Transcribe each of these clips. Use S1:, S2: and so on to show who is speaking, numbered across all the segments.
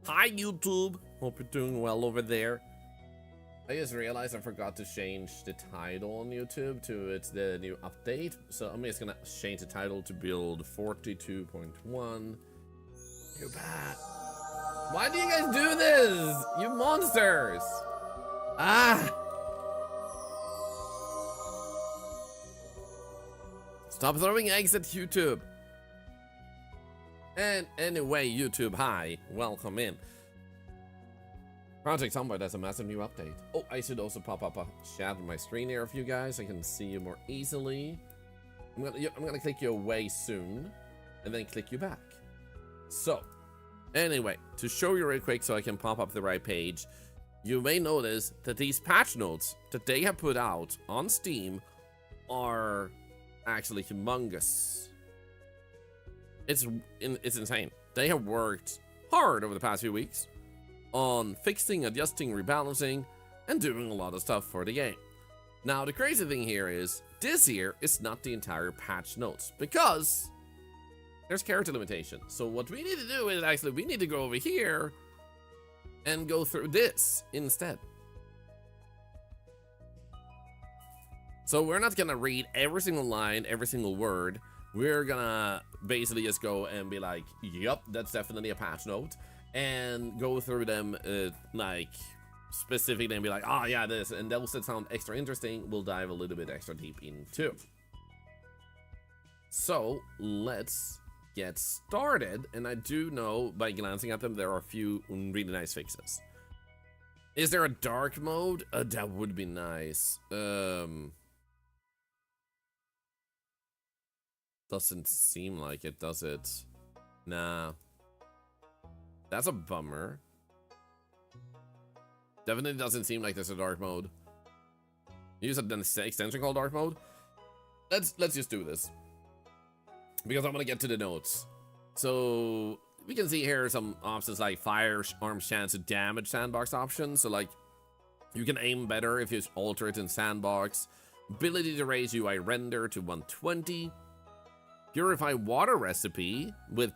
S1: Hi YouTube, hope you're doing well over there. I just realized I forgot to change the title on YouTube to it's the new update. So I'm just gonna change the title to build 42.1. You bad. Why do you guys do this? You monsters! Ah! Stop throwing eggs at YouTube. And anyway, YouTube, hi, welcome in. Project Zomboid has a massive new update. Oh, I should also pop up a chat on my screen here for you guys. I can see you more easily. I'm gonna click you away soon, and then click you back. So, anyway, to show you real quick so I can pop up the right page, you may notice that these patch notes that they have put out on Steam are actually humongous. It's insane. They have worked hard over the past few weeks on fixing, adjusting, rebalancing, and doing a lot of stuff for the game. Now, the crazy thing here is, this here is not the entire patch notes, because there's character limitation. So what we need to do is actually, we need to go over here and go through this instead. So we're not gonna read every single line, every single word. We're gonna basically just go and be like, yep, that's definitely a patch note, and go through them like specifically and be like, oh yeah, this, and those that sound extra interesting we'll dive a little bit extra deep into. So let's get started, and I do know by glancing at them there are a few really nice fixes. Is there a dark mode? That would be nice. Doesn't seem like it, does it? Nah. That's a bummer. Definitely doesn't seem like there's a dark mode. Use an extension called dark mode. Let's just do this, because I'm gonna get to the notes. So we can see here some options like firearms chance to damage sandbox options. So like you can aim better if you alter it in sandbox. Ability to raise UI render to 120. Purify water recipe with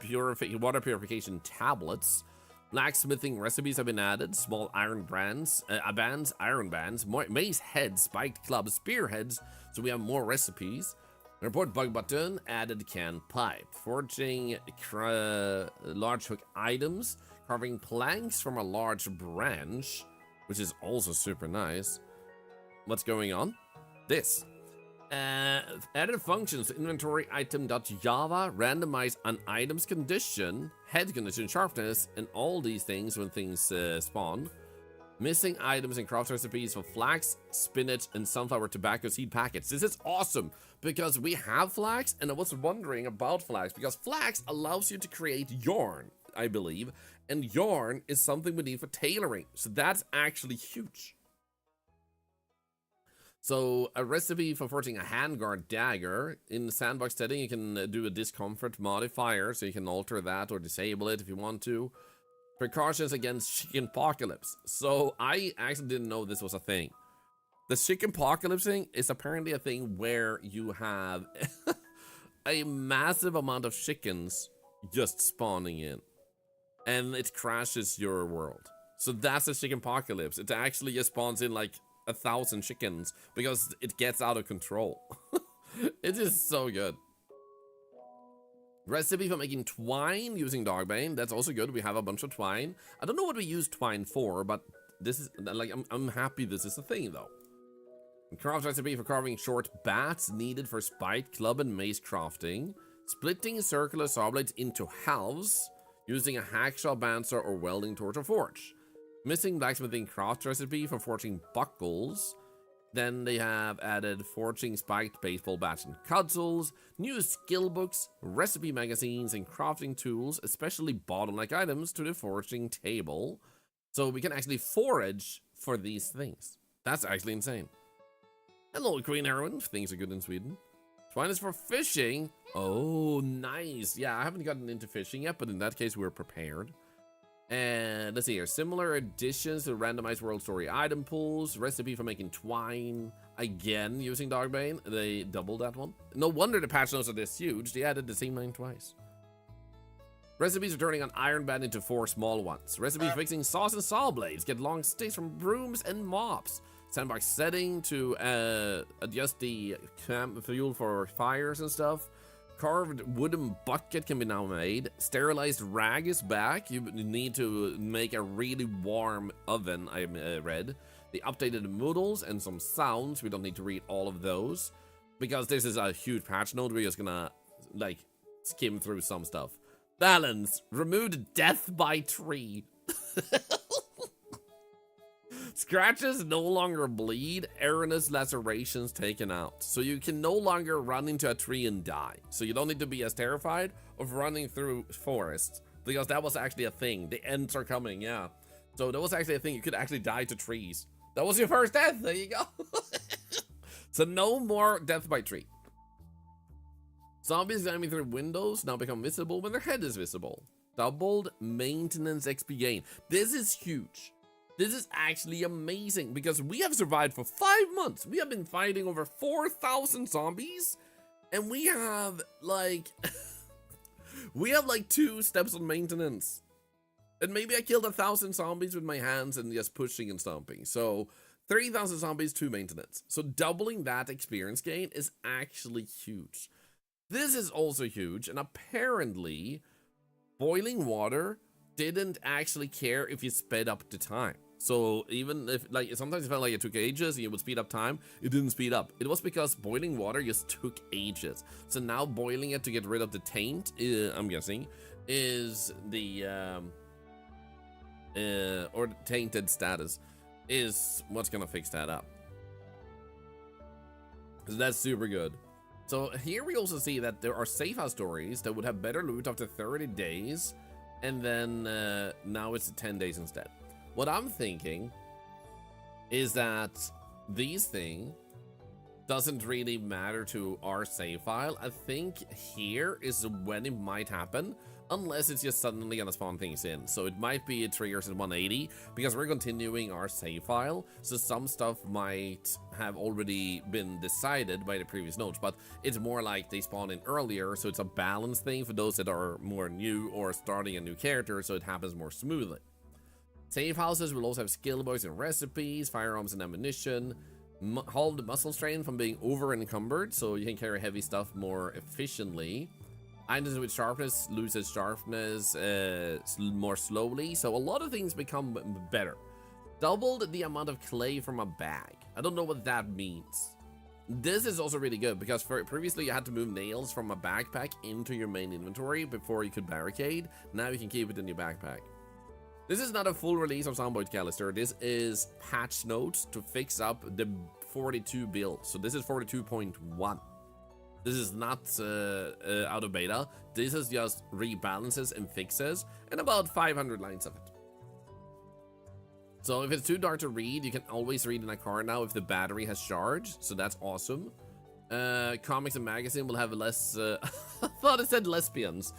S1: water purification tablets. Blacksmithing recipes have been added. Small iron bands, iron bands, mace heads, spiked clubs, spearheads. So we have more recipes. Report bug button, added can pipe. Forging large hook items. Carving planks from a large branch, which is also super nice. What's going on? This. Added functions, inventory item.java, randomize an item's condition, head condition, sharpness, and all these things when things spawn. Missing items and craft recipes for flax, spinach, and sunflower tobacco seed packets. This is awesome, because we have flax, and I was wondering about flax, because flax allows you to create yarn, I believe, and yarn is something we need for tailoring, so that's actually huge. So, a recipe for forging a handguard dagger. In the sandbox setting, you can do a discomfort modifier, so you can alter that or disable it if you want to. Precautions against chickenpocalypse. So, I actually didn't know this was a thing. The chickenpocalypse thing is apparently a thing where you have a massive amount of chickens just spawning in, and it crashes your world. So that's a chickenpocalypse. It actually just spawns in like 1,000 chickens because it gets out of control. It is so good. Recipe for making twine using dogbane. That's also good. We have a bunch of twine. I don't know what we use twine for, but this is like, I'm happy this is a thing though. Craft recipe for carving short bats needed for spiked club and mace crafting. Splitting circular saw blades into halves using a hacksaw bandsaw or welding torch or forge. Missing blacksmithing craft recipe for forging buckles. Then they have added forging spiked baseball bats and cudgels, new skill books, recipe magazines, and crafting tools, especially bottleneck items, to the foraging table. So we can actually forage for these things. That's actually insane. Hello, Queen Heroine. Things are good in Sweden. Twine is for fishing. Oh, nice. Yeah, I haven't gotten into fishing yet, but in that case, we're prepared. And let's see here, similar additions to randomized world story item pools, recipe for making twine, again using dogbane. They doubled that one. No wonder the patch notes are this huge. They added the same line twice. Recipes are turning an iron bed into 4 small ones. Recipe fixing saws and saw blades. Get long sticks from brooms and mops. Sandbox setting to adjust the camp fuel for fires and stuff. Carved wooden bucket can be now made. Sterilized rag is back. You need to make a really warm oven, I read. The updated modals and some sounds. We don't need to read all of those, because this is a huge patch note. We're just gonna, like, skim through some stuff. Balance. Removed death by tree. Scratches no longer bleed. Erroneous lacerations taken out. So you can no longer run into a tree and die. So you don't need to be as terrified of running through forests, because that was actually a thing. The ends are coming, yeah. So that was actually a thing. You could actually die to trees. That was your first death. There you go. So no more death by tree. Zombies climbing through windows now become visible when their head is visible. Doubled maintenance XP gain. This is huge. This is actually amazing, because we have survived for 5 months. We have been fighting over 4,000 zombies, and we have like we have like 2 steps on maintenance. And maybe I killed 1,000 zombies with my hands and just pushing and stomping. So 3,000 zombies, 2 maintenance. So doubling that experience gain is actually huge. This is also huge, and apparently boiling water didn't actually care if you sped up the time. So even if, like, sometimes it felt like it took ages and you would speed up time, it didn't speed up. It was because boiling water just took ages. So now boiling it to get rid of the taint, I'm guessing, is the or the tainted status is what's gonna fix that up. So that's super good. So here we also see that there are safe house stories that would have better loot after 30 days, and then now it's 10 days instead. What I'm thinking is that these things doesn't really matter to our save file. I think here is when it might happen, unless it's just suddenly gonna spawn things in. So it might be it triggers at 180, because we're continuing our save file, so some stuff might have already been decided by the previous notes, but it's more like they spawn in earlier, so it's a balance thing for those that are more new or starting a new character, so it happens more smoothly. Save houses will also have skill books and recipes, firearms and ammunition, halved muscle strain from being over encumbered, so you can carry heavy stuff more efficiently. Items with sharpness loses sharpness more slowly, so a lot of things become better. Doubled the amount of clay from a bag. I don't know what that means. This is also really good, because previously you had to move nails from a backpack into your main inventory before you could barricade. Now you can keep it in your backpack. This is not a full release of Zomboid Callister. This is patch notes to fix up the 42 build. So this is 42.1. This is not out of beta. This is just rebalances and fixes, and about 500 lines of it. So if it's too dark to read, you can always read in a car now if the battery has charged, so that's awesome. Comics and magazine will have less, I thought it said lesbians.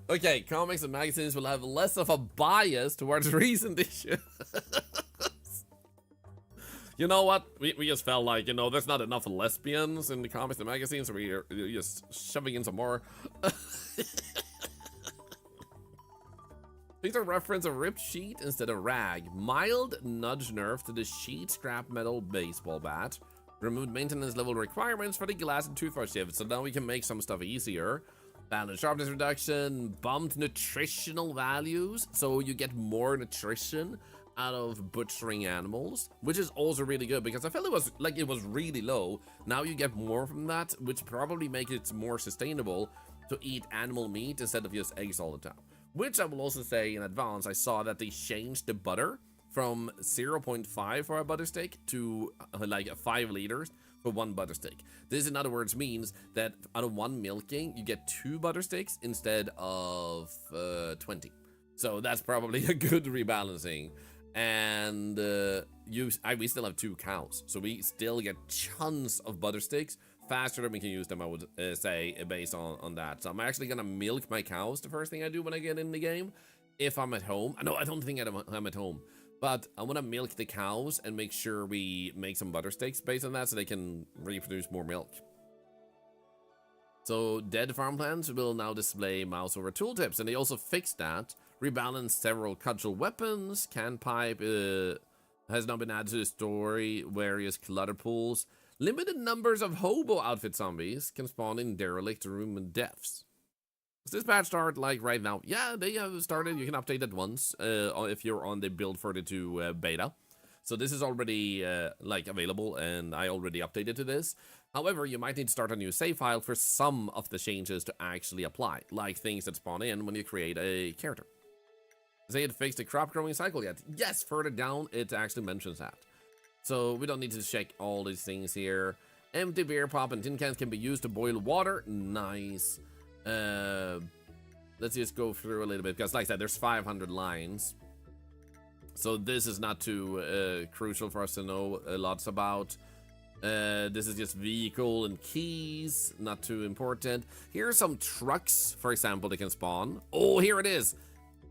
S1: Okay, comics and magazines will have less of a bias towards recent issues. You know what? We just felt like, you know, there's not enough lesbians in the comics and magazines, so we're just shoving in some more. These are reference a ripped sheet instead of rag. Mild nudge nerf to the sheet scrap metal baseball bat. Removed maintenance level requirements for the glass and toothbrush shift, so now we can make some stuff easier. Balance sharpness reduction, bumped nutritional values, so you get more nutrition out of butchering animals, which is also really good, because I felt it was really low. Now you get more from that, which probably makes it more sustainable to eat animal meat instead of just eggs all the time. Which I will also say in advance, I saw that they changed the butter from 0.5 for a butter stick to like 5 liters for 1 butter stick. This in other words means that out of 1 milking you get 2 butter sticks instead of 20. So that's probably a good rebalancing. And we still have 2 cows, so we still get tons of butter sticks faster than we can use them, I would say, based on that. So I'm actually gonna milk my cows the first thing I do when I get in the game, if I'm at home. No, I don't think I'm at home, But I want to milk the cows and make sure we make some butter sticks based on that so they can reproduce more milk. So dead farm plants will now display mouse over tooltips, and they also fixed that. Rebalanced several cudgel weapons. Can pipe has now been added to the story. Various clutter pools. Limited numbers of hobo outfit zombies can spawn in derelict room and deaths. Does this patch start like right now? Yeah, they have started. You can update it once if you're on the build 42 beta. So this is already like available, and I already updated to this. However, you might need to start a new save file for some of the changes to actually apply, like things that spawn in when you create a character. They had fixed the crop growing cycle yet? Yes, further down it actually mentions that. So we don't need to check all these things here. Empty beer pop and tin cans can be used to boil water. Nice. Let's just go through a little bit, because like I said, there's 500 lines. So this is not too crucial for us to know lots about. This is just vehicle and keys, not too important. Here are some trucks, for example, that can spawn. Oh, here it is.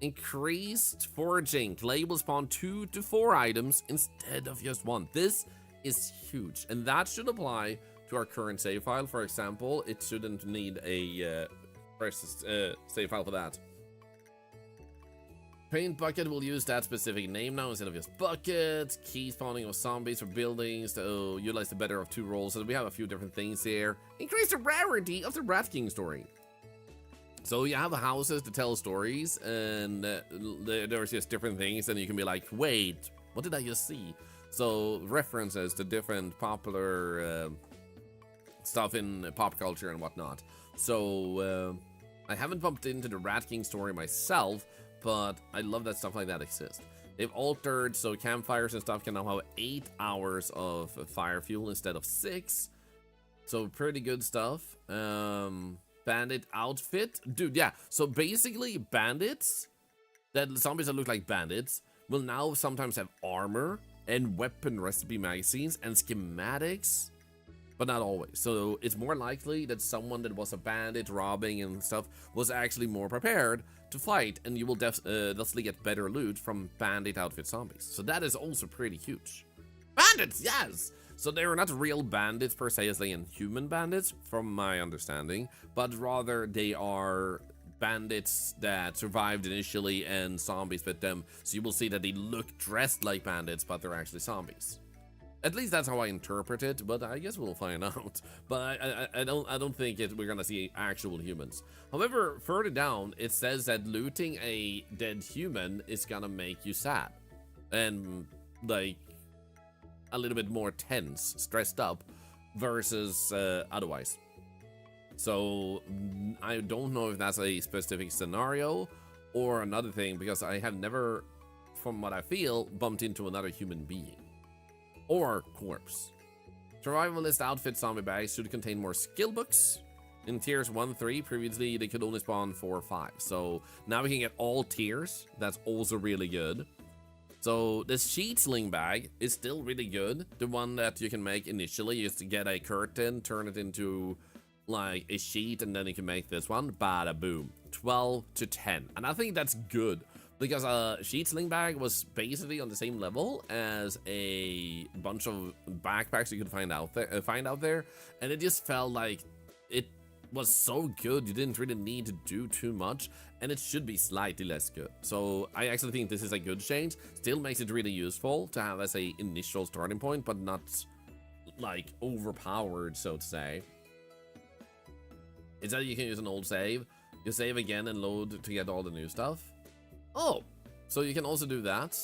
S1: Increased foraging. Clay will spawn 2 to 4 items instead of just 1. This is huge, and that should apply to our current save file. For example, it shouldn't need a fresh save file for that. Paint bucket will use that specific name now instead of just buckets. Key spawning of zombies for buildings to utilize the better of 2 roles. So we have a few different things here. Increase the rarity of the Rat King story. So you have houses to tell stories, and there's just different things, and you can be like, wait, what did I just see? So references to different popular stuff in pop culture and whatnot. So I haven't bumped into the Rat King story myself, but I love that stuff like that exists. They've altered, so campfires and stuff can now have 8 hours of fire fuel instead of 6. So pretty good stuff. Bandit outfit. Dude, yeah. So basically, bandits, zombies that look like bandits, will now sometimes have armor and weapon recipe magazines and schematics, but not always. So it's more likely that someone that was a bandit robbing and stuff was actually more prepared to fight, and you will thusly get better loot from bandit outfit zombies. So that is also pretty huge. Bandits, yes! So they are not real bandits per se as they in human bandits, from my understanding, but rather they are bandits that survived initially and zombies bit them. So you will see that they look dressed like bandits, but they're actually zombies. At least that's how I interpret it, but I guess we'll find out. But I don't think we're gonna see actual humans. However, further down it says that looting a dead human is gonna make you sad and like a little bit more tense, stressed up, versus otherwise. So I don't know if that's a specific scenario or another thing, because I have never, from what I feel, bumped into another human being or corpse. Survivalist outfit zombie bags should contain more skill books. In tiers 1-3, previously they could only spawn 4 or 5. So now we can get all tiers. That's also really good. So this sheet sling bag is still really good. The one that you can make initially is to get a curtain, turn it into like a sheet, and then you can make this one. Bada boom. 12 to 10. And I think that's good, because a sheet sling bag was basically on the same level as a bunch of backpacks you could find out there, and it just felt like it was so good you didn't really need to do too much, and it should be slightly less good. So I actually think this is a good change. Still makes it really useful to have as a initial starting point, but not like overpowered, so to say. Is that you can use an old save, you save again and load to get all the new stuff. Oh, so you can also do that.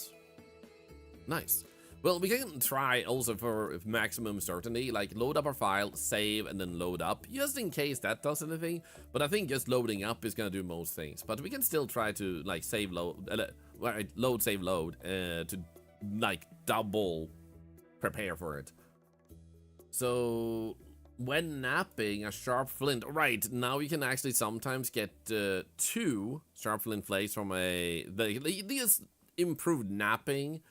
S1: Nice. Well, we can try also for maximum certainty, like load up our file, save, and then load up, just in case that does anything. But I think just loading up is gonna do most things. But we can still try to like save load, load, save, load, to like double prepare for it. So when napping, a sharp flint. Right, now you can actually sometimes get 2 sharp flint flakes from these improved napping,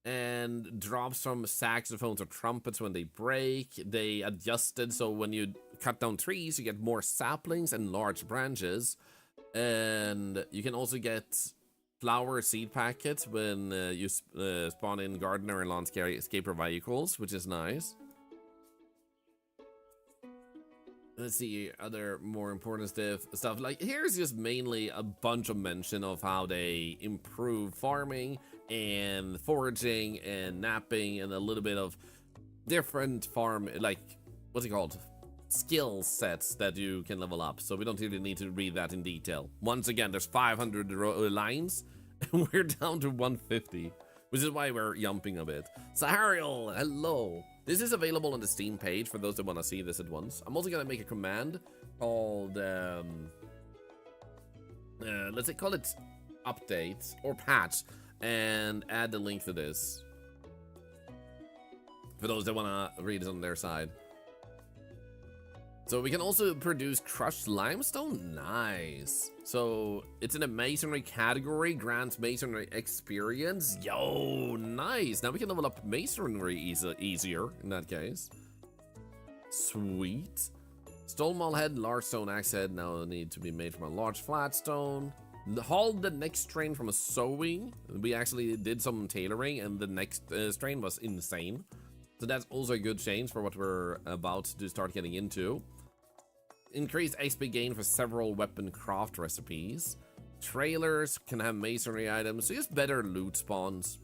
S1: and drops from saxophones or trumpets when they break. They adjusted so when you cut down trees, you get more saplings and large branches. And you can also get flower seed packets when you spawn in gardener and landscaper vehicles, which is nice. Let's see other more important stuff. Like here's just mainly a bunch of mention of how they improve farming and foraging and napping and a little bit of different farm, like what's it called, skill sets that you can level up. So we don't really need to read that in detail. Once again, there's 500 lines and we're down to 150, which is why we're jumping a bit. Sahariel, hello. This is available on the Steam page for those that want to see this at once. I'm also gonna make a command called let's say call it update or patch and add the link to this for those that want to read it on their side. So we can also produce crushed limestone. Nice. So it's in a masonry category, grants masonry experience. Yo, nice. Now we can level up masonry easier in that case. Sweet. Stone maul head, large stone axe head now need to be made from a large flat stone. Haul the next strain from a sewing. We actually did some tailoring and the next strain was insane. So that's also a good change for what we're about to start getting into. Increased XP gain for several weapon craft recipes. Trailers can have masonry items, so just better loot spawns.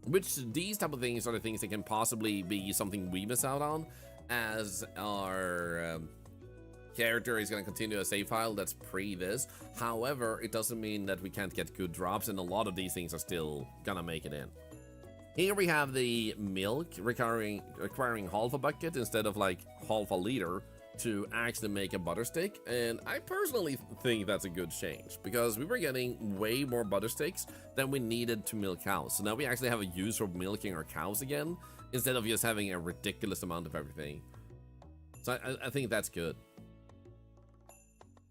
S1: Which these type of things are the things that can possibly be something we miss out on, as our character is going to continue a save file that's pre this. However, it doesn't mean that we can't get good drops, and a lot of these things are still gonna make it in. Here we have the milk requiring half a bucket instead of like half a liter to actually make a butter stick, and I personally think that's a good change because we were getting way more butter sticks than we needed to milk cows. So now we actually have a use for milking our cows again instead of just having a ridiculous amount of everything. So I think that's good.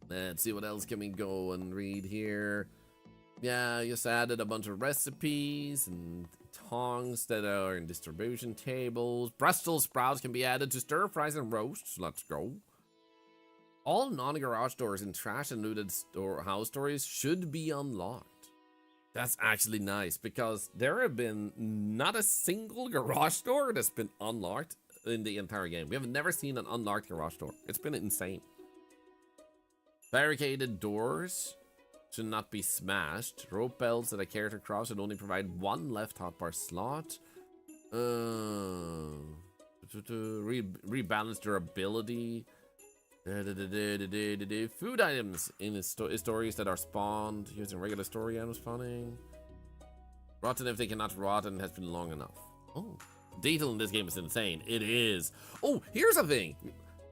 S1: Let's see what else can we go and read here. Yeah, I just added a bunch of recipes and tongs that are in distribution tables. Brussels sprouts can be added to stir fries and roasts. Let's go. All non-garage doors in trash and looted house stories should be unlocked. That's actually nice because there have been not a single garage door that's been unlocked in the entire game. We have never seen an unlocked garage door. It's been insane. Barricaded doors should not be smashed. Rope belts that a character crafts should only provide one left hotbar slot. Rebalance durability. Food items in stories that are spawned using regular story items spawning. Rotten if they cannot rot and has been long enough. Oh, detail in this game is insane. It is. Oh, here's the thing.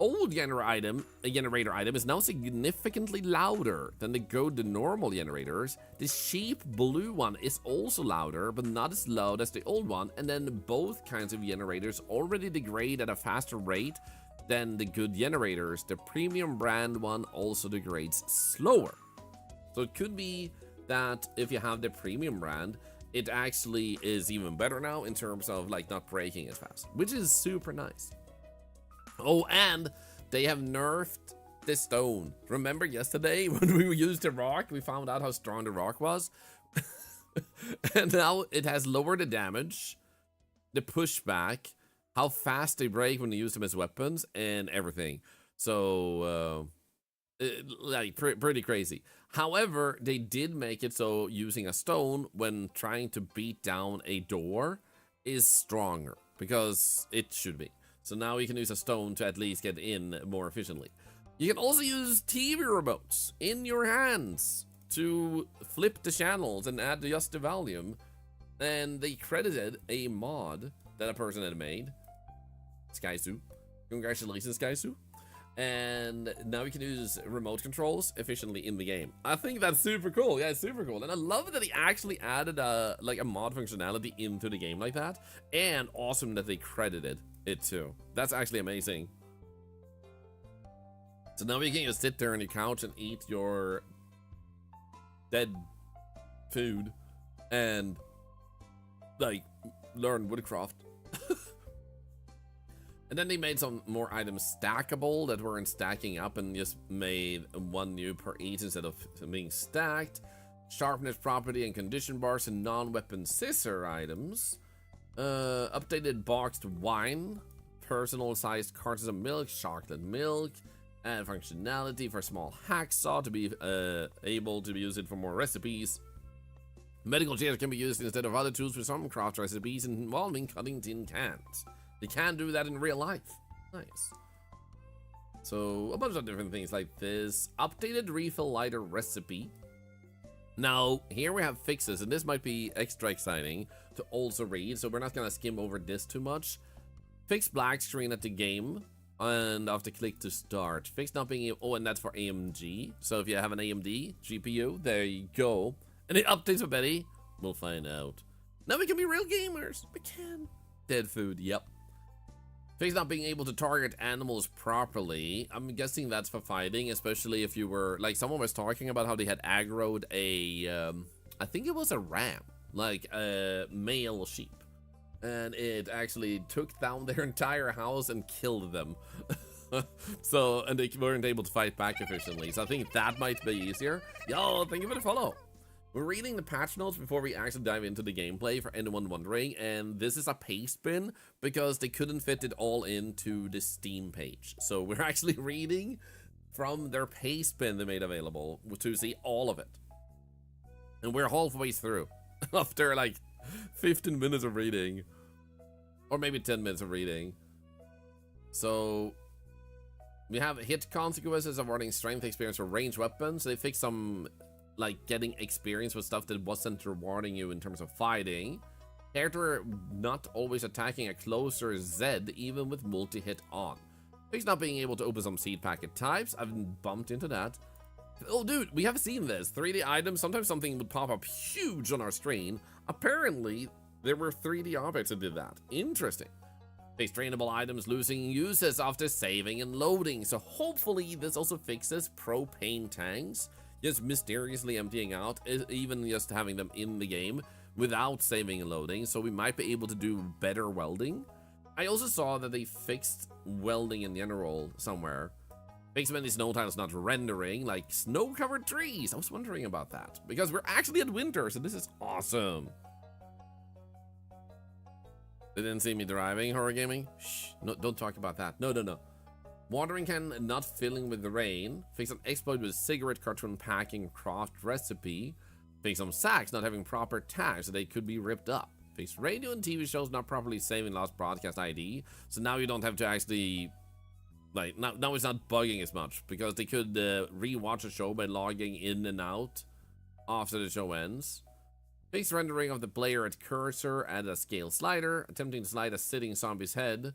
S1: Old generator item is now significantly louder than the normal generators. The cheap blue one is also louder, but not as loud as the old one. And then both kinds of generators already degrade at a faster rate than the good generators. The premium brand one also degrades slower. So it could be that if you have the premium brand, it actually is even better now in terms of like not breaking as fast, which is super nice. Oh, and they have nerfed the stone. Remember yesterday when we used the rock, we found out how strong the rock was? And now it has lowered the damage, the pushback, how fast they break when you use them as weapons, and everything. So, like, pretty crazy. However, they did make it so using a stone when trying to beat down a door is stronger, because it should be. So now you can use a stone to at least get in more efficiently. You can also use TV remotes in your hands to flip the channels and adjust the volume. And they credited a mod that a person had made. Skysu. Congratulations, Skysu. And now you can use remote controls efficiently in the game. I think that's super cool. Yeah, it's super cool. And I love that they actually added a mod functionality into the game like that. And awesome that they credited it too. That's actually amazing. So now you can just sit there on your couch and eat your dead food and like learn woodcraft. And then they made some more items stackable that weren't stacking up and just made one new per each instead of being stacked. Sharpness property and condition bars and non-weapon scissor items. Updated boxed wine. Personal-sized cartons of milk, chocolate milk. And functionality for small hacksaw to be able to use it for more recipes. Medical chairs can be used instead of other tools for some craft recipes involving cutting tin cans. They can do that in real life. Nice. So, a bunch of different things like this. Updated refill lighter recipe. Now, here we have fixes, and this might be extra exciting to also read, so we're not going to skim over this too much. Fix black screen at the game, and after click to start. Fix not being able... Oh, and that's for AMG. So if you have an AMD GPU, there you go. And it updates for Betty. We'll find out. Now we can be real gamers. We can. Dead food, yep. Fix not being able to target animals properly. I'm guessing that's for fighting, especially if you were... Like, someone was talking about how they had aggroed a... I think it was a ram. Like, a male sheep. And it actually took down their entire house and killed them. So, and they weren't able to fight back efficiently. So I think that might be easier. Yo, thank you for the follow. We're reading the patch notes before we actually dive into the gameplay for anyone wondering, and this is a paste bin because they couldn't fit it all into the Steam page. So we're actually reading from their paste bin they made available to see all of it. And we're halfway through after like 15 minutes of reading, or maybe 10 minutes of reading. So we have hit consequences of running strength experience for ranged weapons. They fixed some like getting experience with stuff that wasn't rewarding you in terms of fighting. Character not always attacking a closer Z even with multi-hit on. Fix not being able to open some seed packet types. I've bumped into that. Oh dude, we have seen this. 3D items, sometimes something would pop up huge on our screen. Apparently, there were 3D objects that did that. Interesting. Fix trainable items losing uses after saving and loading. So hopefully this also fixes propane tanks just mysteriously emptying out, even just having them in the game without saving and loading, so we might be able to do better welding. I also saw that they fixed welding in general somewhere. Fix many snow tiles not rendering, like snow-covered trees. I was wondering about that, because we're actually at winter, so this is awesome. They didn't see me driving, horror gaming? Shh, no, don't talk about that. No. Watering can not filling with the rain. Fix an exploit with cigarette carton packing craft recipe. Fix some sacks not having proper tags so they could be ripped up. Fix radio and TV shows not properly saving lost broadcast ID. So now you don't have to actually... Like, now it's not bugging as much. Because they could re-watch a show by logging in and out after the show ends. Fix rendering of the player at cursor and a scale slider. Attempting to slide a sitting zombie's head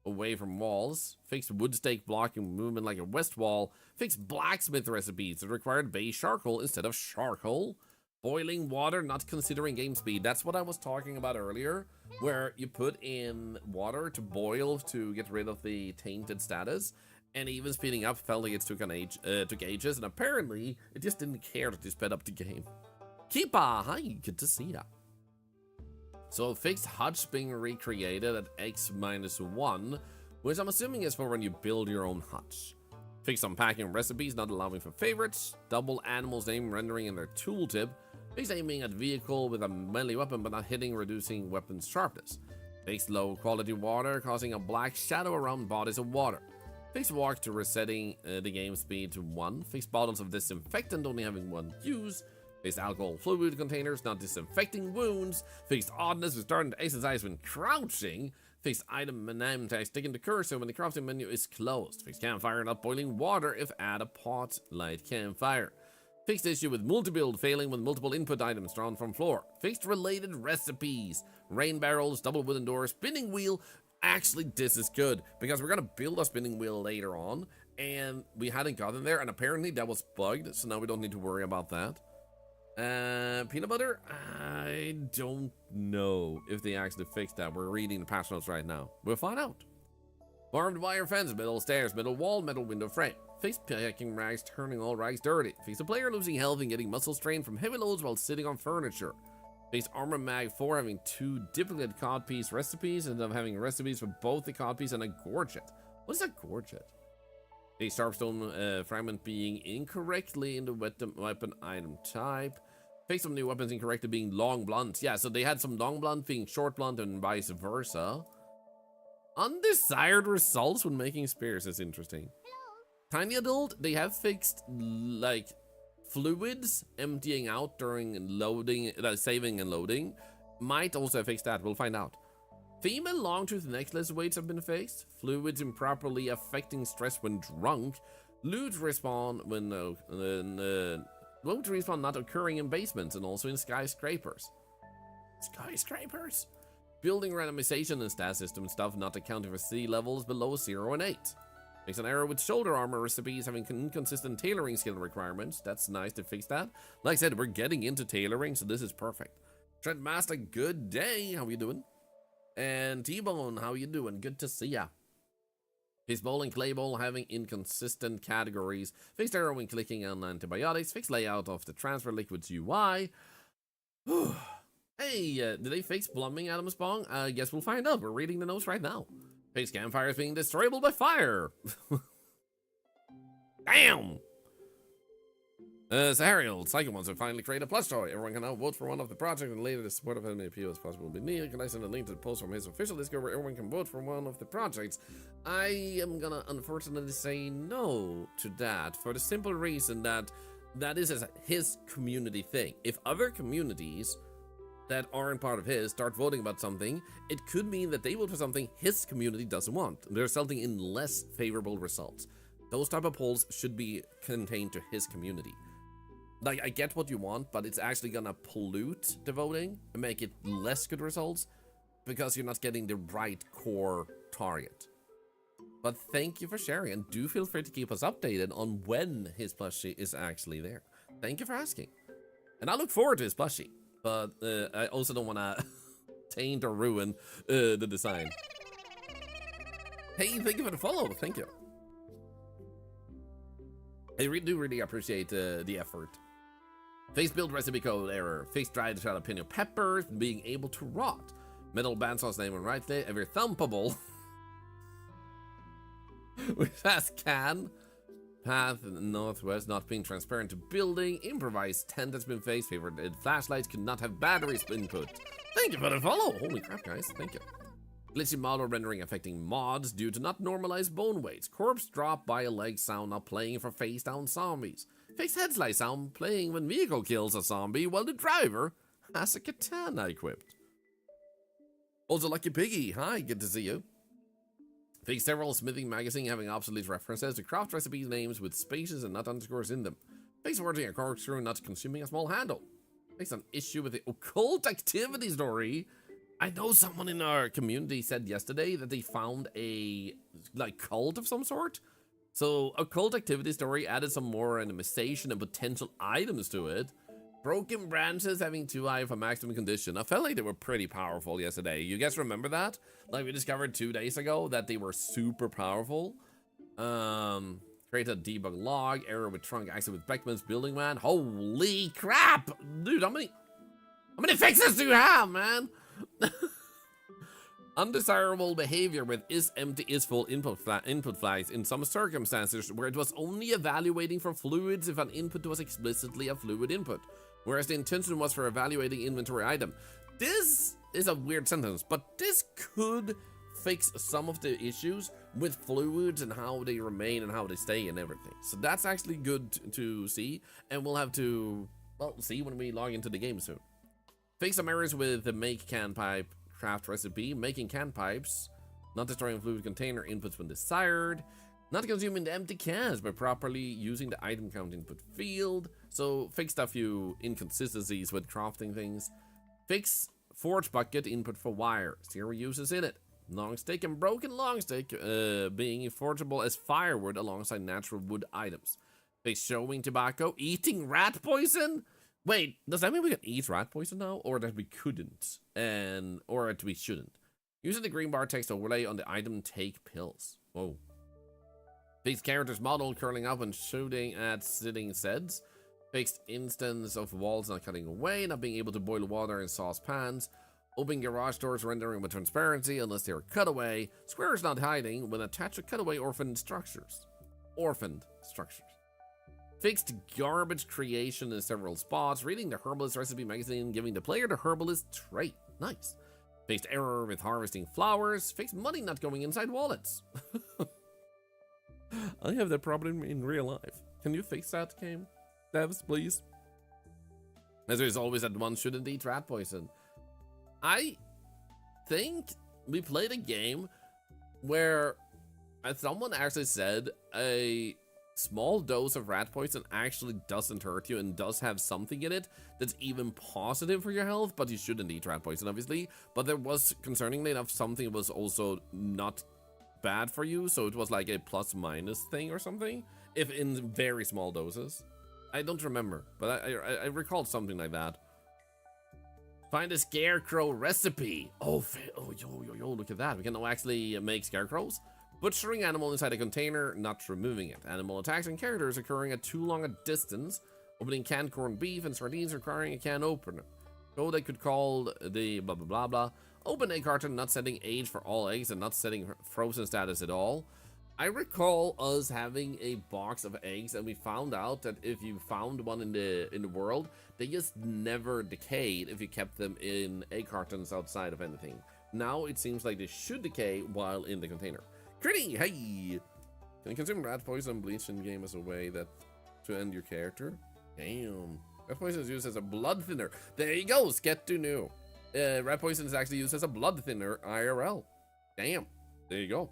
S1: away from walls. Fix wood stake blocking movement like a west wall. Fix blacksmith recipes that required base charcoal instead of charcoal. Boiling water not considering game speed. That's what I was talking about earlier, where you put in water to boil to get rid of the tainted status, and even speeding up felt like it took ages, and apparently it just didn't care that you sped up the game. Keepa, hi, good to see ya. So fixed hutch being recreated at X-1, which I'm assuming is for when you build your own hutch. Fix unpacking recipes not allowing for favorites. Double animals name rendering in their tooltip. Fix aiming at vehicle with a melee weapon but not hitting, reducing weapon's sharpness. Fix low quality water causing a black shadow around bodies of water. Fix walk to resetting the game speed to 1. Fix bottles of disinfectant only having 1 use. Fixed alcohol fluid containers not disinfecting wounds. Fixed oddness with starting to exercise when crouching. Fixed item name tag sticking to cursor when the crafting menu is closed. Fixed campfire not boiling water if add a pot light campfire. Fixed issue with multi-build failing when multiple input items drawn from floor. Fixed related recipes. Rain barrels, double wooden door, spinning wheel. Actually, this is good because we're gonna build a spinning wheel later on, and we hadn't gotten there, and apparently that was bugged, so now we don't need to worry about that. Peanut butter? I don't know if they actually fixed that. We're reading the patch notes right now. We'll find out. Barbed wire fence, middle stairs, middle wall, middle window frame. Fix packing rags, turning all rags dirty. Fix a player losing health and getting muscle strain from heavy loads while sitting on furniture. Fix armor mag 4 having 2 duplicate codpiece recipes instead of having recipes for both the codpiece and a gorget. What is a gorget? A sharpstone fragment being incorrectly in the weapon item type. Fix some new weapons incorrectly being long blunt. Yeah, so they had some long blunt being short blunt and vice versa. Undesired results when making spears is interesting. Tiny Adult, they have fixed like fluids emptying out during loading, saving and loading. Might also have fixed that, we'll find out. Female long-tooth necklace weights have been fixed. Fluids improperly affecting stress when drunk. Loot respawn when loot respawn not occurring in basements and also in skyscrapers. Skyscrapers? Building randomization and stat system stuff not accounting for sea levels below 0 and 8. Makes an error with shoulder armor recipes having inconsistent tailoring skill requirements. That's nice to fix that. Like I said, we're getting into tailoring, so this is perfect. Trendmaster, good day. How you doing? And T-Bone, how you doing? Good to see ya. Baseball and Clayball having inconsistent categories. Fixed error when clicking on antibiotics. Fixed layout of the transfer liquids UI. Hey, did they fix plumbing, Adam Spong? I guess we'll find out. We're reading the notes right now. Fix campfires being destroyable by fire. Damn! Sahariel, Psycho Monster finally created a plush toy. Everyone can now vote for one of the projects and later the support of any appeal as possible will be needed. Can I send a link to the post from his official Discord where everyone can vote for one of the projects? I am gonna unfortunately say no to that for the simple reason that that is his community thing. If other communities that aren't part of his start voting about something, it could mean that they vote for something his community doesn't want. They're resulting in less favorable results. Those type of polls should be contained to his community. Like, I get what you want, but it's actually gonna pollute the voting and make it less good results because you're not getting the right core target. But thank you for sharing, and do feel free to keep us updated on when his plushie is actually there. Thank you for asking. And I look forward to his plushie, but I also don't want to taint or ruin the design. Hey, thank you for the follow. Thank you. I do really appreciate the effort. Face build recipe code error. Face dried jalapeno peppers being able to rot. Metal bandsaw's name on right there. Every thumpable. Which has can. Path northwest not being transparent to building. Improvised tent has been faced. Favored flashlights could not have batteries input. Thank you for the follow. Holy crap, guys. Thank you. Glitchy model rendering affecting mods due to not normalized bone weights. Corpse drop by a leg sound not playing for face down zombies. Fixed head slice sound playing when vehicle kills a zombie while the driver has a katana equipped. Also Lucky Piggy, hi, good to see you. Fixed several smithing magazine having obsolete references to craft recipes names with spaces and not underscores in them. Fixed forging a corkscrew not consuming a small handle. Fixed an issue with the occult activity story. I know someone in our community said yesterday that they found a cult of some sort. So occult activity story added some more randomization and potential items to it. Broken branches having 2 eye for maximum condition. I felt like they were pretty powerful yesterday. You guys remember that? Like we discovered 2 days ago that they were super powerful. Create a debug log. Error with trunk accident with Beckman's building man. Holy crap! Dude, how many fixes do you have, man? Undesirable behavior with is empty is full input flags in some circumstances where it was only evaluating for fluids if an input was explicitly a fluid input, whereas the intention was for evaluating inventory item. This is a weird sentence, but this could fix some of the issues with fluids and how they remain and how they stay and everything. So that's actually good to see, and we'll have to, well, see when we log into the game soon. Fix some errors with the make can pipe craft recipe, making can pipes, not destroying fluid container inputs when desired, not consuming the empty cans by properly using the item count input field. So fixed a few inconsistencies with crafting things. Fix forge bucket input for wire, 0 uses in it. Long stick and broken long stick being forgeable as firewood alongside natural wood items. Fix showing tobacco, eating rat poison. Wait, does that mean we can eat rat poison now? Or that we couldn't? Or that we shouldn't? Using the green bar text overlay on the item take pills. Whoa. Fixed characters model curling up and shooting at sitting seds. Fixed instance of walls not cutting away, not being able to boil water in saucepans. Open garage doors rendering with transparency unless they are cut away. Squares not hiding when attached to cutaway orphaned structures. Fixed garbage creation in several spots. Reading the herbalist recipe magazine, giving the player the herbalist trait. Nice. Fixed error with harvesting flowers. Fixed money not going inside wallets. I have that problem in real life. Can you fix that, game? Devs, please. As there is always that one shouldn't eat rat poison. I think we played a game where someone actually said a small dose of rat poison actually doesn't hurt you and does have something in it that's even positive for your health, but you shouldn't eat rat poison, obviously. But there was, concerningly enough, something that was also not bad for you, so it was like a plus minus thing or something, if in very small doses. I don't remember, but I recalled something like that. Find a scarecrow recipe. Oh, yo, look at that. We can now actually make scarecrows. Butchering animal inside a container, not removing it. Animal attacks and characters occurring at too long a distance. Opening canned corned beef and sardines requiring a can opener. Code I could call the blah blah blah blah. Open egg carton, not setting age for all eggs and not setting frozen status at all. I recall us having a box of eggs and we found out that if you found one in the world, they just never decayed if you kept them in egg cartons outside of anything. Now it seems like they should decay while in the container. Critty, hey! Can you consume rat poison bleach in game as a way that to end your character? Damn. Rat poison is used as a blood thinner. There you go, Skettu new. Rat poison is actually used as a blood thinner IRL. Damn. There you go.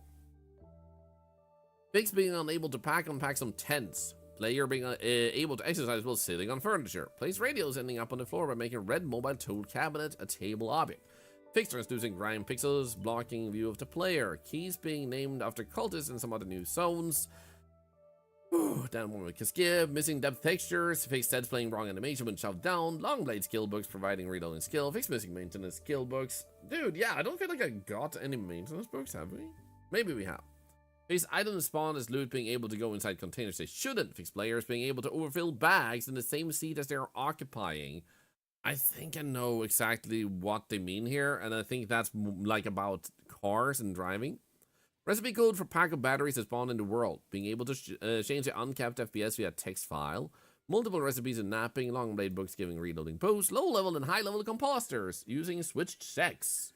S1: Fix being unable to unpack some tents. Player being able to exercise while sitting on furniture. Place radios ending up on the floor by making a red mobile tool cabinet a table object. Fix transducing grind pixels, blocking view of the player. Keys being named after cultists in some other new zones. Down one we can skip. Missing depth textures. Fix sets playing wrong animation when shoved down. Long blade skill books providing reloading skill. Fix missing maintenance skill books. Dude, yeah, I don't feel like I got any maintenance books, have we? Maybe we have. Fix items spawn as loot being able to go inside containers they shouldn't. Fix players being able to overfill bags in the same seat as they are occupying. I think I know exactly what they mean here, and I think that's like about cars and driving. Recipe code for pack of batteries that spawn in the world. Being able to change the uncapped FPS via text file. Multiple recipes in napping. Long blade books giving reloading boost. Low level and high level composters using switched sex.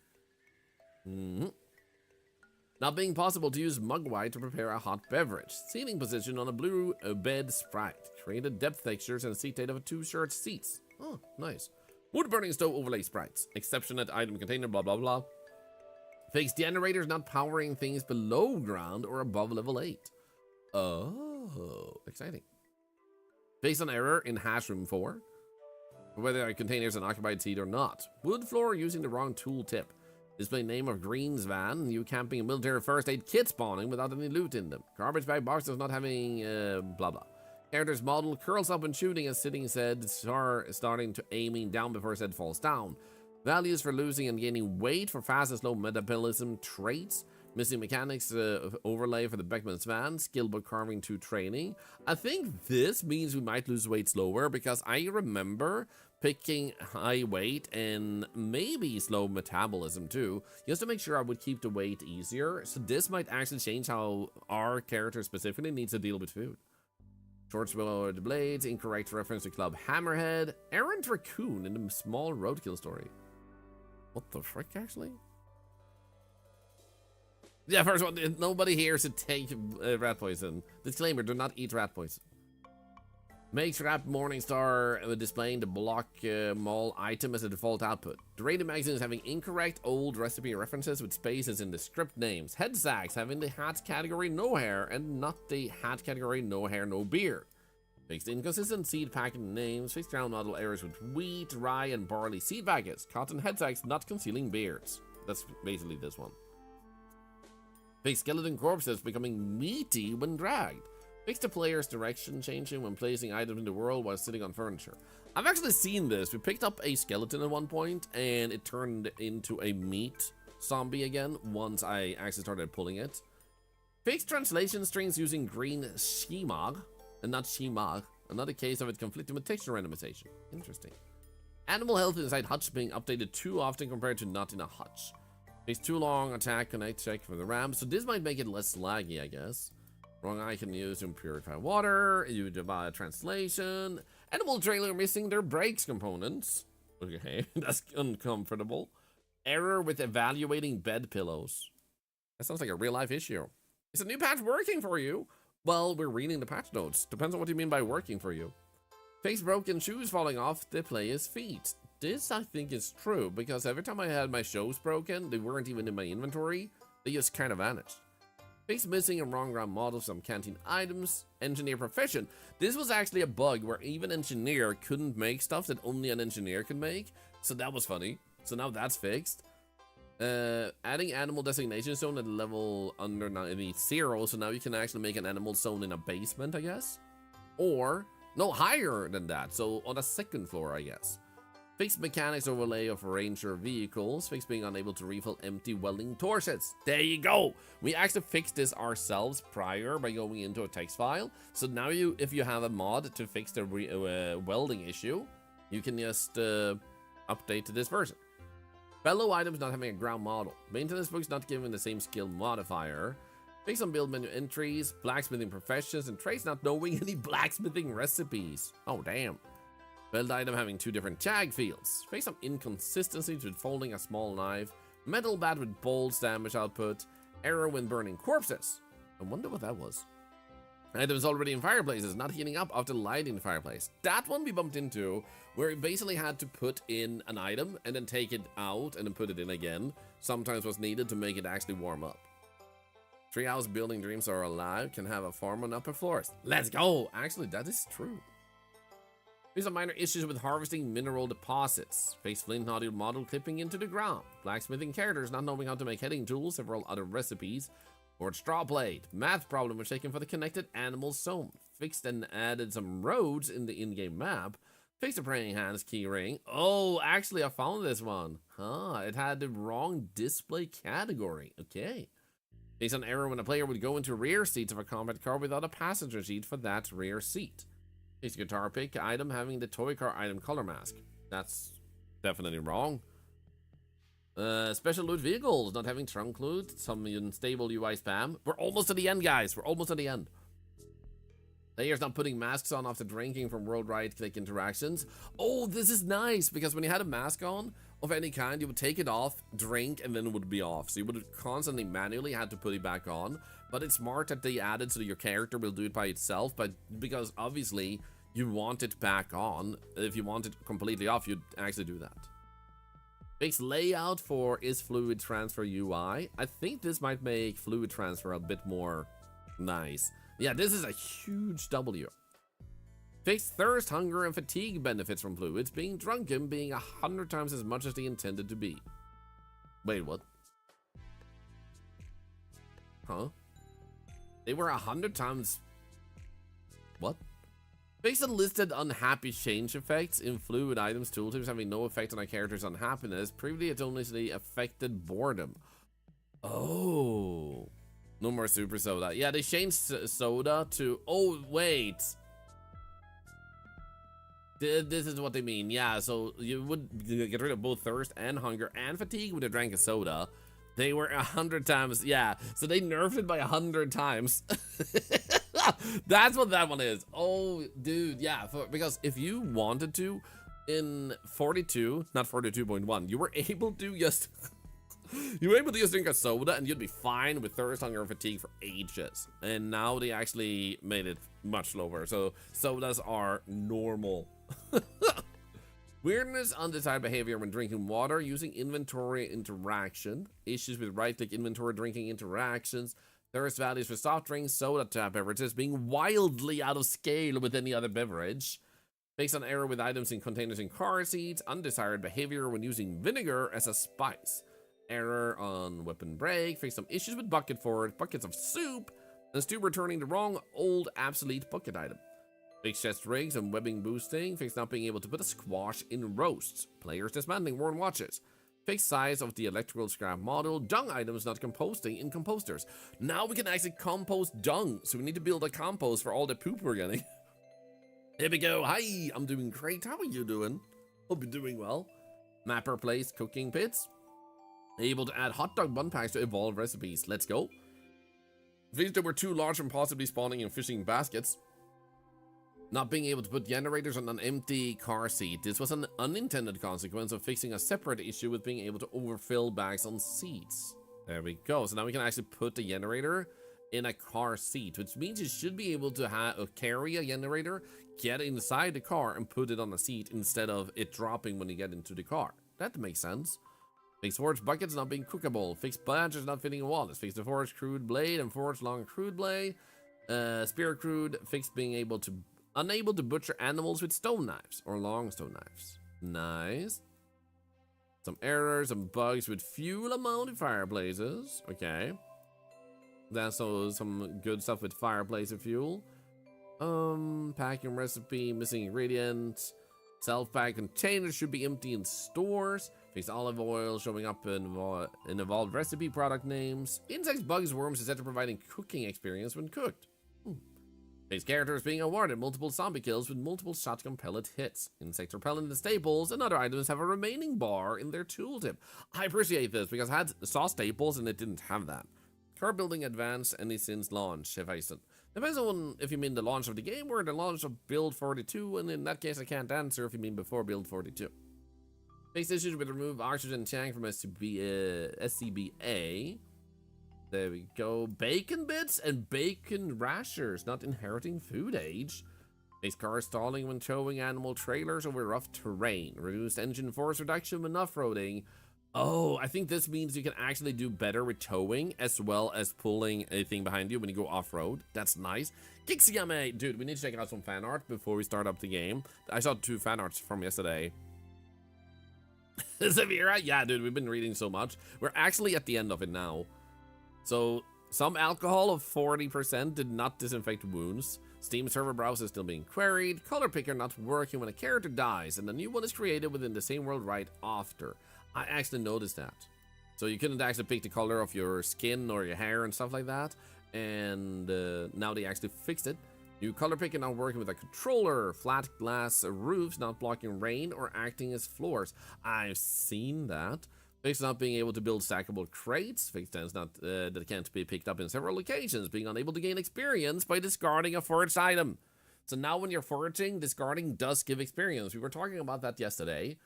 S1: Not being possible to use mugwort to prepare a hot beverage. Seating position on a blue bed sprite. Created depth textures and seat height of 2 short seats. Oh, nice. Wood burning stove overlay sprites. Exception at item container, blah, blah, blah. Fix generators not powering things below ground or above level 8. Oh, exciting. Based on error in hash room 4. Whether a container is an occupied seat or not. Wood floor using the wrong tool tip. Display name of Green's van. You camping and military first aid kit spawning without any loot in them. Garbage bag boxes not having blah blah. Character's model curls up when shooting as sitting said starting to aiming down before said falls down. Values for losing and gaining weight for fast and slow metabolism traits. Missing mechanics overlay for the Beckman's van. Skill book carving to training. I think this means we might lose weight slower because I remember picking high weight and maybe slow metabolism too, just to make sure I would keep the weight easier. So this might actually change how our character specifically needs to deal with food. Short sword blades, incorrect reference to Club Hammerhead. Errant raccoon in the small roadkill story. What the frick, actually? Yeah, first one, nobody here should take rat poison. Disclaimer, do not eat rat poison. Makes Rap Morningstar displaying the block mall item as a default output. The rated magazine is having incorrect old recipe references with spaces in the script names. Head sacks having the hat category no hair and not the hat category no hair no beard. Fixed inconsistent seed packet names. Fixed ground model errors with wheat, rye, and barley seed packets. Cotton head sacks not concealing beards. That's basically this one. Fixed skeleton corpses becoming meaty when dragged. Fix the player's direction changing when placing items in the world while sitting on furniture. I've actually seen this. We picked up a skeleton at one point and it turned into a meat zombie again once I actually started pulling it. Fix translation strings using green shemag and not shemag. Another case of it conflicting with texture randomization. Interesting. Animal health inside hutch being updated too often compared to not in a hutch. Takes too long attack connect check for the RAM, so this might make it less laggy, I guess. Wrong icon used to purify water. You do about translation. Animal trailer missing their brakes components. Okay, that's uncomfortable. Error with evaluating bed pillows. That sounds like a real life issue. Is a new patch working for you? Well, we're reading the patch notes. Depends on what you mean by working for you. Face broken, shoes falling off the player's feet. This, I think, is true, because every time I had my shoes broken, they weren't even in my inventory. They just kind of vanished. Face missing and wrong ground model, some canteen items. Engineer profession. This was actually a bug where even engineer couldn't make stuff that only an engineer could make. So that was funny. So now that's fixed. Adding animal designation zone at level under 0, so now you can actually make an animal zone in a basement, I guess. Or, no, higher than that, so on the 2nd floor, I guess. Fixed mechanics overlay of ranger vehicles. Fixed being unable to refill empty welding torches. There you go. We actually fixed this ourselves prior by going into a text file. So now if you have a mod to fix the welding issue, you can just update to this version. Fellow items not having a ground model. Maintenance books not given the same skill modifier. Fix on build menu entries. Blacksmithing professions and trades not knowing any blacksmithing recipes. Oh, damn. Build item having 2 different jag fields. Face some inconsistencies with folding a small knife. Metal bat with bolts damage output. Error when burning corpses. I wonder what that was. Items already in fireplaces, not heating up after lighting the fireplace. That one we bumped into, where we basically had to put in an item and then take it out and then put it in again. Sometimes was needed to make it actually warm up. Treehouse building dreams are alive, can have a farm on upper floors. Let's go! Actually, that is true. There's some minor issues with harvesting mineral deposits. Face flint nodule model clipping into the ground. Blacksmithing characters not knowing how to make heading tools, several other recipes. Board straw plate. Math problem was taken for the connected animal zone. Fixed and added some roads in the in-game map. Fixed the praying hands key ring. Oh, actually I found this one. Huh, it had the wrong display category. Okay. Based on error when a player would go into rear seats of a combat car without a passenger seat for that rear seat. Fixed guitar pick item having the toy car item color mask. That's definitely wrong. Special loot vehicles not having trunk loot, some unstable UI spam. We're almost at the end, guys. We're almost at the end. Players not putting masks on after drinking from world right click interactions. Oh, this is nice because when you had a mask on of any kind, you would take it off, drink, and then it would be off. So you would constantly manually had to put it back on. But it's smart that they added so that your character will do it by itself. But because obviously you want it back on, if you want it completely off, you'd actually do that. Fixed layout for is fluid transfer UI. I think this might make fluid transfer a bit more nice. Yeah, this is a huge W. Fixed thirst, hunger, and fatigue benefits from fluids, being drunken being 100 times as much as they intended to be. Wait, what? Huh? They were 100 times... What? Fixed and listed unhappy change effects in fluid items tooltips having no effect on a character's unhappiness. Previously, it only affected boredom. Oh... No more super soda. Yeah, they changed soda to... Oh, wait. This is what they mean. Yeah, so you would get rid of both thirst and hunger and fatigue when you drank a soda. They were 100 times... Yeah, so they nerfed it by 100 times. That's what that one is. Oh, dude, yeah. Because if you wanted to, in 42, not 42.1, you were able to just... You were able to just drink a soda and you'd be fine with thirst, hunger, and fatigue for ages. And now they actually made it much lower. So sodas are normal. Weirdness, undesired behavior when drinking water, using inventory interaction, issues with right-click inventory drinking interactions, thirst values for soft drinks, soda tap beverages being wildly out of scale with any other beverage. Based on error with items in containers in car seats, undesired behavior when using vinegar as a spice. Error on weapon break, fix some issues with bucket forward, buckets of soup, and Stu returning the wrong old obsolete bucket item. Fix chest rigs and webbing boosting, fix not being able to put a squash in roasts. Players dismantling worn watches. Fix size of the electrical scrap model, dung items not composting in composters. Now we can actually compost dung, so we need to build a compost for all the poop we're getting. Here we go. Hi, I'm doing great. How are you doing? Hope you're doing well. Mapper place cooking pits. Able to add hot dog bun packs to evolve recipes. Let's go. These that were too large and possibly spawning in fishing baskets. Not being able to put generators on an empty car seat. This was an unintended consequence of fixing a separate issue with being able to overfill bags on seats. There we go. So now we can actually put the generator in a car seat, which means you should be able to carry a generator, get inside the car, and put it on a seat instead of it dropping when you get into the car. That makes sense. Fix forged buckets not being cookable. Fix branches not fitting in wallets. Fix the forged crude blade and forged long crude blade. Spear crude. Fix being unable to butcher animals with stone knives or long stone knives. Nice. Some errors and bugs with fuel mounted fireplaces. Okay. That's some good stuff with fireplace and fuel. Packing recipe, missing ingredients. Self-pack containers should be empty in stores. Fix olive oil showing up in evolved recipe product names. Insects, bugs, worms, etc. providing cooking experience when cooked. Fix characters being awarded multiple zombie kills with multiple shotgun pellet hits. Insect repellent and staples and other items have a remaining bar in their tooltip. I appreciate this because I saw staples and it didn't have that. Car building advanced any since launch, if I said. Depends on if you mean the launch of the game or the launch of build 42, and in that case I can't answer if you mean before build 42. Fix issues with remove oxygen tank from SCBA. There we go. Bacon bits and bacon rashers not inheriting food age. Fix car stalling when towing animal trailers over rough terrain. Reduced engine force reduction when off-roading. Oh, I think this means you can actually do better with towing as well as pulling a thing behind you when you go off-road. That's nice. Kixiyame! Dude, we need to check out some fan art before we start up the game. I saw 2 fan arts from yesterday. Zavira? Yeah, dude, we've been reading so much. We're actually at the end of it now. So, some alcohol of 40% did not disinfect wounds. Steam server browser still being queried. Color picker not working when a character dies. And a new one is created within the same world right after. I actually noticed that. So you couldn't actually pick the color of your skin or your hair and stuff like that. And now they actually fixed it. New color picker not working with a controller. Flat glass roofs not blocking rain or acting as floors. I've seen that. Fix not being able to build stackable crates. Fix stands not that can't be picked up in several locations. Being unable to gain experience by discarding a foraged item. So now when you're foraging, discarding does give experience. We were talking about that yesterday.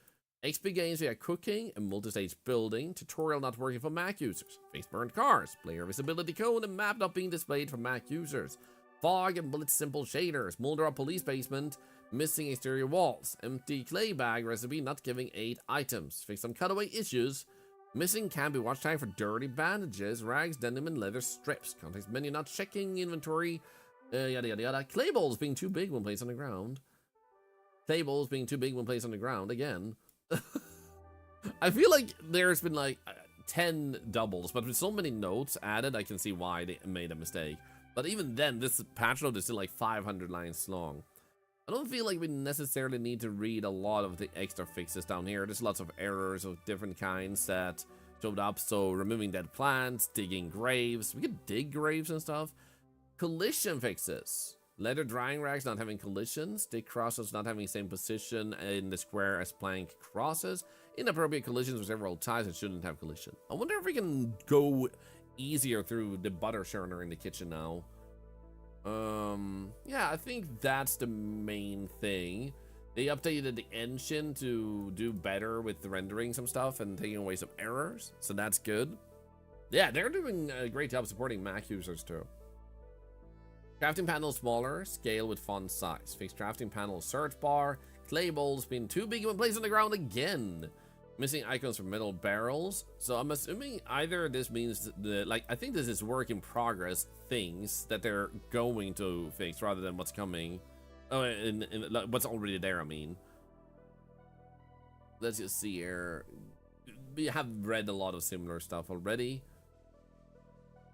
S1: XP gains via cooking and multi-stage building. Tutorial not working for Mac users. Fix burned cars. Player visibility cone and map not being displayed for Mac users. Fog and bullet simple shaders. Molder up police basement. Missing exterior walls. Empty clay bag recipe not giving 8 items. Fix some cutaway issues. Missing can be watch time for dirty bandages, rags, denim, and leather strips. Context menu not checking inventory. Yada yada yada. Clay balls being too big when placed on the ground. Clay balls being too big when placed on the ground again. I feel like there's been like 10 doubles, but with so many notes added, I can see why they made a mistake. But even then, this patch note is still like 500 lines long. I don't feel like we necessarily need to read a lot of the extra fixes down here. There's lots of errors of different kinds that showed up. So removing dead plants, digging graves. We could dig graves and stuff. Collision fixes. Leather drying racks not having collisions. Stick crosses not having the same position in the square as plank crosses. Inappropriate collisions with several ties that shouldn't have collision. I wonder if we can go easier through the butter churner in the kitchen now. Yeah, I think that's the main thing. They updated the engine to do better with the rendering some stuff and taking away some errors, so that's good. Yeah, they're doing a great job supporting Mac users too. Crafting panel smaller, scale with font size. Fix crafting panel search bar. Clay bowls being too big when placed on the ground again. Missing icons for metal barrels. So I'm assuming either this means I think this is work in progress things that they're going to fix rather than what's coming. Oh, like, what's already there, I mean. Let's just see here. We have read a lot of similar stuff already.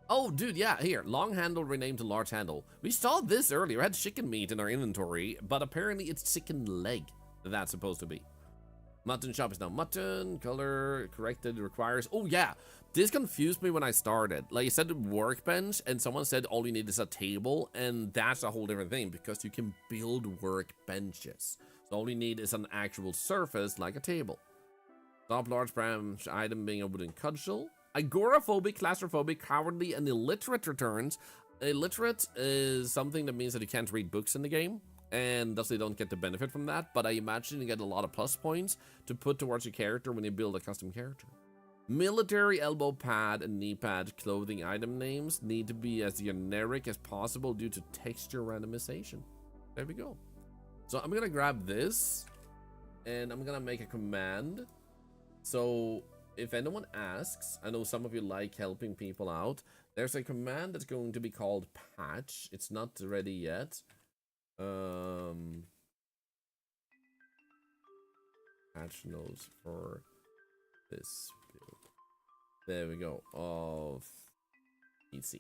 S1: Oh, dude, yeah, here. Long handle renamed to large handle. We saw this earlier. We had chicken meat in our inventory, but apparently it's chicken leg that's supposed to be. Mutton shop is now mutton. Color corrected requires. Oh, yeah. This confused me when I started. Like, I said workbench, and someone said all you need is a table, and that's a whole different thing because you can build workbenches. So all you need is an actual surface like a table. Stop large branch item being a wooden cudgel. Agoraphobic, claustrophobic, cowardly, and illiterate returns. Illiterate is something that means that you can't read books in the game, and thus they don't get the benefit from that, but I imagine you get a lot of plus points to put towards your character when you build a custom character. Military elbow pad and knee pad clothing item names need to be as generic as possible due to texture randomization. There we go. So I'm gonna grab this, and I'm gonna make a command. So if anyone asks, I know some of you like helping people out. There's a command that's going to be called patch. It's not ready yet. Patch notes for this build. There we go. Of PC.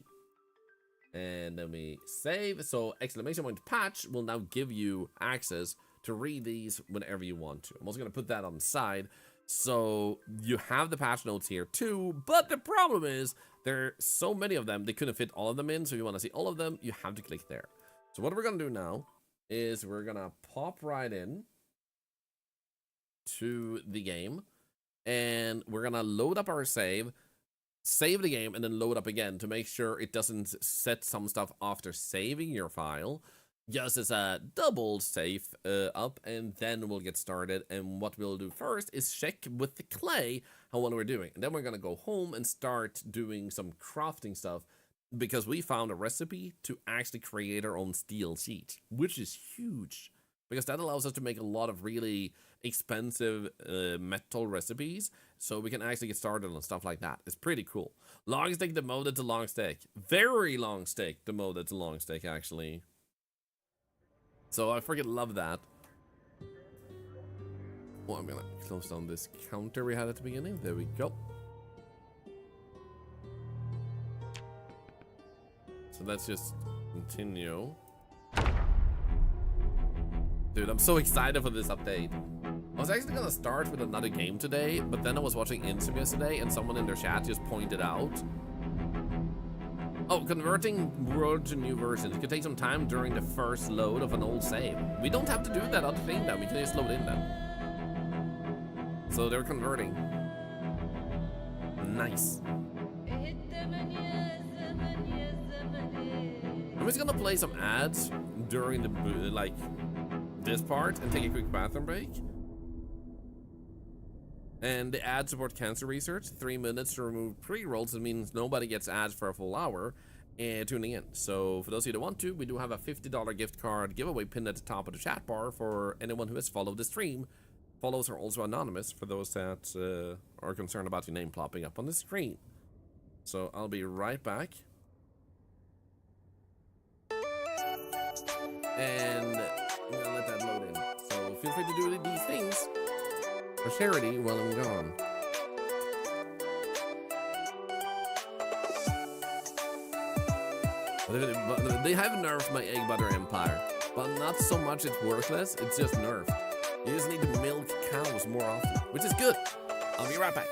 S1: And then we save. So exclamation point patch will now give you access to read these whenever you want to. I'm also going to put that on the side. So you have the patch notes here too, but the problem is there are so many of them, they couldn't fit all of them in. So if you want to see all of them, you have to click there. So what we're going to do now is we're going to pop right in to the game, and we're going to load up our save the game, and then load up again to make sure it doesn't set some stuff after saving your file. Just as a double save up, and then we'll get started. And what we'll do first is check with the clay how well we're doing, and then we're gonna go home and start doing some crafting stuff, because we found a recipe to actually create our own steel sheet, which is huge, because that allows us to make a lot of really expensive metal recipes, so we can actually get started on stuff like that. It's pretty cool. Long stick demoted to long stick, very long stick demoted to long stick actually. So I freaking love that. Well, I'm gonna close down this counter we had at the beginning. There we go. So let's just continue. Dude, I'm so excited for this update. I was actually gonna start with another game today, but then I was watching Miscellaneous today, and someone in their chat just pointed out, oh, converting world to new versions could take some time during the first load of an old save. We don't have to do that other thing then, we can just load in them. So they're converting. Nice. I'm just gonna play some ads during the, like, this part and take a quick bathroom break. And the ads support cancer research. 3 minutes to remove pre-rolls. It means nobody gets ads for a full hour tuning in. So for those of you that want to, we do have a $50 gift card giveaway pinned at the top of the chat bar for anyone who has followed the stream. Follows are also anonymous for those that are concerned about your name plopping up on the screen. So I'll be right back. And I'm gonna let that load in. So feel free to do these things for charity while I'm gone. They have nerfed my egg butter empire, but not so much it's worthless, it's just nerfed. You just need to milk cows more often, which is good. I'll be right back.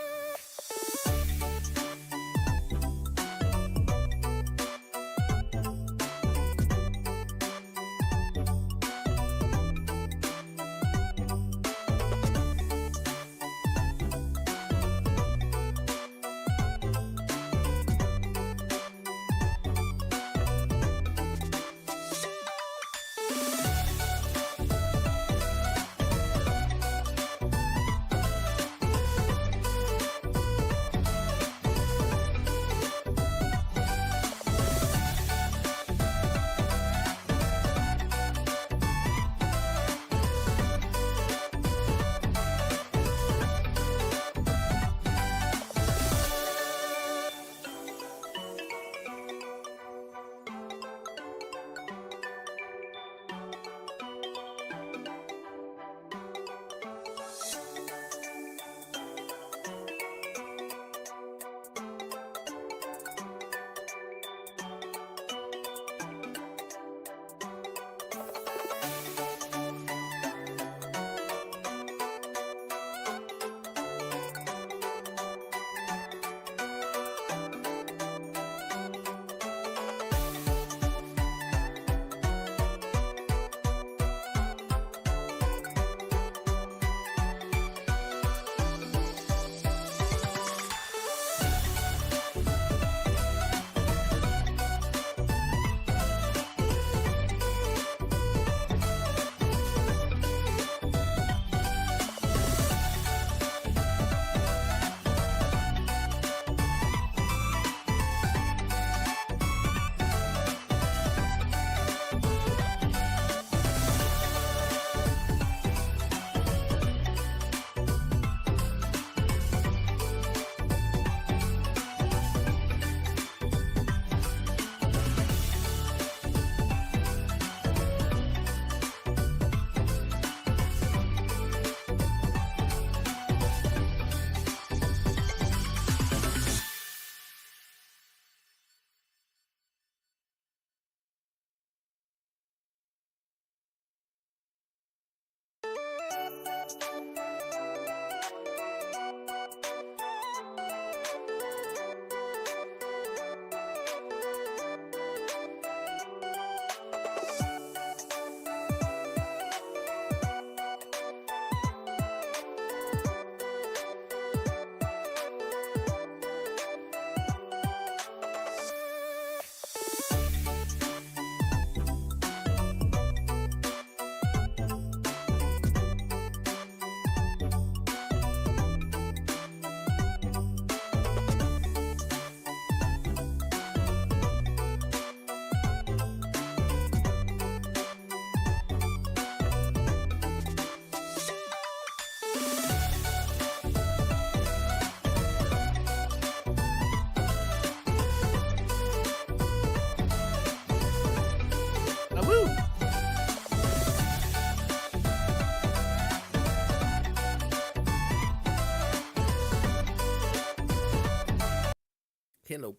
S1: Hello.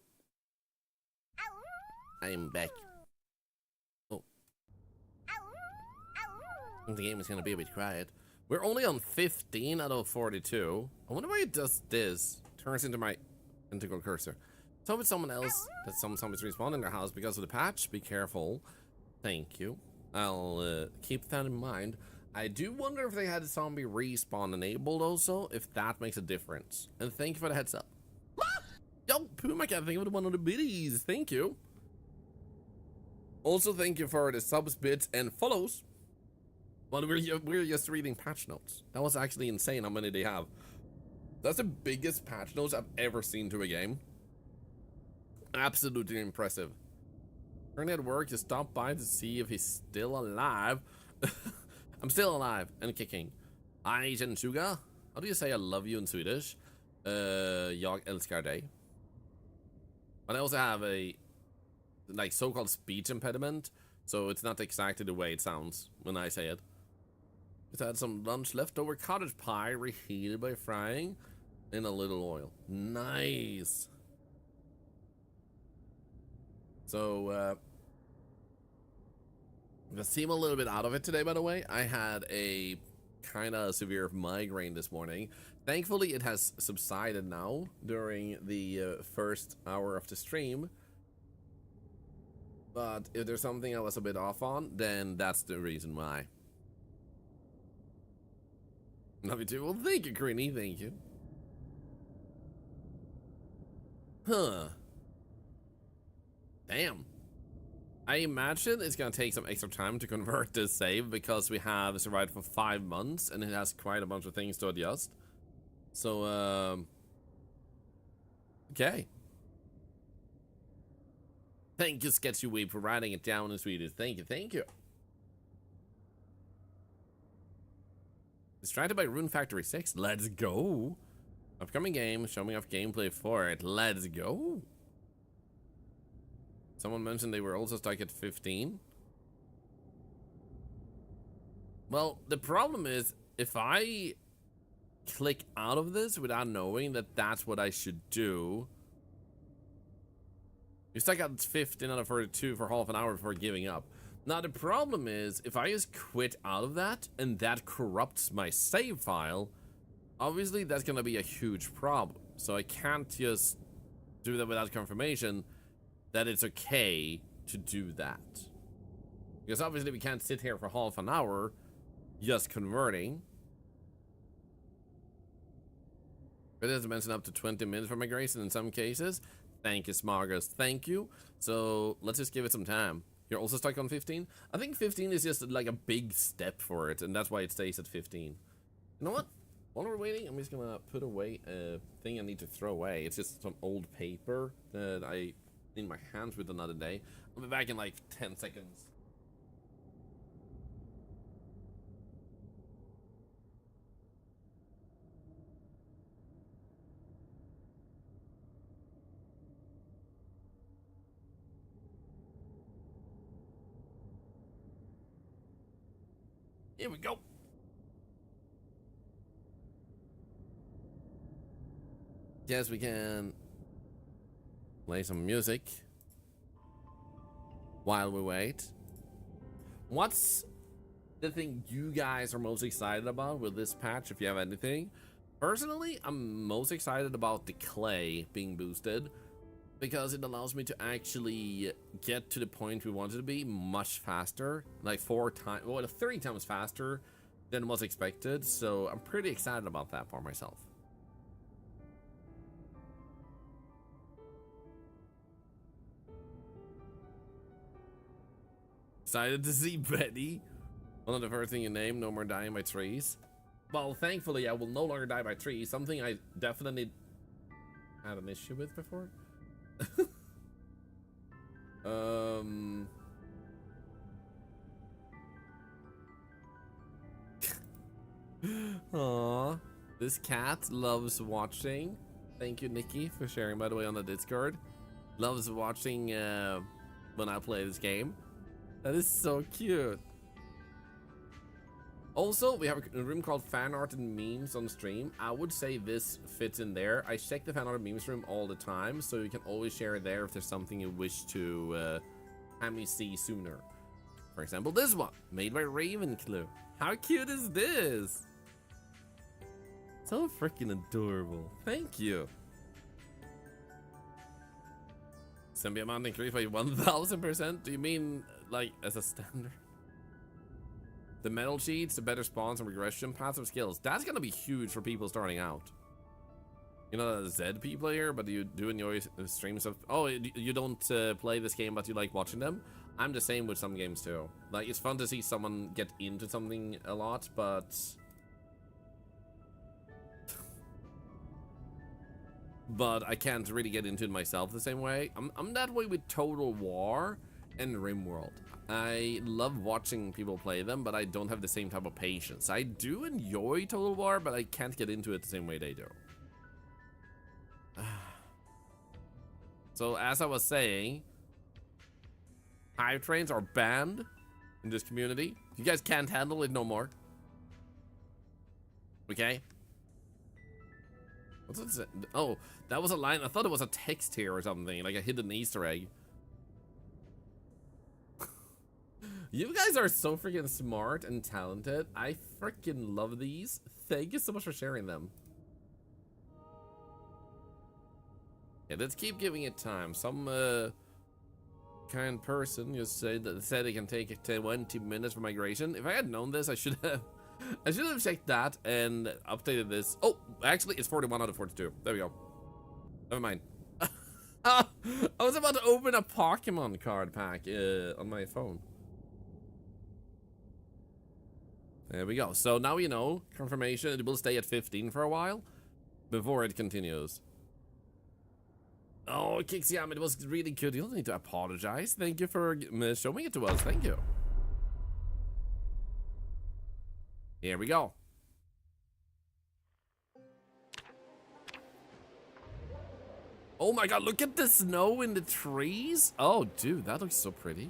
S1: I am back. Oh. The game is gonna be a bit quiet. We're only on 15 out of 42. I wonder why it does this. Turns into my integral cursor. So with someone else that some zombies respawn in their house because of the patch, be careful. Thank you. I'll keep that in mind. I do wonder if they had a zombie respawn enabled also, if that makes a difference. And thank you for the heads up. Yo, Puma Cat, thank you for one of the biddies. Thank you. Also, thank you for the subs, bits, and follows. Well, we're just reading patch notes. That was actually insane how many they have. That's the biggest patch notes I've ever seen to a game. Absolutely impressive. Currently at work, just stop by to see if he's still alive. I'm still alive and kicking. Hi, Jensuga. How do you say I love you in Swedish? Jag älskar dig. But I also have a like so-called speech impediment, so it's not exactly the way it sounds when I say it. Just had some lunch leftover cottage pie reheated by frying in a little oil. Nice. So I seem a little bit out of it today, by the way. I had a kind of severe migraine this morning. Thankfully, it has subsided now during the first hour of the stream. But if there's something I was a bit off on, then that's the reason why. Love you too. Well, thank you, Greeny. Thank you. Huh. Damn. I imagine it's gonna take some extra time to convert this save because we have survived for 5 months and it has quite a bunch of things to adjust. So, okay. Thank you, Sketchy Weeb, for writing it down in Swedish. Thank you, thank you. Distracted by Rune Factory 6. Let's go. Upcoming game, showing off gameplay for it. Let's go. Someone mentioned they were also stuck at 15. Well, the problem is, if I click out of this without knowing that that's what I should do, you're stuck at 15 out of 42 for half an hour before giving up. Now, the problem is, if I just quit out of that, and that corrupts my save file, obviously that's gonna be a huge problem. So I can't just do that without confirmation that it's okay to do that. Because obviously we can't sit here for half an hour just converting. But it has mentioned up to 20 minutes for migration in some cases. Thank you, Smargus. Thank you. So let's just give it some time. You're also stuck on 15? I think 15 is just like a big step for it, and that's why it stays at 15. You know what? While we're waiting, I'm just gonna put away a thing I need to throw away. It's just some old paper that I in my hands with another day. I'll be back in like 10 seconds. Here we go. Yes, we can play some music while we wait. What's the thing you guys are most excited about with this patch, if you have anything? Personally, I'm most excited about the clay being boosted because it allows me to actually get to the point we wanted to be much faster, like 3 times faster than was expected. So I'm pretty excited about that for myself. Excited to see Betty. One of the first thing you name, no more dying by trees. Well, thankfully, I will no longer die by trees. Something I definitely had an issue with before. Aww. This cat loves watching. Thank you, Nikki, for sharing, by the way, on the Discord. Loves watching when I play this game. That is so cute. Also, we have a room called fan art and memes on stream. I would say this fits in there. I check the fan art and memes room all the time, so you can always share it there if there's something you wish to have me see sooner. For example, this one, made by Ravenclaw. How cute is this? So freaking adorable. Thank you. Zombie amount increased by 1000%? Do you mean like as a standard? The metal cheats, the better spawns and regression passive skills. That's gonna be huge for people starting out. You're not a ZP player, but you do enjoy streams of. Oh, you don't play this game, but you like watching them. I'm the same with some games too. Like, it's fun to see someone get into something a lot, but I can't really get into it myself the same way. I'm that way with Total War and RimWorld. I love watching people play them, but I don't have the same type of patience. I do enjoy Total War, but I can't get into it the same way they do. So, as I was saying, hive trains are banned in this community. You guys can't handle it no more. Okay? What's it? Oh, that was a line. I thought it was a text here or something, like a hidden Easter egg. You guys are so freaking smart and talented. I freaking love these. Thank you so much for sharing them. Yeah, let's keep giving it time. Some kind person just said it can take 20 minutes for migration. If I had known this, I should have checked that and updated this. Oh, actually, it's 41 out of 42. There we go. Never mind. I was about to open a Pokemon card pack on my phone. There we go. So now you know, confirmation, it will stay at 15 for a while before it continues. Oh, Kixiam, it was really good. You don't need to apologize. Thank you for showing it to us. Thank you. Here we go. Oh my god, look at the snow in the trees. Oh, dude, that looks so pretty.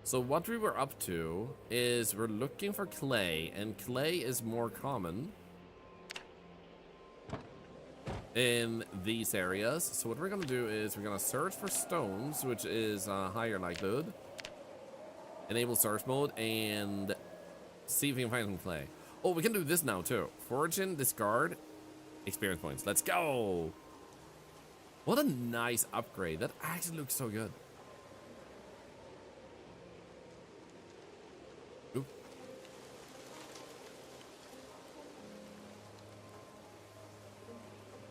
S1: So what we were up to is we're looking for clay, and clay is more common in these areas. So what we're gonna do is we're gonna search for stones, which is a higher likelihood. Enable search mode and see if we can find some clay. Oh, we can do this now too. Foraging, discard, experience points. Let's go. What a nice upgrade. That actually looks so good. Ooh.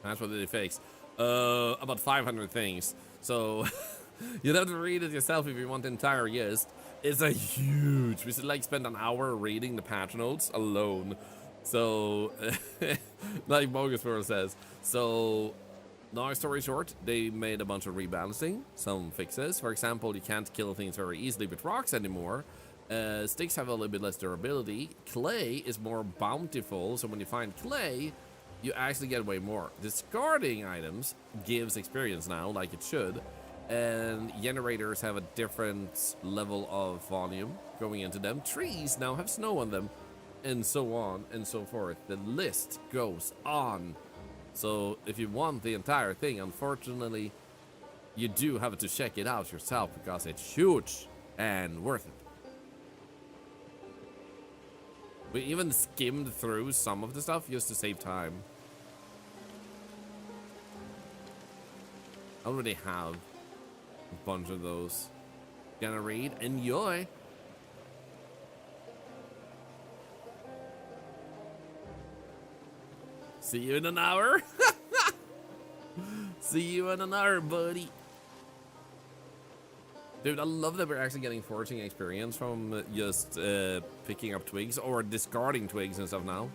S1: That's what they fix. About 500 things. So you'd have to read it yourself if you want the entire list. It's a huge. We should like spend an hour reading the patch notes alone. So, like Bogus World says. So, long story short, they made a bunch of rebalancing, some fixes. For example, you can't kill things very easily with rocks anymore. Sticks have a little bit less durability. Clay is more bountiful, so when you find clay, you actually get way more. Discarding items gives experience now, like it should. And generators have a different level of volume going into them. Trees now have snow on them, and so on and so forth. The list goes on. So if you want the entire thing, unfortunately, you do have to check it out yourself because it's huge and worth it. We even skimmed through some of the stuff just to save time. I already have a bunch of those. Gonna read. Enjoy. See you in an hour. See you in an hour, buddy. Dude, I love that we're actually getting foraging experience from just picking up twigs or discarding twigs and stuff now.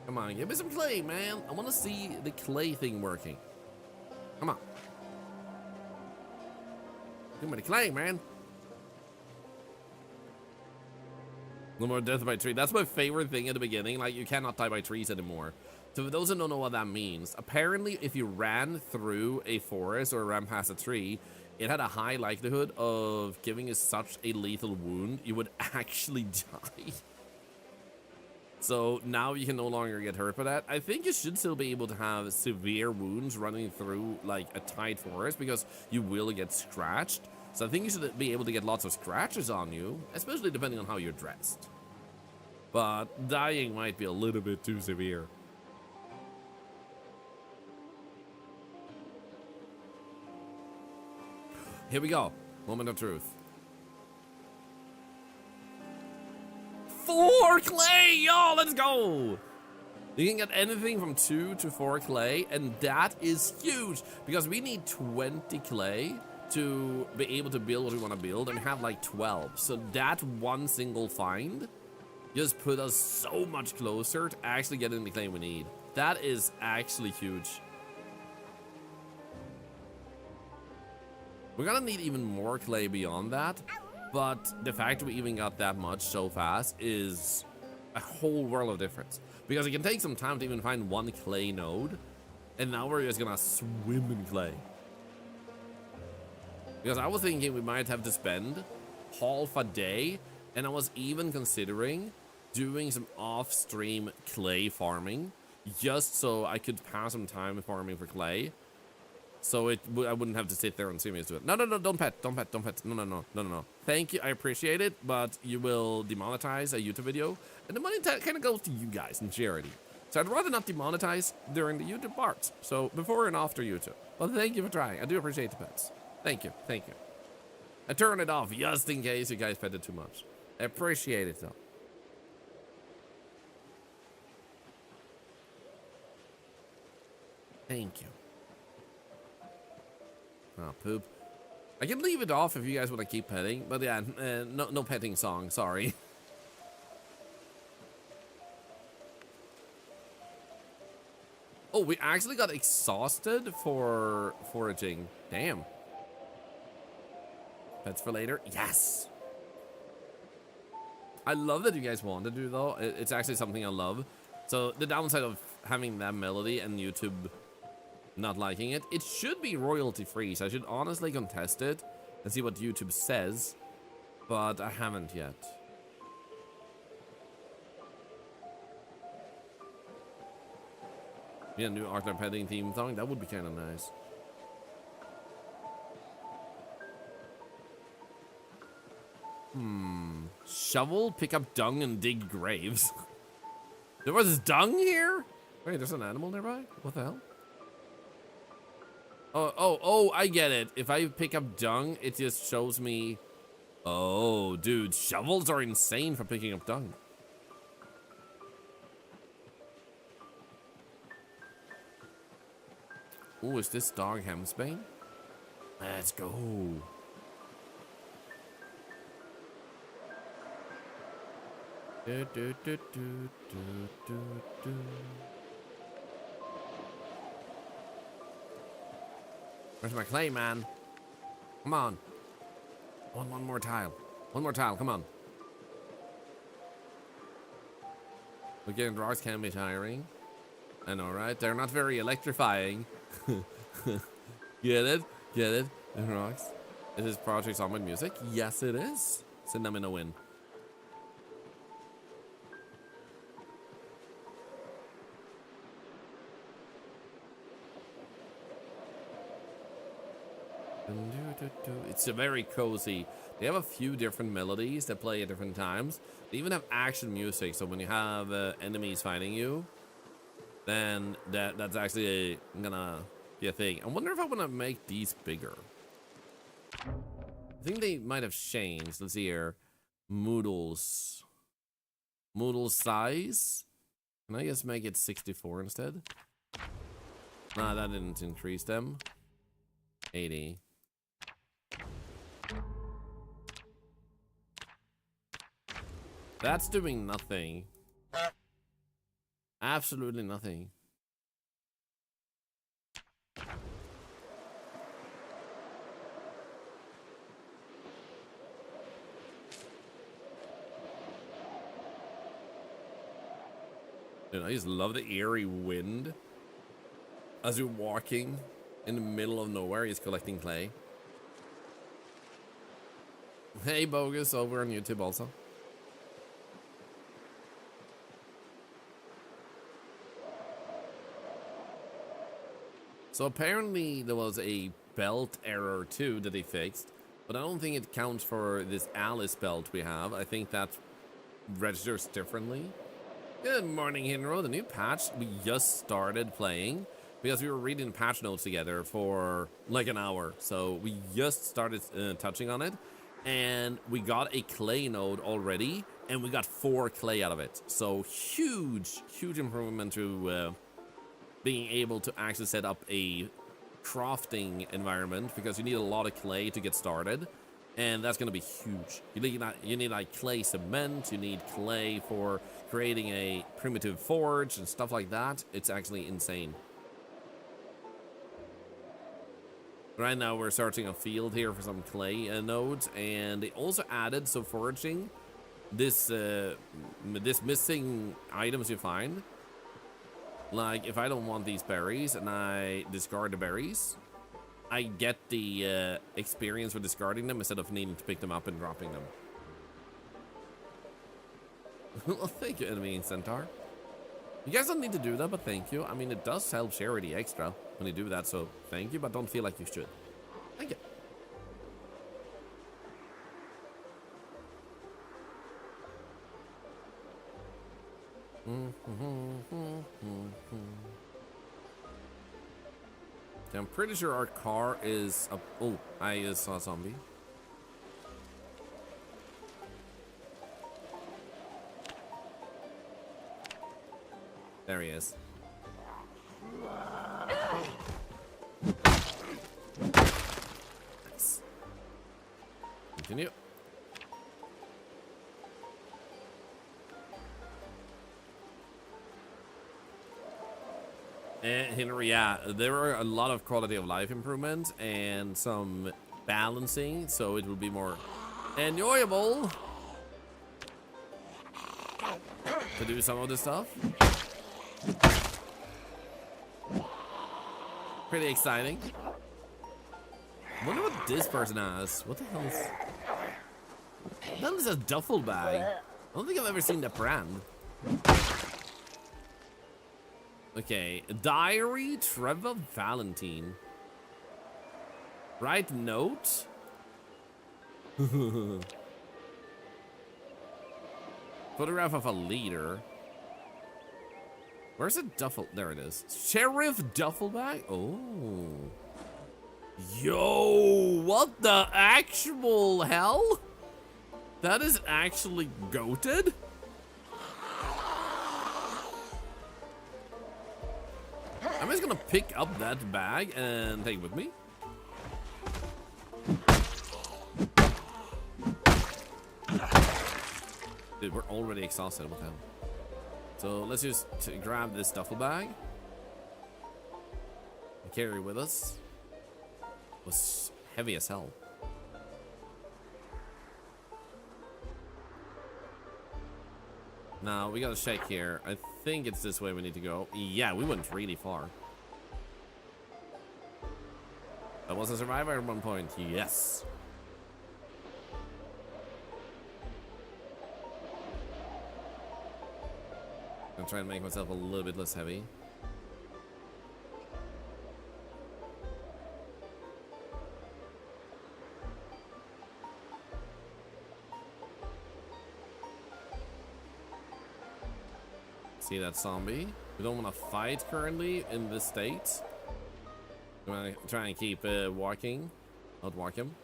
S1: Come on, give me some clay, man. I want to see the clay thing working. Come on. Give me the clay, man. No more death by tree. That's my favorite thing at the beginning. Like, you cannot die by trees anymore. So for those who don't know what that means, apparently if you ran through a forest or ran past a tree, it had a high likelihood of giving you such a lethal wound, you would actually die. So now you can no longer get hurt by that. I think you should still be able to have severe wounds running through like a tight forest because you will get scratched. So I think you should be able to get lots of scratches on you, especially depending on how you're dressed. But dying might be a little bit too severe. Here we go. Moment of truth. 4 clay! Yo, let's go! You can get anything from 2 to 4 clay, and that is huge because we need 20 clay to be able to build what we want to build, and we have like 12. So that one single find just put us so much closer to actually getting the clay we need. That is actually huge. We're gonna need even more clay beyond that, but the fact that we even got that much so fast is a whole world of difference. Because it can take some time to even find one clay node, and now we're just gonna swim in clay. Because I was thinking we might have to spend half a day, and I was even considering doing some off-stream clay farming, just so I could pass some time farming for clay. So I wouldn't have to sit there and see me do it. No, don't pet. No. Thank you, I appreciate it, but you will demonetize a YouTube video, and the money kind of goes to you guys in charity. So I'd rather not demonetize during the YouTube parts. So before and after YouTube. Well, thank you for trying. I do appreciate the pets. Thank you. I turned it off just in case you guys petted too much. I appreciate it though. Thank you. Oh, poop. I can leave it off if you guys want to keep petting, but yeah, no petting song, sorry. Oh, we actually got exhausted for foraging. Damn. Pets for later? Yes! I love that you guys want to do though. It's actually something I love. So the downside of having that melody and YouTube not liking it, it should be royalty free, so I should honestly contest it and see what YouTube says, but I haven't yet. Yeah, new Arthur petting theme song, that would be kind of nice. Shovel, pick up dung, and dig graves. There was dung here? Wait, there's an animal nearby? What the hell? Oh, I get it. If I pick up dung, it just shows me... Oh, dude, shovels are insane for picking up dung. Oh, is this dog Hemsbane? Let's go. Where's my clay, man? Come on. One more tile. One more tile, come on. Again, rocks can be tiring. I know, right? They're not very electrifying. Get it? Get it? The rocks. Is this Project Zomboid music? Yes, it is. Send them in a win. It's a very cozy. They have a few different melodies that play at different times. They even have action music, so when you have enemies fighting you, then that's actually gonna be a thing. I wonder if I want to make these bigger. I think they might have changed. Let's see here. Moodles size. Can I just make it 64 instead? Nah, that didn't increase them. 80. That's doing nothing. Absolutely nothing. Dude, I just love the eerie wind as you're walking in the middle of nowhere. He's collecting clay. Hey, Bogus, over on YouTube also. So apparently there was a belt error too that they fixed, but I don't think it counts for this Alice belt we have. I think that registers differently. Good morning, Hinro. The new patch, we just started playing because we were reading patch notes together for like an hour. So we just started touching on it, and we got a clay node already, and we got 4 clay out of it. So huge improvement to being able to actually set up a crafting environment, because you need a lot of clay to get started, and that's going to be huge. You need like clay cement, you need clay for creating a primitive forge and stuff like that. It's actually insane. Right now we're searching a field here for some clay nodes, and they also added, so foraging, this missing items you find. Like, if I don't want these berries and I discard the berries, I get the experience for discarding them instead of needing to pick them up and dropping them. Well, thank you, enemy centaur. You guys don't need to do that, but thank you. I mean, it does help charity extra when you do that, so thank you, but don't feel like you should. Thank you. I'm pretty sure our car is up. Oh, I saw a zombie. There he is. Nice. Continue. Henry, yeah, there are a lot of quality of life improvements and some balancing, so it will be more enjoyable to do some of this stuff. Pretty exciting. Wonder what this person has. What the hell is... That is a duffel bag. I don't think I've ever seen that brand. Okay, Diary Trevor Valentine. Write note. Photograph of a leader. Where's the duffel? There it is. Sheriff duffel bag? Oh. Yo, what the actual hell? That is actually goated? I'm just gonna pick up that bag and take it with me. Dude, we're already exhausted with him. So let's just grab this duffel bag and carry with us. It was heavy as hell. Now we gotta check here. I think it's this way we need to go. Yeah, we went really far. I was a survivor at one point. Yes. I'm trying to make myself a little bit less heavy. See that zombie? We don't want to fight currently in this state. We want to try and keep walking, not walk him.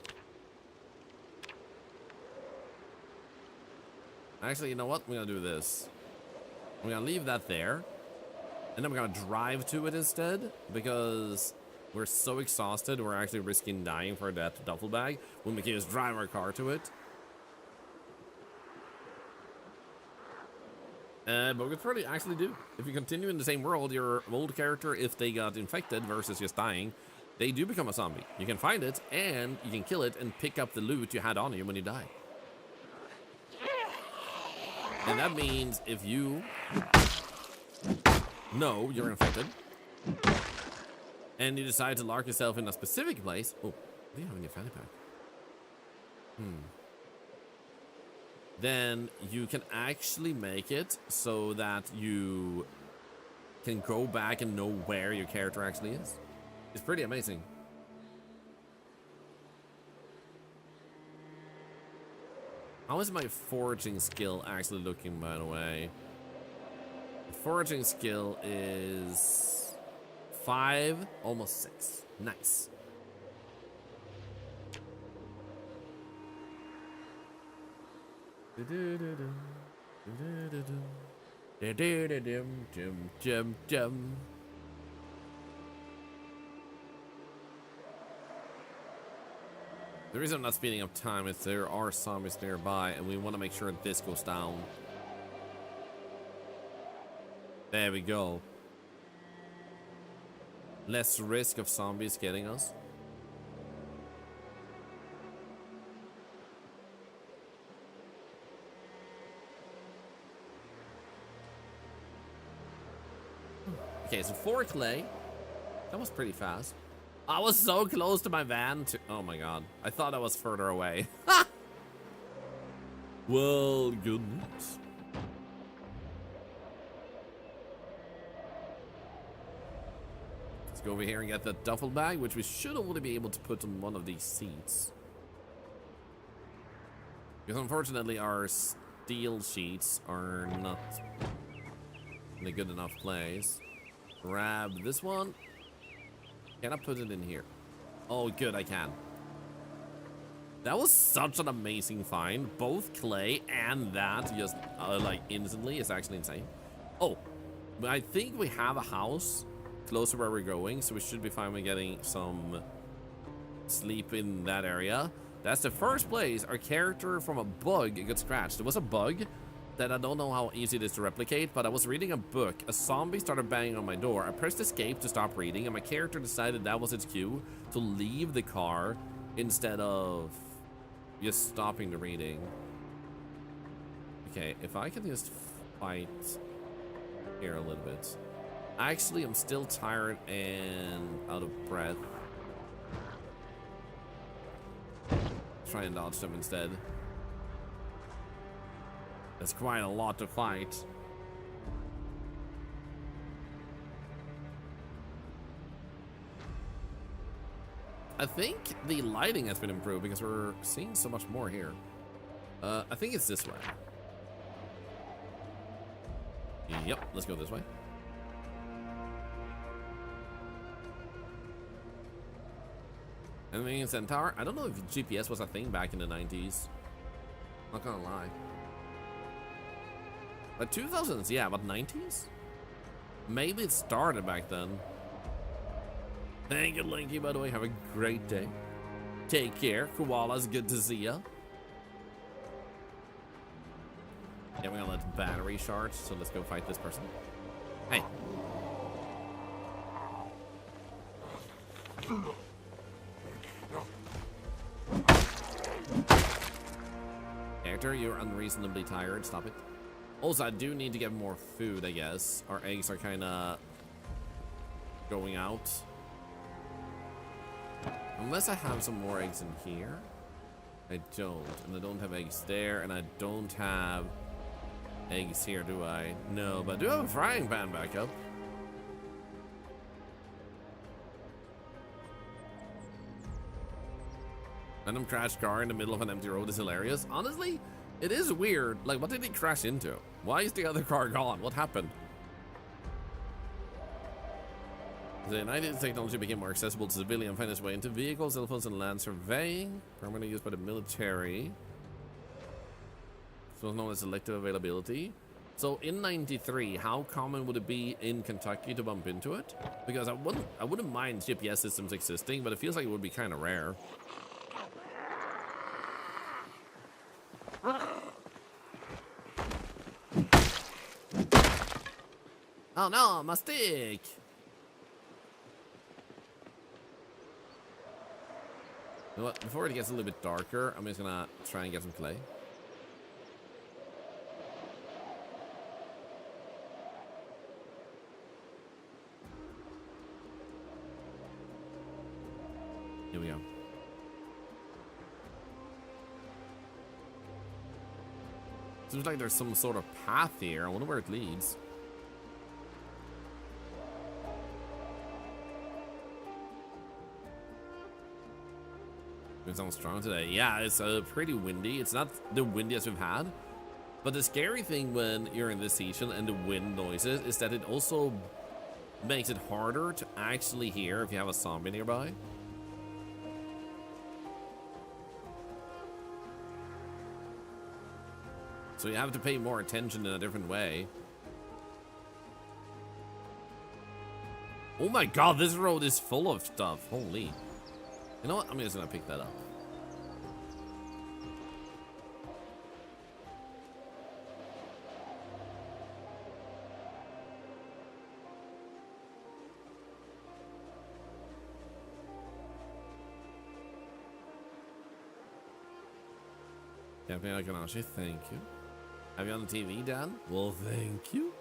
S1: Actually, you know what? We're gonna do this. We're gonna leave that there, and then we're gonna drive to it instead, because we're so exhausted. We're actually risking dying for that duffel bag when we can just drive our car to it. But we could probably actually do. If you continue in the same world, your old character, if they got infected versus just dying, they do become a zombie. You can find it, and you can kill it, and pick up the loot you had on you when you die. And that means if you know you're infected, and you decide to lock yourself in a specific place... Oh, what do you have in your fanny pack? then you can actually make it so that you can go back and know where your character actually is. It's pretty amazing. How is my foraging skill actually looking, by the way? The foraging skill is 5, almost 6. Nice. The reason I'm not speeding up time is there are zombies nearby, and we want to make sure this goes down. There we go. Less risk of zombies getting us. Okay, so 4 clay. That was pretty fast. I was so close to my van to... Oh my god. I thought I was further away. Well, goodness. Let's go over here and get that duffel bag, which we should only be able to put on one of these seats. Because unfortunately our steel sheets are not in a good enough place. Grab this one. Can I put it in here? Oh, good, I can. That was such an amazing find. Both clay and that just like instantly is actually insane. Oh, but I think we have a house close to where we're going, so we should be fine with getting some sleep in that area. That's the first place our character from a bug got scratched. There was a bug that I don't know how easy it is to replicate, but I was reading a book. A zombie started banging on my door. I pressed escape to stop reading, and my character decided that was its cue to leave the car instead of just stopping the reading. Okay, if I can just fight here a little bit. Actually, I'm still tired and out of breath. Try and dodge them instead. That's quite a lot to fight. I think the lighting has been improved because we're seeing so much more here. I think it's this way. Yep, let's go this way. Enemy in Centaur. I don't know if GPS was a thing back in the 90s. Not gonna lie. But 2000s, yeah, but 90s? Maybe it started back then. Thank you, Linky, by the way. Have a great day. Take care. Koala's good to see ya. Yeah, we're gonna let battery charge, so let's go fight this person. Hey. Character, you're unreasonably tired. Stop it. Also, I do need to get more food, I guess. Our eggs are kind of going out. Unless I have some more eggs in here. I don't. And I don't have eggs there. And I don't have eggs here, do I? No, but I do have a frying pan back up. Random crash car in the middle of an empty road is hilarious. Honestly, it is weird. Like, what did he crash into? Why is the other car gone? What happened? The United technology became more accessible to civilians, find its way into vehicles, cell phones, and land surveying. Primarily used by the military. So it's known as selective availability. So in '93, how common would it be in Kentucky to bump into it? Because I wouldn't mind GPS systems existing, but it feels like it would be kind of rare. Oh no, my stick! You know what? Before it gets a little bit darker, I'm just gonna try and get some clay. Here we go. Seems like there's some sort of path here. I wonder where it leads. It sounds strong today. Yeah, it's pretty windy. It's not the windiest we've had. But the scary thing when you're in this season and the wind noises is that it also makes it harder to actually hear if you have a zombie nearby. So you have to pay more attention in a different way. Oh my god, this road is full of stuff. Holy. You know what? I'm just gonna pick that up. Captain Akanashi, thank you. Have you on the TV, Dan? Well, thank you.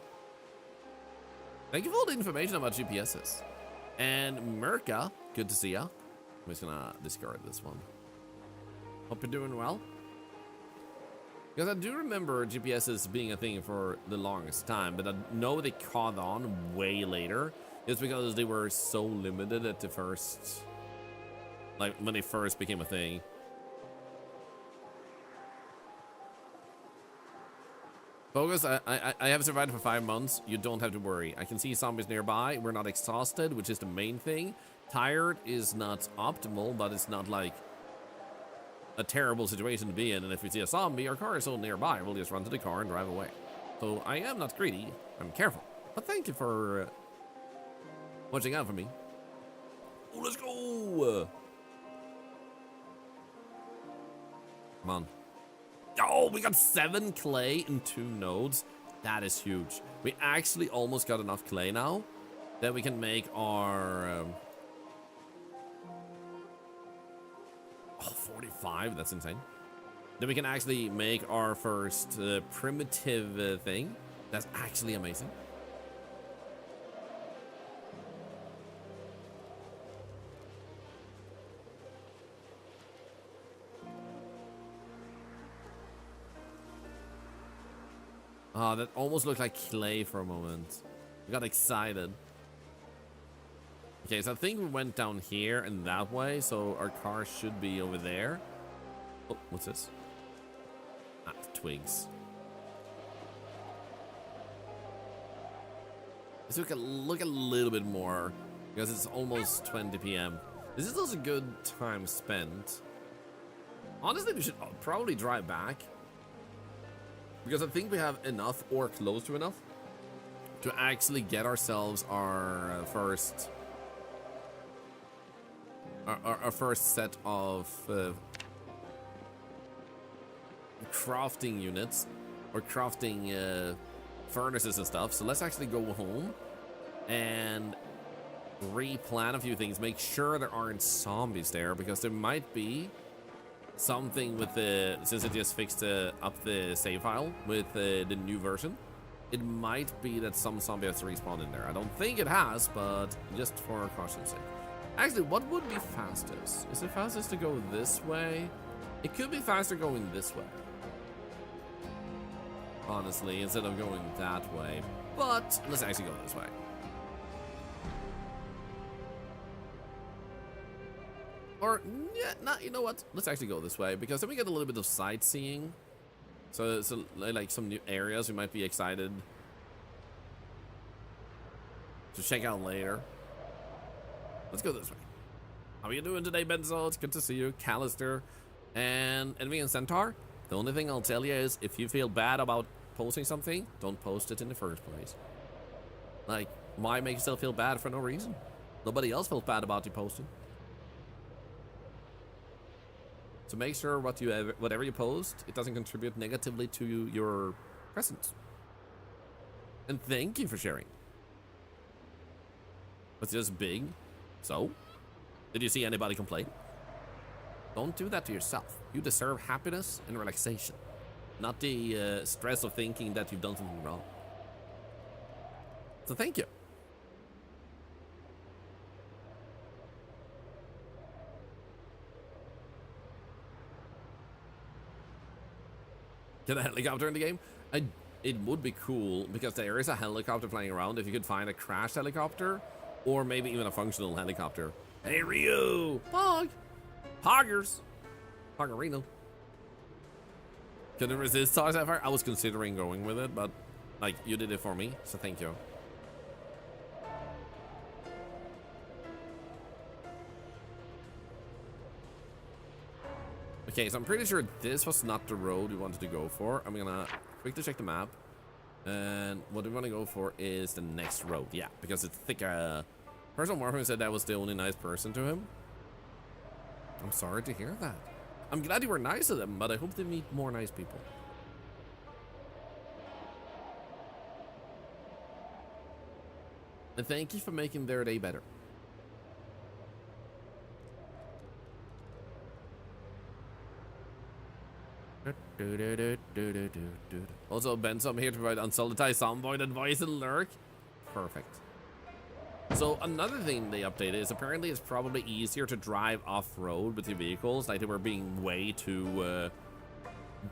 S1: Thank you for all the information about GPSs. And Merca, good to see ya. I'm just gonna discard this one. Hope you're doing well. Because I do remember GPSs being a thing for the longest time, but I know they caught on way later. Just because they were so limited at the first, like when they first became a thing. Focus, I have survived for 5 months. You don't have to worry. I can see zombies nearby. We're not exhausted, which is the main thing. Tired is not optimal, but it's not like a terrible situation to be in. And if we see a zombie, our car is so nearby, we'll just run to the car and drive away. So I am not greedy. I'm careful. But thank you for watching out for me. Oh, let's go! Come on. Oh, we got 7 clay and 2 nodes. That is huge. We actually almost got enough clay now that we can make our... 45, that's insane. Then we can actually make our first primitive thing. That's actually amazing. Oh, that almost looked like clay for a moment. I got excited. Okay, so I think we went down here and that way, so our car should be over there. Oh, what's this? Ah, twigs. Let's look a little bit more, because it's almost 20 p.m. This is also a good time spent. Honestly, we should probably drive back. Because I think we have enough, or close to enough, to actually get ourselves our first set of crafting units, or crafting furnaces and stuff. So let's actually go home and replan a few things. Make sure there aren't zombies there, because there might be something with the, since it just fixed up the save file with the new version, it might be that some zombie has respawned in there. I don't think it has, but just for caution's sake. Actually, what would be fastest? Is it fastest to go this way? It could be faster going this way, honestly, instead of going that way. But let's actually go this way. Or, yeah, not, you know what? Let's actually go this way, because then we get a little bit of sightseeing. So like some new areas we might be excited to check out later. Let's go this way. How are you doing today, Benzo? It's good to see you. Callister and Envy and Centaur. The only thing I'll tell you is, if you feel bad about posting something, don't post it in the first place. Like, why make yourself feel bad for no reason? Nobody else felt bad about you posting. So make sure whatever you post, it doesn't contribute negatively to your presence. And thank you for sharing. It's just big. So, did you see anybody complain? Don't do that to yourself. You deserve happiness and relaxation, not the stress of thinking that you've done something wrong. So thank you. get a helicopter in the game. It would be cool because there is a helicopter flying around. If you could find a crashed helicopter, or maybe even a functional helicopter. Hey Ryu, Pog, Poggers, Poggerino. Couldn't resist Toy Sapphire. I was considering going with it, but like you did it for me, so thank you. Okay, so I'm pretty sure this was not the road we wanted to go for. I'm gonna quickly check the map. And what we want to go for is the next road. Yeah, because it's thick. Personal Warfare said that was the only nice person to him. I'm sorry to hear that. I'm glad you were nice to them, but I hope they meet more nice people. And thank you for making their day better. Also, Ben's I'm here to provide unsolicited Zomboid advice and lurk. Perfect. So another thing they updated is apparently it's probably easier to drive off-road with your vehicles. Like they were being way too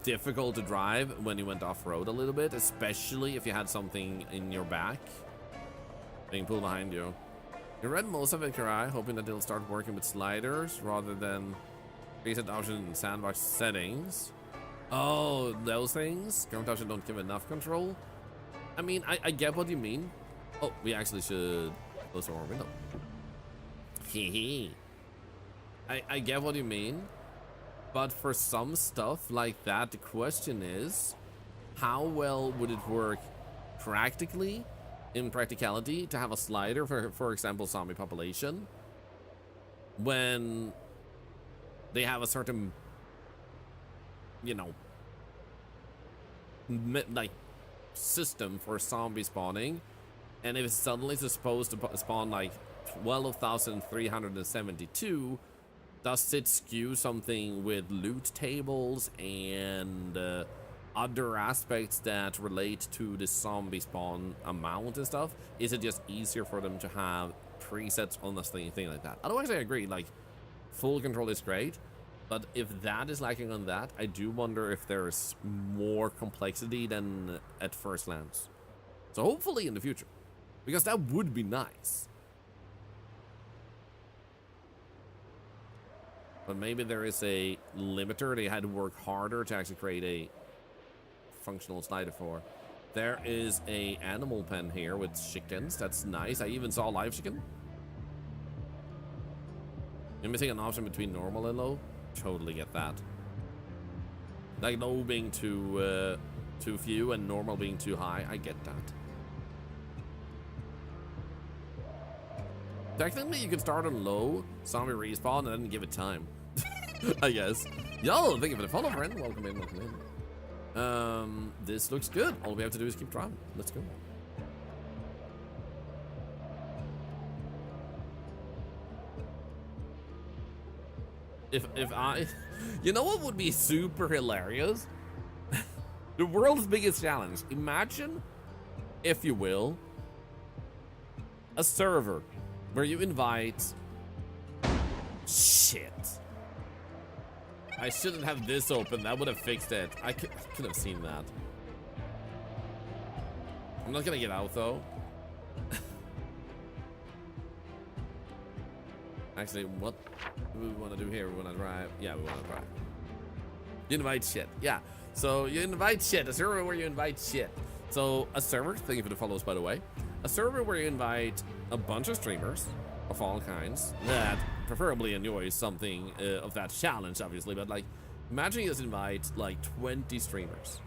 S1: difficult to drive when you went off-road a little bit, especially if you had something in your back being pulled behind you. You read most of it, Karai, hoping that they'll start working with sliders rather than preset option in sandbox settings. Oh, those things? Current option don't give enough control? I mean, I get what you mean. Oh, we actually should close our window. Hehe. I get what you mean. But for some stuff like that, the question is, how well would it work practically, in practicality, to have a slider for example, zombie population, when they have a certain, you know, like system for zombie spawning, and if it's suddenly supposed to spawn like 12,372, does it skew something with loot tables and other aspects that relate to the zombie spawn amount and stuff? Is it just easier for them to have presets on this thing like that? Otherwise, I agree, like full control is great. But if that is lacking on that, I do wonder if there's more complexity than at first glance. So hopefully in the future, because that would be nice. But maybe there is a limiter they had to work harder to actually create a functional slider for. There is a animal pen here with chickens. That's nice. I even saw a live chicken. You're missing an option between normal and low. Totally get that. Like low being too few and normal being too high. I get that. Technically, you can start on low, zombie respawn, and then give it time. I guess. Yo, thank you for the follow, friend. Welcome in, welcome in. This looks good. All we have to do is keep driving. Let's go. If I, you know what would be super hilarious? The world's biggest challenge. Imagine, if you will, a server where you invite, shit. I shouldn't have this open. That would have fixed it. I could have seen that. I'm not gonna get out though. Actually, what do we want to do here? We want to drive. Yeah, we want to drive. You invite shit. Yeah. So you invite shit. A server where you invite shit. So a server, thank you for the follows, by the way. A server where you invite a bunch of streamers of all kinds that preferably enjoy something of that challenge, obviously. But like, imagine you just invite like 20 streamers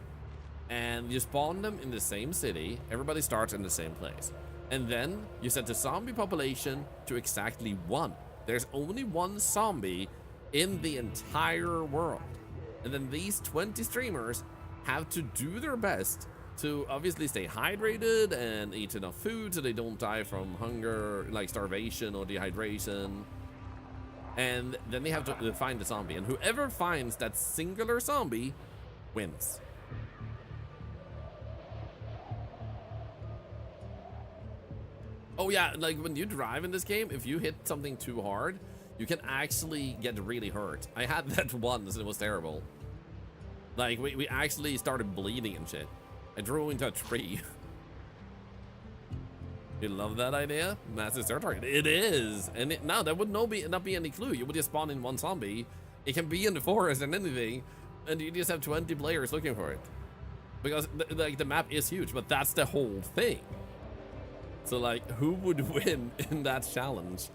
S1: and you spawn them in the same city. Everybody starts in the same place. And then you set the zombie population to exactly 1. There's only 1 zombie in the entire world. And then these 20 streamers have to do their best to obviously stay hydrated and eat enough food so they don't die from hunger, like starvation or dehydration. And then they have to find the zombie. And whoever finds that singular zombie wins. Oh yeah, like when you drive in this game, if you hit something too hard, you can actually get really hurt. I had that once and it was terrible. Like, we actually started bleeding and shit. I drew into a tree. You love that idea? Massive star target. It is! And now that would not be any clue. You would just spawn in one zombie. It can be in the forest and anything. And you just have 20 players looking for it. Because, like, the map is huge, but that's the whole thing. So, like, who would win in that challenge?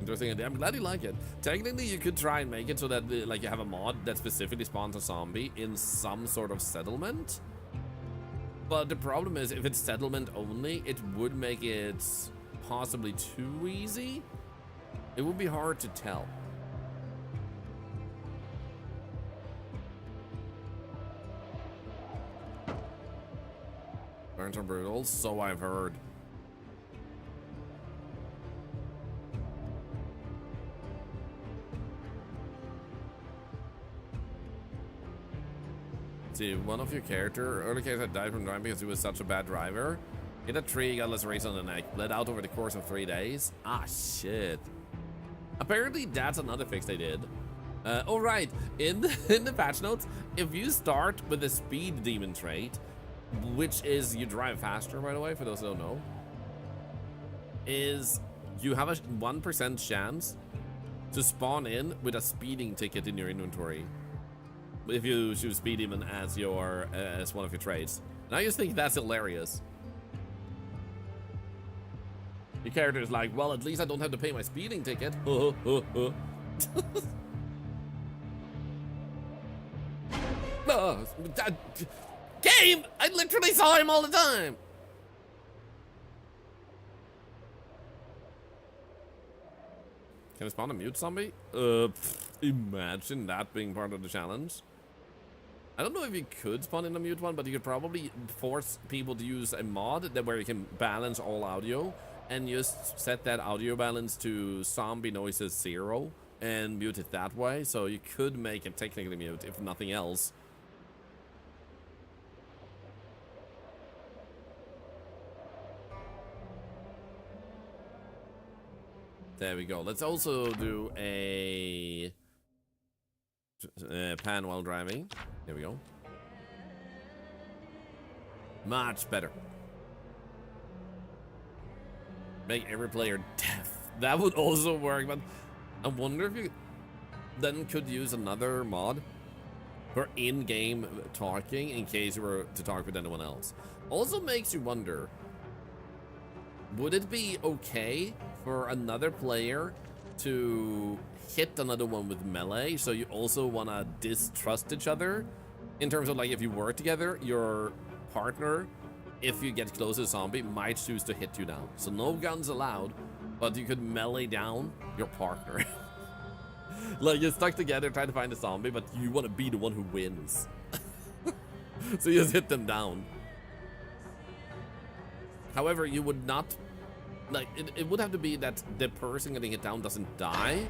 S1: Interesting. I'm glad you like it. Technically, you could try and make it so that like you have a mod that specifically spawns a zombie in some sort of settlement. But the problem is, if it's settlement only, it would make it possibly too easy. It would be hard to tell. Burns are brutal, so I've heard. See, one of your early character died from driving because he was such a bad driver. Hit a tree, got less race on the neck, bled out over the course of 3 days. Ah, shit. Apparently, that's another fix they did. Oh, right. In the patch notes, if you start with the speed demon trait, which is you drive faster, by the way, for those who don't know, is you have a 1% chance to spawn in with a speeding ticket in your inventory. If you choose speed demon as one of your traits. And I just think that's hilarious. Your character is like, well, at least I don't have to pay my speeding ticket. Game! I literally saw him all the time! Can I spawn a mute zombie? Imagine that being part of the challenge. I don't know if you could spawn in a mute one, but you could probably force people to use a mod that where you can balance all audio and just set that audio balance to zombie noises 0 and mute it that way. So you could make it technically mute, if nothing else. There we go. Let's also do a pan while driving. There we go. Much better. Make every player deaf. That would also work, but I wonder if you then could use another mod for in-game talking in case you were to talk with anyone else. Also makes you wonder, would it be okay for another player to hit another one with melee, so you also want to distrust each other? In terms of, like, if you work together, your partner, if you get close to a zombie, might choose to hit you down. So no guns allowed, but you could melee down your partner. Like, you're stuck together trying to find a zombie, but you want to be the one who wins. So you just hit them down. However, you would not, like, it would have to be that the person getting hit down doesn't die,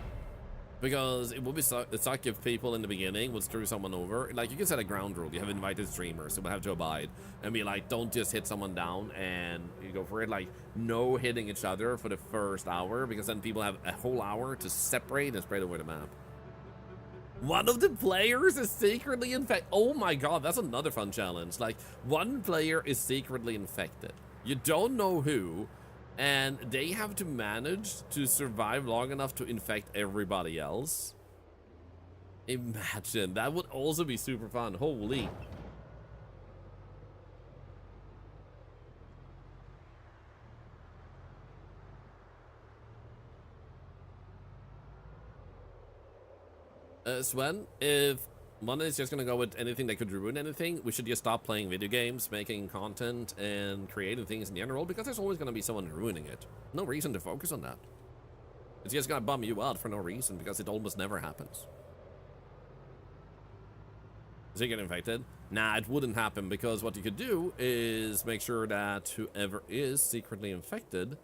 S1: because it would be suck if people in the beginning would screw someone over. Like, you can set a ground rule. You have invited streamers who would have to abide and be like, don't just hit someone down and you go for it. Like, no hitting each other for the first hour, because then people have a whole hour to separate and spread over the map. One of the players is secretly infected. Oh my god, that's another fun challenge. Like, one player is secretly infected. You don't know who, and they have to manage to survive long enough to infect everybody else. Imagine, that would also be super fun. Holy. Sven, if one is just gonna go with anything that could ruin anything, we should just stop playing video games, making content, and creating things in general, because there's always gonna be someone ruining it. No reason to focus on that. It's just gonna bum you out for no reason, because it almost never happens. Is he getting infected? Nah, it wouldn't happen, because what you could do is make sure that whoever is secretly infected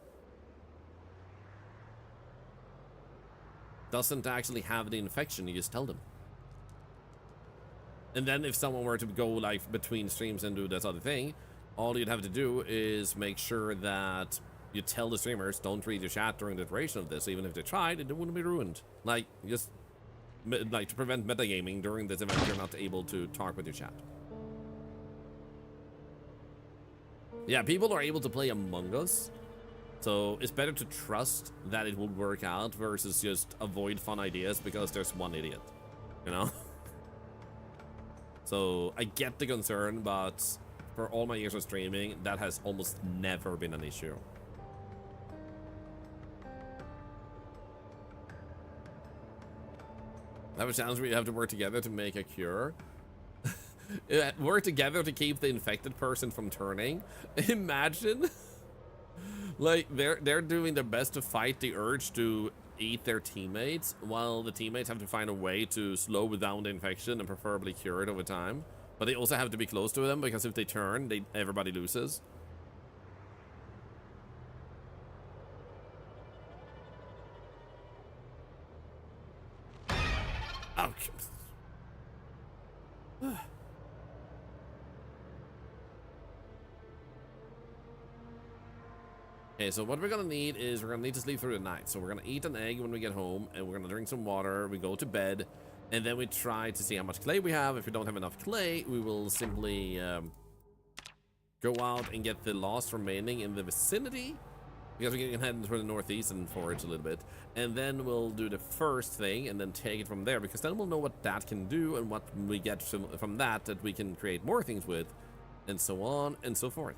S1: doesn't actually have the infection. You just tell them. And then if someone were to go, like, between streams and do this other thing, all you'd have to do is make sure that you tell the streamers, don't read your chat during the duration of this. Even if they tried, it wouldn't be ruined. Like, just like to prevent metagaming during this event, you're not able to talk with your chat. Yeah, people are able to play Among Us, so it's better to trust that it will work out versus just avoid fun ideas because there's one idiot, you know? So I get the concern, but for all my years of streaming, that has almost never been an issue. That a challenge where you have to work together to make a cure. Work together to keep the infected person from turning. Imagine, like they're doing their best to fight the urge to eat their teammates, while the teammates have to find a way to slow down the infection and preferably cure it over time. But they also have to be close to them because if they turn, everybody loses. Oh. Okay, so what we're gonna need is we're gonna need to sleep through the night. So we're gonna eat an egg when we get home, and we're gonna drink some water. We go to bed, and then we try to see how much clay we have. If we don't have enough clay, we will simply go out and get the last remaining in the vicinity, because we can head into the northeast and forage a little bit, and then we'll do the first thing and then take it from there, because then we'll know what that can do and what we get from that we can create more things with, and so on and so forth.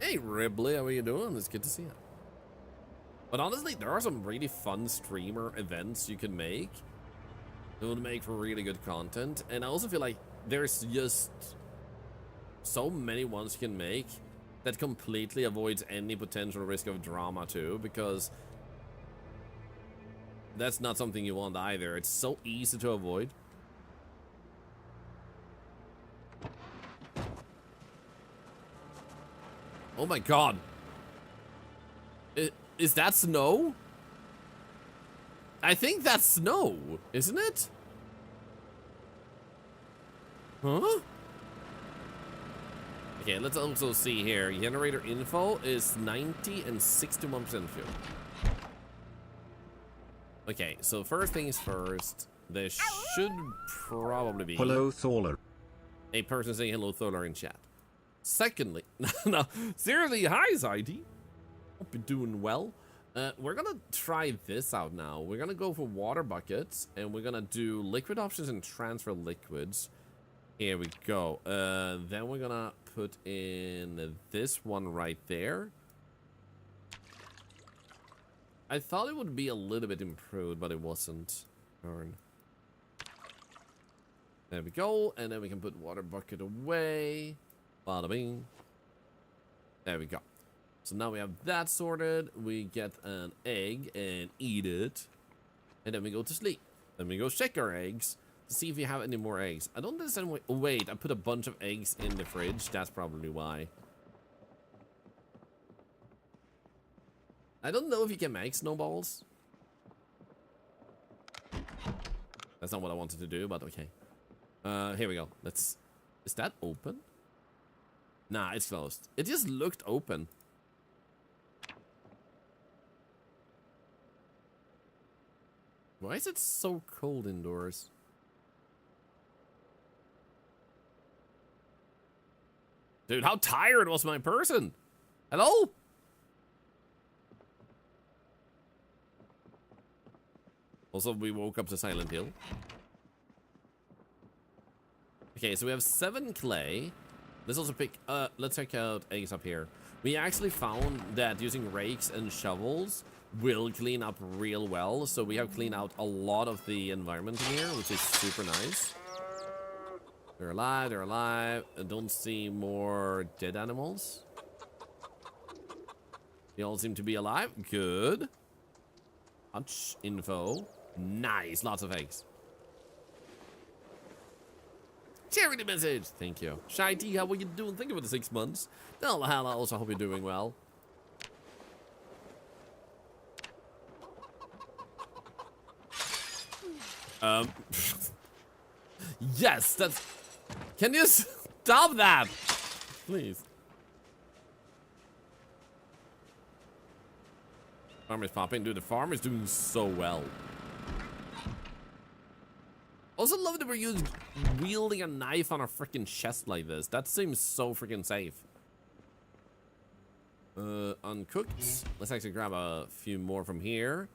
S1: Hey Ribley, how are you doing? It's good to see you. But honestly, there are some really fun streamer events you can make. It would make for really good content. And I also feel like there's just so many ones you can make that completely avoids any potential risk of drama too, because that's not something you want either. It's so easy to avoid. Oh my god. Is that snow? I think that's snow, isn't it? Huh? Okay, let's also see here. Generator info is 90 and 61% fuel. Okay, so first things first, there should probably be
S2: hello Thorlar.
S1: A person saying hello Thorlar in chat. Secondly, no, seriously, hi Zaidi. Hope you're doing well. We're gonna try this out now. We're gonna go for water buckets, and we're gonna do liquid options and transfer liquids. Here we go. Then we're gonna put in this one right there. I thought it would be a little bit improved, but it wasn't. Darn. There we go, and then we can put water bucket away. Bada bing. There we go. So now we have that sorted. We get an egg and eat it. And then we go to sleep. Then we go check our eggs to see if we have any more eggs. I don't understand why. Oh, wait, I put a bunch of eggs in the fridge. That's probably why. I don't know if you can make snowballs. That's not what I wanted to do, but okay. Here we go. Let's... Is that open? Nah, it's closed. It just looked open. Why is it so cold indoors? Dude, how tired was my person? Hello? Also, we woke up to Silent Hill. Okay, so we have 7 clay. Let's also pick, let's check out eggs up here. We actually found that using rakes and shovels will clean up real well. So we have cleaned out a lot of the environment in here, which is super nice. They're alive, they're alive. I don't see more dead animals. They all seem to be alive. Good. Much info. Nice, lots of eggs. Charity message. Thank you. Shy T, how are you doing? Thank you for the 6 months. Well, I also hope you're doing well. Yes, that's... Can you... Stop that! Please. Farmer's popping. Dude, the farm is doing so well. Also love that we're wielding a knife on a freaking chest like this. That seems so freaking safe. Uncooked. Let's actually grab a few more from here.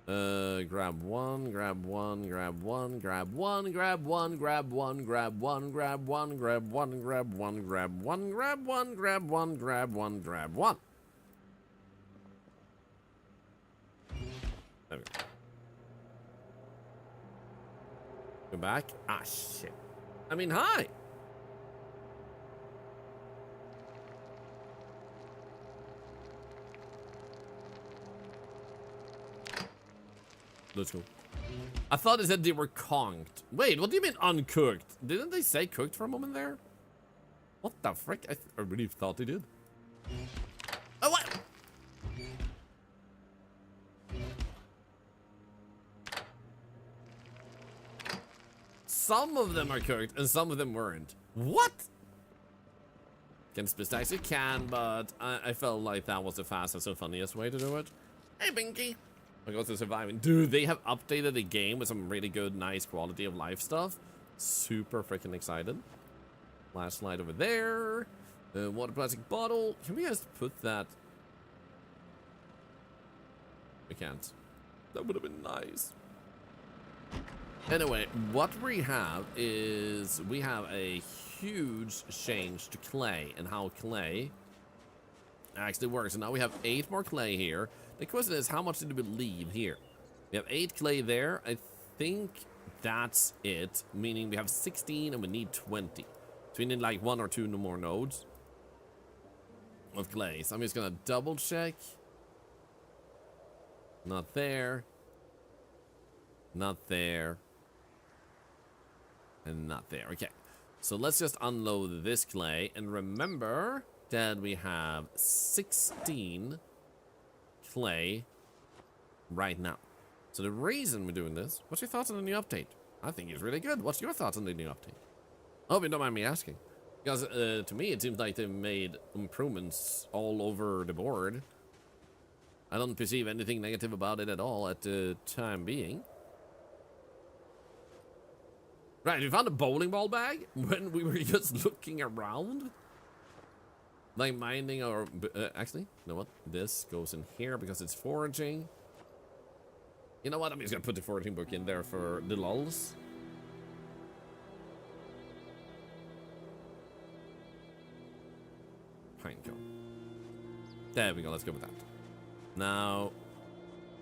S1: Grab one, grab one, grab one, grab one, grab one, grab one, grab one, grab one, grab one, grab one, grab one, grab one, grab one, grab one, grab one. There we go. Go back. Ah, shit. I mean, hi. Let's go. I thought it said they were conked. Wait, what do you mean uncooked? Didn't they say cooked for a moment there? What the frick? I really thought they did. Oh, what? Some of them are cooked and some of them weren't. What? Can split stacks? You can, but I felt like that was the fastest and funniest way to do it. Hey, Binky. I go to surviving. Dude, they have updated the game with some really good, nice quality of life stuff. Super freaking excited. Flashlight over there. Water plastic bottle. Can we just put that? We can't. That would have been nice. Anyway, what we have is we have a huge change to clay and how clay actually works. And now we have 8 more clay here. The question is, how much did we leave here? We have 8 clay there. I think that's it, meaning we have 16 and we need 20. So we need like 1 or 2 more nodes of clay. So I'm just gonna double check. Not there. Not there. And not there. Okay. So let's just unload this clay. And remember that we have 16 clay right now. So the reason we're doing this, what's your thoughts on the new update? I think it's really good. What's your thoughts on the new update? I hope you don't mind me asking. Because to me, it seems like they've made improvements all over the board. I don't perceive anything negative about it at all at the time being. Right, we found a bowling ball bag when we were just looking around. Like minding our... actually, you know what? This goes in here because it's foraging. You know what? I'm just gonna put the foraging book in there for the lulls. Pinecone. There we go, let's go with that. Now,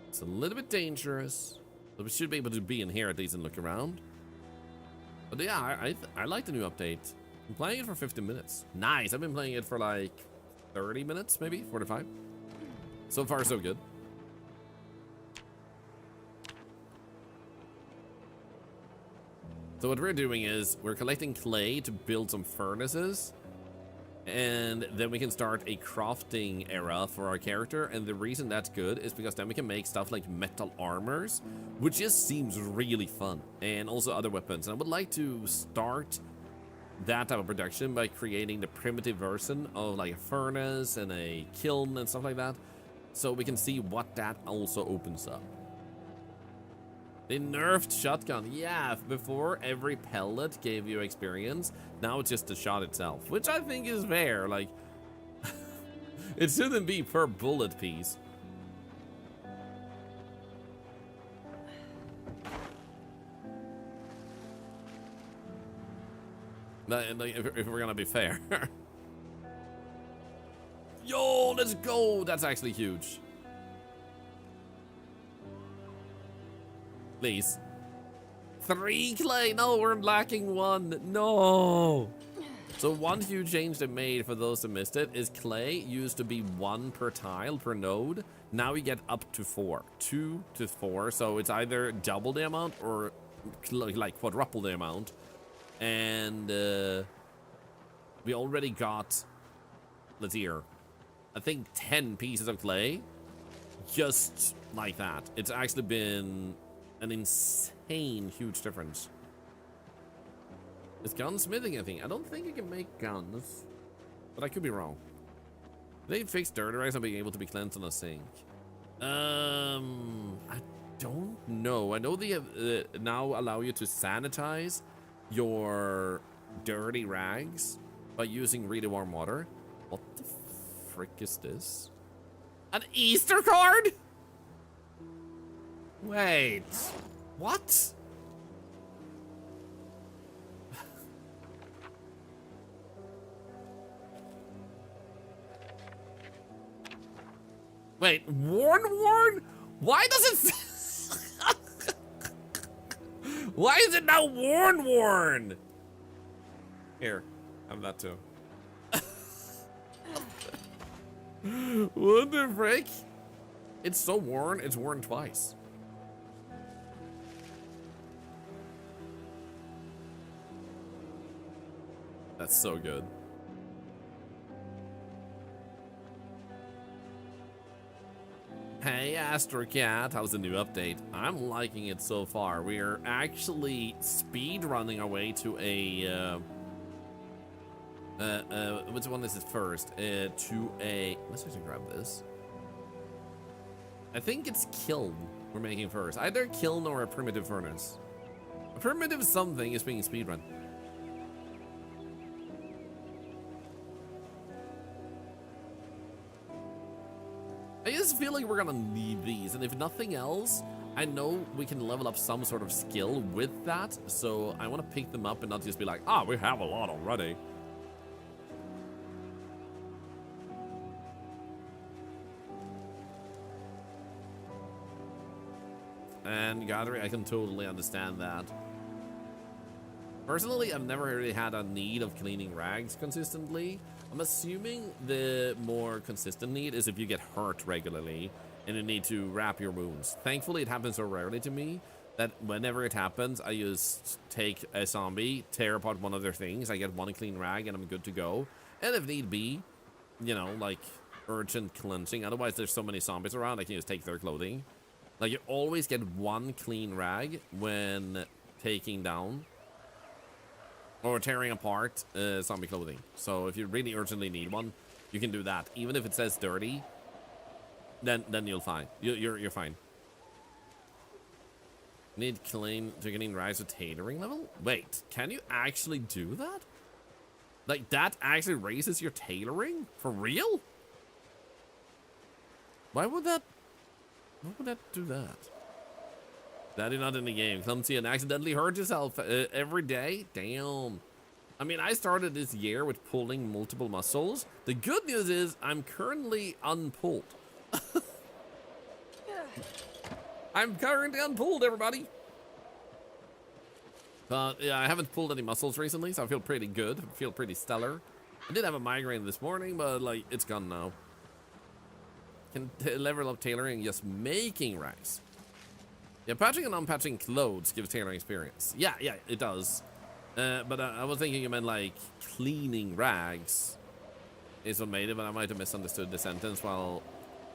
S1: it's a little bit dangerous, but we should be able to be in here at least and look around. But yeah, I like the new update. I'm playing it for 50 minutes. Nice, I've been playing it for like 30 minutes, maybe 45. So far, so good. So what we're doing is we're collecting clay to build some furnaces. And then we can start a crafting era for our character. And the reason that's good is because then we can make stuff like metal armors, which just seems really fun. And also other weapons. And I would like to start that type of production by creating the primitive version of like a furnace and a kiln and stuff like that. So we can see what that also opens up. They nerfed shotgun. Yeah, before every pellet gave you experience. Now it's just the shot itself, which I think is fair. Like, it shouldn't be per bullet piece. Like, if we're gonna be fair. Yo, let's go. That's actually huge. Please. 3 clay. No, we're lacking 1. No. So one huge change they made for those that missed it is clay used to be 1 per tile per node. Now we get up to 4. 2 to 4. So it's either double the amount or like quadruple the amount. And we already got, let's see here, I think 10 pieces of clay. Just like that. It's actually been an insane huge difference. It's gunsmithing, I think. I don't think you can make guns, but I could be wrong. They fixed dirty rags on being able to be cleansed on a sink. I don't know. I know they have now allow you to sanitize your dirty rags by using really warm water. What the frick is this? An Easter card? Wait, what? Wait, warn? Why does it? Why is it now warn? Here, have that too. What the frick? It's so worn, it's worn twice. That's so good. Hey, Astrocat, how's the new update? I'm liking it so far. We're actually speed running our way to a which one is it first? To a, let's actually grab this. I think it's kiln we're making first. Either kiln or a primitive furnace. A primitive something is being speedrun. I just feel like we're gonna need these, and if nothing else, I know we can level up some sort of skill with that, so I want to pick them up and not just be like, ah, we have a lot already. And Godry, I can totally understand that. Personally, I've never really had a need of cleaning rags consistently. I'm assuming the more consistent need is if you get hurt regularly and you need to wrap your wounds. Thankfully, it happens so rarely to me that whenever it happens, I just take a zombie, tear apart one of their things, I get one clean rag, and I'm good to go. And if need be, you know, like urgent cleansing. Otherwise, there's so many zombies around, I can just take their clothing. Like, you always get one clean rag when taking down or tearing apart zombie clothing. So if you really urgently need one, you can do that. Even if it says dirty, then you'll fine. You're fine. Need clean to clean rags with tailoring level? Wait, can you actually do that? Like, that actually raises your tailoring? For real? Why would that do that? That is not in the game. Clumsy and accidentally hurt yourself every day? Damn. I mean, I started this year with pulling multiple muscles. The good news is I'm currently unpulled. I'm currently unpulled, everybody. But yeah, I haven't pulled any muscles recently, so I feel pretty good. I feel pretty stellar. I did have a migraine this morning, but like, it's gone now. Can level up tailoring just making rags. Yeah, patching and unpatching clothes gives tailoring experience. Yeah, it does. But I was thinking you meant like cleaning rags is what made it, but I might have misunderstood the sentence while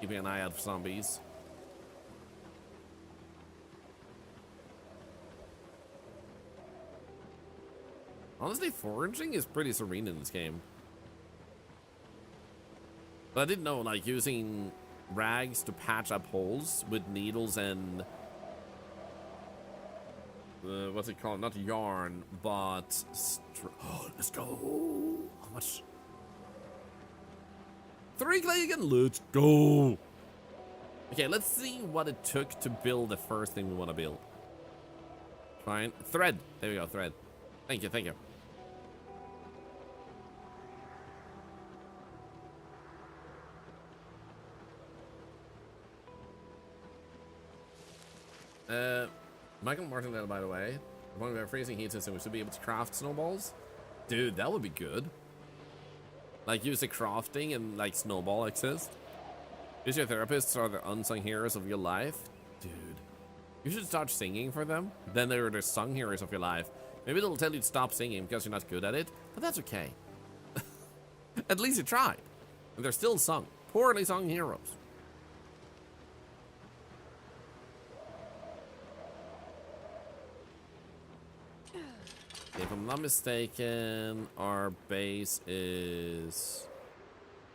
S1: keeping an eye out for zombies. Honestly, foraging is pretty serene in this game. But I didn't know, like, using rags to patch up holes with needles and what's it called? Not yarn, but oh, let's go. How much? 3 clay again. Let's go. Okay, let's see what it took to build the first thing we want to build. Fine. Thread. There we go. Thread. Thank you. Thank you. Michael Martindale, by the way, one of our freezing heat system, we should be able to craft snowballs. Dude, that would be good. Like, use the crafting and like snowball exist. Use your therapists are the unsung heroes of your life. Dude, you should start singing for them. Then they're the sung heroes of your life. Maybe they'll tell you to stop singing because you're not good at it, but that's okay. At least you tried. And they're still sung. Poorly sung heroes. If I'm not mistaken, our base is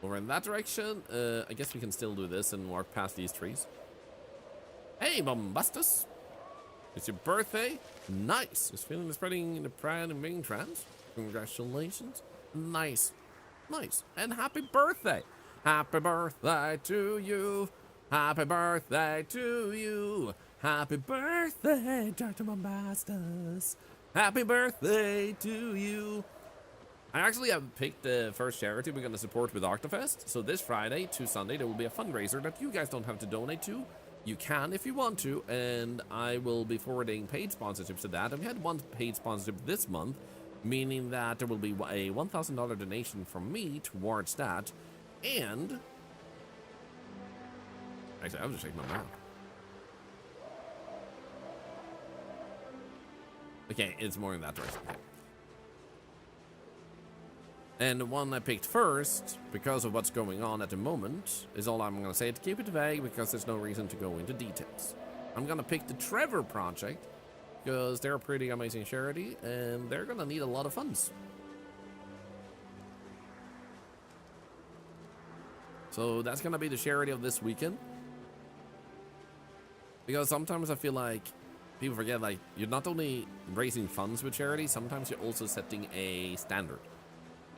S1: over in that direction. I guess we can still do this and walk past these trees. Hey, Bombastus! It's your birthday? Nice! Just feeling the spreading the pride and being trans. Congratulations. Nice. Nice. And happy birthday! Happy birthday to you! Happy birthday to you! Happy birthday, Dr. Bombastus! Happy birthday to you! I actually have picked the first charity we're going to support with Octofest. So this Friday to Sunday, there will be a fundraiser that you guys don't have to donate to. You can if you want to, and I will be forwarding paid sponsorships to that. And we had one paid sponsorship this month, meaning that there will be a $1,000 donation from me towards that. And actually, I'll just check my map. Okay, it's more in that direction. Okay. And the one I picked first, because of what's going on at the moment, is all I'm going to say to keep it vague because there's no reason to go into details. I'm going to pick the Trevor Project because they're a pretty amazing charity and they're going to need a lot of funds. So that's going to be the charity of this weekend. Because sometimes I feel like people forget, like, you're not only raising funds with charity, sometimes you're also setting a standard.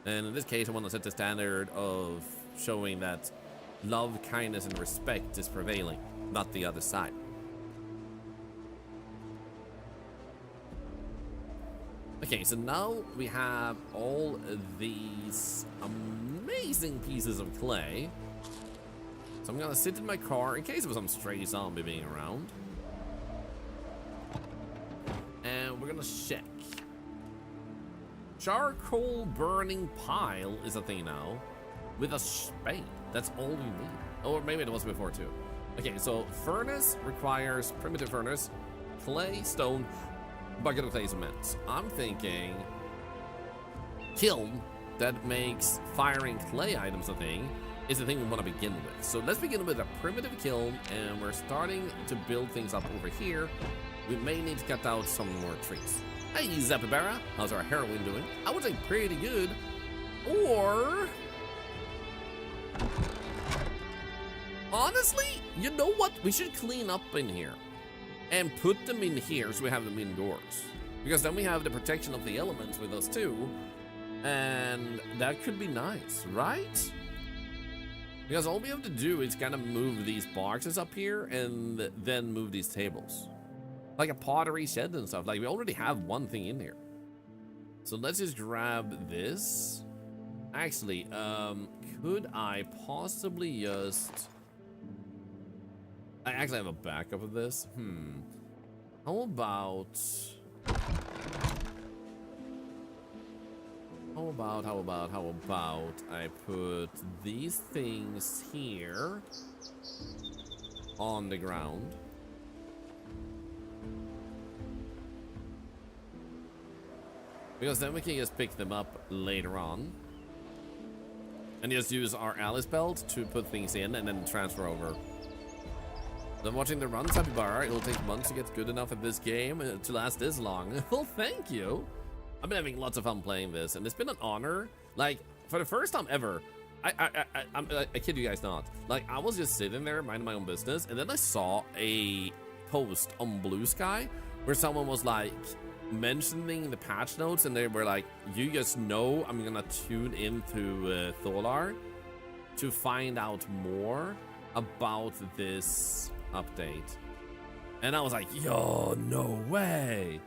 S1: And in this case, I want to set the standard of showing that love, kindness, and respect is prevailing, not the other side. Okay, so now we have all of these amazing pieces of clay. So I'm gonna sit in my car in case of some stray zombie being around. And we're gonna check. Charcoal burning pile is a thing now. With a spade. That's all you need. Or maybe it was before too. Okay, so furnace requires primitive furnace, clay, stone, bucket of clay cement. I'm thinking kiln that makes firing clay items a thing is the thing we want to begin with. So let's begin with a primitive kiln, and we're starting to build things up over here. We may need to cut out some more trees. Hey, Zappibara, how's our heroine doing? I would say pretty good. Or honestly, you know what? We should clean up in here and put them in here so we have them indoors. Because then we have the protection of the elements with us too. And that could be nice, right? Because all we have to do is kind of move these boxes up here and then move these tables. Like a pottery shed and stuff. Like, we already have one thing in here. So let's just grab this. Actually, could I possibly just... I actually have a backup of this. How about I put these things here on the ground. Because then we can just pick them up later on. And just use our Alice belt to put things in and then transfer over. I'm watching the run, Zapibara. It'll take months to get good enough at this game to last this long. Well, thank you. I've been having lots of fun playing this, and it's been an honor. Like, for the first time ever, I kid you guys not. Like, I was just sitting there minding my own business, and then I saw a post on Blue Sky where someone was like mentioning the patch notes, and they were like, you just know I'm gonna tune into Thorlar to find out more about this update. And I was like, yo, no way.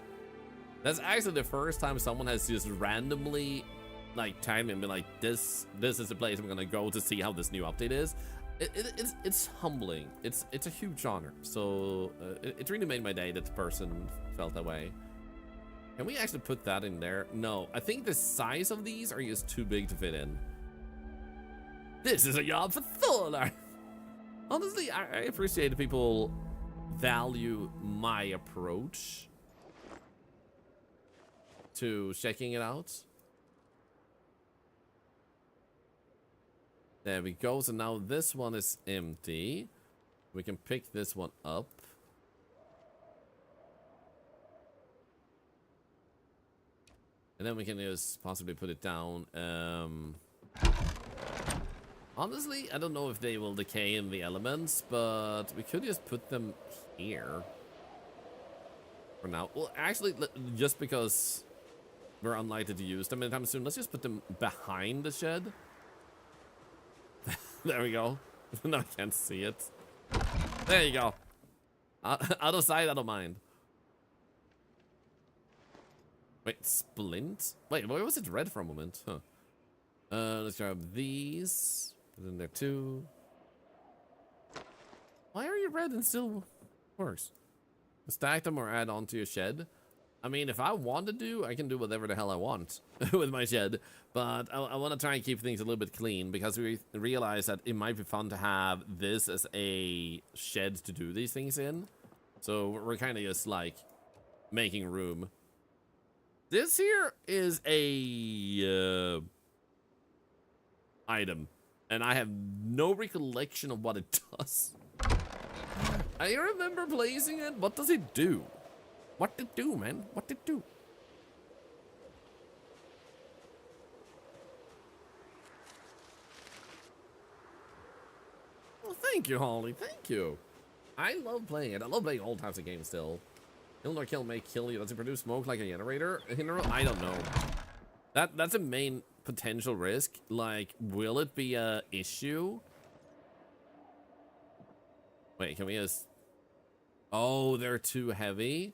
S1: That's actually the first time someone has just randomly like tagged me and been like, this is the place I'm gonna go to see how this new update is. It's humbling. It's a huge honor. So it really made my day that the person felt that way. Can we actually put that in there? No, I think the size of these are just too big to fit in. This is a job for Thorlar. Honestly, I appreciate that people value my approach to checking it out. There we go. So now this one is empty. We can pick this one up. And then we can just possibly put it down. Honestly, I don't know if they will decay in the elements, but we could just put them here for now. Well, actually, just because we're unlikely to use them anytime soon, let's just put them behind the shed. There we go. Now I can't see it. There you go. Out of sight, out of mind. Wait, splint? Wait, why was it red for a moment? Huh. Let's grab these. Put in there too. Why are you red and still works? Stack them or add on to your shed. I mean, if I want to do, I can do whatever the hell I want with my shed. But I want to try and keep things a little bit clean because we realize that it might be fun to have this as a shed to do these things in. So we're kind of just like making room. This here is a item, and I have no recollection of what it does. I remember placing it. What does it do? What it do, man? What it do? Well, thank you, Holly. Thank you. I love playing it. I love playing all types of games still. Kill nor kill may kill you. Does it produce smoke like a generator? I don't know. That's a main potential risk. Like, will it be a issue? Wait, can we just... Oh, they're too heavy?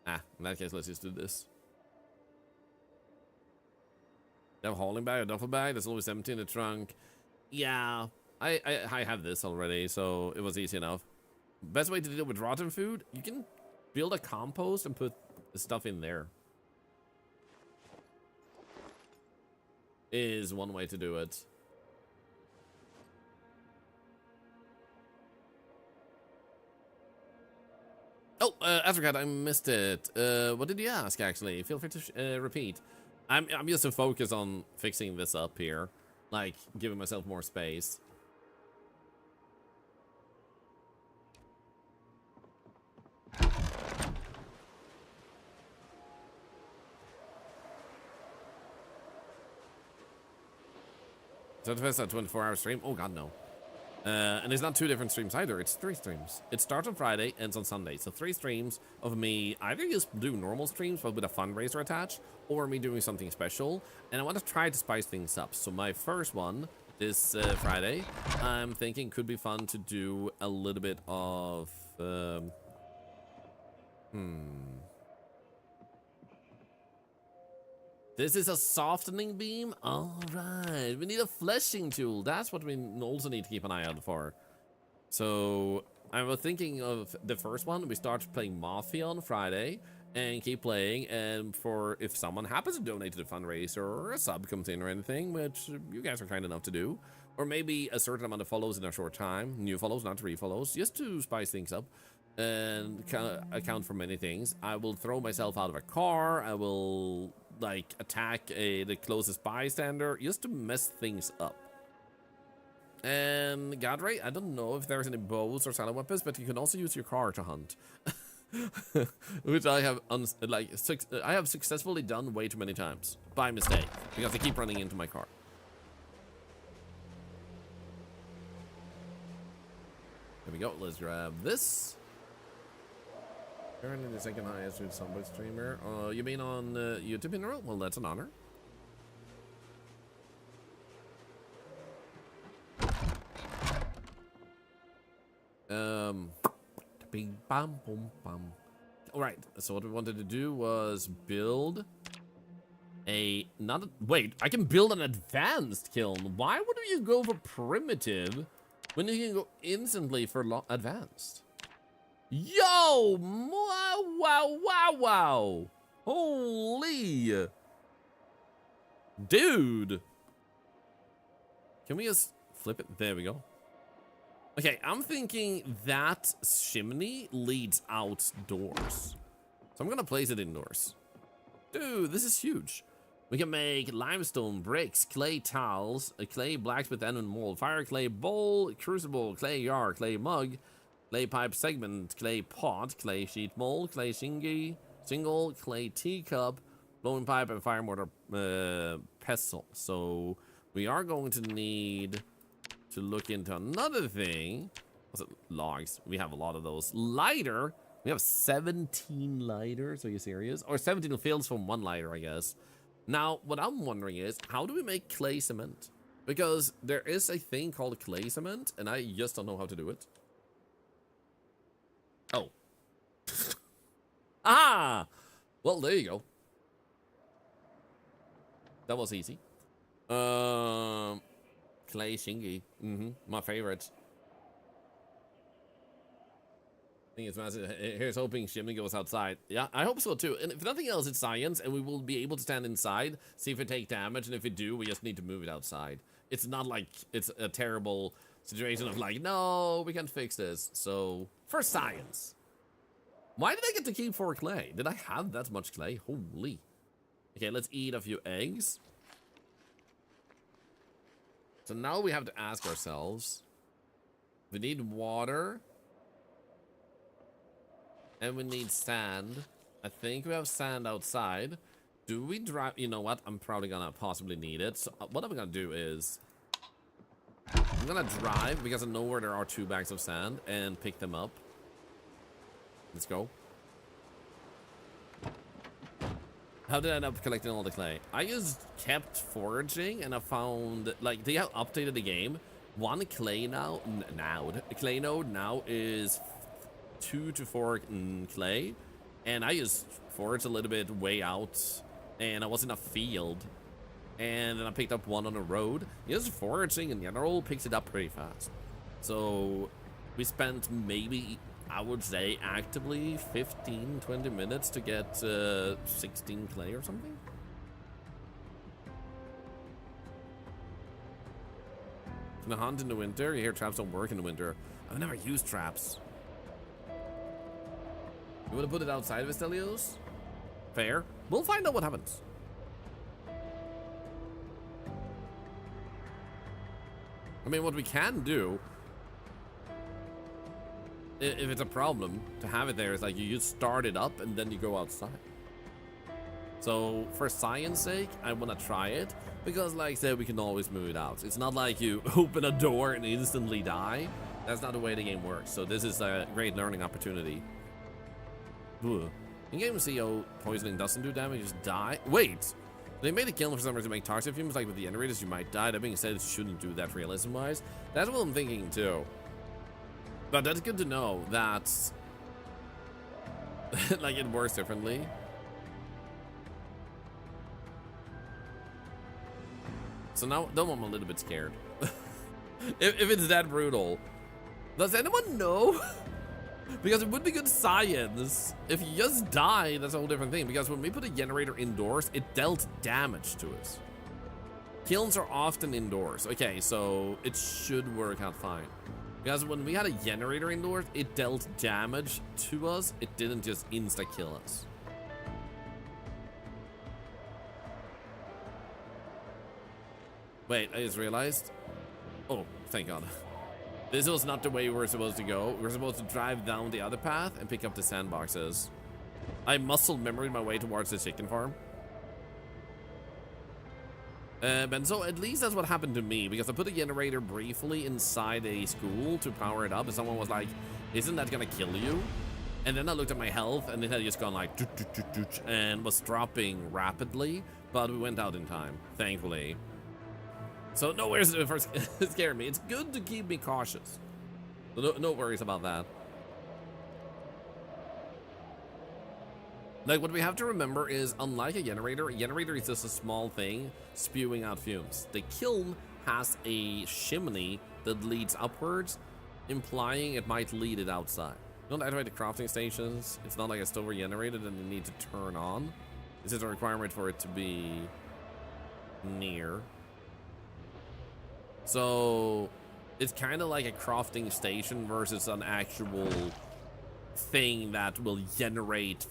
S1: Ah, in that case, let's just do this. They have a hauling bag, a duffel bag. There's always empty in the trunk. Yeah, I have this already, so it was easy enough. Best way to deal with rotten food? You can build a compost and put the stuff in there. Is one way to do it. Oh, Africat, I missed it. What did you ask, actually? Feel free to repeat. I'm just so focused on fixing this up here. Like, giving myself more space. So the first 24-hour stream? Oh god, no. And it's not 2 different streams either, it's 3 streams. It starts on Friday, ends on Sunday. So 3 streams of me either just do normal streams but with a fundraiser attached, or me doing something special. And I want to try to spice things up. So my first one, this Friday, I'm thinking could be fun to do a little bit of... This is a softening beam? Alright, we need a fleshing tool. That's what we also need to keep an eye out for. So, I was thinking of the first one. We start playing Mafia on Friday and keep playing. And for if someone happens to donate to the fundraiser or a sub comes in or anything, which you guys are kind enough to do, or maybe a certain amount of follows in a short time, new follows, not refollows, just to spice things up and account for many things. I will throw myself out of a car. I will like attack the closest bystander just to mess things up. And Gadray, I don't know if there's any bows or silent weapons, but you can also use your car to hunt. Which I have I have successfully done way too many times by mistake because I keep running into my car. There we go. Let's grab this. Currently the second highest with Zomboid streamer. You mean on YouTube in a row? Well, that's an honor. Bing bam boom bam. Alright, so what we wanted to do was build a wait, I can build an advanced kiln. Why would you go for primitive when you can go instantly for advanced? Yo! Wow, wow, wow, wow! Holy! Dude! Can we just flip it? There we go. Okay, I'm thinking that chimney leads outdoors. So I'm gonna place it indoors. Dude, this is huge. We can make limestone bricks, clay tiles, a clay blacksmith and mold, fire clay bowl, crucible, clay jar, clay mug, clay pipe segment, clay pot, clay sheet mold, clay shingle, clay teacup, blowing pipe and fire mortar pestle. So we are going to need to look into another thing. What's it? Logs. We have a lot of those. Lighter. We have 17 lighters. Are you serious? Or 17 fields from 1 lighter, I guess. Now, what I'm wondering is, how do we make clay cement? Because there is a thing called clay cement, and I just don't know how to do it. Oh. Ah! Well, there you go. That was easy. Clay shingy. My favorite. I think it's massive. Here's hoping Shimmy goes outside. Yeah, I hope so too. And if nothing else, it's science, and we will be able to stand inside, see if we take damage, and if we do, we just need to move it outside. It's not like it's a terrible situation of like, no, we can't fix this. So, for science. Why did I get to keep 4 clay? Did I have that much clay? Holy. Okay, let's eat a few eggs. So now we have to ask ourselves, we need water. And we need sand. I think we have sand outside. Do we drive? You know what? I'm probably gonna possibly need it. So what I'm gonna do is I'm gonna drive because I know where there are 2 bags of sand and pick them up. Let's go. How did I end up collecting all the clay? I just kept foraging and I found, like, they have updated the game. 1 clay clay node now is 2 to 4 clay, and I just foraged a little bit way out, and I was in a field, and then I picked up 1 on the road. Just foraging in general picks it up pretty fast. So we spent maybe, I would say, actively 15-20 minutes to get 16 clay or something. Can I hunt in the winter? You hear traps don't work in the winter. I've never used traps. You want to put it outside of Miscellaneous? Fair. We'll find out what happens. I mean, what we can do, if it's a problem to have it there, is like you just start it up and then you go outside. So for science sake, I want to try it because, like I said, we can always move it out. It's not like you open a door and instantly die. That's not the way the game works. So this is a great learning opportunity. In-game CO poisoning doesn't do damage, just die. Wait! They made a kiln for some reason to make toxic fumes, like with the generators, you might die. That being said, it shouldn't do that realism-wise. That's what I'm thinking, too. But that's good to know that, like, it works differently. So now I'm a little bit scared. if it's that brutal. Does anyone know? Because it would be good science. If you just die, that's a whole different thing. Because when we put a generator indoors, it dealt damage to us. Kilns are often indoors. Okay, so it should work out fine. Because when we had a generator indoors, it dealt damage to us. It didn't just insta-kill us. Wait, I just realized. Oh, thank God. This was not the way we were supposed to go. We were supposed to drive down the other path and pick up the sandboxes. I muscle memoried my way towards the chicken farm. And so at least that's what happened to me, because I put a generator briefly inside a school to power it up, and someone was like, isn't that gonna kill you? And then I looked at my health, and it had just gone like, and was dropping rapidly, but we went out in time, thankfully. So no worries if it scared me. It's good to keep me cautious. So no worries about that. Like, what we have to remember is, unlike a generator is just a small thing spewing out fumes. The kiln has a chimney that leads upwards, implying it might lead it outside. You don't activate the crafting stations. It's not like a stove generated and you need to turn on. This is a requirement for it to be near. So it's kind of like a crafting station versus an actual thing that will generate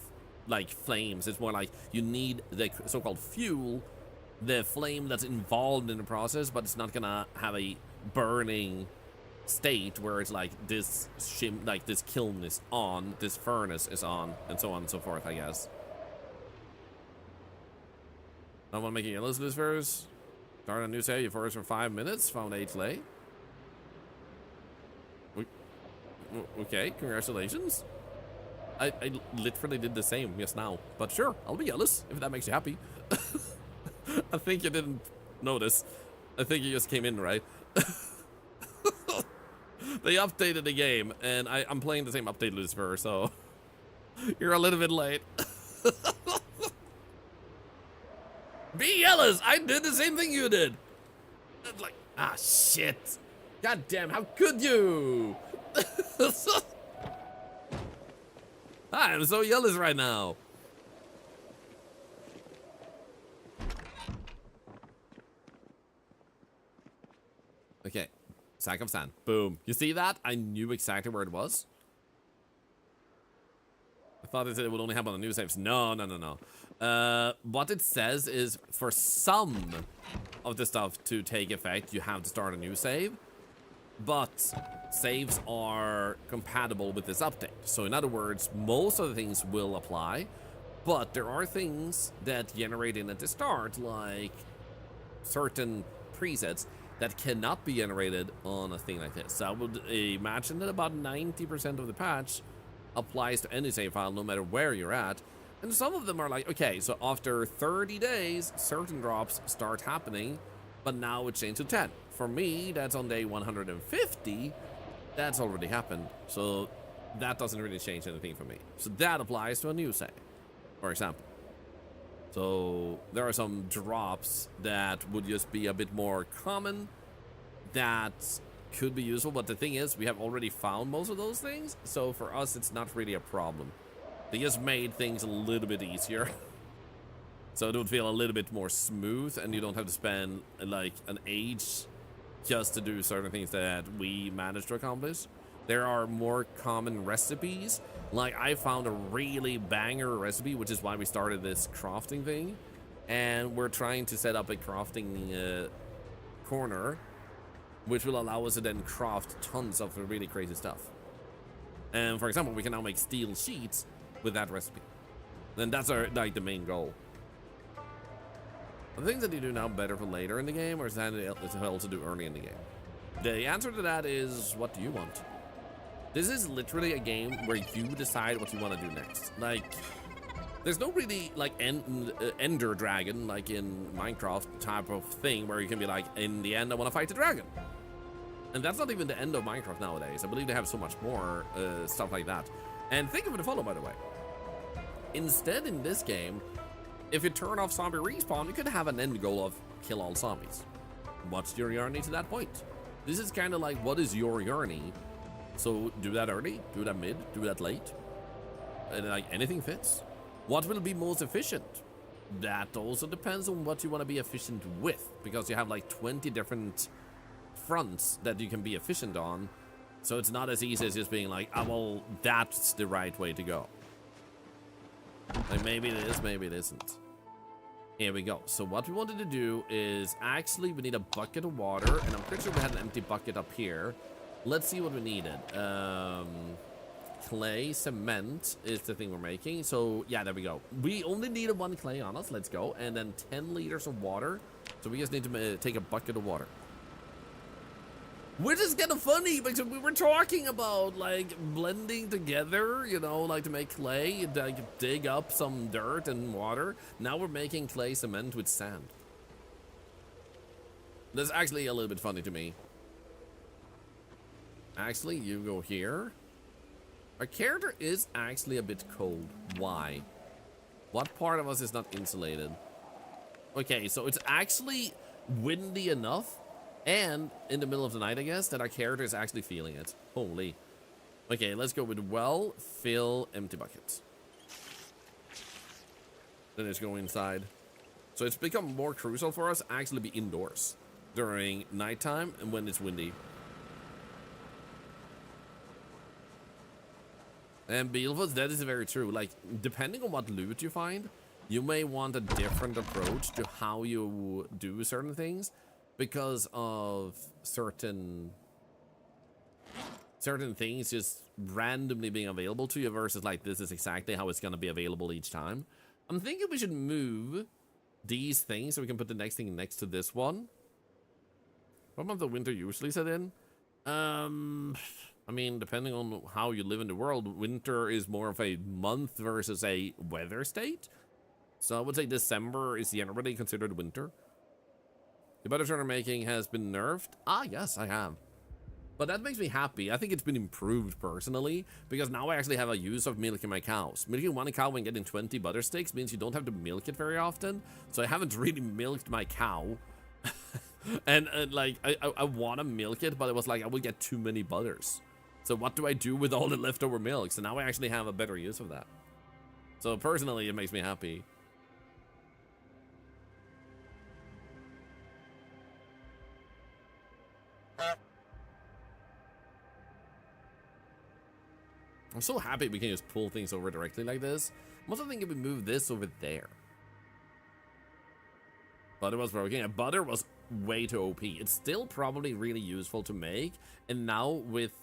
S1: like flames. It's more like you need the so-called fuel, the flame that's involved in the process, but it's not gonna have a burning state where it's like this this kiln is on, this furnace is on, and so on and so forth, I guess. I want to make a yellow lucifers. Start a new save. You forest for 5 minutes. Found 8 clay. Okay, congratulations. I literally did the same just now. But sure, I'll be jealous if that makes you happy. I think you didn't notice. I think you just came in, right? They updated the game, and I'm playing the same update, Lucifer, so you're a little bit late. Be jealous! I did the same thing you did. It's like, ah, shit. God damn, how could you? I'm so jealous right now. Okay, sack of sand. Boom. You see that? I knew exactly where it was. I thought it said it would only happen on the new saves. No. What it says is for some of the stuff to take effect, you have to start a new save. But saves are compatible with this update. So in other words, most of the things will apply, but there are things that generate in at the start, like certain presets that cannot be generated on a thing like this. So I would imagine that about 90% of the patch applies to any save file, no matter where you're at. And some of them are like, okay, so after 30 days, certain drops start happening, but now it's changed to 10. For me, that's on day 150. That's already happened. So that doesn't really change anything for me. So that applies to a new save, for example. So there are some drops that would just be a bit more common that could be useful. But the thing is, we have already found most of those things. So for us, it's not really a problem. They just made things a little bit easier. So it would feel a little bit more smooth, and you don't have to spend like an age just to do certain things that we managed to accomplish. There are more common recipes. Like I found a really banger recipe, which is why we started this crafting thing. And we're trying to set up a crafting corner, which will allow us to then craft tons of really crazy stuff. And for example, we can now make steel sheets with that recipe. Then that's our like the main goal. The things that you do now better for later in the game, or is that hell to do early in the game? The answer to that is, what do you want? This is literally a game where you decide what you want to do next. Like, there's no really like ender dragon like in Minecraft type of thing where you can be like, in the end I want to fight the dragon. And that's not even the end of Minecraft nowadays. I believe they have so much more stuff like that. And think of it follow, by the way. Instead, in this game, if you turn off zombie respawn, you could have an end goal of kill all zombies. What's your journey to that point? This is kind of like, what is your journey? So do that early, do that mid, do that late. And like anything fits. What will be most efficient? That also depends on what you want to be efficient with, because you have like 20 different fronts that you can be efficient on. So it's not as easy as just being like, oh, well, that's the right way to go. Like maybe it is, maybe it isn't. Here we go. So what we wanted to do is actually we need a bucket of water, and I'm pretty sure we had an empty bucket up here. Let's see what we needed. Clay, cement is the thing we're making. So yeah, there we go. We only needed 1 clay on us. Let's go. And then 10 liters of water. So we just need to take a bucket of water. Which is kind of funny because we were talking about like blending together, you know, like to make clay, like dig up some dirt and water. Now we're making clay cement with sand. That's actually a little bit funny to me. Actually, you go here. Our character is actually a bit cold. Why? What part of us is not insulated? Okay, so it's actually windy enough and in the middle of the night, I guess, that our character is actually feeling it. Holy. Okay, let's go with well, fill, empty buckets. Then it's go inside. So it's become more crucial for us to actually be indoors during nighttime and when it's windy. And Beelfus, that is very true. Like, depending on what loot you find, you may want a different approach to how you do certain things because of certain things just randomly being available to you versus like this is exactly how it's going to be available each time. I'm thinking we should move these things so we can put the next thing next to this one. What month of winter usually set in? I mean, depending on how you live in the world, winter is more of a month versus a weather state. So I would say December is generally considered winter. The butter churner making has been nerfed. Ah, yes, I have. But that makes me happy. I think it's been improved personally, because now I actually have a use of milking my cows. Milking one cow and getting 20 butter sticks means you don't have to milk it very often. So I haven't really milked my cow. and like, I want to milk it, but it was like, I will get too many butters. So what do I do with all the leftover milk? So now I actually have a better use of that. So personally, it makes me happy. I'm so happy we can just pull things over directly like this. I'm also thinking we move this over there. Butter was broken. Yeah, butter was way too OP. It's still probably really useful to make. And now with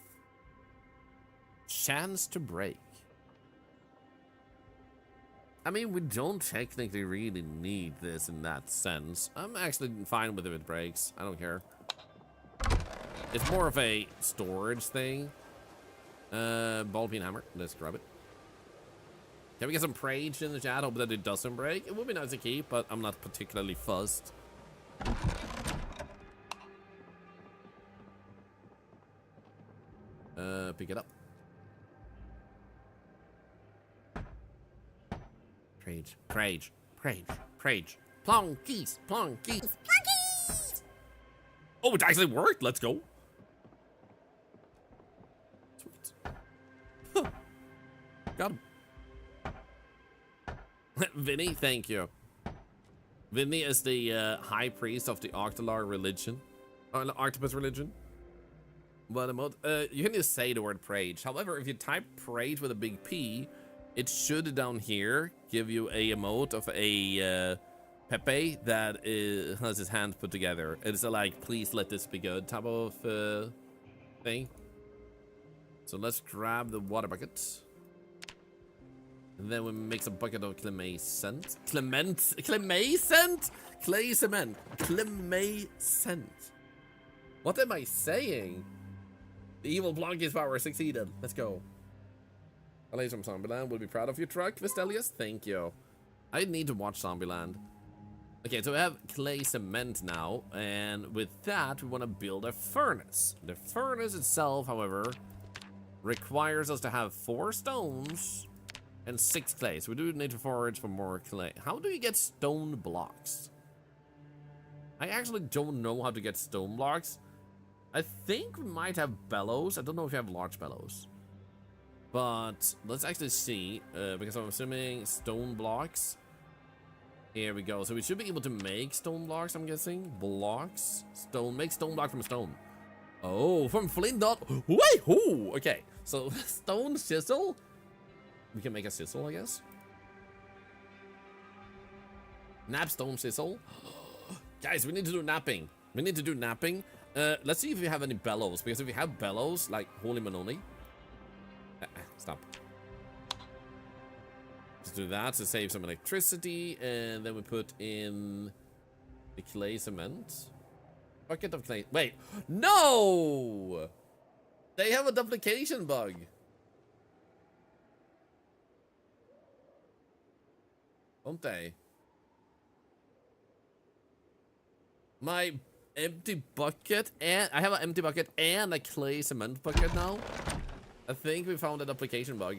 S1: chance to break. I mean, we don't technically really need this in that sense. I'm actually fine with if it breaks. I don't care. It's more of a storage thing. Ball peen hammer. Let's grab it. Can we get some Prage in the chat? Hope that it doesn't break. It would be nice to keep, but I'm not particularly fussed. Pick it up. Prage, Prage, Prage, Prage. Plonkies, plonkies, plonkies! Oh, it actually worked. Let's go. Sweet. Huh. Got him. Vinny, thank you. Vinny is the high priest of the Octolar religion. Octopus religion. But you can just say the word Prage. However, if you type Prage with a big P, it should down here give you a emote of a Pepe that has his hand put together. It's a like, please let this be good type of thing. So let's grab the water bucket. And then we mix a bucket of clay cement. Clay cement. Clay cement. What am I saying? The evil Blanky's power succeeded. Let's go. Alays from Zombieland will be proud of your truck, Miscellaneous. Thank you. I need to watch Zombieland. Okay, so we have clay cement now, and with that, we want to build a furnace. The furnace itself, however, requires us to have 4 stones and 6 clay. So we do need to forage for more clay. How do you get stone blocks? I actually don't know how to get stone blocks. I think we might have bellows. I don't know if you have large bellows. But let's actually see, because I'm assuming stone blocks. Here we go. So we should be able to make stone blocks, I'm guessing. Blocks. Stone. Make stone block from stone. Oh, from flint dot. Wait, who? Okay. So stone chisel. We can make a chisel, I guess. Napstone chisel. Guys, we need to do napping. We need to do napping. Let's see if we have any bellows. Because if we have bellows, like holy manoni. Stop. Let's do that to save some electricity. And then we put in the clay cement. Bucket of clay. Wait. No! They have a duplication bug. Don't they? My empty bucket, and I have an empty bucket and a clay cement bucket now. I think we found a duplication bug.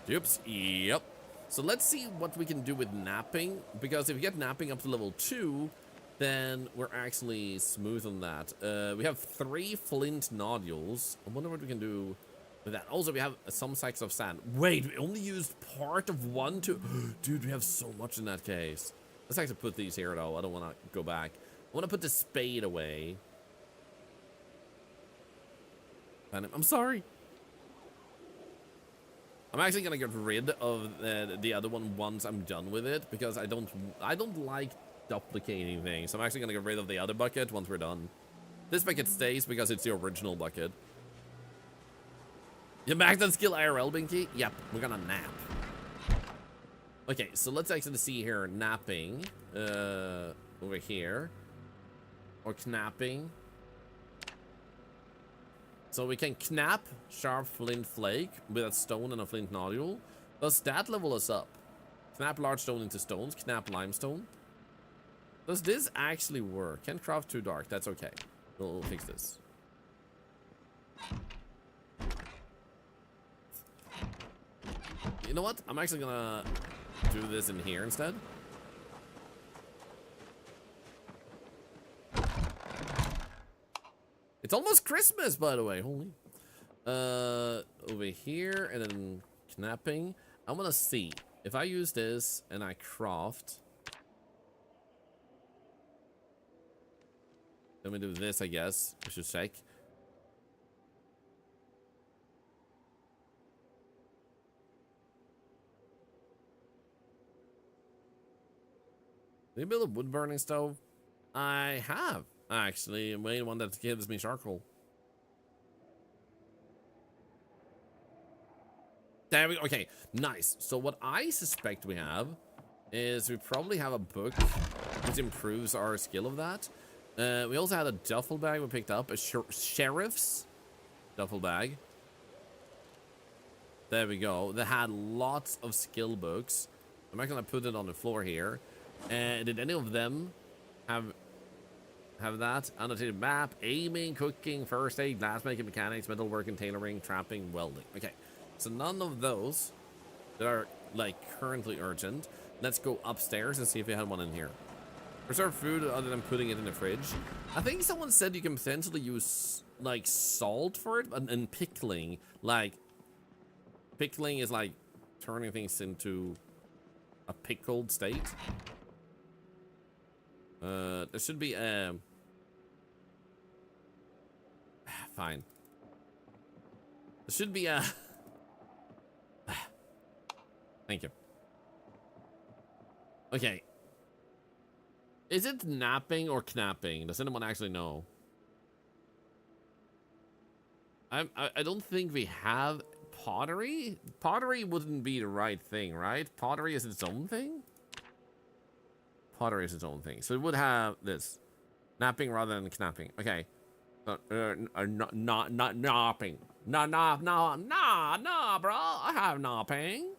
S1: Oops. Yep. So let's see what we can do with napping, because if we get napping up to level 2, then we're actually smooth on that. We have 3 flint nodules. I wonder what we can do with that. Also, we have some sacks of sand. Wait, we only used part of 1 to... Dude, we have so much in that case. Let's actually put these here, though. I don't want to go back. I want to put the spade away. I'm sorry. I'm actually gonna get rid of the other one once I'm done with it, because I don't like duplicating things. I'm actually gonna get rid of the other bucket once we're done. This bucket stays because it's the original bucket. You back that skill IRL, Binky? Yep, we're gonna nap. Okay, so let's actually see here. Napping. Over here. Or knapping. So we can knap sharp flint flake with a stone and a flint nodule. Does that level us up? Knap large stone into stones. Knap limestone. Does this actually work? Can't craft too dark. That's okay. We'll fix this. You know what? I'm actually gonna do this in here instead. It's almost Christmas, by the way. Holy. Over here and then knapping. I want to see if I use this and I craft. Let me do this, I guess. I should check. Did you build a wood burning stove? I have actually made one that gives me charcoal. There we go. Okay, nice. So what I suspect we have is we probably have a book which improves our skill of that. We also had a duffel bag we picked up, a sheriff's duffel bag. There we go. They had lots of skill books. I'm not gonna put it on the floor here. Did any of them have that? Annotated map, aiming, cooking, first aid, glassmaking, mechanics, metalworking, tailoring, trapping, welding. Okay, so none of those that are like currently urgent. Let's go upstairs and see if we had one in here. Preserve food other than putting it in the fridge. I think someone said you can potentially use like salt for it and pickling. Like pickling is like turning things into a pickled state. There should be fine. There should be a thank you. Okay. Is it napping or knapping? Does anyone actually know? I don't think we have pottery. Pottery wouldn't be the right thing, right? Pottery is its own thing. Pottery is its own thing. So it would have this napping rather than knapping. Okay. Not napping. No, bro. I have napping.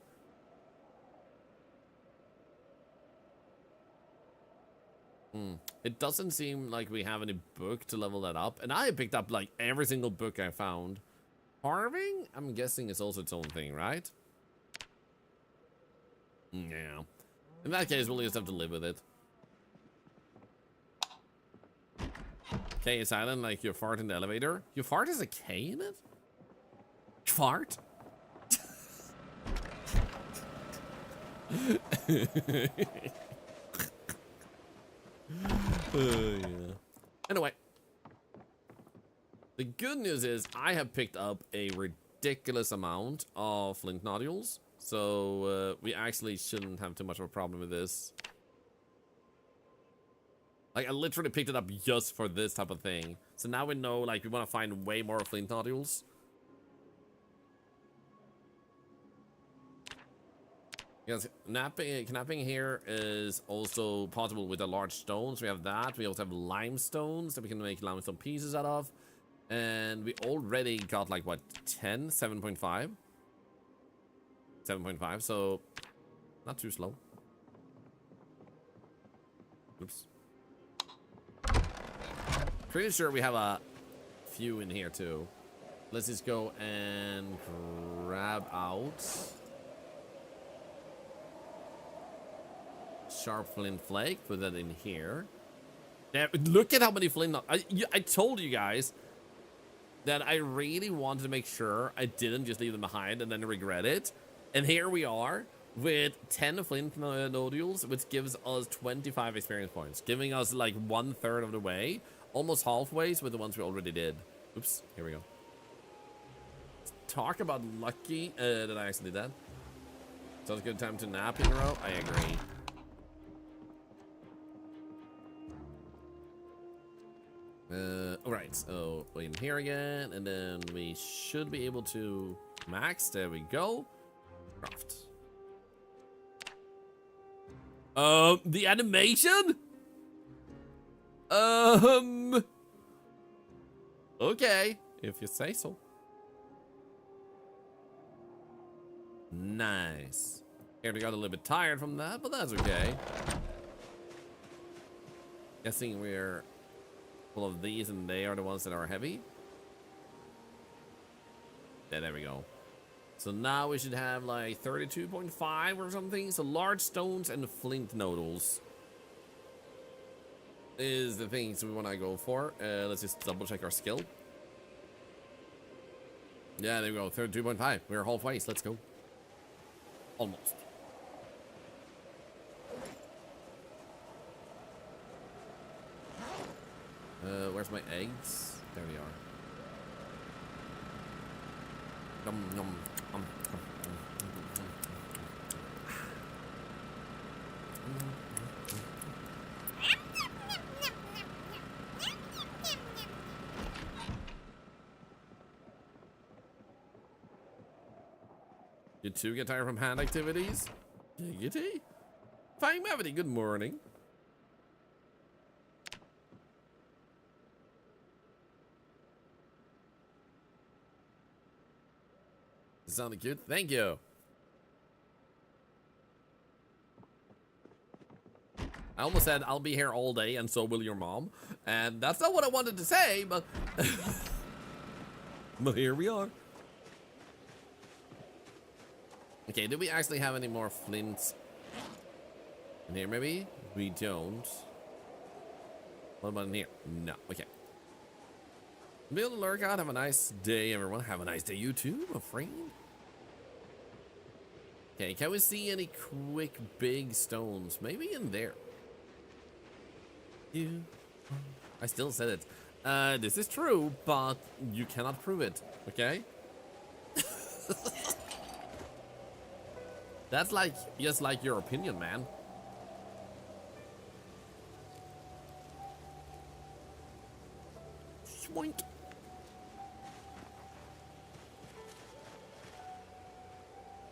S1: It doesn't seem like we have any book to level that up. And I picked up like every single book I found. Carving? I'm guessing it's also its own thing, right? Yeah. In that case, we'll just have to live with it. K is silent like your fart in the elevator. Your fart is a K in it? Fart? Yeah. Anyway, the good news is I have picked up a ridiculous amount of flint nodules, so we actually shouldn't have too much of a problem with this. Like I literally picked it up just for this type of thing. So now we know like we want to find way more flint nodules. Yes, knapping here is also possible with the large stones. We have that. We also have limestones that we can make limestone pieces out of. And we already got like what, 10? 7.5? 7.5, so not too slow. Oops. Pretty sure we have a few in here too. Let's just go and grab out sharp flint flake, put that in here. Now, look at how many flint. I told you guys that I really wanted to make sure I didn't just leave them behind and then regret it. And here we are with 10 flint nodules, which gives us 25 experience points, giving us like 1/3 of the way, almost halfway with the ones we already did. Oops, here we go. Talk about lucky that I actually did that. So it's a good time to nap in a row. I agree. Alright, so we're in here again, and then we should be able to Max, there we go. Craft. The animation? Okay, if you say so. Nice. Here we got a little bit tired from that, but that's okay. Guessing we're full of these and they are the ones that are heavy. Yeah, there we go. So now we should have like 32.5 or something. So large stones and flint noodles is the things we want to go for. Let's just double check our skill. Yeah, there we go. 32.5. We're halfway. So let's go. Almost. Where's my eggs? There they are. Nom, nom, nom, nom, You too get tired from hand activities? Giggity? Fine Mavity, good morning. Sounded cute. Thank you. I almost said I'll be here all day and so will your mom. And that's not what I wanted to say, but but here we are. Okay, do we actually have any more flints in here maybe? We don't. What about in here? No. Okay. Be able to lurk out. Have a nice day, everyone. Have a nice day, you too, my friend. Okay, can we see any quick big stones? Maybe in there. I still said it. This is true, but you cannot prove it, okay? That's like, just like your opinion, man. Swoink.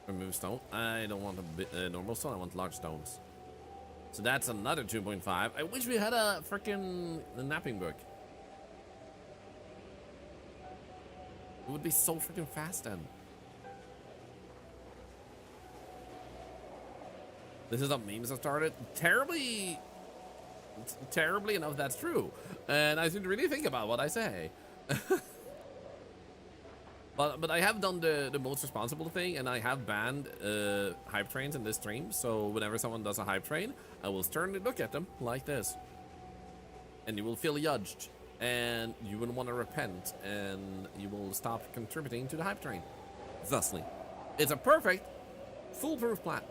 S1: Remove stone. I don't want a normal stone. I want large stones. So that's another 2.5. I wish we had a freaking napping book. It would be so freaking fast then. This is how memes have started. Terribly enough, that's true. And I should really think about what I say. But I have done the most responsible thing, and I have banned hype trains in this stream. So whenever someone does a hype train, I will sternly look at them like this. And you will feel judged. And you will want to repent. And you will stop contributing to the hype train. Thusly. It's a perfect, foolproof plan.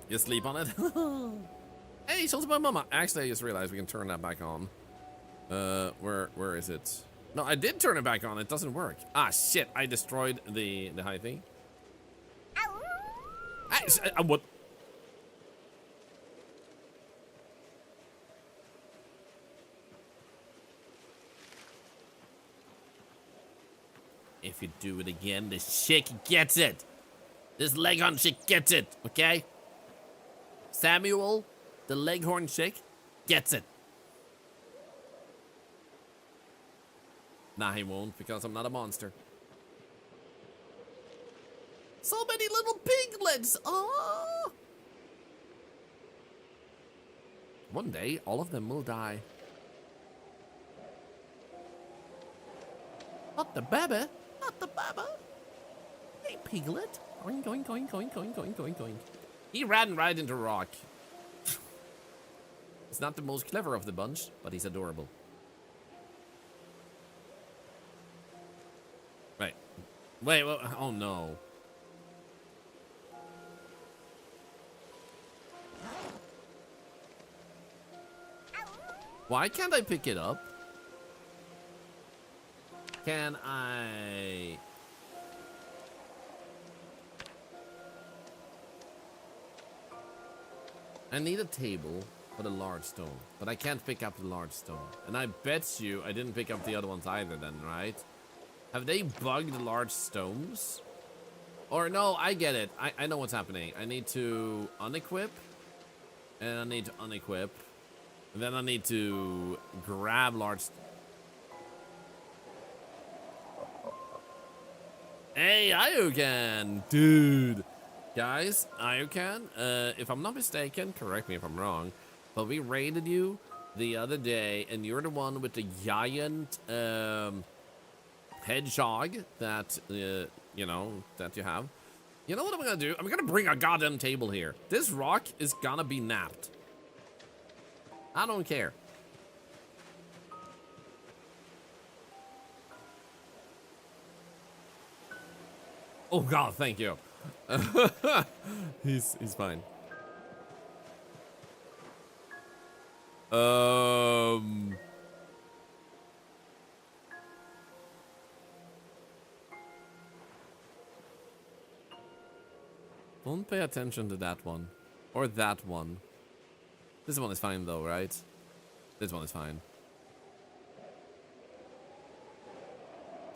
S1: You sleep on it? Hey, shows my mama. Actually, I just realized we can turn that back on. Where is it? No, I did turn it back on. It doesn't work. Ah, shit. I destroyed the high thing. What? If you do it again, this chick gets it. This leghorn chick gets it, okay? Samuel, the leghorn chick, gets it. Nah, he won't, because I'm not a monster. So many little piglets! Oh! One day, all of them will die. Not the baby! Not the baby! Hey, piglet! Going, going, going, going, going, going, going, going. He ran right into rock. He's not the most clever of the bunch, but he's adorable. Right. Wait, oh no. Why can't I pick it up? Can I... I need a table. for the large stone. But I can't pick up the large stone. And I bet you I didn't pick up the other ones either then, right? Have they bugged the large stones? Or no, I get it. I know what's happening. I need to unequip. And I need to unequip. And then I need to grab large... Hey, Ayukan! Dude! Guys, Ayukan, if I'm not mistaken, correct me if I'm wrong, but we raided you the other day, and you're the one with the giant hedgehog that, you know, that you have. You know what I'm gonna do? I'm gonna bring a goddamn table here. This rock is gonna be napped. I don't care. Oh god, thank you. He's fine. Don't pay attention to that one. Or that one. This one is fine though, right? This one is fine.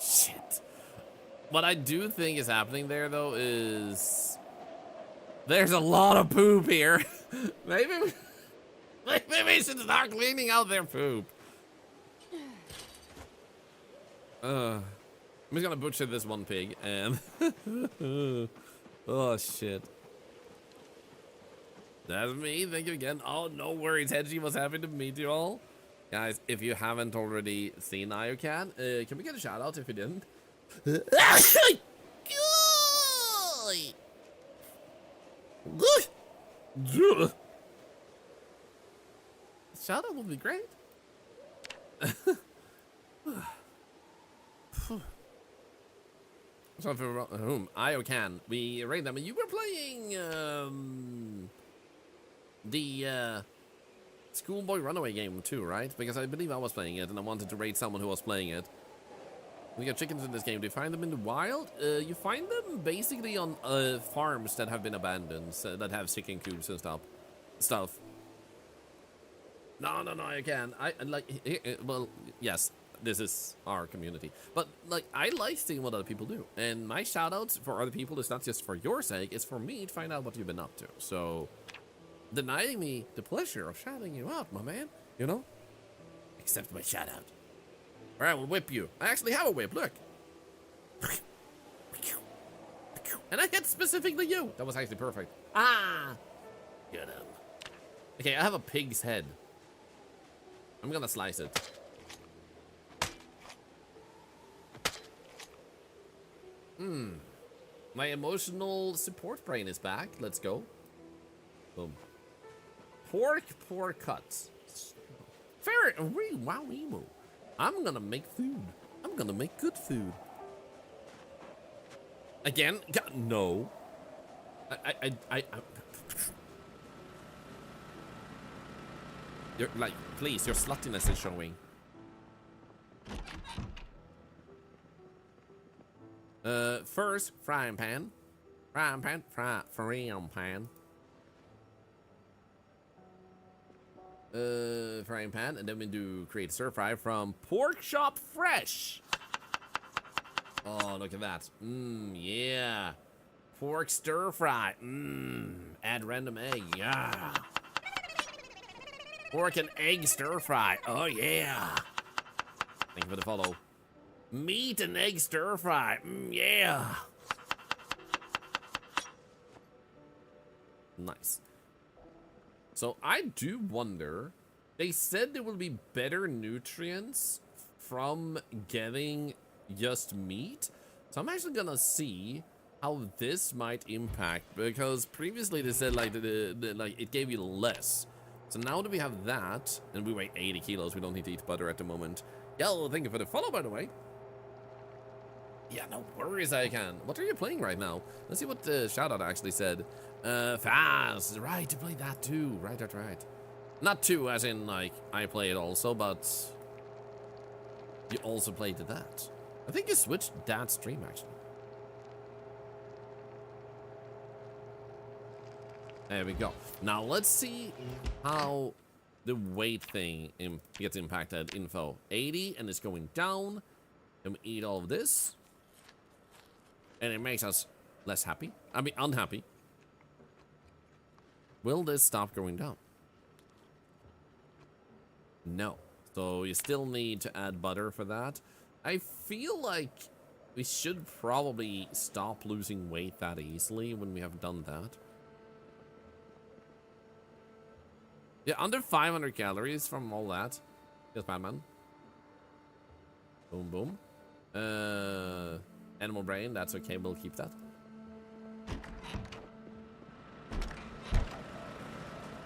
S1: Shit. What I do think is happening there though is... There's a lot of poop here. Maybe we should start cleaning out their poop. I'm just gonna butcher this one pig and... Oh, shit. That's me. Thank you again. Oh, no worries. Hedgie was happy to meet you all. Guys, if you haven't already seen Ayukan, can we get a shout out if you didn't? Shout out would be great. So for whom? Ayukan. We raid them. You were playing the Schoolboy Runaway game too, right? Because I believe I was playing it and I wanted to raid someone who was playing it. We got chickens in this game. Do you find them in the wild? You find them basically on farms that have been abandoned, that have chicken coops and stuff. No, you can. I like. Well, yes, this is our community, but like I like seeing what other people do, and my shoutouts for other people is not just for your sake; it's for me to find out what you've been up to. So, denying me the pleasure of shouting you out, my man, you know, accept my shout out. Or I will whip you. I actually have a whip, look. And I hit specifically you. That was actually perfect. Ah! Get him. Okay, I have a pig's head. I'm gonna slice it. My emotional support brain is back. Let's go. Boom. Pork cuts. Fair. Wow, emo. I'm gonna make food. I'm gonna make good food. Again? No. I You're like, please, your sluttiness is showing. First, frying pan. Frying pan. Frying pan. Frying pan, and then we do create stir fry from Pork Shop Fresh. Oh, look at that. Yeah. Pork stir fry. Add random egg. Yeah. Pork and egg stir fry. Oh, yeah. Thank you for the follow. Meat and egg stir fry. Yeah. Nice. So I do wonder, they said there will be better nutrients from getting just meat. So I'm actually gonna see how this might impact, because previously they said like like it gave you less. So now that we have that, and we weigh 80 kilos, we don't need to eat butter at the moment. Yo, thank you for the follow, by the way. Yeah, no worries, I can. What are you playing right now? Let's see what the shoutout actually said. Fast. Right, you played that too. Right. Not two, as in, like, I play it also, but you also played that. I think you switched that stream, actually. There we go. Now, let's see how the weight thing gets impacted. Info 80, and it's going down. And we eat all of this, and it makes us less happy. I mean, unhappy. Will this stop going down? No. So you still need to add butter for that. I feel like we should probably stop losing weight that easily when we have done that. Yeah, under 500 calories from all that. Yes, Batman. Boom, boom. Animal brain, that's okay, we'll keep that.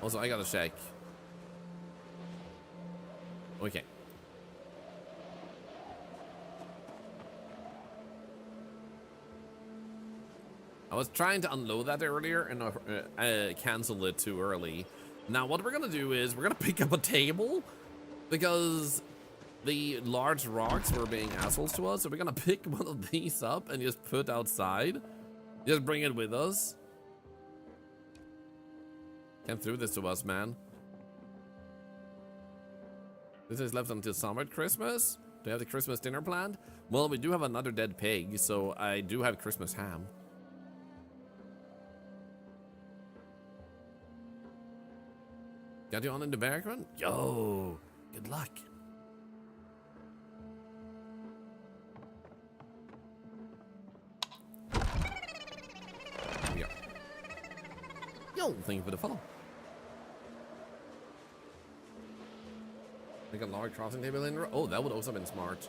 S1: Also, I gotta check. Okay. I was trying to unload that earlier and cancel it too early. Now what we're gonna do is we're gonna pick up a table because the large rocks were being assholes to us. So we're gonna pick one of these up and just put outside. Just bring it with us. Can't throw this to us, man. This is left until summer Christmas. Do you have the Christmas dinner planned? Well, we do have another dead pig, so I do have Christmas ham. Got you on in the background? Yo, good luck. Here we go. Yo, thank you for the follow. Like a log crossing table in. Oh, that would also have been smart.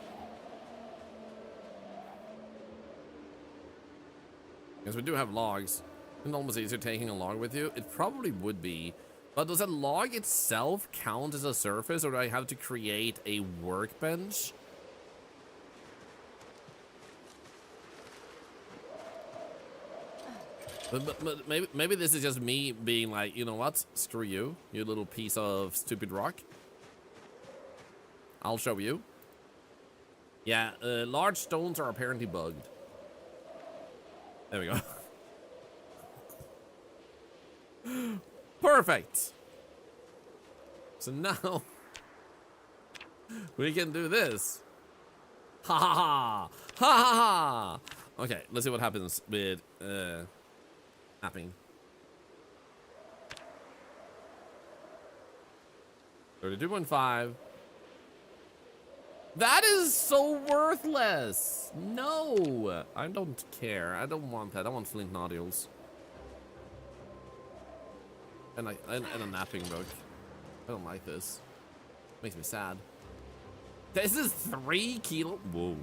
S1: Because we do have logs. It's almost easier taking a log with you. It probably would be. But does a log itself count as a surface, or do I have to create a workbench? But maybe this is just me being like, you know what? Screw you, you little piece of stupid rock. I'll show you. Yeah, large stones are apparently bugged. There we go. Perfect. So now we can do this. Ha ha ha. Ha ha ha. Okay, let's see what happens with mapping. 32.5. That is so worthless. No, I don't care. I don't want that. I want flint nodules. And a napping book. I don't like this. Makes me sad. This is 3 kilo. Whoa.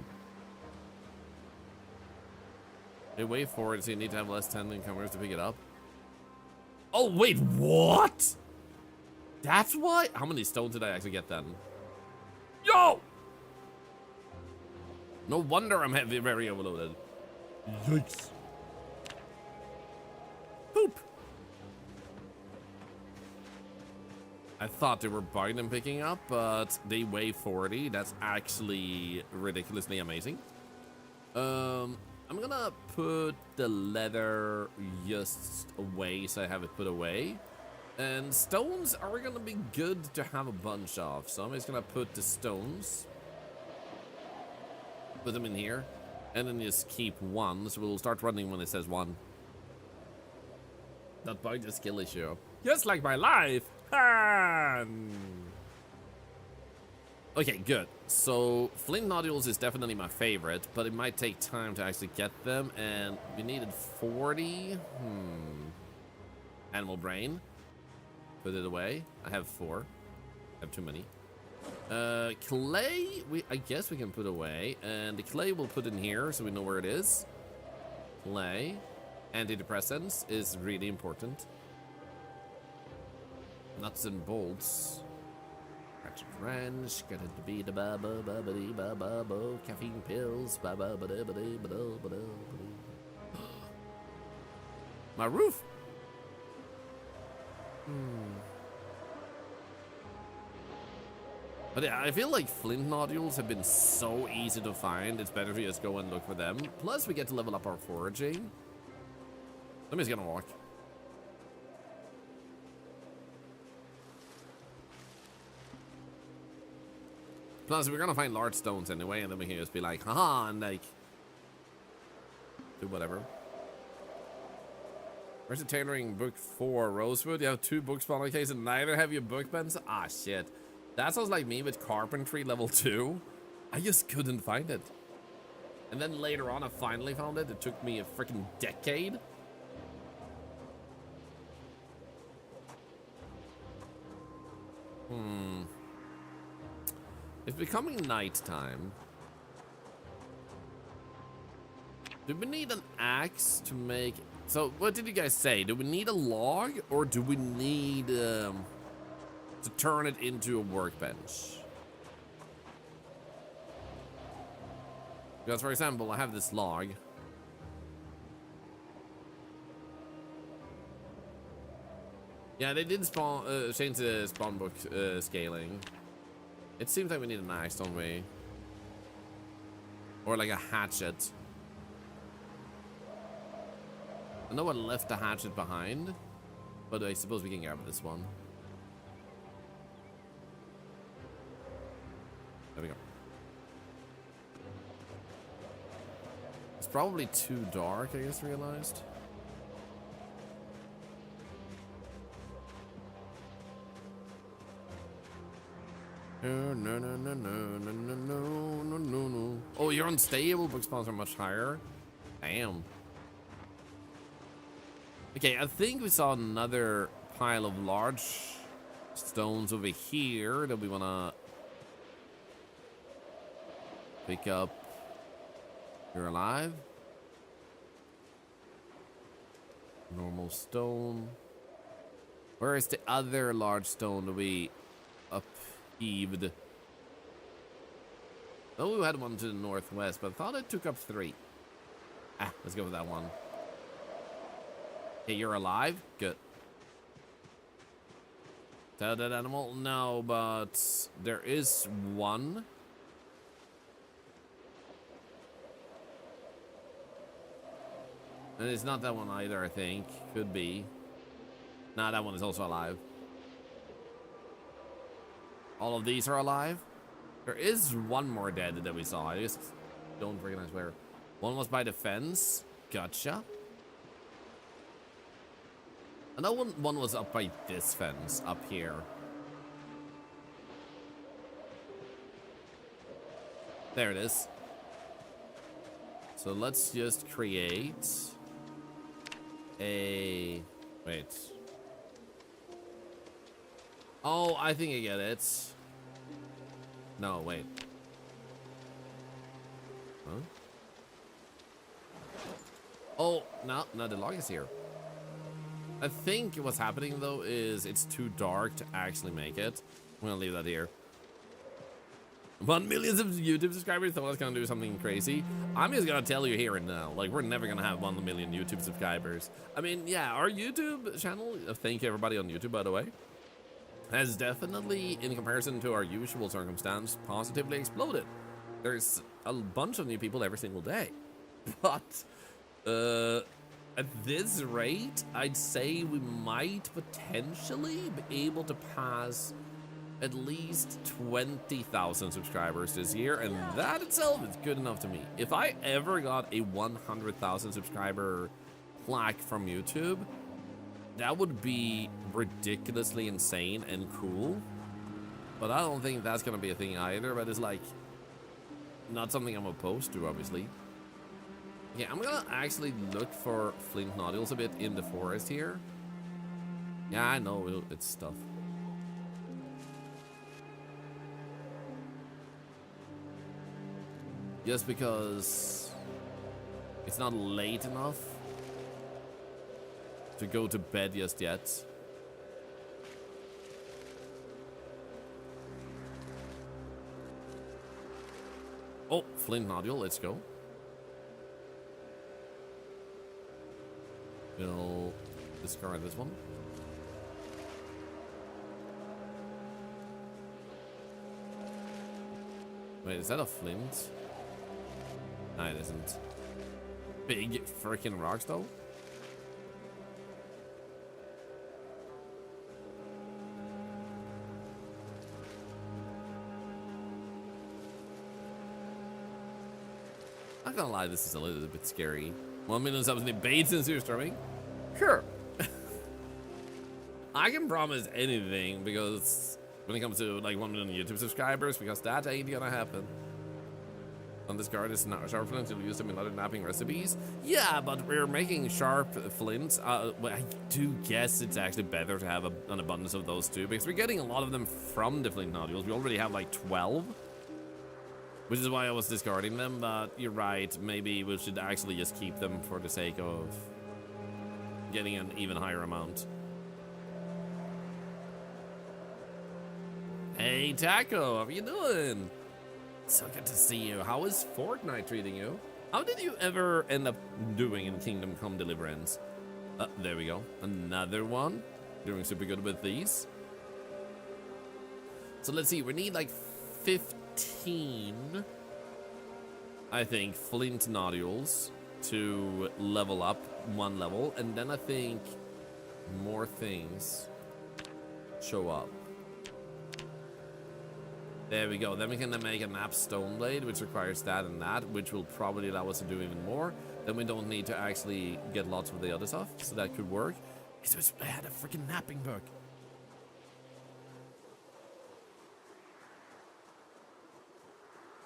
S1: Hey, wait for it, so you need to have less tendon encounters to pick it up. Oh, wait, what? That's why? How many stones did I actually get then? Yo! No wonder I'm very overloaded. Yikes. Poop. I thought they were bugged and picking up, but they weigh 40. That's actually ridiculously amazing. I'm gonna put the leather just away so I have it put away. And stones are gonna be good to have a bunch of. So I'm just gonna put the stones. Put them in here. And then just keep one. So we'll start running when it says 1. Not bug the skill issue. Just like my life. Okay, good. So flint nodules is definitely my favorite, but it might take time to actually get them, and we needed 40. Animal brain. Put it away. I have 4. I have too many. Clay, I guess we can put away, and the clay we'll put in here so we know where it is. Clay. Antidepressants is really important. Nuts and bolts. Ratchet wrench. Get it to be the ba ba ba ba dee ba ba bo. Caffeine pills. Ba ba ba da ba dee ba do ba do ba dee. My roof. But yeah, I feel like flint nodules have been so easy to find. It's better to just go and look for them. Plus, we get to level up our foraging. Somebody's gonna walk. Plus, we're gonna find large stones anyway, and then we can just be like, haha, and like, do whatever. Where's the tailoring book for Rosewood? You have 2 books on the case, and neither have you bookbends? Ah, shit. That sounds like me with carpentry level 2. I just couldn't find it. And then later on, I finally found it. It took me a freaking decade. It's becoming nighttime. Do we need an axe to make... So, what did you guys say? Do we need a log, or do we need to turn it into a workbench? Because, for example, I have this log. Yeah, they did spawn change the spawn book scaling. It seems like we need an axe, don't we? Or like a hatchet. I know I left the hatchet behind, but I suppose we can grab this one. There we go. It's probably too dark, I just realized. No. Oh, you're unstable. Book spawns are much higher. Damn. Okay, I think we saw another pile of large stones over here that we wanna pick up. You're alive. Normal stone. Where is the other large stone that we upheaved? Oh, we had one to the northwest, but I thought it took up 3. Ah, let's go with that one. Hey, you're alive? Good. Tell that animal? No, but there is one. And it's not that one either, I think. Could be. Nah, that one is also alive. All of these are alive. There is one more dead that we saw. I just don't recognize where. One was by the fence. Gotcha. Another one was up by this fence, up here. There it is. So let's just create a... Wait. Oh, I think I get it. No, wait. Huh? Oh, no, the log is here. I think what's happening, though, is it's too dark to actually make it. I'm gonna leave that here. 1 million YouTube subscribers, thought I was gonna do something crazy. I'm just gonna tell you here and now, like, we're never gonna have 1 million YouTube subscribers. I mean, yeah, our YouTube channel, thank you everybody on YouTube, by the way, has definitely, in comparison to our usual circumstance, positively exploded. There's a bunch of new people every single day. But, at this rate, I'd say we might potentially be able to pass at least 20,000 subscribers this year, and that itself is good enough to me. If I ever got a 100,000 subscriber plaque from YouTube, that would be ridiculously insane and cool. But I don't think that's gonna be a thing either, but it's like not something I'm opposed to, obviously. Yeah, I'm gonna actually look for flint nodules a bit in the forest here. Yeah, I know it's stuff. Just because it's not late enough to go to bed just yet. Oh, flint nodule, let's go. We'll discard this one. Wait, is that a flint? No, it isn't. Big freaking rocks, though. I'm not gonna lie, this is a little bit scary. 1 million subs in bait since you're streaming? Sure. I can promise anything because when it comes to like 1 million YouTube subscribers, because that ain't gonna happen. On this card is not sharp flints, you'll use them in other napping recipes. Yeah, but we're making sharp flints. Well, I do guess it's actually better to have an abundance of those too, because we're getting a lot of them from the flint nodules. We already have like 12, which is why I was discarding them, but you're right, maybe we should actually just keep them for the sake of getting an even higher amount. Hey Taco, how are you doing? So good to see you. How is Fortnite treating you? How did you ever end up doing in Kingdom Come Deliverance? There we go. Another one. Doing super good with these. So let's see. We need like 15, I think, flint nodules to level up 1 level. And then I think more things show up. There we go. Then we can make a nap stone blade, which requires that and that, which will probably allow us to do even more. Then we don't need to actually get lots of the other stuff, so that could work. I had a freaking napping book.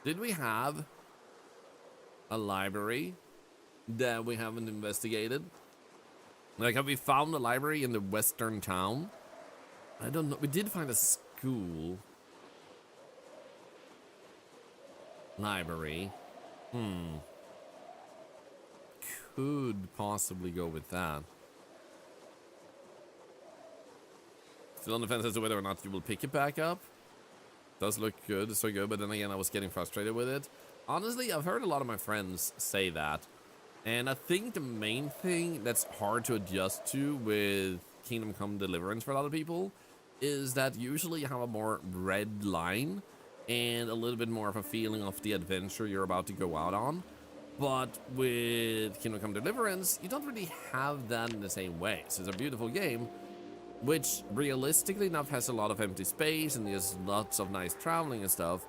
S1: Did we have a library that we haven't investigated? Like, have we found a library in the western town? I don't know. We did find a school. Library. Could possibly go with that. Still on the fence as to whether or not you will pick it back up. Does look good, so good, but then again I was getting frustrated with it. Honestly, I've heard a lot of my friends say that. And I think the main thing that's hard to adjust to with Kingdom Come Deliverance for a lot of people is that usually you have a more red line and a little bit more of a feeling of the adventure you're about to go out on. But with Kingdom Come Deliverance, you don't really have that in the same way. So it's a beautiful game, which realistically enough has a lot of empty space and there's lots of nice traveling and stuff.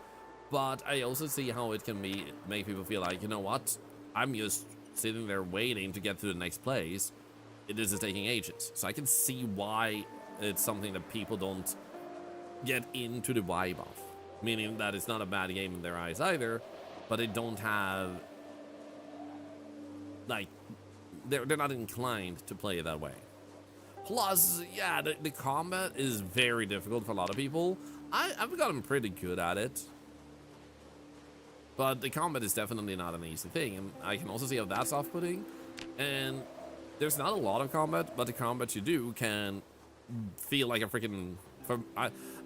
S1: But I also see how it can make people feel like, you know what, I'm just sitting there waiting to get to the next place. This is taking ages. So I can see why it's something that people don't get into the vibe of. Meaning that it's not a bad game in their eyes either, but they don't have, like, they're not inclined to play it that way. Plus, yeah, the combat is very difficult for a lot of people. I've gotten pretty good at it, but the combat is definitely not an easy thing, and I can also see how that's off-putting. And there's not a lot of combat, but the combat you do can feel like a freaking...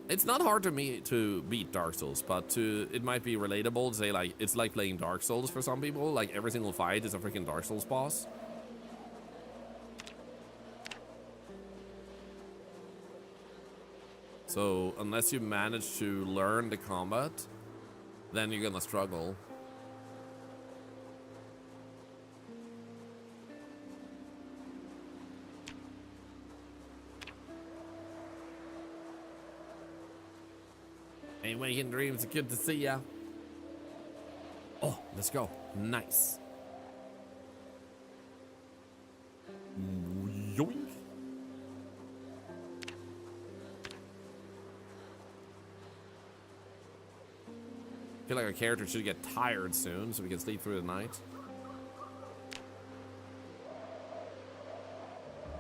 S1: It's not hard to me to beat Dark Souls, but it might be relatable to say, like, it's like playing Dark Souls for some people. Like, every single fight is a freaking Dark Souls boss. So, unless you manage to learn the combat, then you're gonna struggle. Ain't waking dreams, good to see ya. Oh, let's go. Nice. Yoink. Feel like our character should get tired soon so we can sleep through the night.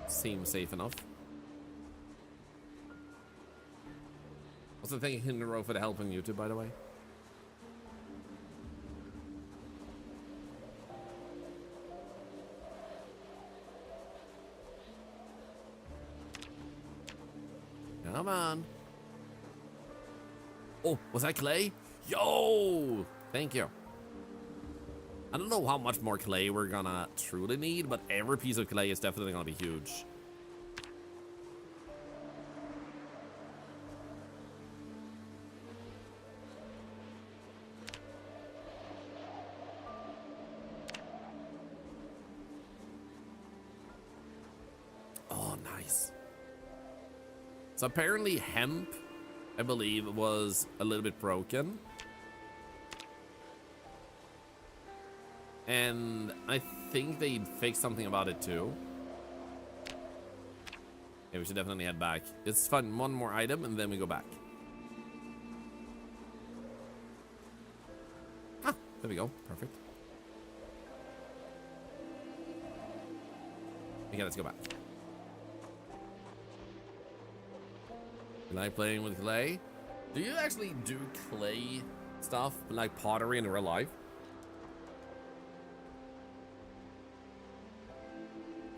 S1: Seems safe enough. Also, thanking Hinderow for the help on YouTube, by the way. Come on. Oh, was that clay? Yo! Thank you. I don't know how much more clay we're gonna truly need, but every piece of clay is definitely gonna be huge. Oh, nice. So apparently hemp, I believe, was a little bit broken. And I think they fixed something about it too. Yeah, we should definitely head back. Let's find one more item and then we go back. Ah, there we go. Perfect. Okay, let's go back. You like playing with clay? Do you actually do clay stuff like pottery in real life?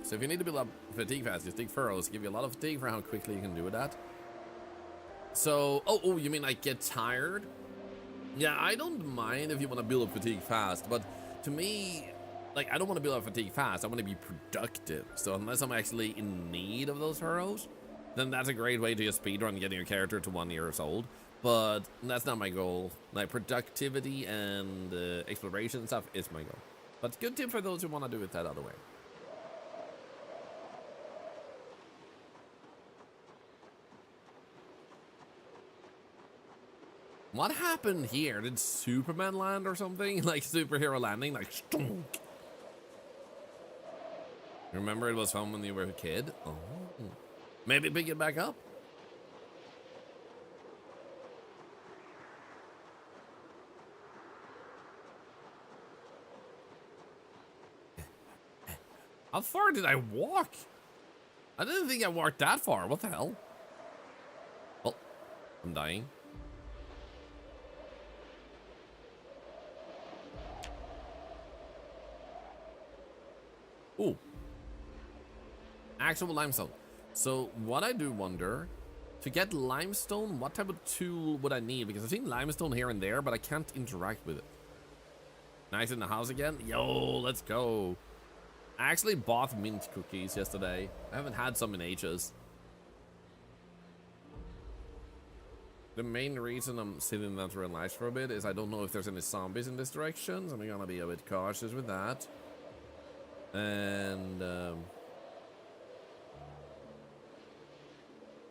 S1: So if you need to build up fatigue fast, just dig furrows. Give you a lot of fatigue for how quickly you can do that. So, oh, you mean like get tired? Yeah, I don't mind if you want to build up fatigue fast, but to me, like, I don't want to build up fatigue fast. I want to be productive. So unless I'm actually in need of those furrows, then that's a great way to just speedrun getting your character to 1 year old. But that's not my goal. Like, productivity and exploration stuff is my goal. But good tip for those who want to do it that other way. What happened here? Did Superman land or something? Like superhero landing? Like stunk. Remember it was fun when you were a kid? Oh. Maybe pick it back up. How far did I walk? I didn't think I walked that far. What the hell? Oh, I'm dying. Ooh. Actual limestone. So what I do wonder, to get limestone, what type of tool would I need? Because I've seen limestone here and there, but I can't interact with it. Nice in the house again? Yo, let's go. I actually bought mint cookies yesterday. I haven't had some in ages. The main reason I'm sitting that relaxed for a bit is I don't know if there's any zombies in this direction, so I'm gonna be a bit cautious with that. And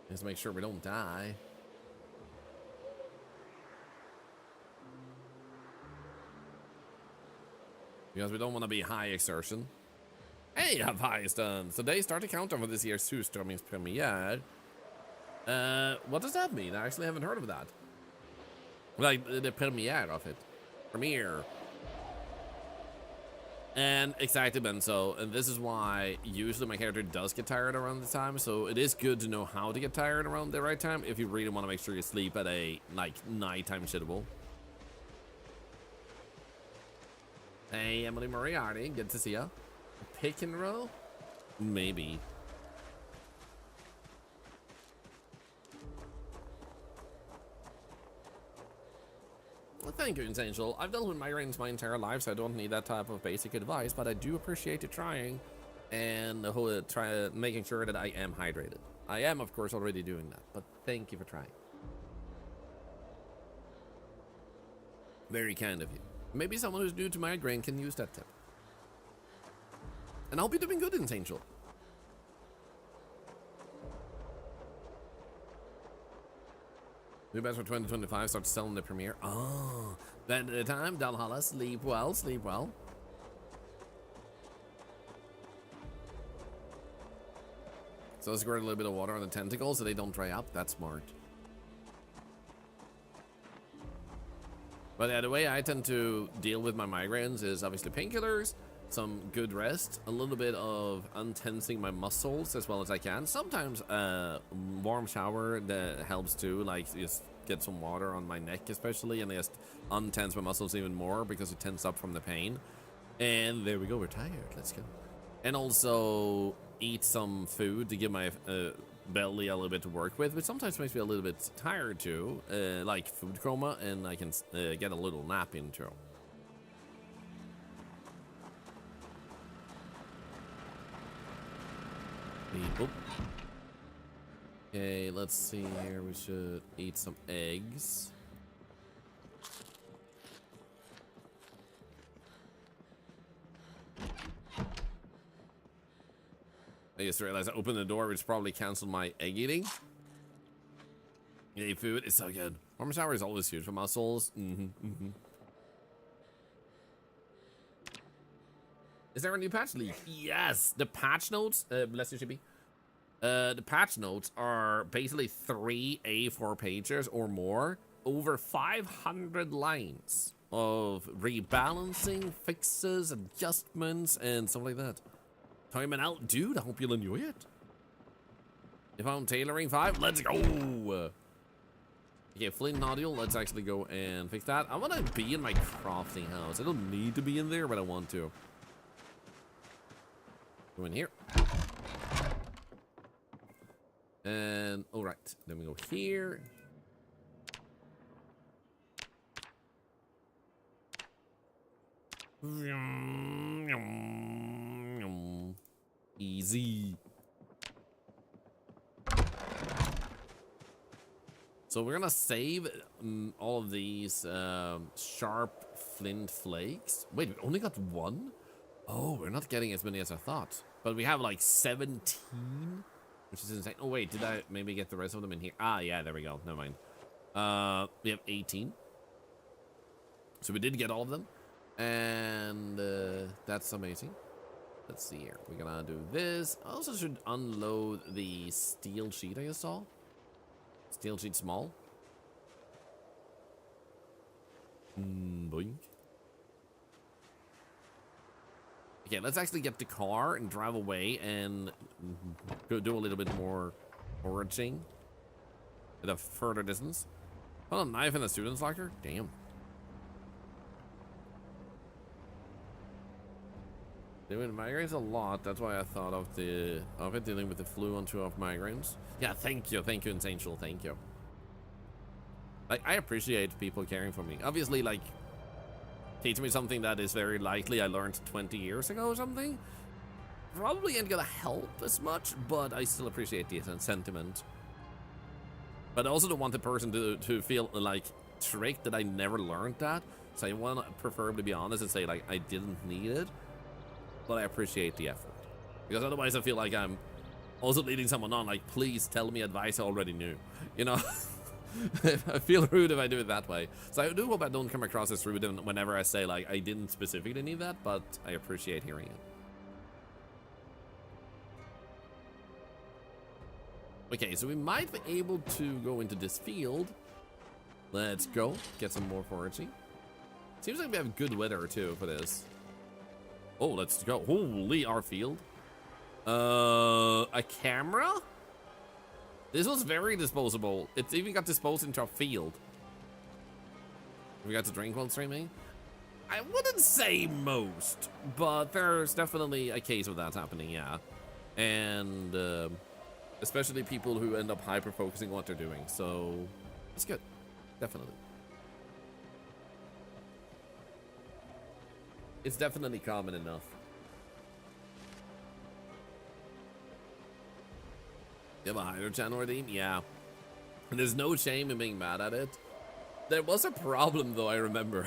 S1: just make sure we don't die. Because we don't want to be high exertion. Hey, have highest done. Today start the countdown for this year's Surströmmings premiere. What does that mean? I actually haven't heard of that. Like the premiere of it. Premiere. And exactly, Ben. So, and this is why usually my character does get tired around the time. So it is good to know how to get tired around the right time if you really want to make sure you sleep at a like nighttime shittable. Hey, Emily Moriarty, good to see ya. Pick and roll? Maybe. Well, thank you, Essential. I've dealt with migraines my entire life, so I don't need that type of basic advice, but I do appreciate you trying and making sure that I am hydrated. I am, of course, already doing that, but thank you for trying. Very kind of you. Maybe someone who's new to migraine can use that tip. And I hope you're doing good, Essential. New best for 2025 starts selling the premiere. Oh, then at the time, Valhalla, sleep well, sleep well. So squirt a little bit of water on the tentacles so they don't dry up. That's smart. But yeah, the way I tend to deal with my migraines is obviously painkillers, some good rest, a little bit of untensing my muscles as well as I can. Sometimes warm shower that helps too, like just get some water on my neck especially, and just untense my muscles even more because it tense up from the pain. And there we go, we're tired, let's go. And also eat some food to give my belly a little bit to work with, which sometimes makes me a little bit tired too, like food coma, and I can get a little nap into. Beep, okay, let's see here. We should eat some eggs. I just realized I opened the door, which probably canceled my egg eating. Yay, food is so good. Warm shower is always huge for muscles. Is there a new patch leak? Yes, the patch notes, bless you, Chippy. The patch notes are basically 3 A4 pages or more, over 500 lines of rebalancing, fixes, adjustments, and stuff like that. Timing out, dude. I hope you'll enjoy it. If I'm tailoring 5, let's go. Okay, flint nodule. Let's actually go and fix that. I want to be in my crafting house. I don't need to be in there, but I want to. Go in here. And all right, then we go here. Easy. So we're gonna save all of these sharp flint flakes. Wait, we only got 1? Oh, we're not getting as many as I thought. But we have like 17, which is insane. Oh wait, did I maybe get the rest of them in here? Ah, yeah, there we go. Never mind. We have 18. So we did get all of them. And that's amazing. Let's see here. We're gonna do this. I also should unload the steel sheet I just saw. Steel sheet small. Boink. Okay, let's actually get the car and drive away and go do a little bit more foraging at a further distance. Found a knife in the student's locker? Damn. Doing migraines a lot. That's why I thought of it dealing with the flu on 2 of migraines. Yeah, thank you, Insatial, thank you. Like, I appreciate people caring for me. Obviously, like, teach me something that is very likely I learned 20 years ago or something. Probably ain't gonna help as much, but I still appreciate the sentiment. But I also don't want the person to feel like tricked that I never learned that. So I want to preferably be honest and say like I didn't need it. But I appreciate the effort, because otherwise I feel like I'm also leading someone on, like, please tell me advice I already knew, you know. I feel rude if I do it that way, so I do hope I don't come across as rude whenever I say like I didn't specifically need that, but I appreciate hearing it. Okay, so we might be able to go into this field. Let's go get some more foraging. Seems like we have good weather too for this. Oh, let's go. Holy, our field. A camera? This was very disposable. It's even got disposed into a field. We got to drink while streaming? I wouldn't say most, but there's definitely a case of that happening, yeah. And especially people who end up hyper-focusing what they're doing, so it's good, definitely. It's definitely common enough. You have a higher channel redeem? Yeah. And there's no shame in being mad at it. There was a problem though, I remember.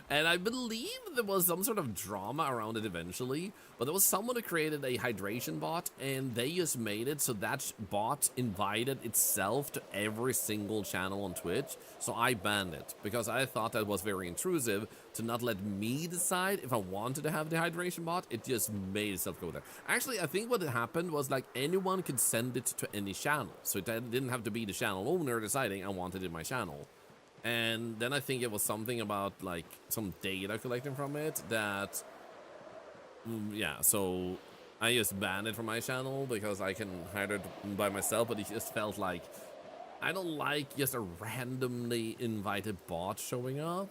S1: And I believe there was some sort of drama around it eventually, but there was someone who created a hydration bot, and they just made it so that bot invited itself to every single channel on Twitch. So I banned it because I thought that was very intrusive to not let me decide if I wanted to have the hydration bot. It just made itself go there. Actually, I think what had happened was like anyone could send it to any channel, so it didn't have to be the channel owner deciding I wanted it in my channel. And then I think it was something about like some data collecting from it that, yeah, so I just banned it from my channel because I can hide it by myself, but it just felt like I don't like just a randomly invited bot showing up.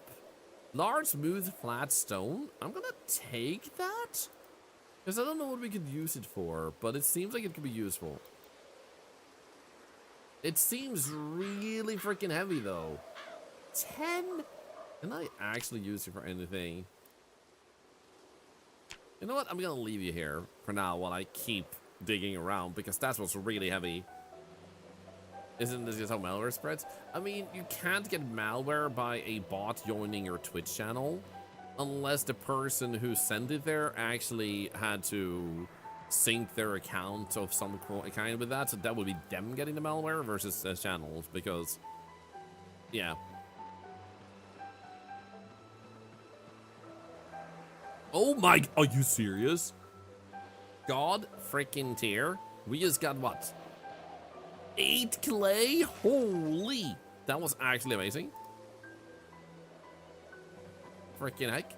S1: Large, smooth, flat stone. I'm gonna take that because I don't know what we could use it for, but it seems like it could be useful. It seems really freaking heavy though. 10? Can I actually use it for anything? You know what? I'm gonna leave you here for now while I keep digging around, because that's what's really heavy. Isn't this just how malware spreads? I mean, you can't get malware by a bot joining your Twitch channel unless the person who sent it there actually had to sync their account of some kind with that. So that would be them getting the malware versus channels, because, yeah. Oh my, are you serious? God freaking tier. We just got what? 8 clay? Holy. That was actually amazing. Freaking heck.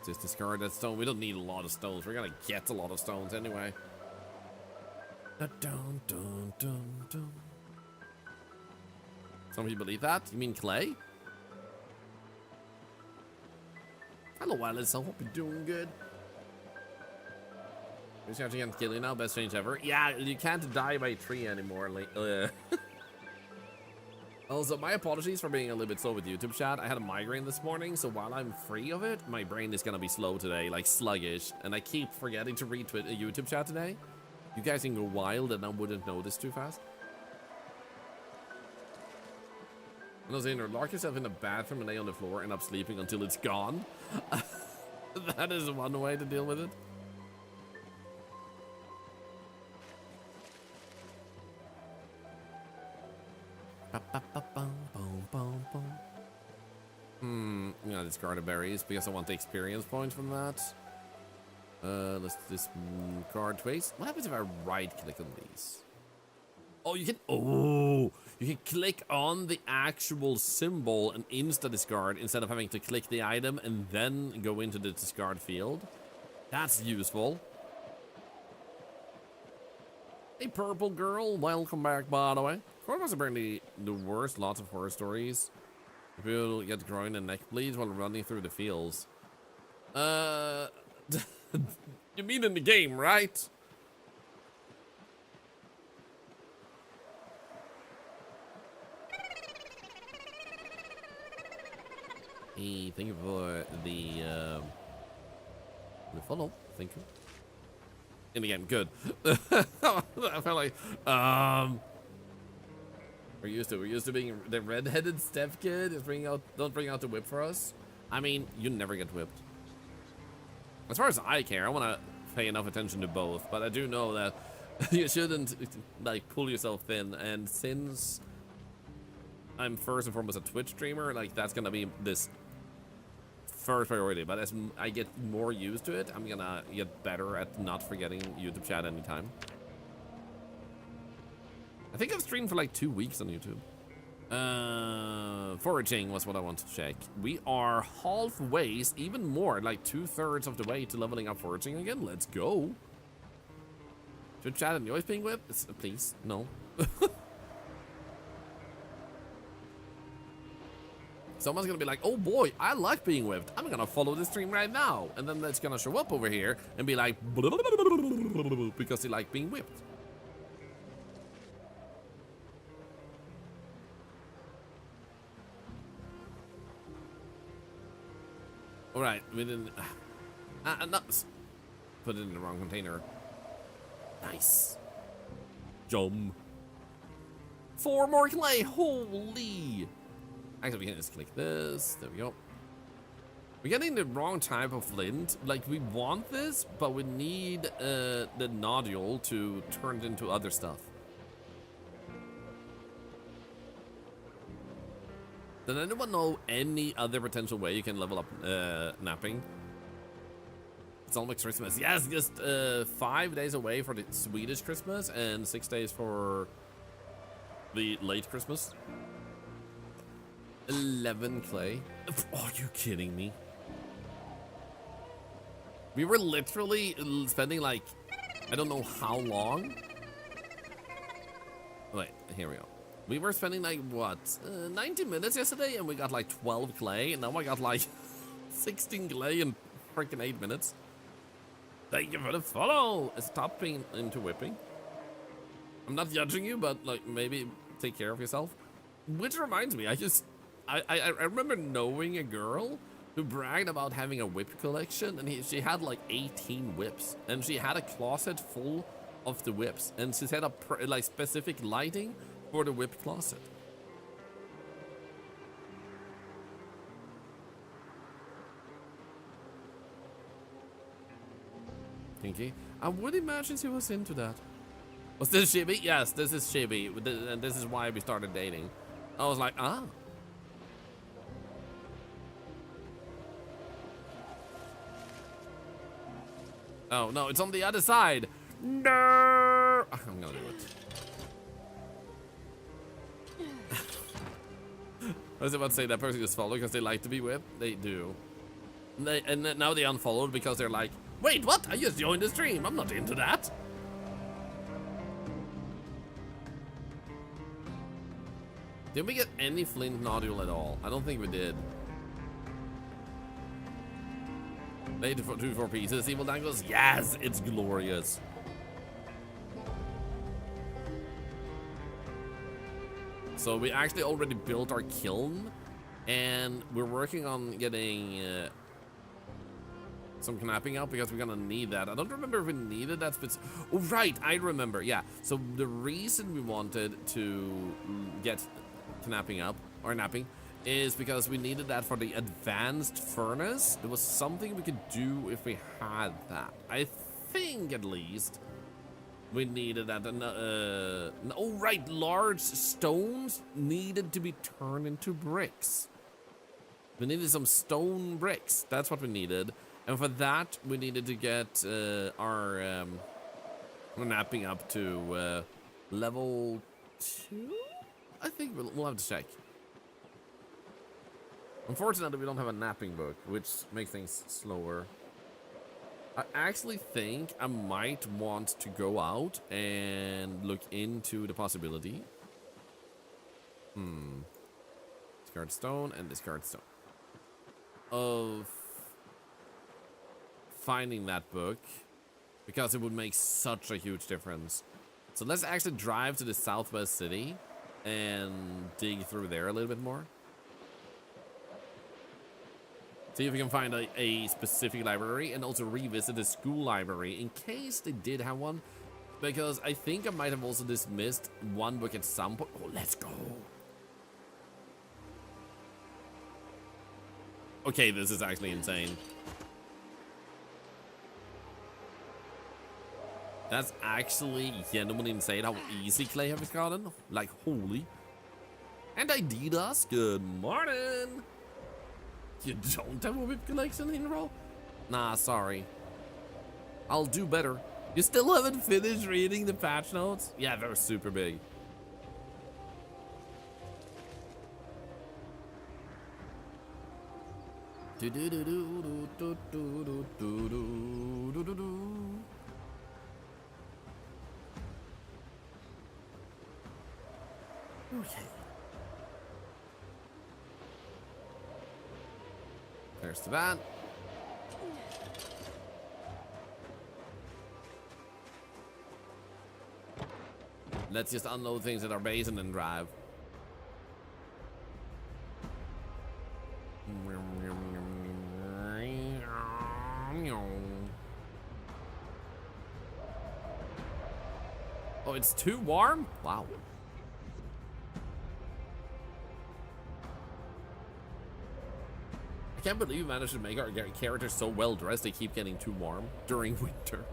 S1: Just discard that stone. We don't need a lot of stones. We're gonna get a lot of stones anyway. Dun, dun, dun, dun, dun. Some people believe that. You mean clay? Hello, Alice. I hope you're doing good. We're starting to kill you now. Best change ever. Yeah, you can't die by a tree anymore. Also, my apologies for being a little bit slow with YouTube chat. I had a migraine this morning, so while I'm free of it, my brain is gonna be slow today, like sluggish. And I keep forgetting to read YouTube chat today. You guys can go wild and I wouldn't notice too fast. And I was saying, lock yourself in the bathroom and lay on the floor and up sleeping until it's gone. That is one way to deal with it. Yeah, discard the berries because I want the experience points from that. Let's discard twice. What happens if I right click on these? Oh, you can click on the actual symbol and insta discard instead of having to click the item and then go into the discard field. That's useful. Hey, purple girl, welcome back, by the way. Corn was apparently the worst. Lots of horror stories. People get groin and neck bleeds while running through the fields. You mean in the game, right? Hey, thank you for the follow. Thank you. In the game, good. I felt like, we're used to being the red-headed step kid. Is don't bring out the whip for us. I mean, you never get whipped. As far as I care, I want to pay enough attention to both, but I do know that you shouldn't like pull yourself thin. And since I'm first and foremost a Twitch streamer, like that's gonna be this first priority. But as I get more used to it, I'm gonna get better at not forgetting YouTube chat anytime. I think I've streamed for like 2 weeks on YouTube. Foraging was what I want to check. We are halfway, even more, like 2/3 of the way to leveling up foraging again. Let's go. Should chat enjoys being whipped? Please, no. Someone's gonna be like, oh boy, I like being whipped. I'm gonna follow this stream right now. And then it's gonna show up over here and be like, because they like being whipped. All right, we didn't. Nuts. Put it in the wrong container. Nice. Jump. 4 more clay. Holy. Actually, we can just click this. There we go. We're getting the wrong type of flint. Like, we want this, but we need the nodule to turn it into other stuff. Does anyone know any other potential way you can level up napping? It's almost Christmas. Yes, just 5 days away for the Swedish Christmas and 6 days for the late Christmas. 11 clay. Are you kidding me? We were literally spending like, I don't know how long. Wait, here we go. We were spending like, what, 90 minutes yesterday, and we got like 12 clay, and now I got like 16 clay in freaking 8 minutes. Thank you for the follow. Stop being into whipping. I'm not judging you, but like maybe take care of yourself. Which reminds me, I remember knowing a girl who bragged about having a whip collection, and she had like 18 whips, and she had a closet full of the whips, and she set up like specific lighting for the whip closet. Thank you. I would imagine she was into that. Was this Chibi? Yes, this is Chibi, and this is why we started dating. I was like, ah. Oh, no, it's on the other side. No! I'm gonna do it. I was about to say that person just followed because they like to be with. They do. And now they unfollowed because they're like, wait, what? I just joined the stream. I'm not into that. Did we get any flint nodule at all? I don't think we did. They do 4 pieces, evil dangles. Yes, it's glorious. So we actually already built our kiln, and we're working on getting some knapping out because we're gonna need that. I don't remember if we needed that oh, right, I remember. Yeah. So the reason we wanted to get knapping up or napping is because we needed that for the advanced furnace. There was something we could do if we had that. I think at least we needed that. Oh right, large stones needed to be turned into bricks. We needed some stone bricks. That's what we needed. And for that, we needed to get our napping up to level 2? I think we'll have to check. Unfortunately, we don't have a napping book, which makes things slower. I actually think I might want to go out and look into the possibility. Discard stone and discard stone. Of finding that book, because it would make such a huge difference. So let's actually drive to the southwest city and dig through there a little bit more. See if we can find a specific library, and also revisit the school library in case they did have one, because I think I might have also dismissed one book at some point. Oh, let's go. Okay, this is actually insane. That's actually genuinely insane how easy clay have gotten. Like, holy. And Adidas, good morning. You don't have a whip collection in roll? Nah, sorry. I'll do better. You still haven't finished reading the patch notes? Yeah, they're super big. Okay. There's to that. Let's just unload things at our base and then drive. Oh, it's too warm? Wow. I can't believe we managed to make our characters so well dressed they keep getting too warm during winter.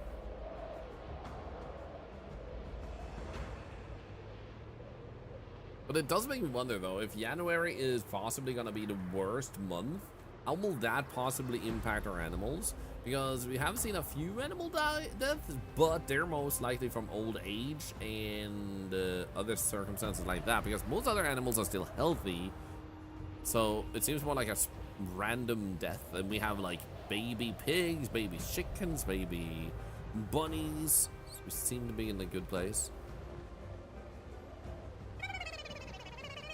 S1: But it does make me wonder though, if January is possibly gonna be the worst month, how will that possibly impact our animals? Because we have seen a few animal deaths, but they're most likely from old age and other circumstances like that, because most other animals are still healthy. So it seems more like a random death, and we have like baby pigs, baby chickens, baby bunnies. So we seem to be in a good place.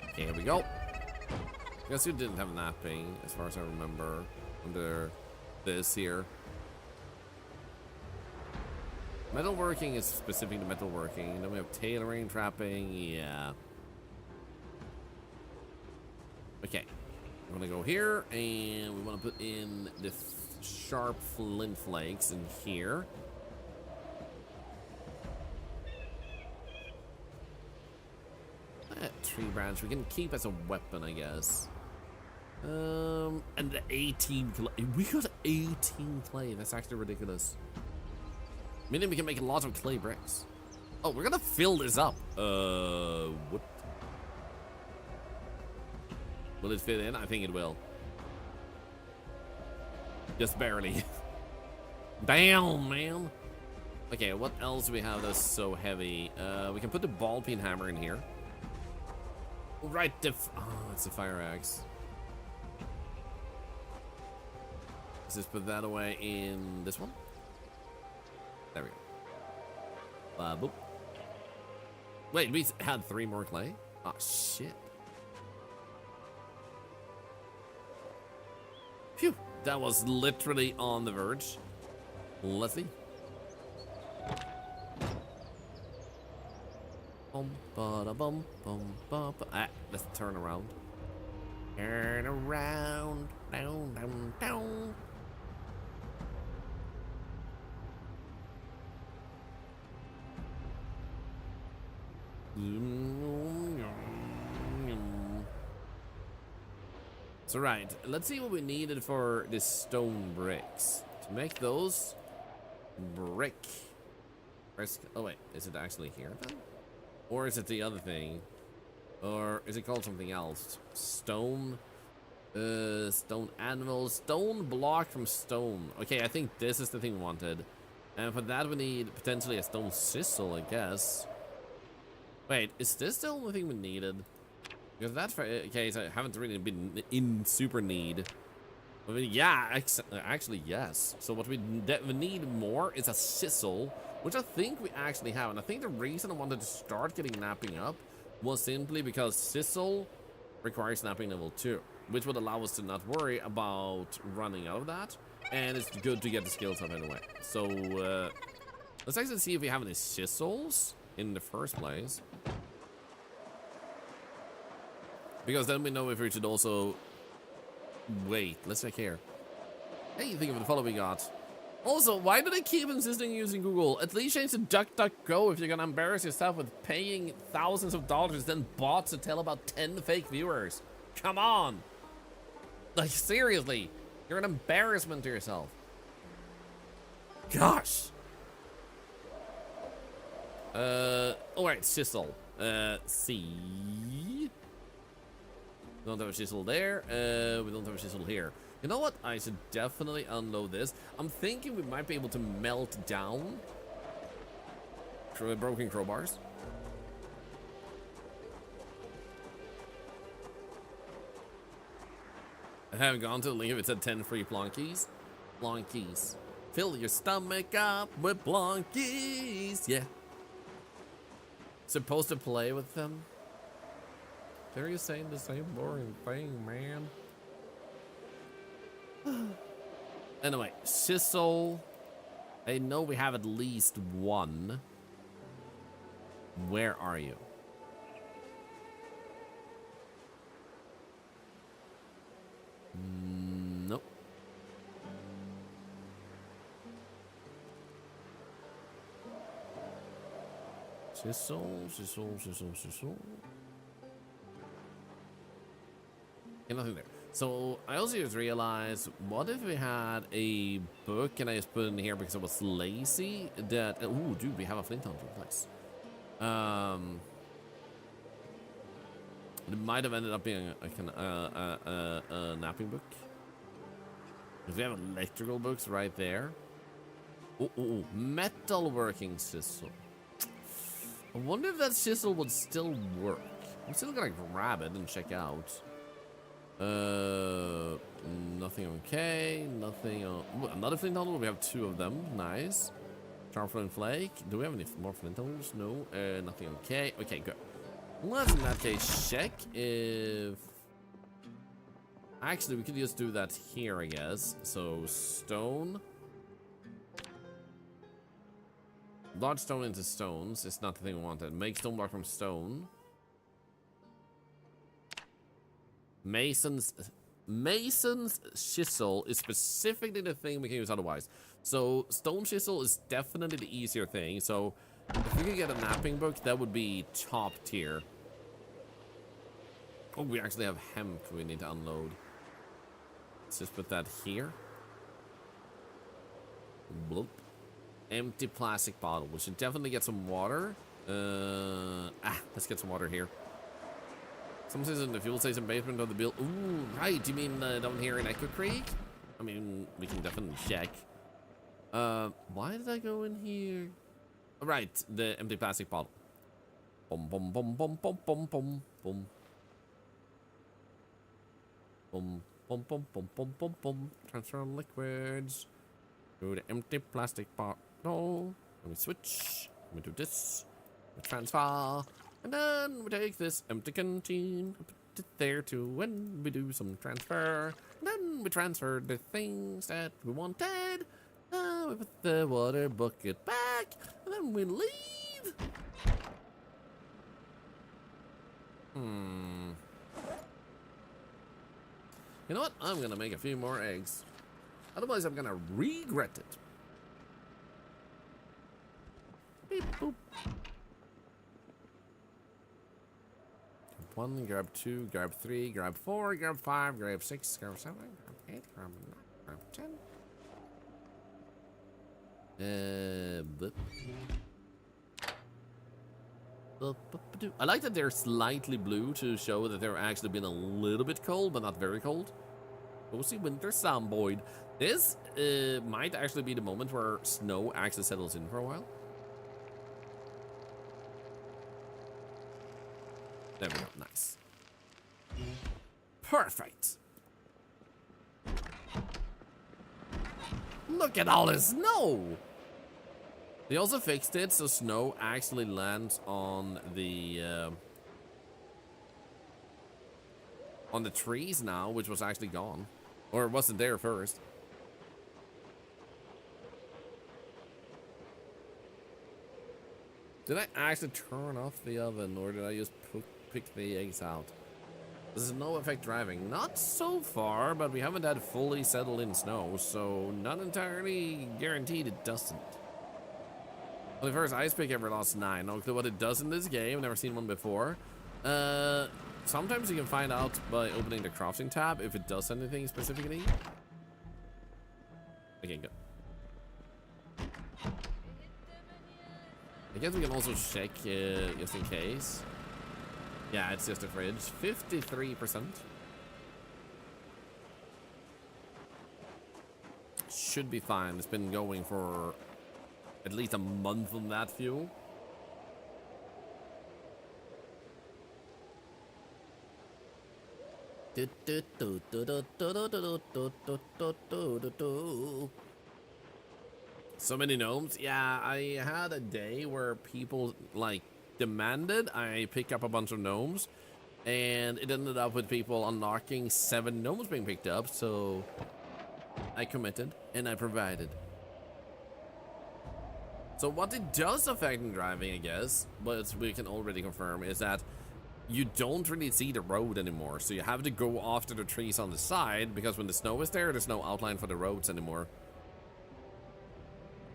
S1: Okay, here we go. I guess you didn't have napping, as far as I remember, under this here. Metalworking is specific to metalworking. Then we have tailoring, trapping, yeah. Okay, we're gonna go here, and we want to put in the sharp flint flakes in here. That tree branch we can keep as a weapon, I guess. And the 18 clay. We got 18 clay. That's actually ridiculous. Meaning we can make a lot of clay bricks. Oh, we're gonna fill this up. What? Will it fit in? I think it will. Just barely. Damn, man. Okay, what else do we have that's so heavy? We can put the ball peen hammer in here. Right, it's a fire axe. Let's just put that away in this one. There we go. Boop. Wait, we had 3 more clay? Oh, shit. Phew, that was literally on the verge. Let's see. Let's turn around. Turn around. Down, down, down. So right, let's see what we needed for the stone bricks. To make those brick. Oh wait, is it actually here then? Or is it the other thing? Or is it called something else? Stone? Stone animal. Stone block from stone. Okay, I think this is the thing we wanted. And for that we need potentially a stone chisel, I guess. Wait, is this the only thing we needed? Because that's for case I haven't really been in super need. I mean, yeah, actually yes. So what we need more is a chisel, which I think we actually have. And I think the reason I wanted to start getting napping up was simply because chisel requires napping level 2, which would allow us to not worry about running out of that. And it's good to get the skills up anyway. So let's actually see if we have any chisels in the first place. Because then we know if we should also... Wait, let's check here. Hey, think of the follow we got. Also, why do they keep insisting using Google? At least change to DuckDuckGo if you're gonna embarrass yourself with paying thousands of dollars, then bots to tell about 10 fake viewers. Come on! Like, seriously. You're an embarrassment to yourself. Gosh. Alright, chisel. C. We don't have a chisel there. We don't have a chisel here. You know what? I should definitely unload this. I'm thinking we might be able to melt down broken crowbars. I haven't gone to the link if it said 10 free plonkies. Plonkies. Fill your stomach up with plonkies. Yeah. Supposed to play with them? They're you saying the same boring thing, man. Anyway, chisel. I know we have at least one. Where are you? Nope. Chisel. Yeah, nothing there. So I also just realized, what if we had a book and I just put it in here because I was lazy? That ooh, dude, we have a flint hunter. Nice. It might have ended up being a napping book. If we have electrical books right there. Oh, metalworking chisel. I wonder if that chisel would still work. I'm still gonna grab it and check out. Nothing okay. Nothing on. Another flint tunnel. We have 2 of them. Nice. Charcoal and flake. Do we have any more flint tunnels? No. Nothing okay. Okay, good. Let's in that case check if. Actually, we could just do that here, I guess. So stone. Large stone into stones. It's not the thing we wanted. Make stone block from stone. Mason's chisel is specifically the thing we can use otherwise. So stone chisel is definitely the easier thing. So if we could get a napping book, that would be top tier. Oh, we actually have hemp we need to unload. Let's just put that here. Bloop. Empty plastic bottle. We should definitely get some water. Let's get some water here. Someone says in the fuel station basement of the build. Ooh, right. You mean down here in Echo Creek? I mean, we can definitely check. Why did I go in here? Right, the empty plastic bottle. Boom, boom, boom, boom, boom, boom, boom, boom. Boom, boom, boom, boom, boom, boom, boom. Transfer liquids to the empty plastic bottle. Let me switch. Let me do this. We transfer. And then we take this empty canteen, put it there too, when we do some transfer. And then we transfer the things that we wanted. We put the water bucket back, and then we leave. You know what? I'm gonna make a few more eggs. Otherwise, I'm gonna regret it. Beep, boop. Grab 1, grab 2, grab 3, grab 4, grab 5, grab 6, grab 7, grab 8, grab 9, grab 10. I like that they're slightly blue to show that they're actually been a little bit cold, but not very cold. Cozy winter Zomboid. This might actually be the moment where snow actually settles in for a while. There we go. Nice. Perfect. Look at all this snow. They also fixed it so snow actually lands on the trees now, which was actually gone. Or it wasn't there first. Did I actually turn off the oven, or did I just pick the eggs out? This is no effect driving. Not so far, but we haven't had fully settled in snow, so not entirely guaranteed it doesn't. Well, the first ice pick ever lost 9. No clue what it does in this game. Never seen one before. Sometimes you can find out by opening the crafting tab if it does anything specifically. Okay, good. I guess we can also check just in case. Yeah, it's just a fridge. 53%. Should be fine. It's been going for at least a month on that fuel. So many gnomes. Yeah, I had a day where people like demanded I pick up a bunch of gnomes, and it ended up with people unlocking 7 gnomes being picked up, so I committed and I provided. So what it does affect in driving, I guess, but we can already confirm, is that you don't really see the road anymore, so you have to go after the trees on the side, because when the snow is there, there's no outline for the roads anymore.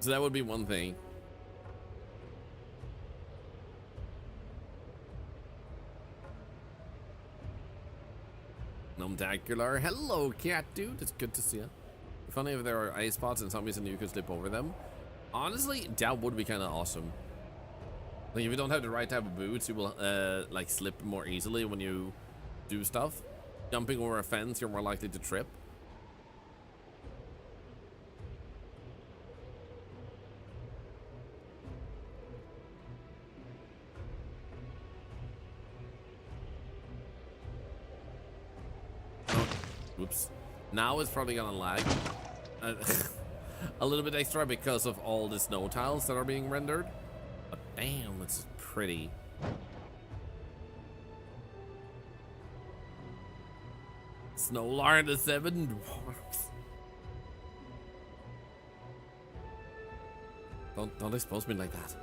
S1: So that would be one thing. Nomtacular. Hello, cat dude. It's good to see you. Funny if there are ice spots and zombies and you could slip over them. Honestly, that would be kind of awesome. Like, if you don't have the right type of boots, you will like slip more easily when you do stuff. Jumping over a fence, you're more likely to trip. Oops. Now it's probably gonna lag a little bit extra because of all the snow tiles that are being rendered. But damn, it's pretty. Snowlar and the 7 dwarfs. Don't expose me like that.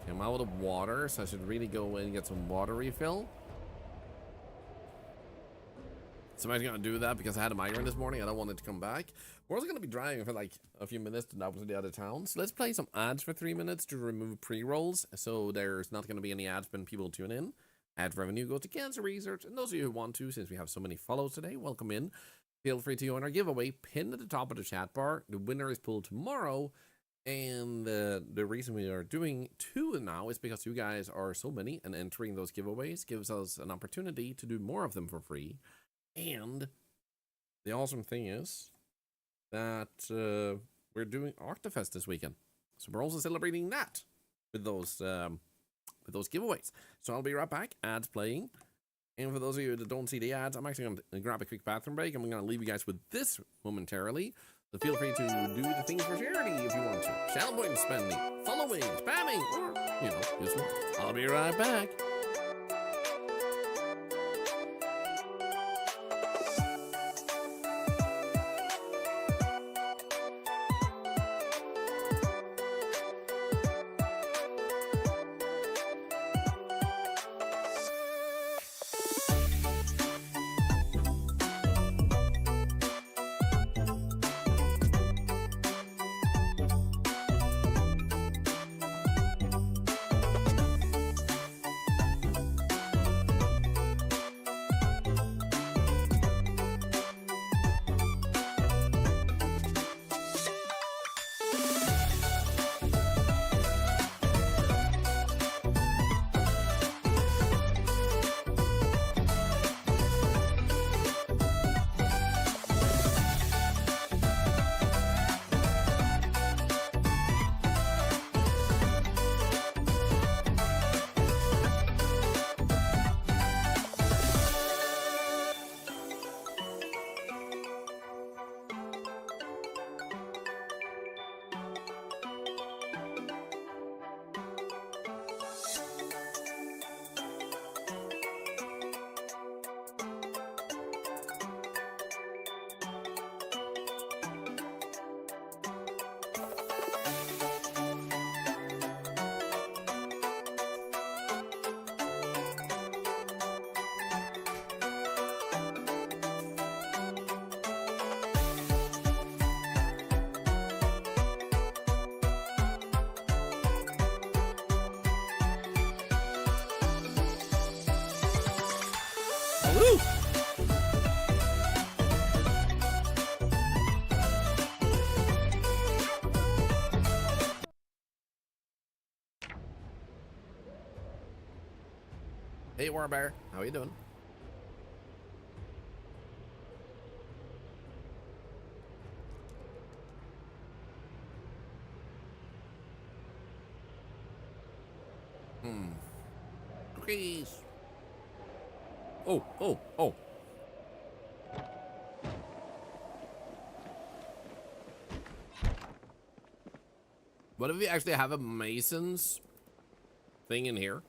S1: I'm out of water, so I should really go in and get some water refill. Somebody's gonna do that because I had a migraine this morning. I don't want it to come back. We're also gonna be driving for like a few minutes to to the other town. So let's play some ads for 3 minutes to remove pre-rolls, so there's not gonna be any ads when people tune in. Ad revenue goes to cancer research. And those of you who want to, since we have so many follows today, welcome in. Feel free to join our giveaway, pinned at the top of the chat bar. The winner is pulled tomorrow. And the reason we are doing 2 now is because you guys are so many, and entering those giveaways gives us an opportunity to do more of them for free. And the awesome thing is that we're doing Octofest this weekend, so we're also celebrating that with those giveaways. So I'll be right back. Ads playing. And for those of you that don't see the ads, I'm actually going to grab a quick bathroom break. I'm going to leave you guys with this momentarily. So feel free to do the things for charity if you want to. Zomboid spending, following, spamming, or, you know, just I'll be right back. Woo! Hey, Warbear, how you doing? Cookies. Oh. What if we actually have a Mason's thing in here?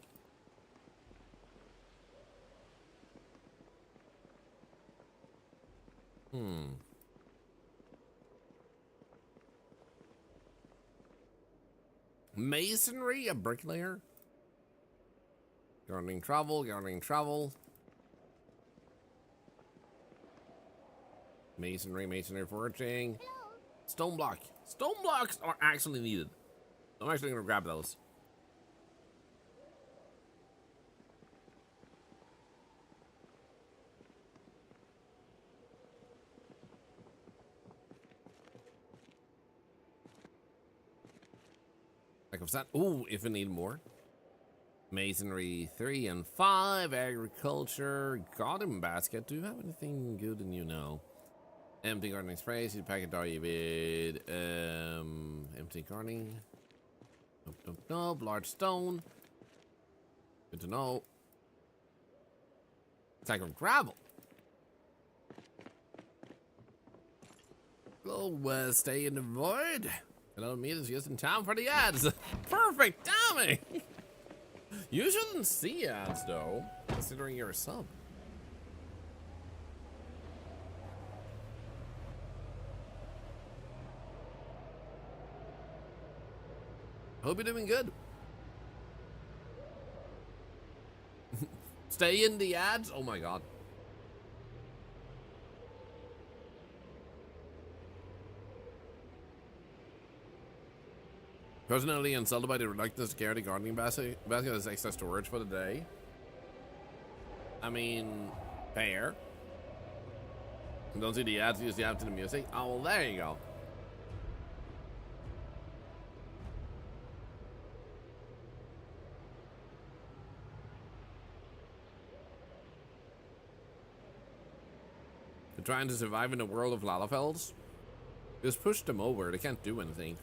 S1: Masonry, a bricklayer? Gardening travel. Masonry foraging. Stone block. Stone blocks are actually needed. I'm actually gonna grab those. Like what's that? Ooh, if I need more. Masonry 3 and 5, agriculture, garden basket. Do you have anything good in you now? Empty gardening spray, seed packet David. Empty gardening. Nope. Large stone. Good to know. Sack of gravel. Go stay in the void. Hello, me is just in time for the ads. Perfect timing. You shouldn't see ads though, considering you're a sub. Hope you're doing good. Stay in the ads? Oh my god. Personally, insulted by the reluctance to carry the gardening basket as extra storage for the day. I mean, fair. Don't see the ads, use the app to the music. Oh, well, there you go. They're trying to survive in a world of Lalafells. Just push them over, they can't do anything.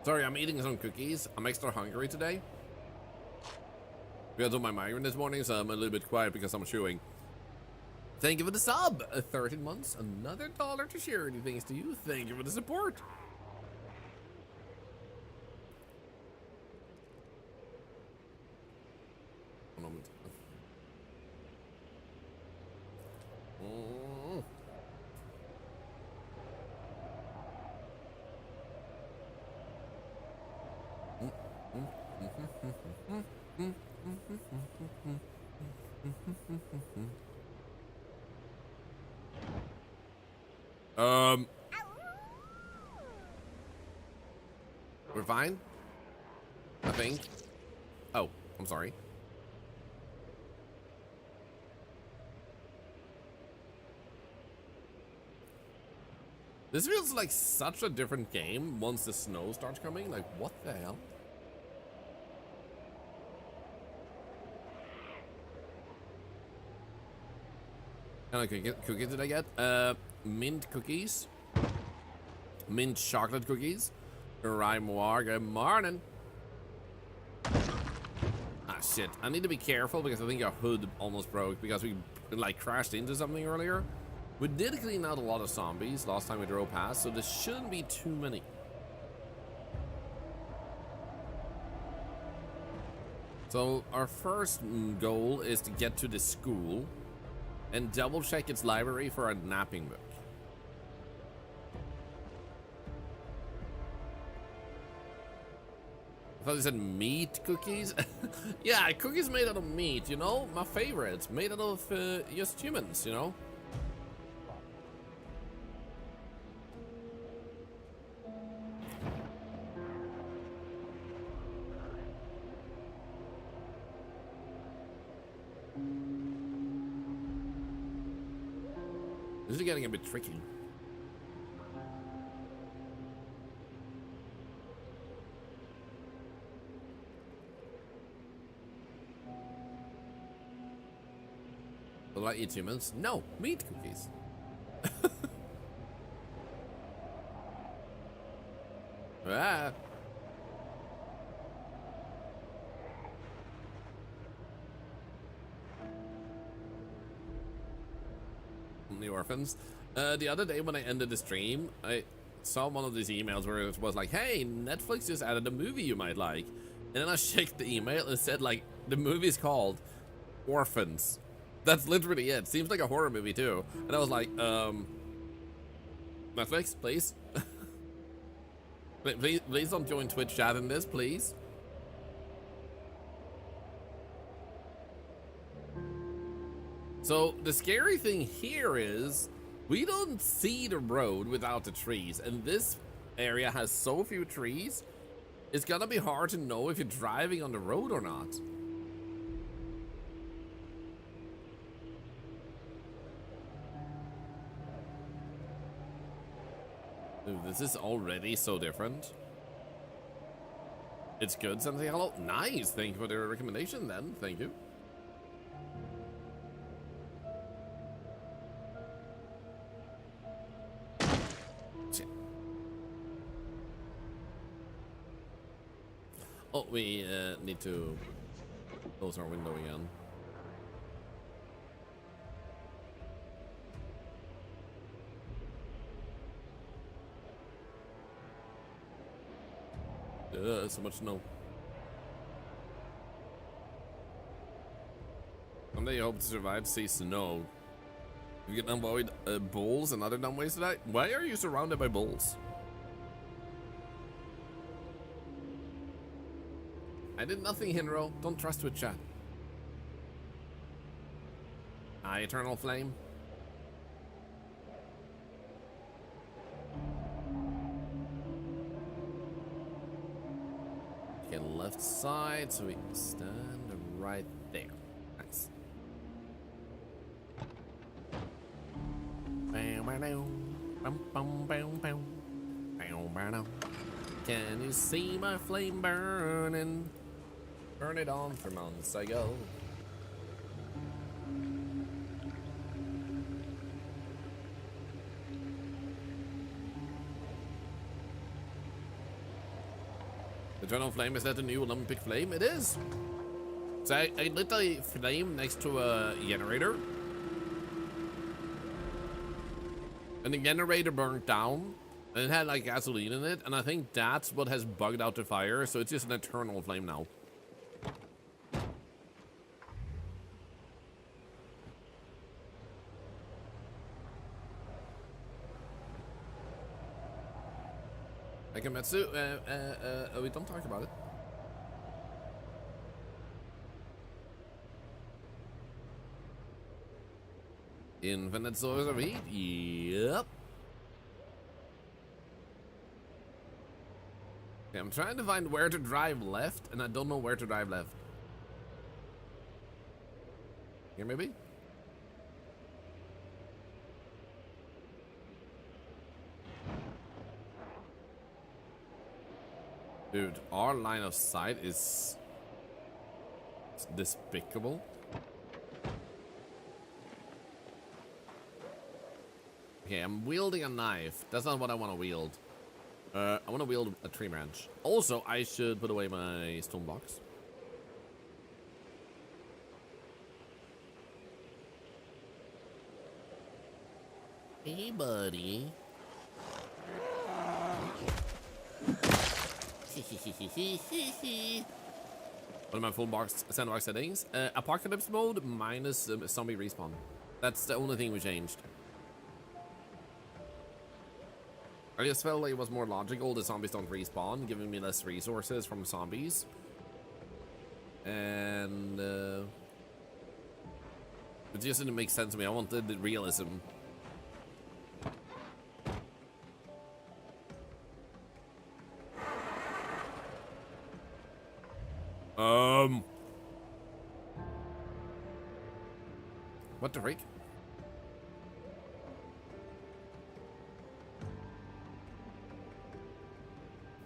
S1: Sorry, I'm eating some cookies. I'm extra hungry today. Because of my migraine this morning, so I'm a little bit quiet because I'm chewing. Thank you for the sub. 13 months, another $1 to charity. Thanks to you. Thank you for the support. One moment. We're fine, I think. Oh, I'm sorry. This feels like such a different game once the snow starts coming. Like, what the hell? What kind of cookie did I get? Mint cookies. Mint chocolate cookies. Rhymoire, good morning. Ah, shit. I need to be careful because I think our hood almost broke because we, like, crashed into something earlier. We did clean out a lot of zombies last time we drove past, so there shouldn't be too many. So our first goal is to get to the school and double check its library for a napping book. I thought you said meat cookies. Yeah, cookies made out of meat, you know? My favorites, made out of just humans, you know? This is getting a bit tricky. Will I eat humans? No, meat cookies. Ah. The orphans. The other day when I ended the stream, I saw one of these emails where it was like, hey, Netflix just added a movie you might like. And then I checked the email and it said, like, the movie's called Orphans. That's literally it. Seems like a horror movie too. And I was like, Netflix, please. Please don't join Twitch chat in this, please. So the scary thing here is we don't see the road without the trees, and this area has so few trees, it's gonna be hard to know if you're driving on the road or not. Dude, this is already so different. It's good, something. Hello, nice. Thank you for the recommendation then. Thank you. Shit. Oh, we need to close our window again. So much snow. Someday you hope to survive to see snow. You can avoid bulls and other dumb ways to die. Why are you surrounded by bulls? I did nothing, Hinro. Don't trust Twitch chat. Eternal Flame. Okay, left side, so we stand right there. Nice. Can you see my flame burning? Burn it on for months ago. Eternal Flame, is that the new Olympic Flame? It is. So I lit a flame next to a generator. And the generator burned down. And it had like gasoline in it. And I think that's what has bugged out the fire. So it's just an eternal flame now. Akametsu, we don't talk about it. Infinite source of heat? Yep. Okay, I'm trying to find where to drive left, and I don't know where to drive left. Here, maybe? Dude, our line of sight is despicable. Okay, I'm wielding a knife. That's not what I want to wield. I want to wield a tree branch. Also, I should put away my stone box. Hey, buddy. What are my full box sandbox settings? Apocalypse mode minus zombie respawn. That's the only thing we changed. I just felt like it was more logical the zombies don't respawn, giving me less resources from zombies. And it just didn't make sense to me. I wanted the realism. What the freak?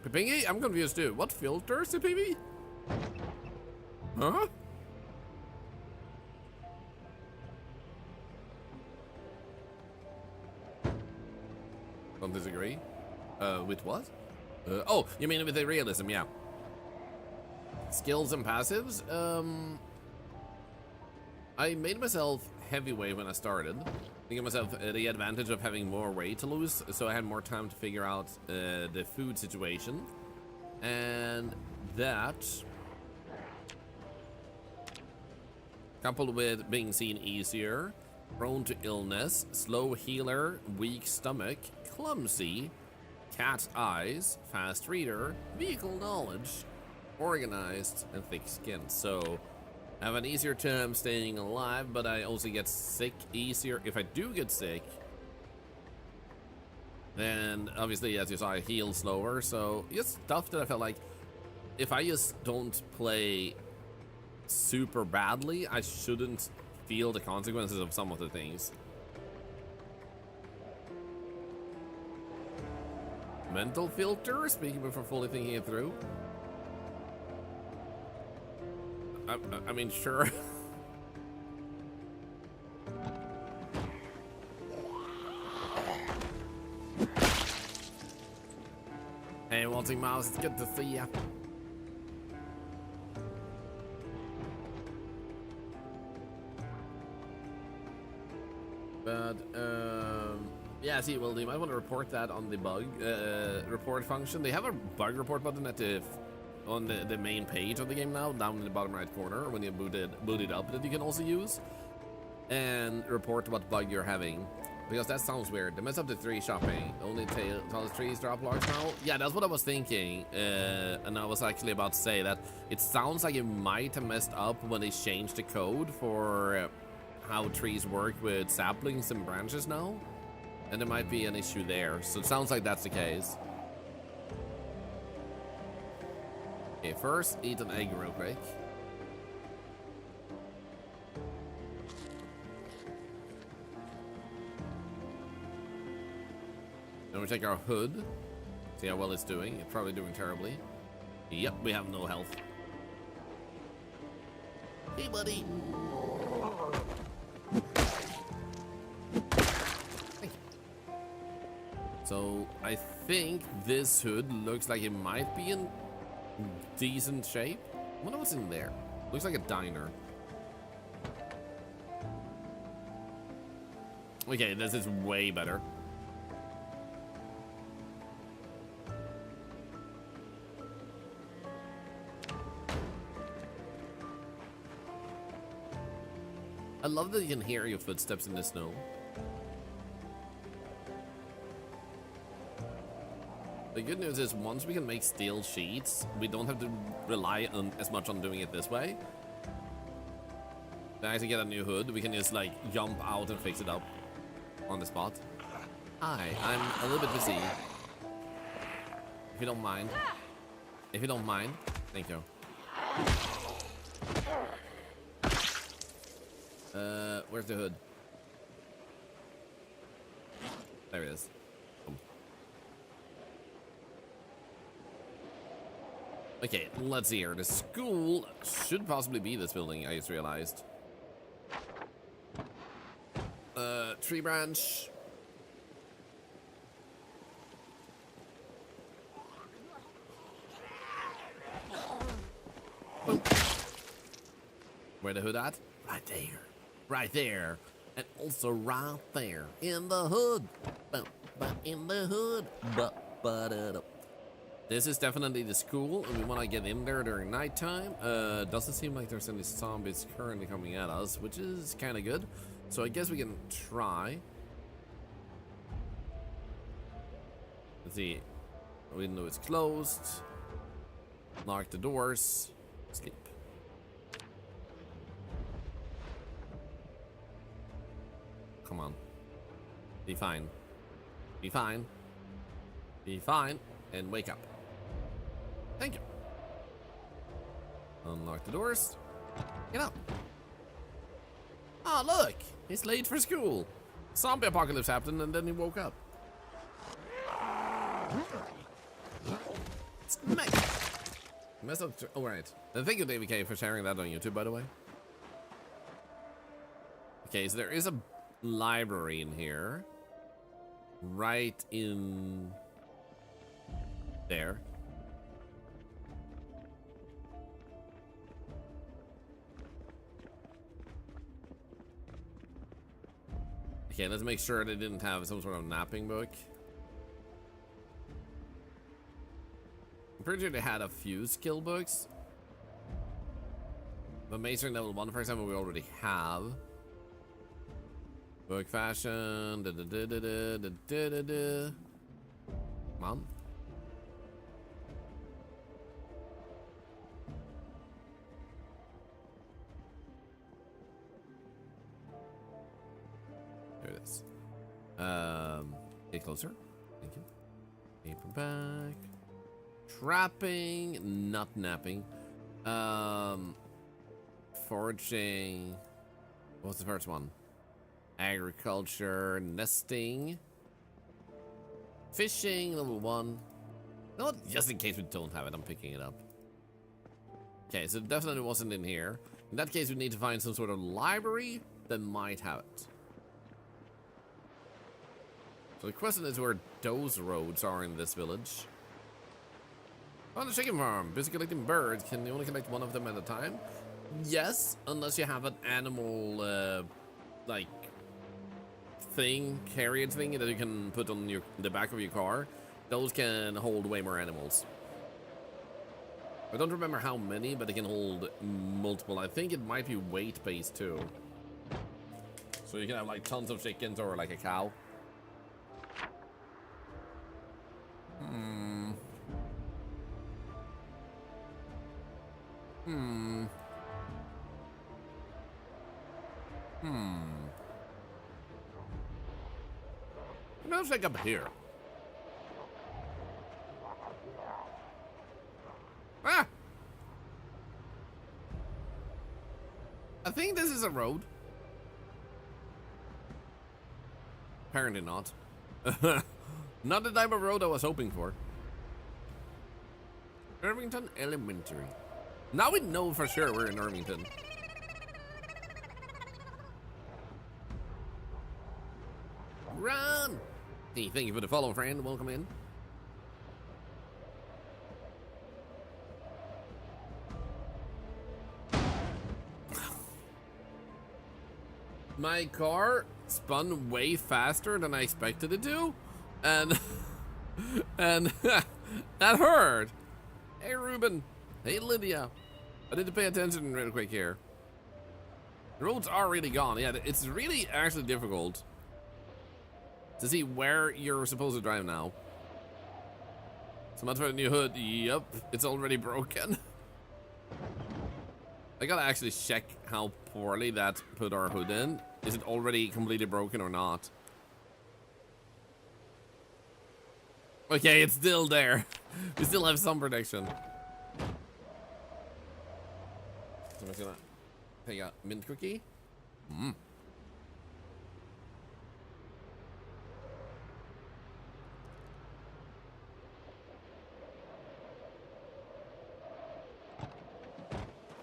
S1: Pipingi? I'm confused too. What filters, Pipingi? Huh? Don't disagree. With what? Oh, you mean with the realism, yeah. Skills and passives? I made myself heavyweight when I started. Thinking myself the advantage of having more weight to lose, so I had more time to figure out the food situation. And that, coupled with being seen easier, prone to illness, slow healer, weak stomach, clumsy, cat's eyes, fast reader, vehicle knowledge, organized, and thick skin. So I have an easier time staying alive, but I also get sick easier. If I do get sick, then obviously, as you saw, I heal slower. So just stuff that I felt like if I just don't play super badly, I shouldn't feel the consequences of some of the things. Mental filter, speaking before fully thinking it through. I mean, sure. Hey, Walting Mouse, it's good to see ya. But, yeah, see, well, you might want to report that on the bug report function. They have a bug report button at on the main page of the game now, down in the bottom right corner when you boot it up, that you can also use and report what bug you're having, because that sounds weird. They messed up the tree shopping. Only tallest trees drop logs now. Yeah, that's what I was thinking, and I was actually about to say that it sounds like it might have messed up when they changed the code for how trees work with saplings and branches now, and there might be an issue there. So it sounds like that's the case. Okay, first eat an egg real quick. Then we take our hood. See how well it's doing. It's probably doing terribly. Yep, we have no health. Hey, buddy. Thank you. So, I think this hood looks like it might be in decent shape. I wonder what's in there. Looks like a diner. Okay, this is way better. I love that you can hear your footsteps in the snow. The good news is once we can make steel sheets, we don't have to rely on as much on doing it this way. Then I to get a new hood, we can just like jump out and fix it up on the spot. Hi, I'm a little bit busy. If you don't mind. If you don't mind, thank you. Where's the hood? There it is. Okay, let's see here. The school should possibly be this building, I just realized. Tree branch. Boom. Where the hood at? Right there. Right there. And also right there. In the hood. But in the hood. But. This is definitely the school, and we want to get in there during nighttime. Doesn't seem like there's any zombies currently coming at us, which is kind of good. So I guess we can try. Let's see. Window is closed. Lock the doors. Sleep. Come on. Be fine. Be fine. Be fine. And wake up. Thank you. Unlock the doors. Get up. Oh, look. He's late for school. Zombie apocalypse happened and then he woke up. Smack. Mess up. Oh, right. And thank you, David K, for sharing that on YouTube, by the way. Okay, so there is a library in here. Right in there. Okay, let's make sure they didn't have some sort of napping book. I'm pretty sure they had a few skill books. But Masonry level 1, for example, we already have. Book fashion. Come on. There it is. Get closer. Thank you. Paperback. Trapping, not napping. Foraging. What's the first one? Agriculture, nesting. Fishing, level 1. No, just in case we don't have it, I'm picking it up. Okay, so it definitely wasn't in here. In that case, we need to find some sort of library that might have it. So the question is where those roads are in this village. On the chicken farm, busy collecting birds. Can you only collect one of them at a time? Yes, unless you have an animal, like, thing, carriage thing that you can put on the back of your car. Those can hold way more animals. I don't remember how many, but they can hold multiple. I think it might be weight-based too. So you can have like tons of chickens or like a cow. Let's like up here. Ah! I think this is a road. Apparently not. Not the type of road I was hoping for. Irvington Elementary. Now we know for sure we're in Irvington. Run! Hey, thank you for the follow, friend. Welcome in. My car spun way faster than I expected it to, and that hurt. Hey Ruben, hey Lydia, I need to pay attention real quick here. The roads are really gone. Yeah, it's really actually difficult to see where you're supposed to drive now. So much for the new hood. Yep, it's already broken. I gotta actually check how poorly that put our hood in. Is it already completely broken or not? Okay, it's still there. We still have some protection. So I'm just gonna take a mint cookie.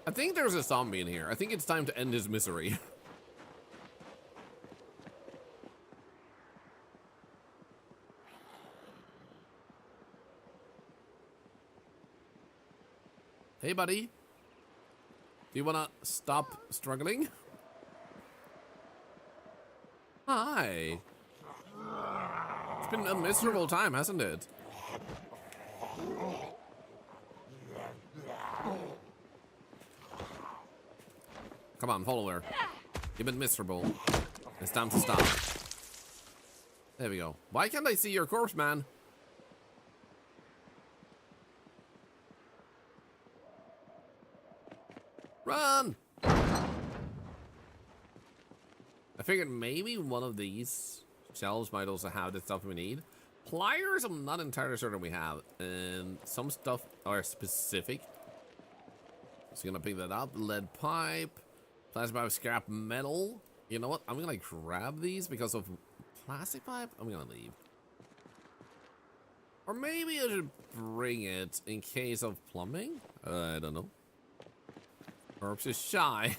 S1: I think there's a zombie in here. I think it's time to end his misery. Hey, buddy. Do you wanna stop struggling? Hi. It's been a miserable time, hasn't it? Come on, follow her. You've been miserable. It's time to stop. There we go. Why can't I see your corpse, man? Run! I figured maybe one of these shelves might also have the stuff we need. Pliers, I'm not entirely sure that we have. And some stuff are specific. Just gonna pick that up. Lead pipe. Plastic pipe, scrap metal. You know what? I'm gonna grab these because of plastic pipe. I'm gonna leave. Or maybe I should bring it in case of plumbing. I don't know. Corpse is shy.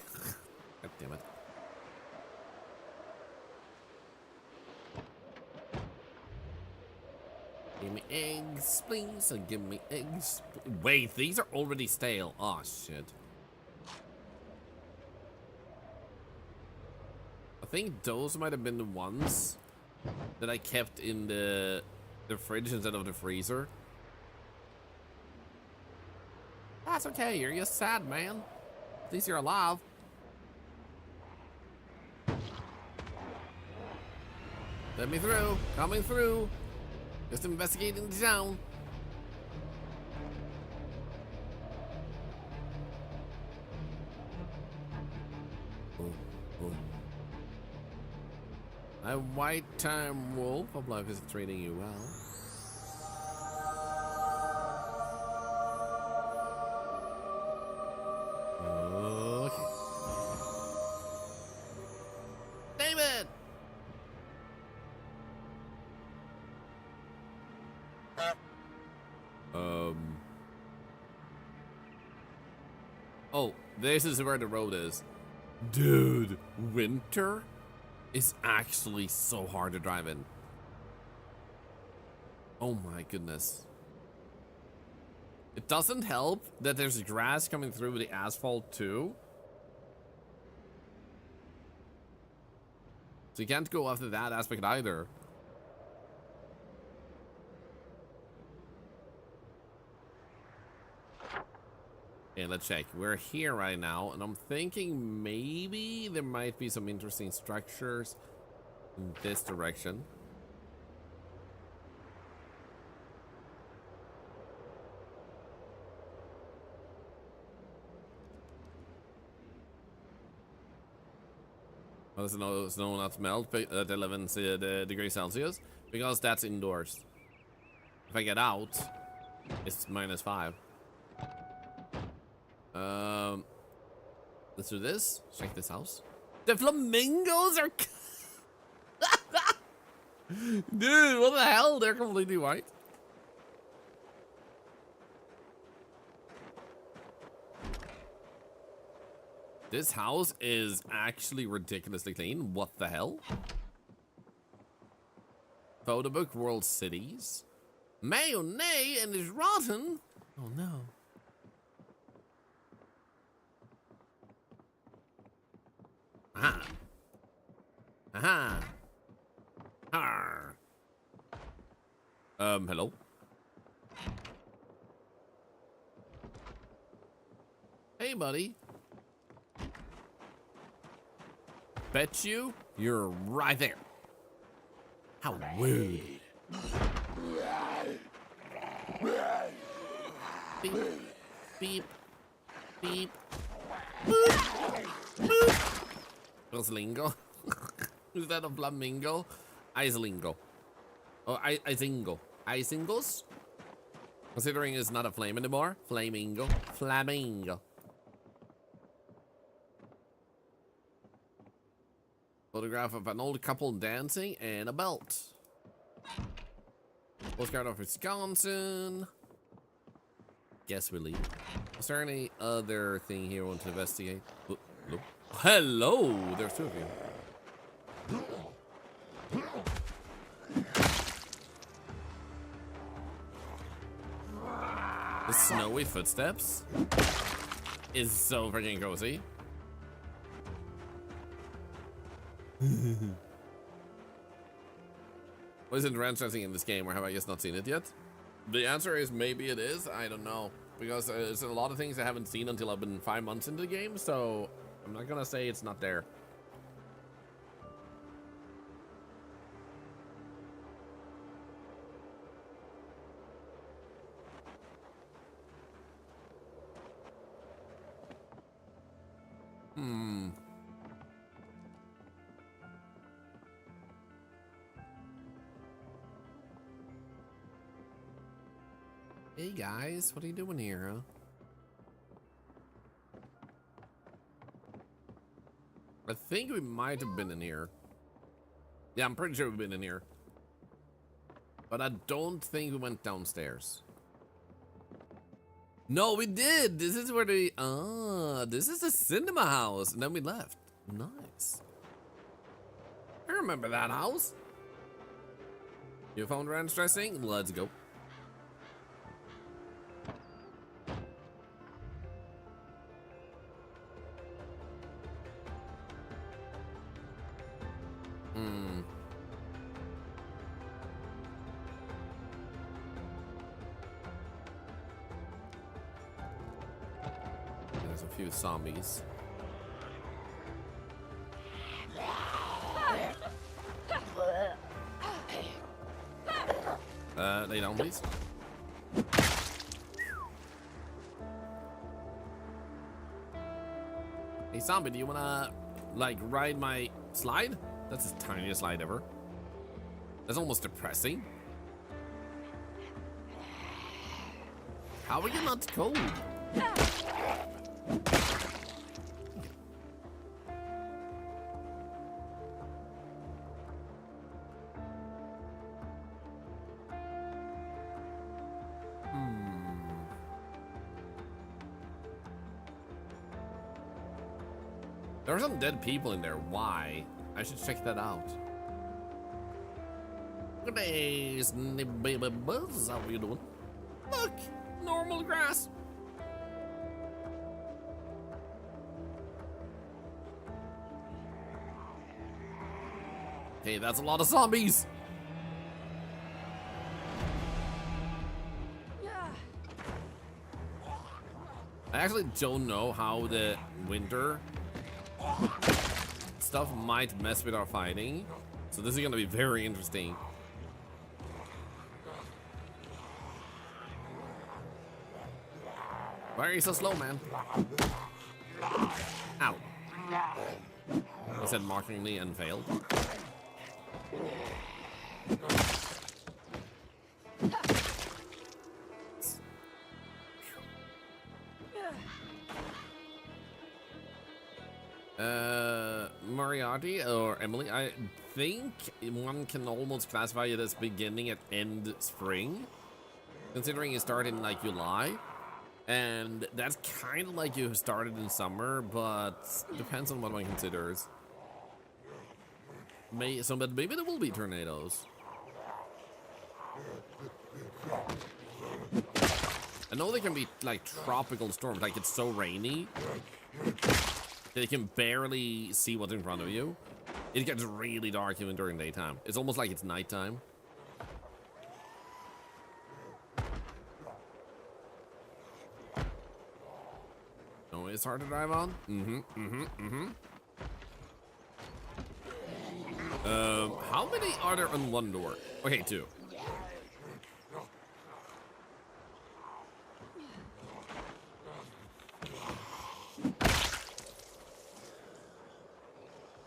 S1: God damn it. Give me eggs, please. And give me eggs. Wait, these are already stale. Oh, shit. I think those might have been the ones that I kept in the fridge instead of the freezer. That's okay. You're just sad, man. At least you're alive. Let me through. Coming through. Just investigating the town. A white time wolf. Hope life is treating you well. Okay. David! Oh, this is where the road is. Dude, winter is actually so hard to drive in. Oh my goodness. It doesn't help that there's grass coming through the asphalt too. So you can't go after that aspect either. Okay, let's check. We're here right now, and I'm thinking maybe there might be some interesting structures in this direction. Well, there's no not melt at 11 degrees Celsius because that's indoors. If I get out, it's -5. Let's do this. Check this house. The flamingos are... Dude, what the hell? They're completely white. This house is actually ridiculously clean. What the hell? Photo book, world cities. Mayonnaise and is rotten. Oh no. Aha. Aha. Arr. Hello? Hey, buddy. Bet you're right there. How rude. Beep, beep, beep. Boop, boop. Lingo. Is that a flamingo? Islingo. Oh, Isingo. Isingos? Considering it's not a flame anymore. Flamingo. Flamingo. Photograph of an old couple dancing and a belt. Postcard of Wisconsin. Guess we leave. Is there any other thing here we want to investigate? Oh, no. Hello! There's two of you. The snowy footsteps is so freaking cozy. What is it interesting in this game, or have I just not seen it yet? The answer is maybe it is. I don't know, because there's a lot of things I haven't seen until I've been 5 months into the game, so I'm not gonna say it's not there. Hey guys, what are you doing here, huh? I think we might have been in here. Yeah, I'm pretty sure we've been in here. But I don't think we went downstairs. No, we did! This is where the... this is the cinema house. And then we left. Nice. I remember that house. You found ranch dressing? Let's go. There's a few zombies. Lay down, please. Hey, zombie, do you wanna, like, ride my slide? That's the tiniest slide ever. That's almost depressing. How are you not cold? There are some dead people in there. Why? I should check that out. Good day, baby buzz. How are you doing? Look, normal grass. Okay, that's a lot of zombies. I actually don't know how the winter stuff might mess with our fighting, so this is gonna be very interesting. Why are you so slow, man? Ow. I said mockingly and failed. Moriarty or Emily, I think one can almost classify it as beginning at end spring, considering you start in like July, and that's kind of like you started in summer, but depends on what one considers. But maybe there will be tornadoes. I know they can be like tropical storms, like it's so rainy that you can barely see what's in front of you. It gets really dark even during daytime. It's almost like it's nighttime. Oh, it's hard to drive on? How many are there on one door? Okay, 2.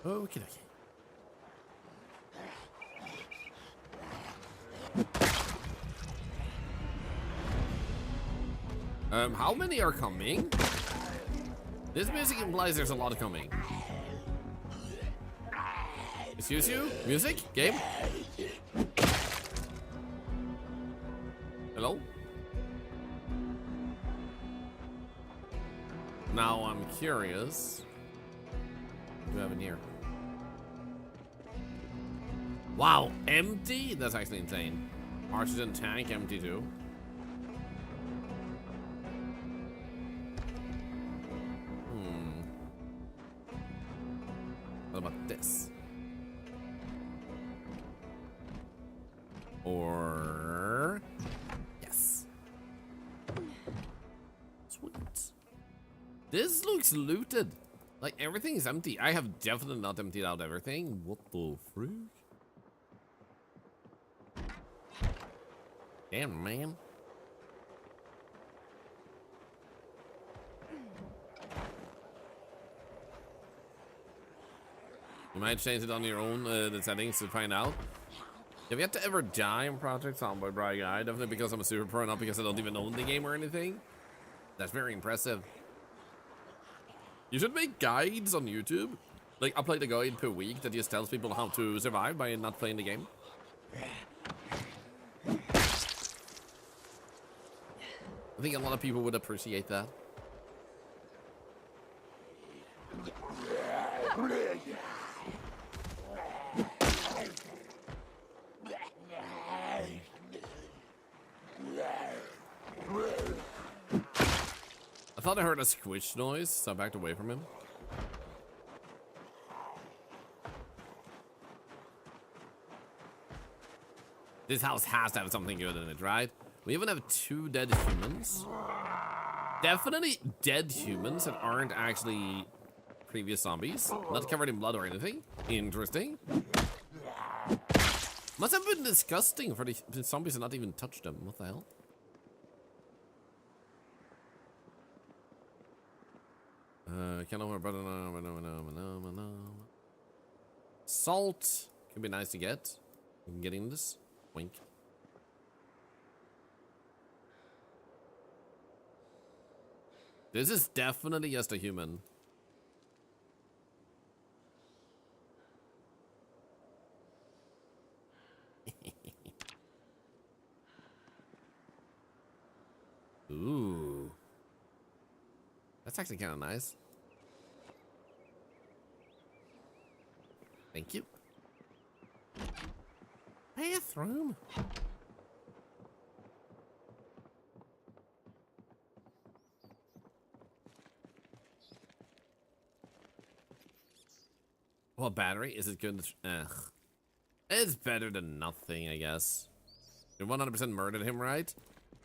S1: Okay. How many are coming? This music implies there's a lot coming. Excuse you? Music? Game? Hello? Now I'm curious. What do we have in here? Wow, empty? That's actually insane. Oxygen tank empty too. What about this? Or yes. Sweet. This looks looted. Like everything is empty. I have definitely not emptied out everything. What the freak? Damn, man. You might change it on your own, the settings to find out. Have you yet to ever die in Project Zomboid, Bry Guy? Definitely because I'm a super pro, not because I don't even own the game or anything. That's very impressive. You should make guides on YouTube. Like, upload a guide per week that just tells people how to survive by not playing the game. I think a lot of people would appreciate that. I thought I heard a squish noise, so I backed away from him. This house has to have something good in it, right? We even have 2 dead humans. Definitely dead humans that aren't actually previous zombies. Not covered in blood or anything. Interesting. Must have been disgusting for the zombies to not even touch them. What the hell? Salt could be nice to get. We can get in this. Wink. This is definitely just a human. Ooh. That's actually kind of nice. Thank you. Bathroom. Well, battery, is it good? Ugh. It's better than nothing, I guess. You 100% murdered him, right?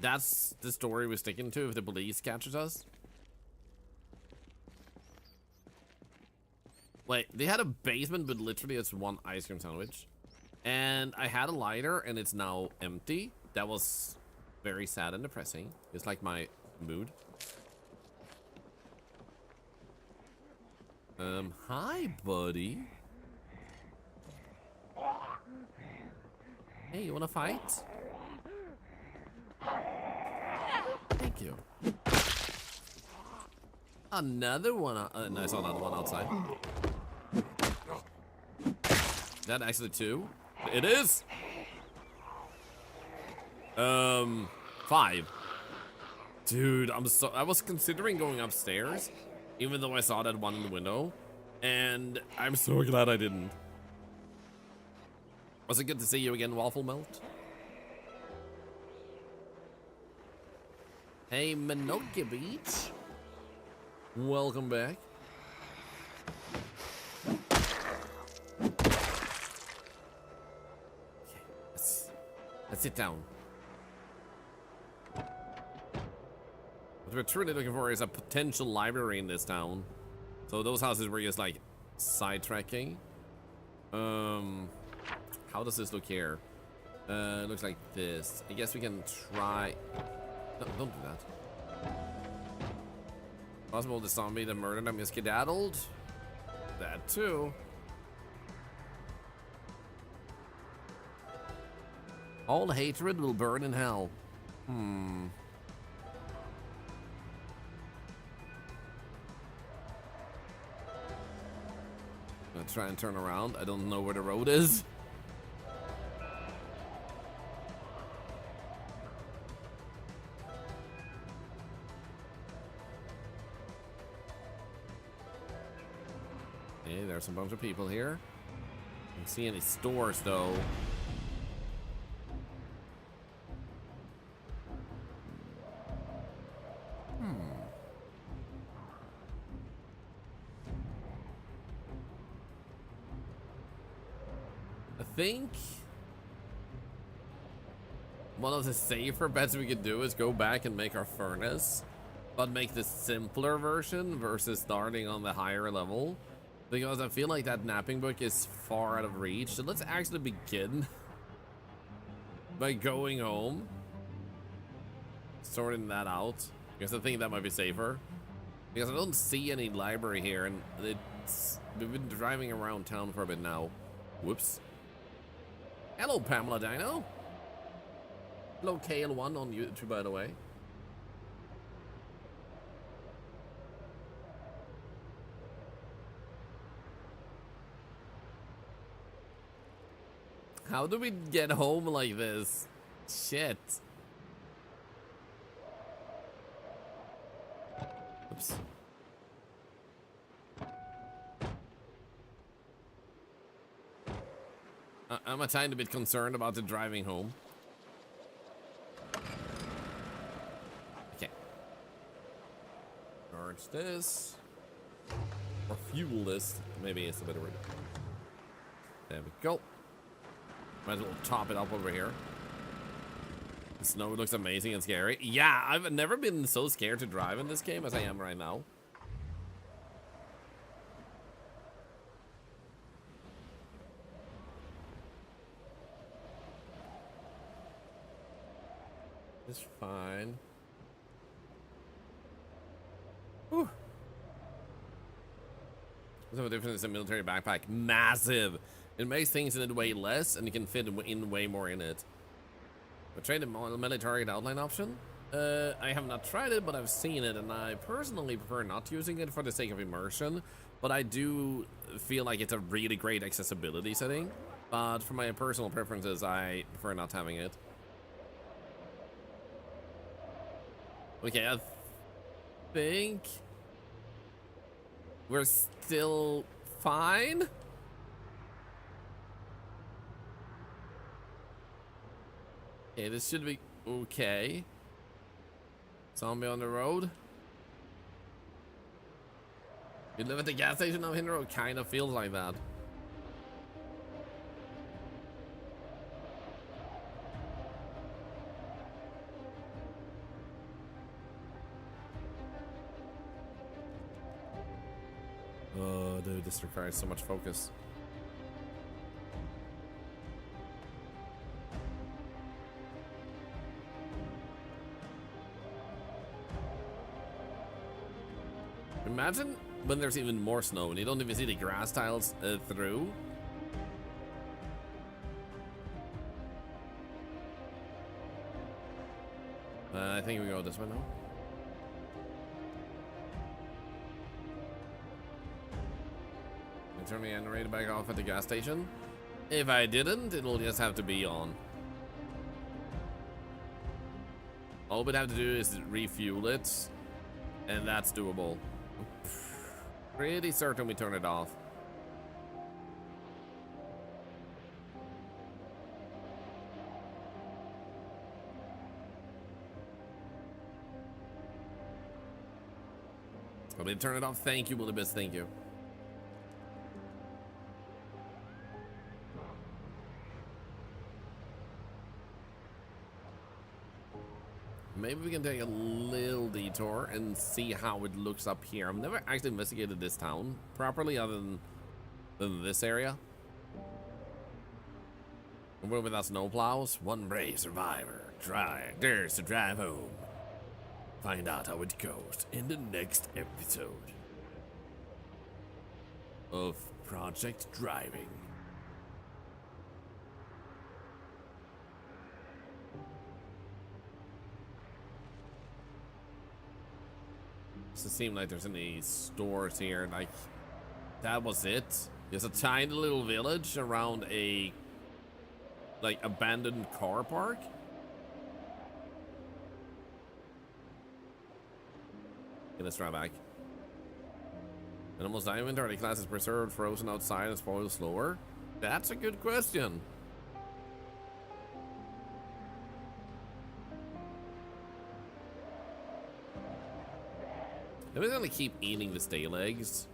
S1: That's the story we're sticking to if the police catches us. Wait, they had a basement, but literally it's 1 ice cream sandwich. And I had a lighter, and it's now empty. That was very sad and depressing. It's like my mood. Hi, buddy. Hey, you wanna fight? Thank you. Another one. No, I saw another one outside. Is that actually 2? It is. 5. Dude, I was considering going upstairs, even though I saw that one in the window, and I'm so glad I didn't. Was it good to see you again, Waffle Melt? Hey, Minoka Beach. Welcome back. Okay, let's sit down. What we're truly looking for is a potential library in this town. So those houses were just like sidetracking. How does this look here? It looks like this. I guess we can try. No, don't do that. Possible the zombie that murdered them is skedaddled. That too. All hatred will burn in hell. Gonna try and turn around. I don't know where the road is. Okay, there's a bunch of people here. I don't see any stores though. I think one of the safer bets we could do is go back and make our furnace, but make the simpler version versus starting on the higher level, because I feel like that napping book is far out of reach. So let's actually begin by going home, sorting that out, because I think that might be safer, because I don't see any library here, and we've been driving around town for a bit now. Whoops. Hello, Pamela Dino. Hello, KL1 on YouTube, by the way. How do we get home like this? Shit. Oops. I'm a tiny bit concerned about the driving home. Okay. Charge this. Or fuel this. Maybe it's a better word. There we go. Might as well top it up over here. The snow looks amazing and scary. Yeah, I've never been so scared to drive in this game as I am right now. It's fine. Whew. What's the difference in a military backpack? Massive! It makes things in it way less, and you can fit in way more in it. But try the melee target outline option. I have not tried it, but I've seen it, and I personally prefer not using it for the sake of immersion. But I do feel like it's a really great accessibility setting. But for my personal preferences, I prefer not having it. Okay, I think we're still fine. Okay, this should be okay. Zombie on the road. You live at the gas station on Hill Road? Kind of feels like that. Oh, dude, this requires so much focus. Imagine when there's even more snow and you don't even see the grass tiles through. I think we go this way now. turn the generator back off at the gas station. If I didn't, it'll just have to be on. All we'd have to do is refuel it, and that's doable. Pretty certain we turn it off. Let me turn it off. Thank you, Willibus. Thank you. Maybe we can take a little detour and see how it looks up here. I've never actually investigated this town properly other than this area. We're without snowplows. One brave survivor dares to drive home. Find out how it goes in the next episode of Project Driving. Doesn't seem like there's any stores here. Like, that was it. There's a tiny little village around a like abandoned car park. Okay, let's try back. And almost inventory class is preserved, frozen outside, and spoiled slower. That's a good question. I'm just gonna keep eating the stale eggs.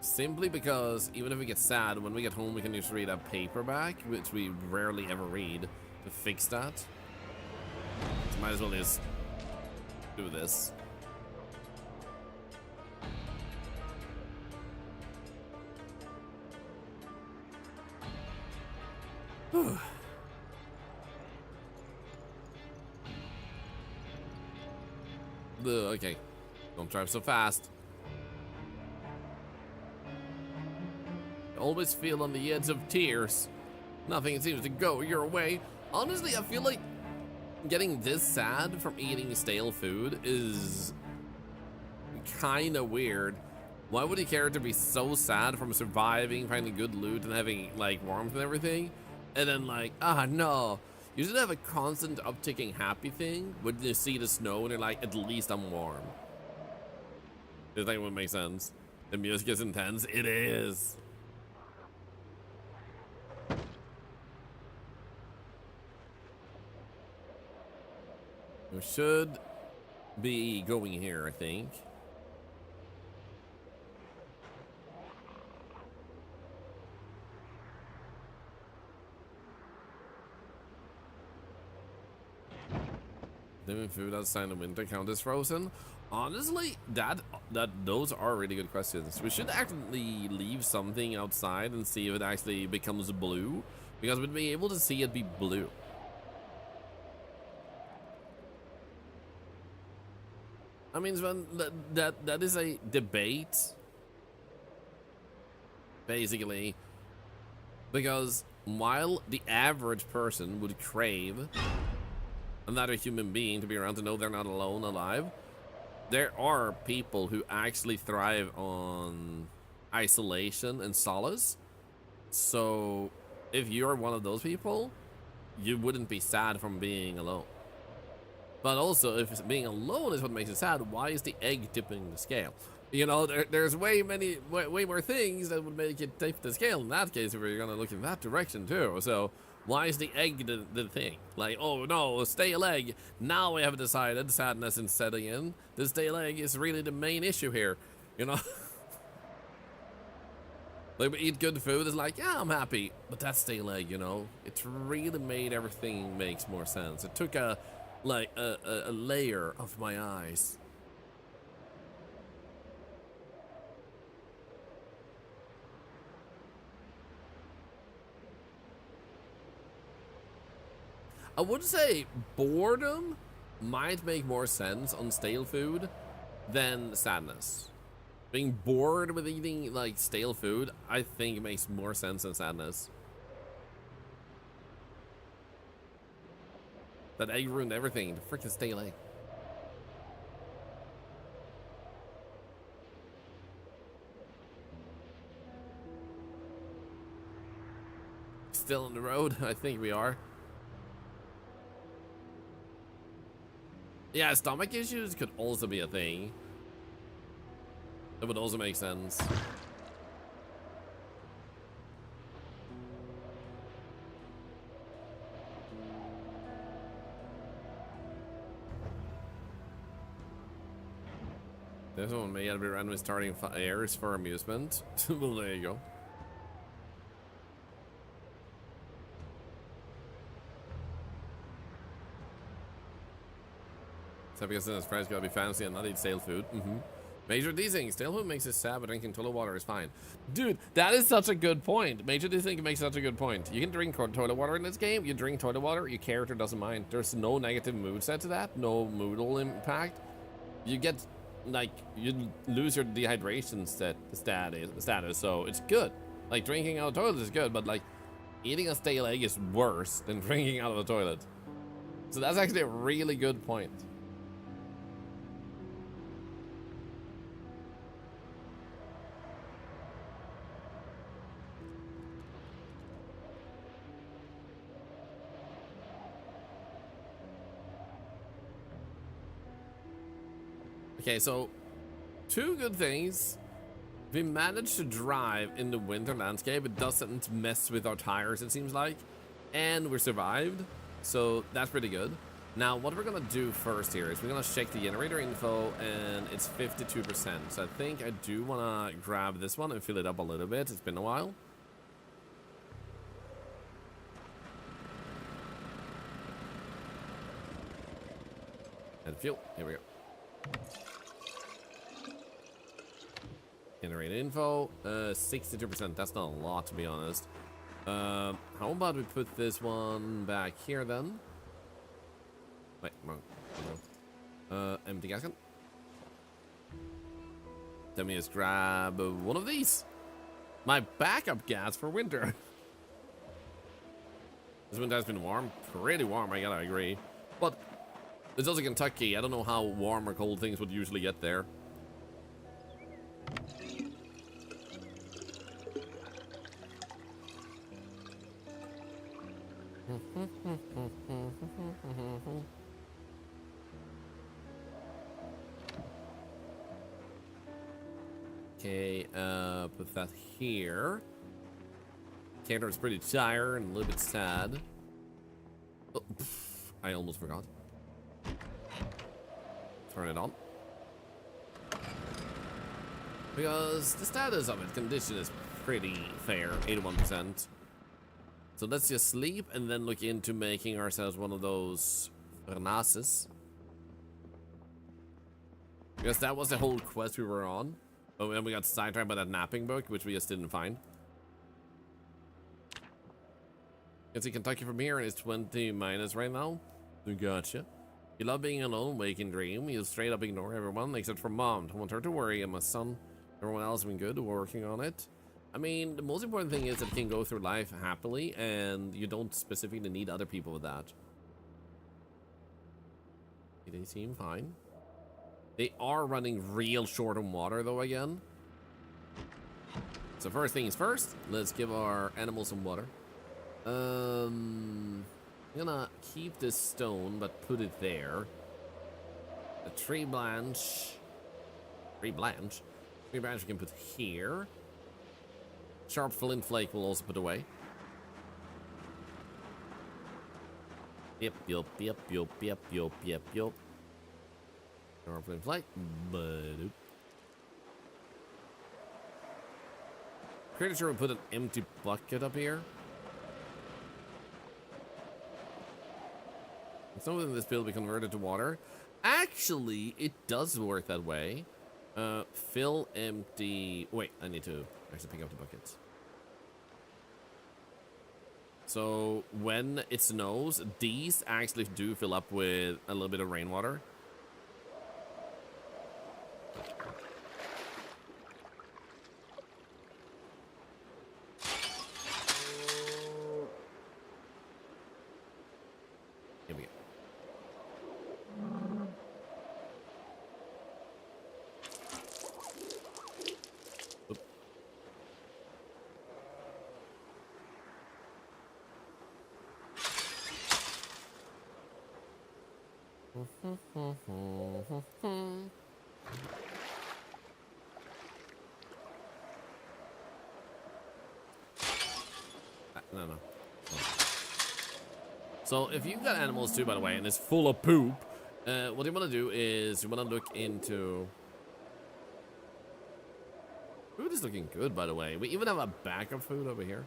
S1: Simply because even if we get sad, when we get home we can just read a paperback, which we rarely ever read, to fix that. So might as well just do this. Okay, don't drive so fast. Always feel on the edge of tears. Nothing seems to go your way. Honestly, I feel like getting this sad from eating stale food is kind of weird. Why would a character be so sad from surviving, finding good loot, and having like warmth and everything, and then like, no. You should have a constant upticking happy thing when you see the snow and you're like, at least I'm warm. Do you think it would make sense? The music is intense. It is. We should be going here, I think. Living food outside the winter count as frozen? Honestly, those are really good questions. We should actually leave something outside and see if it actually becomes blue, because we'd be able to see it be blue. I mean, Sven, that is a debate, basically, because while the average person would crave another human being to be around to know they're not alone alive, there are people who actually thrive on isolation and solace. So if you're one of those people, you wouldn't be sad from being alone. But also, if being alone is what makes it sad, why is the egg tipping the scale? You know, there's way more things that would make it tip the scale in that case if we're gonna look in that direction too. So why is the egg the thing? Like, oh no, stale egg. Now we have decided sadness is setting in. The stale egg is really the main issue here, you know? Like, we eat good food, it's like, yeah, I'm happy. But that stale egg, you know, it really made everything makes more sense. It took a layer off my eyes. I would say boredom might make more sense on stale food than sadness. Being bored with eating like stale food, I think makes more sense than sadness. That egg ruined everything. The freaking stale egg. Still on the road? I think we are. Yeah, stomach issues could also be a thing. That would also make sense. This one may be randomly starting fires for amusement. Well, there you go. So because this price gotta be fancy and not eat stale food. Major desync. Stale food makes it sad, but drinking toilet water is fine. Dude, that is such a good point. Major desync makes such a good point. You can drink toilet water in this game. You drink toilet water, your character doesn't mind. There's no negative mood set to that. No moodal impact. You get, like, you lose your dehydration status, so it's good. Like, drinking out of the toilet is good, but, like, eating a stale egg is worse than drinking out of the toilet. So that's actually a really good point. Okay, so two good things. We managed to drive in the winter landscape. It doesn't mess with our tires, it seems like. And we survived. So that's pretty good. Now, what we're going to do first here is we're going to check the generator info, and it's 52%. So I think I do want to grab this one and fill it up a little bit. It's been a while. And fuel. Here we go. Generate info, 62%. That's not a lot, to be honest. How about we put this one back here then? Wait, wrong. Empty gas can. Then we just grab one of these. My backup gas for winter. This winter has been warm, pretty warm. I gotta agree. But it's also Kentucky. I don't know how warm or cold things would usually get there. Okay, put that here. Cantor's pretty tired and a little bit sad. Oh, I almost forgot. Turn it on. Because the status of it, condition is pretty fair, 81%. So let's just sleep and then look into making ourselves one of those rebalances. Because that was the whole quest we were on. Oh, and we got sidetracked by that napping book, which we just didn't find. You can see Kentucky from here, and it's 20 minus right now. Gotcha. You love being alone, wake and dream. You straight up ignore everyone except for mom. Don't want her to worry, and my son. Everyone else has been good, working on it. I mean, the most important thing is that you can go through life happily, and you don't specifically need other people with that. They seem fine. They are running real short on water, though, again. So first things first, let's give our animals some water. I'm gonna keep this stone, but put it there. The tree branch we can put here. Sharp flint flake will also put away. Yep. Sharp flint flake. Pretty sure we put an empty bucket up here. Some of this build will be converted to water. Actually, it does work that way. Fill empty. Wait, I need to actually pick up the buckets. So when it snows, these actually do fill up with a little bit of rainwater. Here we go. No. So if you've got animals too, by the way, and it's full of poop, what you want to do is you want to look into... Food is looking good, by the way. We even have a backup food over here.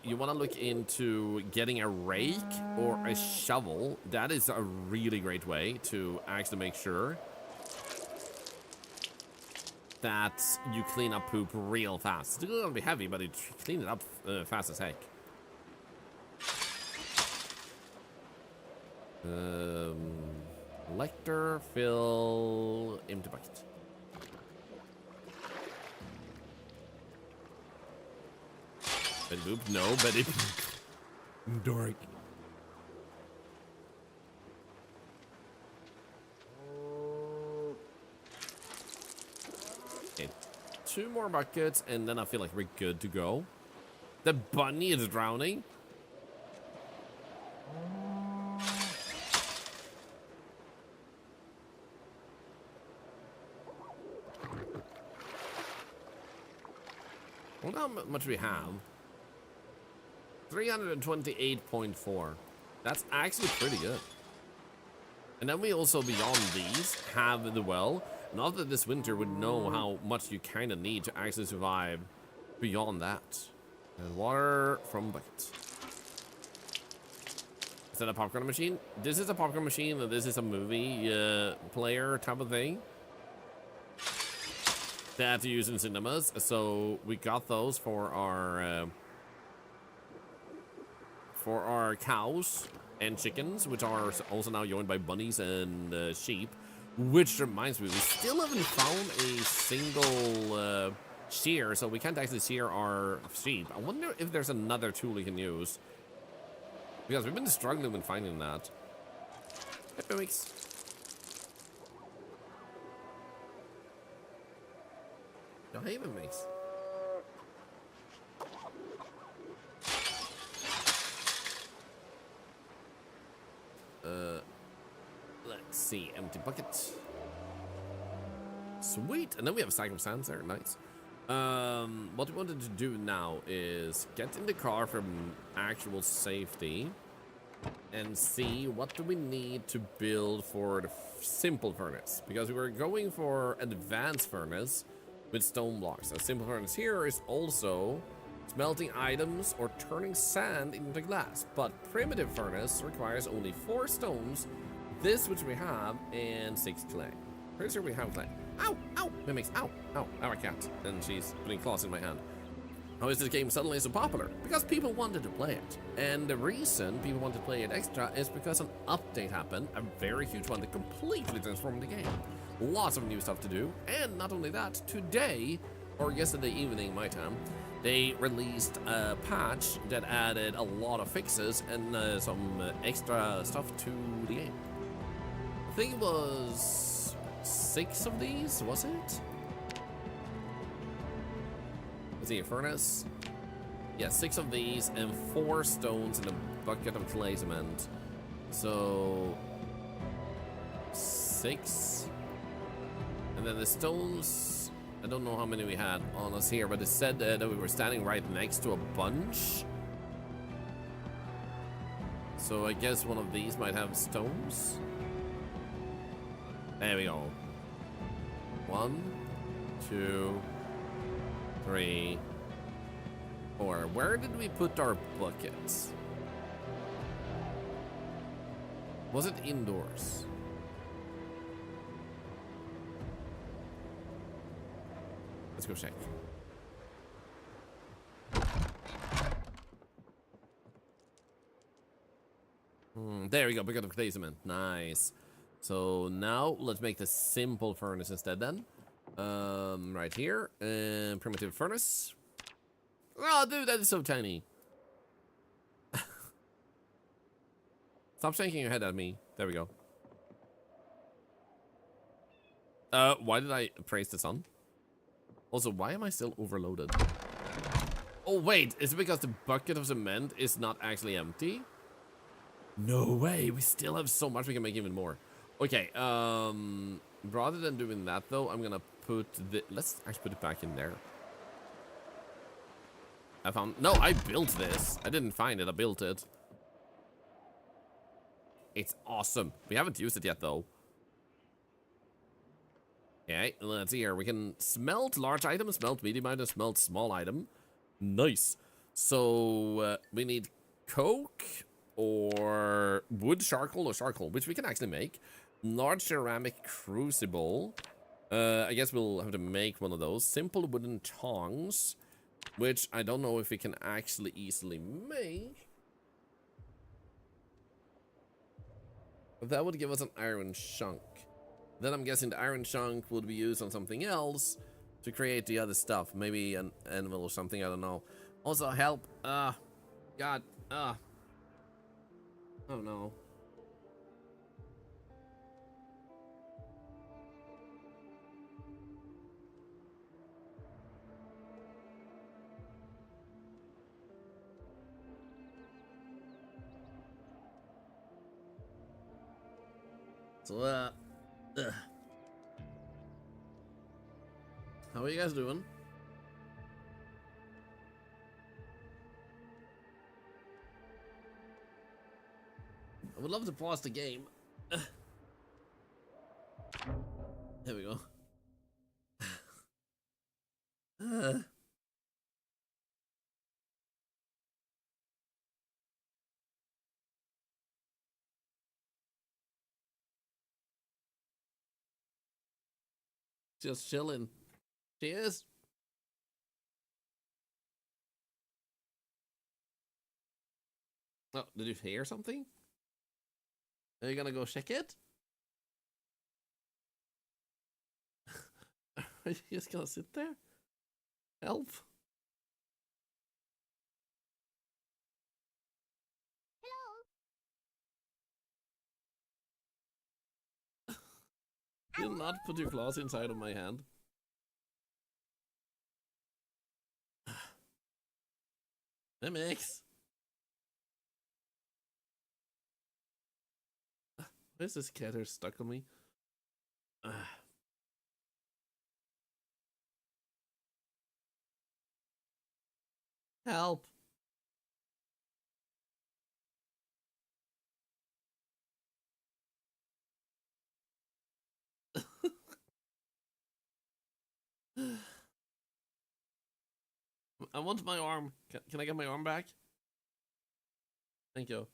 S1: You want to look into getting a rake or a shovel. That is a really great way to actually make sure that you clean up poop real fast. It's still gonna be heavy, but you clean it up fast as heck. Lector, fill, empty bucket. Betty boop? No, Betty boop. Dork. Okay, 2 more buckets, and then I feel like we're good to go. The bunny is drowning. I wonder how much we have. 328.4. That's actually pretty good. And then we also, beyond these, have the well. Not that this winter would know how much you kind of need to actually survive beyond that. And water from buckets. Is that a popcorn machine? This is a popcorn machine, and this is a movie player type of thing that you use in cinemas. So we got those for our cows and chickens, which are also now joined by bunnies and sheep. Which reminds me, we still haven't found a single shear, so we can't actually shear our sheep. I wonder if there's another tool we can use, because we've been struggling with finding that. Hey, Mix. No, hey, Mix. Let's see, empty bucket. Sweet, and then we have a stack of sands there, nice. What we wanted to do now is get in the car from actual safety and see what do we need to build for the simple furnace, because we were going for advanced furnace with stone blocks. A simple furnace here is also smelting items or turning sand into glass, but primitive furnace requires only 4 stones, this which we have, and 6 clay. Pretty sure we have clay. Ow! Ow! Mimics! Ow! Ow! Our cat. And she's putting claws in my hand. How is this game suddenly so popular? Because people wanted to play it. And the reason people wanted to play it extra is because an update happened, a very huge one that completely transformed the game. Lots of new stuff to do, and not only that, today, or yesterday evening my time, they released a patch that added a lot of fixes and some extra stuff to the game. I think it was 6 of these, was it? Let's see, a furnace. Yeah, 6 of these and 4 stones and a bucket of clay cement. So 6. And then the stones, I don't know how many we had on us here, but it said that we were standing right next to a bunch. So I guess one of these might have stones. There we go. 1, 2, 3, 4. Where did we put our buckets? Was it indoors? Let's go check. There we go, bucket of clay cement. Nice. So now let's make the simple furnace instead then. Right here. Primitive furnace. Oh, dude, that is so tiny. Stop shaking your head at me. There we go. Why did I praise the sun? Also, why am I still overloaded? Oh, wait. Is it because the bucket of cement is not actually empty? No way, we still have so much, we can make even more. Okay, rather than doing that though, I'm gonna put the, let's actually put it back in there. I found, no, I built this. I didn't find it, I built it. It's awesome. We haven't used it yet though. Okay, let's see here. We can smelt large item, smelt medium item, smelt small item. Nice. So we need coke or wood charcoal or charcoal, which we can actually make. Large ceramic crucible. I guess we'll have to make one of those. Simple wooden tongs, which I don't know if we can actually easily make. But that would give us an iron chunk. Then I'm guessing the iron chunk would be used on something else to create the other stuff. Maybe an anvil or something, I don't know. Also help, God, oh no. So, how are you guys doing? I would love to pause the game. There we go. Just chilling. Cheers. Oh, did you hear something? Are you gonna go check it? Are you just gonna sit there? Help. Do not put your claws inside of my hand. MX. Why is this cat here stuck on me? Help. I want my arm. Can I get my arm back? Thank you.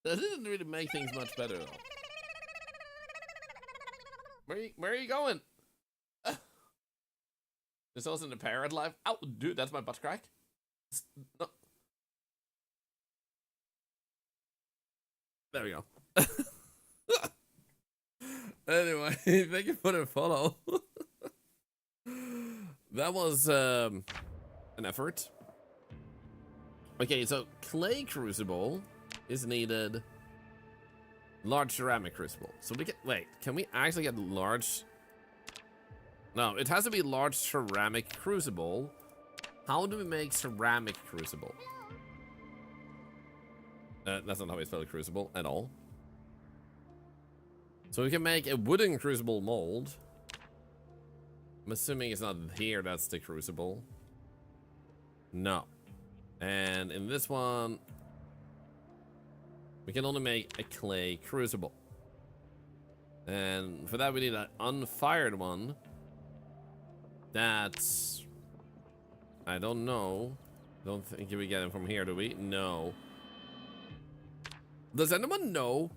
S1: That didn't really make things much better though. Where are you going? This wasn't a parrot life. Ow, dude, that's my butt crack. No. There we go. Anyway, thank you for the follow. That was an effort. Okay, so clay crucible is needed. Large ceramic crucible. So we can wait. Can we actually get large? No, it has to be large ceramic crucible. How do we make ceramic crucible? That's not how we spell crucible at all. So we can make a wooden crucible mold. I'm assuming it's not here, that's the crucible. No. And in this one, we can only make a clay crucible. And for that we need an unfired one. That's... I don't know. Don't think we get it from here, do we? No. Does anyone know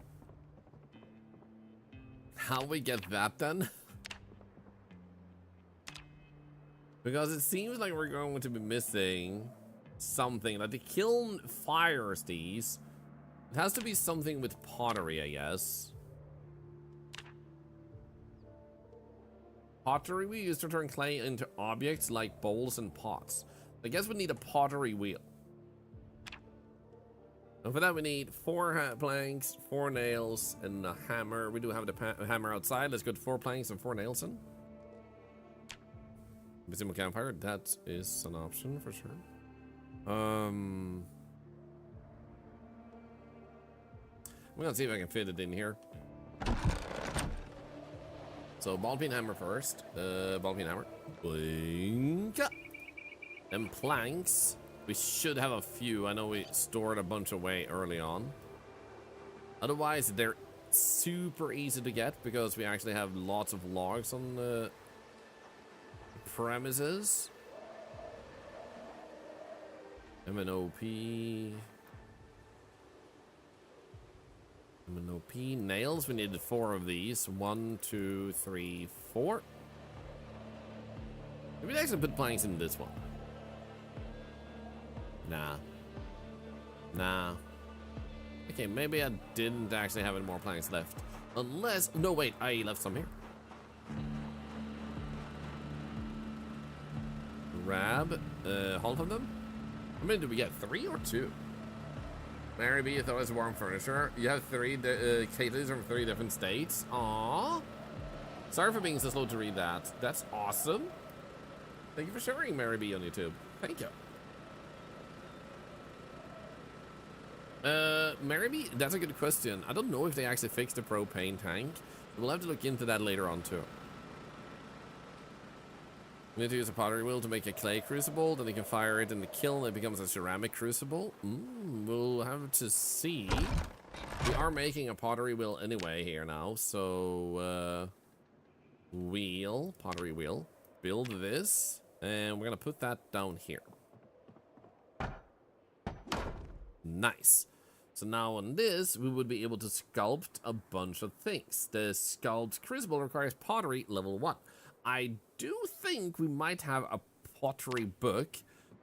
S1: how we get that then? Because it seems like we're going to be missing something. Like the kiln fires these. It has to be something with pottery, I guess. Pottery we use to turn clay into objects like bowls and pots. I guess we need a pottery wheel. And for that we need 4 planks, 4 nails, and a hammer. We do have the hammer outside. Let's get 4 planks and 4 nails in. Simple campfire, that is an option for sure. I'm gonna see if I can fit it in here. So ball peen hammer first. Ball peen hammer. Boink. Then planks. We should have a few. I know we stored a bunch away early on. Otherwise, they're super easy to get because we actually have lots of logs on the premises. MNOP. MNOP. Nails. We needed 4 of these. 1, 2, 3, 4. Maybe actually put planks in this one. Nah. Okay, maybe I didn't actually have any more planks left. Unless... No, wait. I left some here. Grab half of them. How many did we get? 3 or 2? Mary B, you thought it was warm furniture. You have 3 cases from 3 different states. Aww. Sorry for being so slow to read that. That's awesome. Thank you for sharing, Mary B, on YouTube. Thank you. Mary B, that's a good question. I don't know if they actually fixed the propane tank. We'll have to look into that later on too. We need to use a pottery wheel to make a clay crucible, then you can fire it in the kiln, it becomes a ceramic crucible. We'll have to see. We are making a pottery wheel anyway here now, so pottery wheel, build this, and we're gonna put that down here. Nice. So now on this, we would be able to sculpt a bunch of things. The sculpt crucible requires pottery level 1. I do think we might have a pottery book.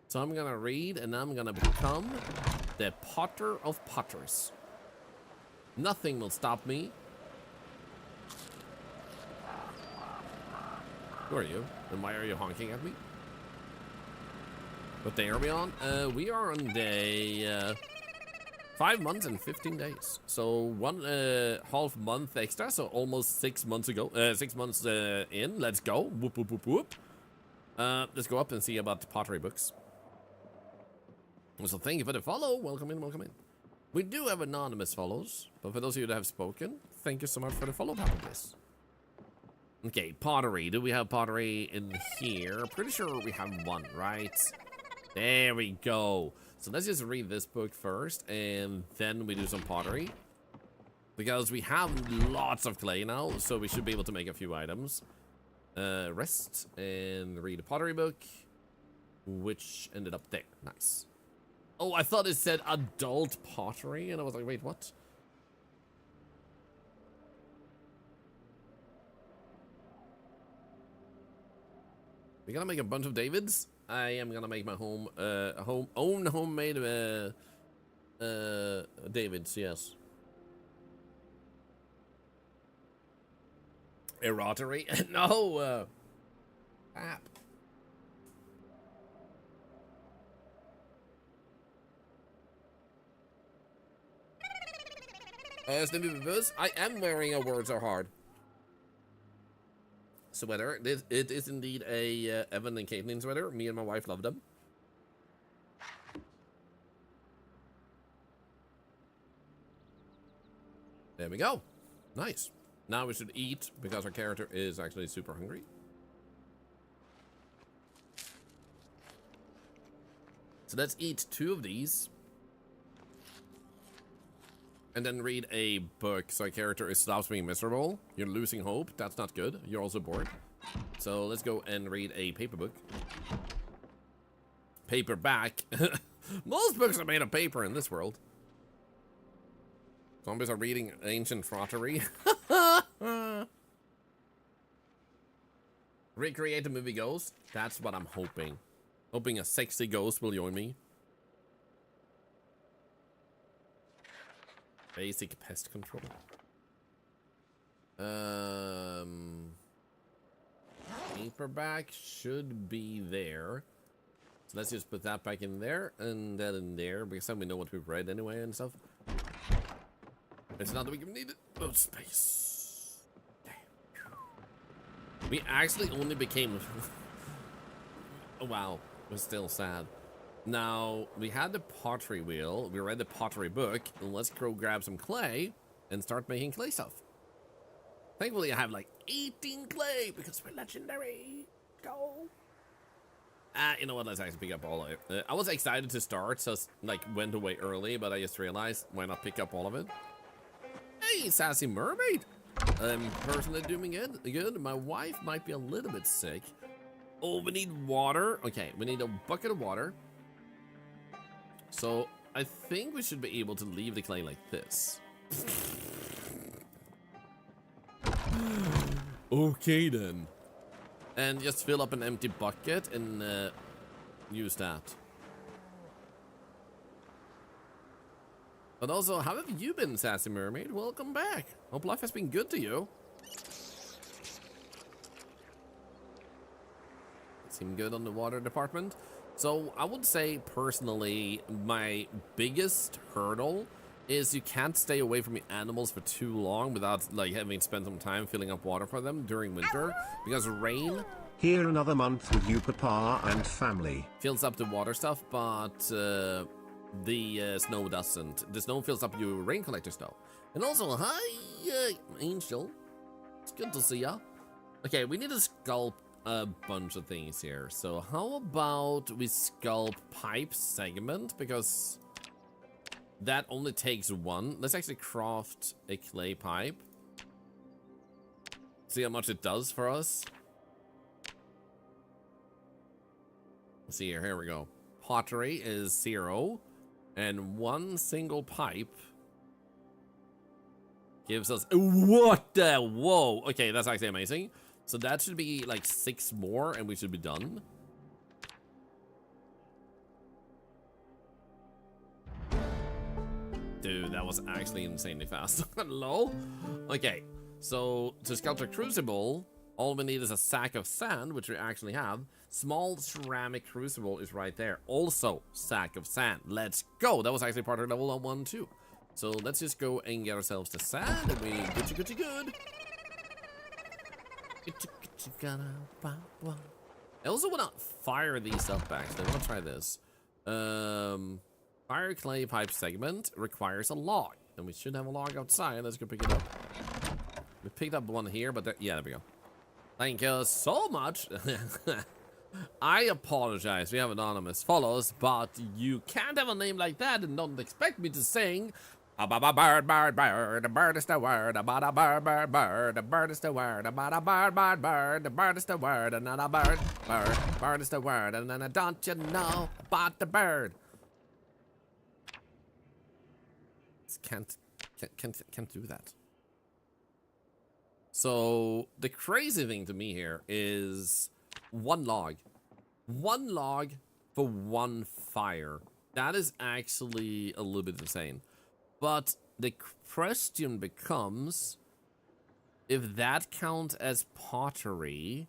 S1: So I'm gonna read and I'm gonna become the Potter of Potters. Nothing will stop me. Who are you? And why are you honking at me? What day are we on? We are on day 5 months and 15 days. So 1.5 month extra. So almost 6 months ago. 6 months in. Let's go. Whoop, whoop, whoop, whoop. Let's go up and see about the pottery books. So thank you for the follow. Welcome in, welcome in. We do have anonymous follows, but for those of you that have spoken, thank you so much for the follow, Papadis. Okay, pottery. Do we have pottery in here? Pretty sure we have 1, right? There we go. So let's just read this book first, and then we do some pottery. Because we have lots of clay now, so we should be able to make a few items. Rest, and read a pottery book, which ended up there. Nice. Oh, I thought it said adult pottery, and I was like, wait, what? We're gonna make a bunch of Davids. I am gonna make my own homemade Davids, yes. Erotery? No, app. Snippy Buzz, I am wearing a Words Are Hard sweater. It is indeed a Evan and Caitlin sweater. Me and my wife love them. There we go. Nice. Now we should eat because our character is actually super hungry. So let's eat 2 of these. And then read a book so our character stops being miserable. You're losing hope. That's not good. You're also bored. So let's go and read a paper book. Paperback. Most books are made of paper in this world. Zombies are reading ancient frottery. Recreate the movie Ghost. That's what I'm hoping. Hoping a sexy ghost will join me. Basic pest control. Paperback should be there. So let's just put that back in there and that in there because then we know what we've read anyway and stuff. It's not that we need it. Oh, space. Damn. We actually only became... Oh, wow. We're still sad. Now, we had the pottery wheel, we read the pottery book, and let's go grab some clay and start making clay stuff. Thankfully, I have like 18 clay because we're legendary. Go. You know what, let's actually pick up all of it. I was excited to start, so like went away early, but I just realized, why not pick up all of it? Hey, Sassy Mermaid! I'm personally doing it good. My wife might be a little bit sick. Oh, we need water. Okay, we need a bucket of water. So, I think we should be able to leave the clay like this. Okay, then. And just fill up an empty bucket and use that. But also, how have you been, Sassy Mermaid? Welcome back. Hope life has been good to you. Seem good on the water department. So I would say personally, my biggest hurdle is you can't stay away from the animals for too long without like having spent some time filling up water for them during winter, because rain
S2: here another month with you, Papa and family.
S1: Fills up the water stuff, but the snow doesn't. The snow fills up your rain collector snow. And also, hi, Angel. It's good to see ya. Okay, we need to sculpt a bunch of things here. So how about we sculpt pipe segment, because that only takes one. Let's actually craft a clay pipe. See how much it does for us. Let's see here we go. Pottery is 0, and one single pipe gives us, what the, whoa, okay, that's actually amazing. So that should be like 6 more and we should be done. Dude, that was actually insanely fast. Hello? Okay, so to sculpt a crucible, all we need is a sack of sand, which we actually have. Small ceramic crucible is right there. Also, sack of sand. Let's go. That was actually part of level 1 too. So let's just go and get ourselves the sand and we good. I also want to fire these up actually. I want to try this. Fire clay pipe segment requires a log, and we should have a log outside. Let's go pick it up. We picked up one here, but yeah, there we go. Thank you so much. I apologize. We have anonymous follows, but you can't have a name like that and don't expect me to sing. Bird, bird, bird, the bird is the word, about a bird, bird, bird, the bird is the word, about a bird, bird, bird, the bird is the word, and then a bird, bird is the word, and then don't you know about the bird? Can't do that. So the crazy thing to me here is one log for one fire. That is actually a little bit insane. But the question becomes if that counts as pottery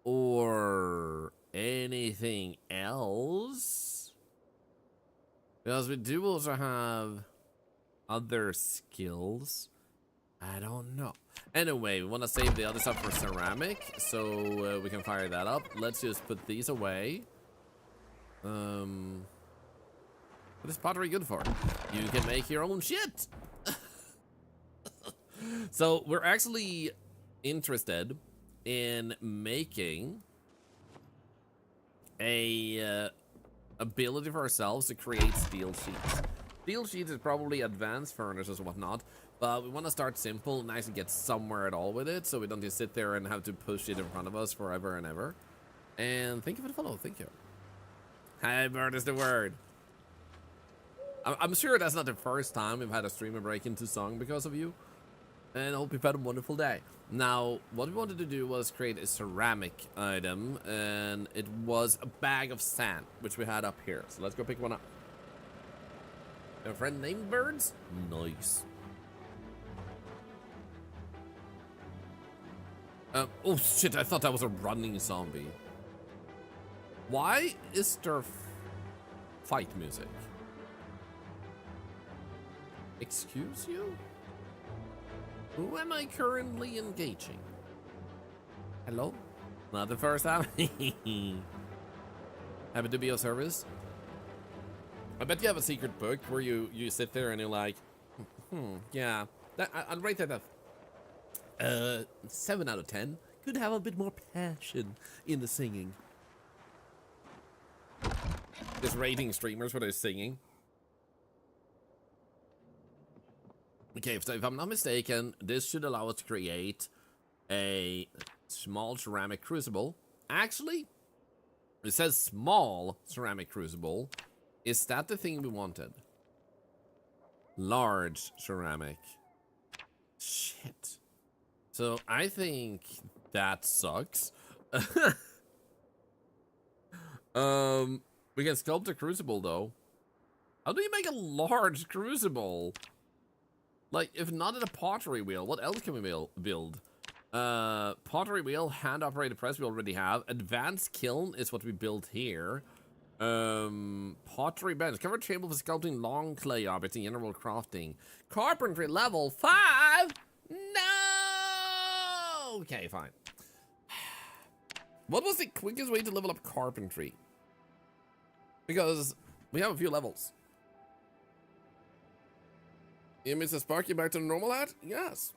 S1: or anything else. Because we do also have other skills. I don't know. Anyway, we want to save the other stuff for ceramic, so we can fire that up. Let's just put these away. What is pottery good for? You can make your own shit. So we're actually interested in making a ability for ourselves to create steel sheets. Steel sheets is probably advanced furnaces and whatnot, but we want to start simple and actually get somewhere at all with it, so we don't just sit there and have to push it in front of us forever and ever. And thank you for the follow. Thank you. Hi, bird is the word. I'm sure that's not the first time we've had a streamer break into song because of you. And I hope you've had a wonderful day. Now, what we wanted to do was create a ceramic item, and it was a bag of sand, which we had up here. So let's go pick one up. A friend named Birds? Nice. Oh shit, I thought that was a running zombie. Why is there fight music? Excuse you? Who am I currently engaging? Hello? Not the first time? Happy to be of service. I bet you have a secret book where you sit there and you're like, yeah, I'll rate that a 7 out of 10. Could have a bit more passion in the singing. Just rating streamers for their singing. Okay, so if I'm not mistaken, this should allow us to create a small ceramic crucible. Actually, it says small ceramic crucible. Is that the thing we wanted? Large ceramic. Shit. So I think that sucks. We can sculpt a crucible though. How do you make a large crucible? Like, if not in a pottery wheel, what else can we build? Pottery wheel, hand-operated press we already have. Advanced kiln is what we built here. Pottery bench. Covered table for sculpting long clay objects in general crafting. Carpentry level 5? No! Okay, fine. What was the quickest way to level up carpentry? Because we have a few levels. You Mr. Sparky back to the normal hat? Yes.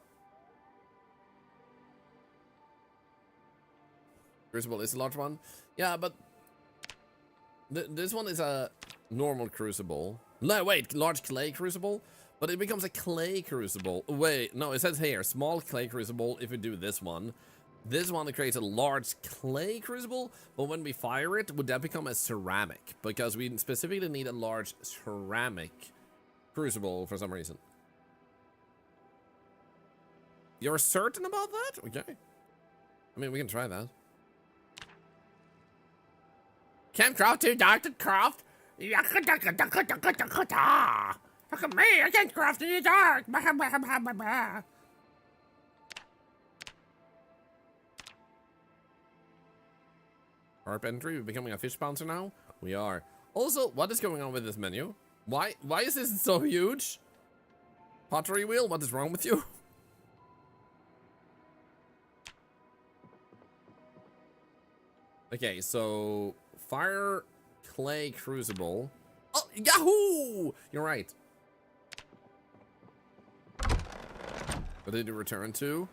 S1: Crucible is a large one. Yeah, but this one is a normal crucible. No, wait, large clay crucible? But it becomes a clay crucible. Wait, no, it says here, small clay crucible if we do this one. This one creates a large clay crucible, but when we fire it, would that become a ceramic? Because we specifically need a large ceramic crucible for some reason. You're certain about that? Okay. I mean, we can try that. Can't craft too dark to craft. Look at me, I can't craft in the dark. Carpentry, we're becoming a fish bouncer now? We are. Also, what is going on with this menu? Why is this so huge? Pottery wheel, what is wrong with you? Okay, so fire clay crucible. Oh, yahoo! You're right. What did it return to?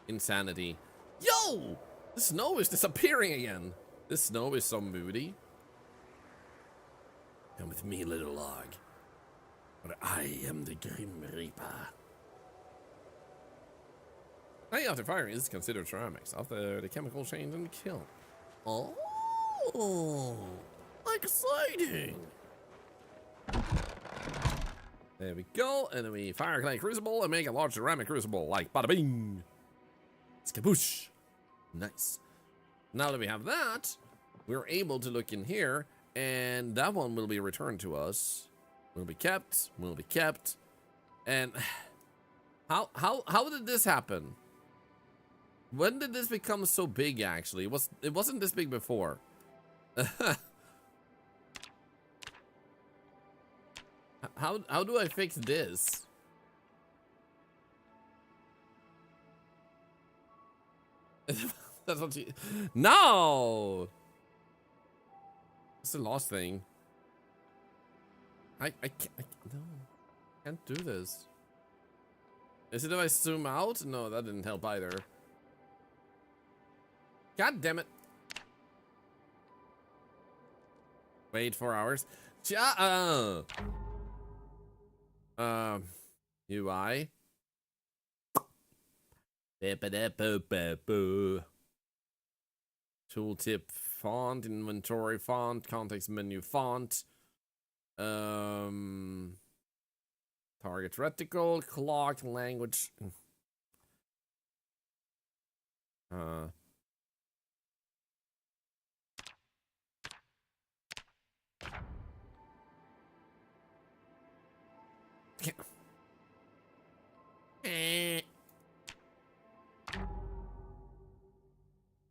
S1: Insanity. Yo! The snow is disappearing again. This snow is so moody. Come with me, little log. For I am the Grim Reaper. Hey, after firing is considered ceramics. After the chemical change and kill. Oh, exciting! There we go, and then we fire clay crucible and make a large ceramic crucible, like bada bing! Skaboosh! Nice. Now that we have that, we're able to look in here, and that one will be returned to us. Will be kept, and how did this happen? When did this become so big, actually? It wasn't this big before. How do I fix this? That's what you... No! It's the last thing. I can't do this. Is it if I zoom out? No, that didn't help either. God damn it. Wait 4 hours. UI. Tooltip font, inventory font, context menu font. Target reticle, clock, language.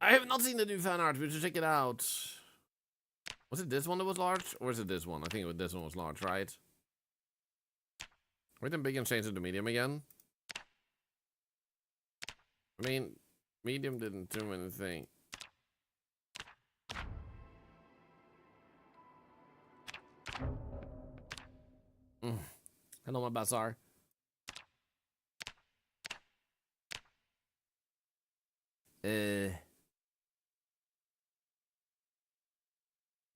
S1: I have not seen the new fan art. We should check it out. Was it this one that was large, or is it this one? I think this one was large, right? Wait, then big and change it to medium again. I mean, medium didn't do anything. Hello, my bazaar.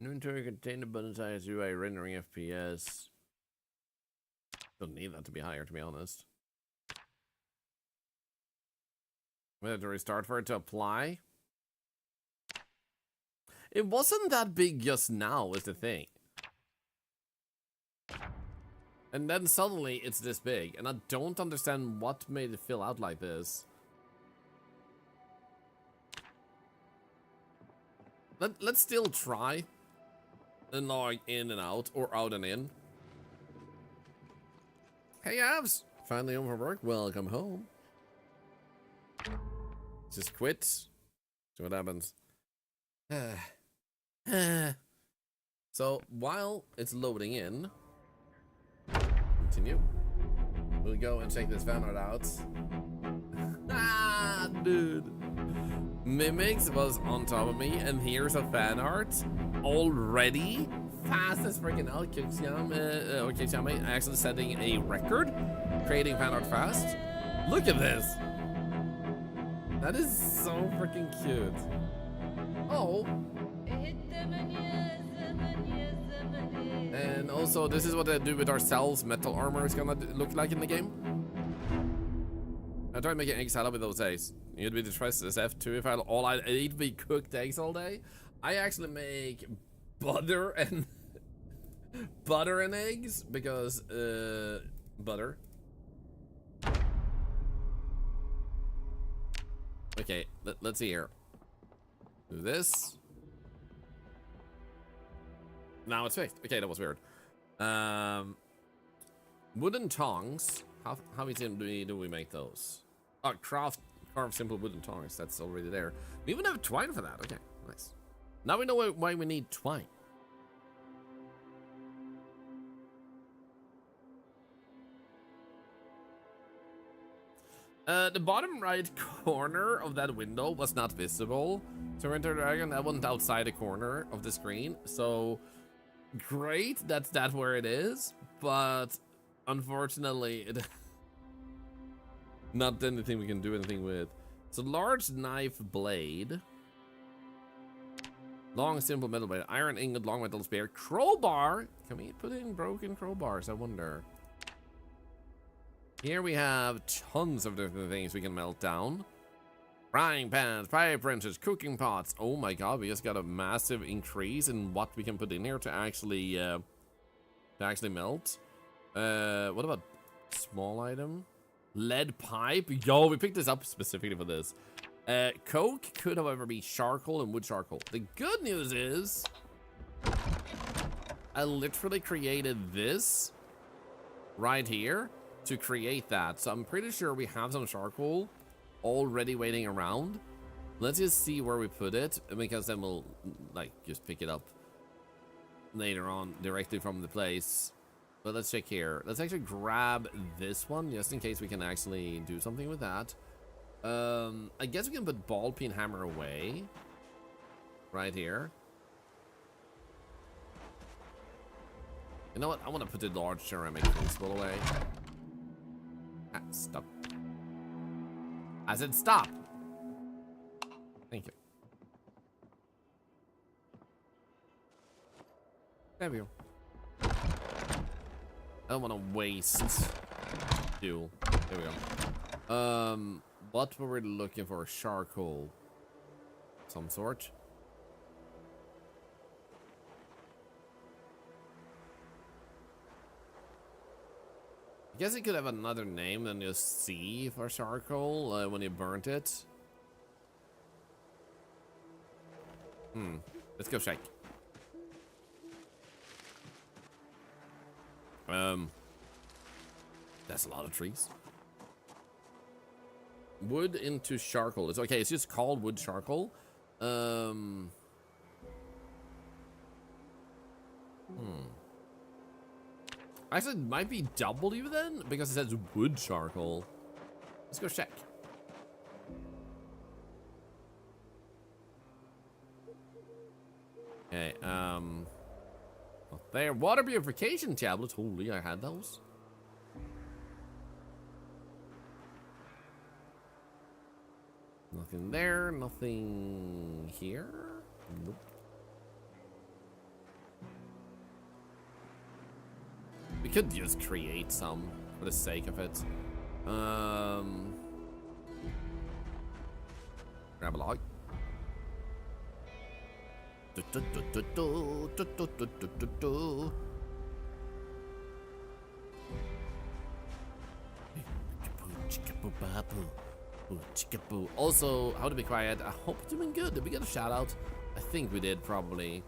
S1: Inventory contain the button size UI rendering FPS. Don't need that to be higher, to be honest. We have to restart for it to apply. It wasn't that big just now, is the thing. And then suddenly it's this big, and I don't understand what made it fill out like this. Let's still try and log in and out, or out and in. Hey, Avs! Finally home from work. Welcome home. Just quit. See what happens. So, while it's loading in, continue. We'll go and check this fan art out. Ah, dude. Mimics was on top of me, and here's a fan art already. Fast as freaking hell. Kixiam actually setting a record, creating fan art fast. Look at this. That is so freaking cute. Oh. And also, this is what I do with ourselves. Metal armor is gonna look like in the game. I tried making egg salad with those eggs. You'd be depressed as F2 if all I eat would be cooked eggs all day. I actually make butter and butter and eggs because butter. Okay, let's see here. Do this. Now it's fixed. Okay, that was weird. Wooden tongs. How easy do we make those? Oh, carve simple wooden tongs. That's already there. We even have twine for that. Okay, nice. Now we know why we need twine. The bottom right corner of that window was not visible. So Enter Dragon, that wasn't outside the corner of the screen. So great, that's where it is. But unfortunately, it not anything we can do anything with. It's a large knife blade. Long simple metal blade. Iron ingot, long metal spear. Crowbar. Can we put in broken crowbars? I wonder. Here we have tons of different things we can melt down. Frying pans, fire printers, cooking pots. Oh my god, we just got a massive increase in what we can put in here to actually melt. What about small item? Lead pipe. Yo, we picked this up specifically for this. Coke could, however, be charcoal and wood charcoal. The good news is I literally created this right here to create that. So I'm pretty sure we have some charcoal already waiting around. Let's just see where we put it, because then we'll like just pick it up later on directly from the place. But let's check here. Let's actually grab this one just in case we can actually do something with that. I guess we can put ball peen hammer away right here. You know what? I want to put the large ceramic crucible away. Ah, stop. I said stop. Thank you. There we go. I don't want to waste fuel. There we go. What were we looking for? Charcoal. Some sort. I guess it could have another name than just C for charcoal when you burnt it. Let's go check. That's a lot of trees. Wood into charcoal. It's okay. It's just called wood charcoal. Actually, it might be W then, because it says wood charcoal. Let's go check. Okay, there, water purification tablets. Holy, I had those. Nothing there, nothing here. Nope. We could just create some for the sake of it. Grab a log. Also, how to be quiet. I hope you're doing good. Did we get a shout out? I think we did, probably.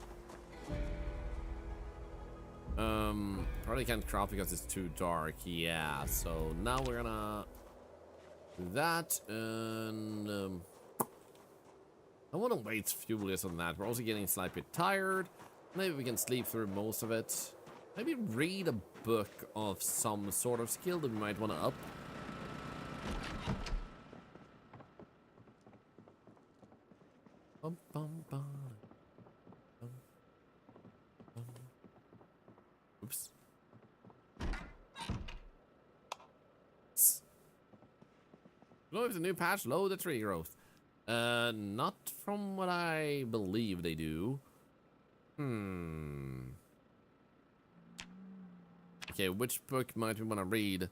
S1: Probably can't craft because it's too dark. Yeah, so now we're gonna do that, and I want to wait furious on that. We're also getting slightly tired. Maybe we can sleep through most of it. Maybe read a book of some sort of skill that we might want to up. Bum, bum, bum. Bum, bum. Oops. Load the new patch, load the tree growth. Not from what I believe they do. Okay, which book might we want to read?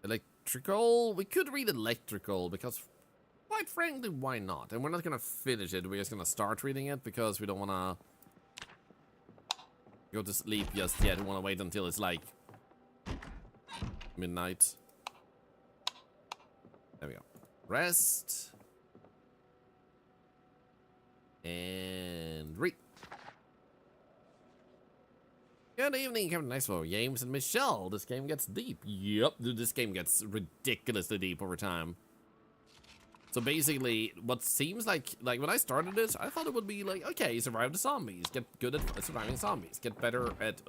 S1: Electrical? We could read electrical because, quite frankly, why not? And we're not gonna finish it. We're just gonna start reading it because we don't wanna go to sleep just yet. We wanna wait until it's like midnight. There we go. Rest. And read. Good evening, Captain Nice for James and Michelle. This game gets deep. Yep, dude, this game gets ridiculously deep over time. So basically, what seems like when I started this, I thought it would be like, okay, survive the zombies, get good at surviving zombies, get better at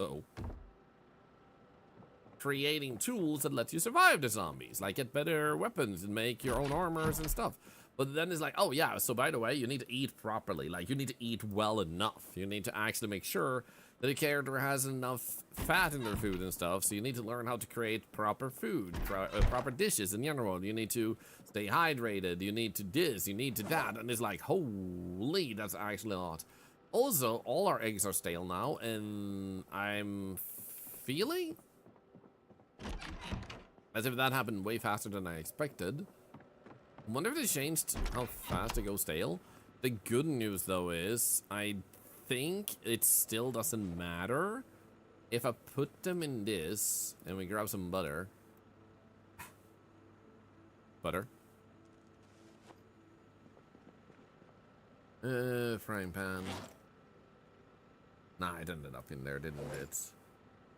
S1: creating tools that let you survive the zombies, like get better weapons and make your own armors and stuff. But then it's like, oh yeah, so by the way, you need to eat properly. Like, you need to eat well enough. You need to actually make sure that the character has enough fat in their food and stuff. So you need to learn how to create proper food, proper dishes in general. You need to stay hydrated. You need to this, you need to that. And it's like, holy, that's actually a lot. Also, all our eggs are stale now, and I'm feeling as if that happened way faster than I expected. I wonder if they changed how fast they go stale. The good news, though, is I think it still doesn't matter if I put them in this and we grab some butter. Butter. Frying pan. Nah, it ended up in there, didn't it?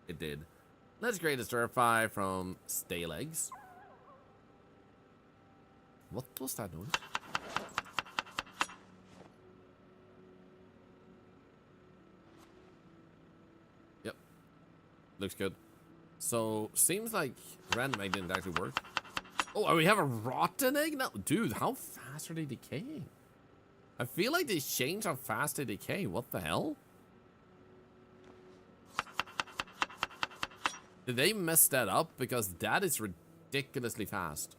S1: It did. Let's create a stir fry from stale eggs. What was that noise? Yep. Looks good. So, seems like random egg didn't actually work. Oh, we have a rotten egg now? Dude, how fast are they decaying? I feel like they changed how fast they decay. What the hell? Did they mess that up? Because that is ridiculously fast.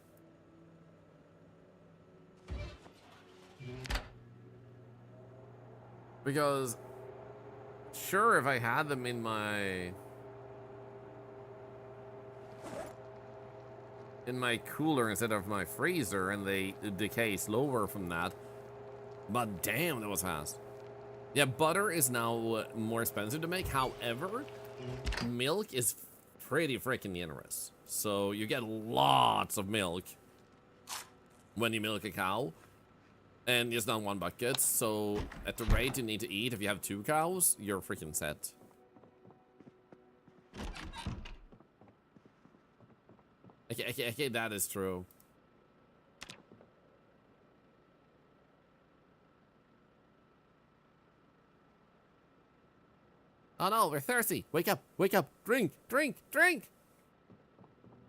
S1: Because, sure, if I had them in my cooler instead of my freezer and they decay slower from that, but damn, that was fast. Yeah, butter is now more expensive to make. However, milk is pretty freaking generous. So you get lots of milk when you milk a cow. And it's not one bucket, so at the rate you need to eat, if you have 2 cows, you're freaking set. Okay, that is true. Oh no, we're thirsty. Wake up, drink.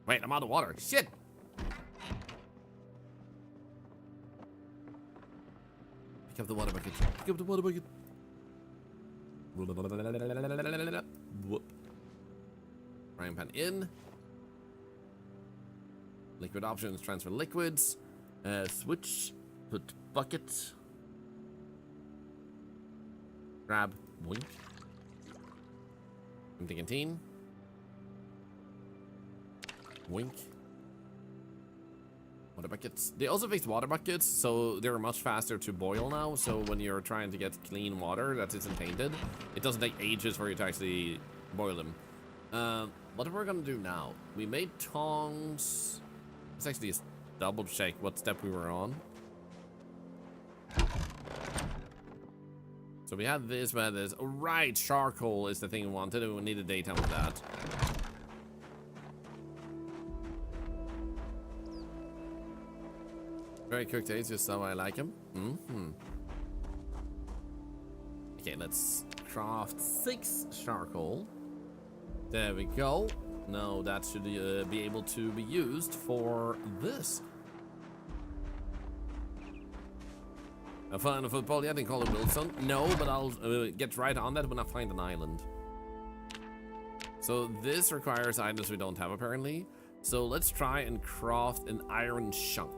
S1: Wait, I'm out of water. Shit. Pick up the water bucket. Whoop. Frying pan in. Liquid options, transfer liquids. Switch. Put bucket. Grab. Wink. Empty canteen. Wink. Water buckets. They also fixed water buckets, so they're much faster to boil now. So when you're trying to get clean water that isn't tainted, it doesn't take ages for you to actually boil them. What are we gonna do now? We made tongs. Let's actually just double check what step we were on. So we had this, we had this. Oh, right, charcoal is the thing we wanted, and we needed daytime for that. Very cooked eggs, just how I like them. Okay, let's craft 6 charcoal. There we go. Now that should be able to be used for this. I found a football. Yeah, I didn't call it Wilson. No, but I'll get right on that when I find an island. So this requires items we don't have apparently. So let's try and craft an iron chunk.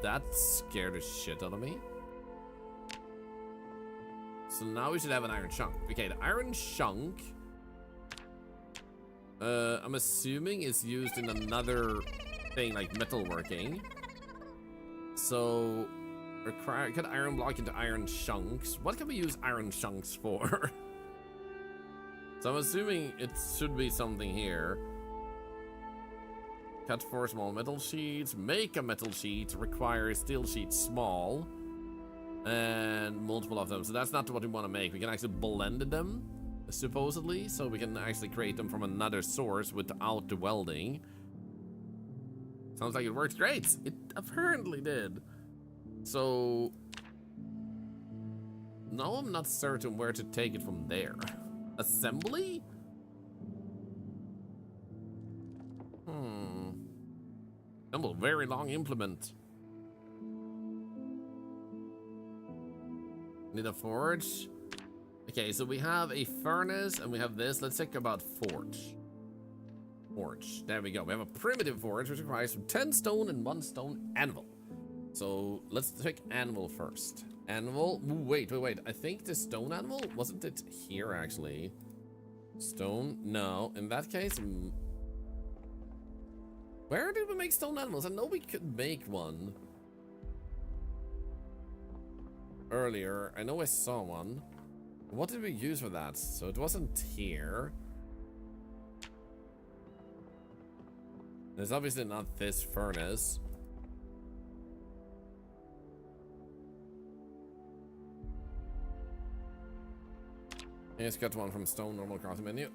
S1: That scared the shit out of me. So now we should have an iron chunk. Okay, the iron chunk, I'm assuming is used in another thing like metalworking. So cut iron block into iron chunks. What can we use iron chunks for? So I'm assuming it should be something here. Cut 4 small metal sheets. Make a metal sheet. Requires steel sheets small. And multiple of them. So that's not what we want to make. We can actually blend them, supposedly. So we can actually create them from another source without the welding. Sounds like it works great. It apparently did. So now I'm not certain where to take it from there. Assembly? Assemble very long implement. Need a forge. Okay, so we have a furnace and we have this. Let's think about forge. Forge. There we go. We have a primitive forge which requires 10 stone and 1 stone anvil. So let's check anvil first. Anvil. Ooh, wait. I think the stone anvil, wasn't it here actually? Stone? No. In that case, where did we make stone animals? I know we could make one earlier. I know I saw one. What did we use for that? So it wasn't here. It's obviously not this furnace. I just got one from stone normal crafting menu.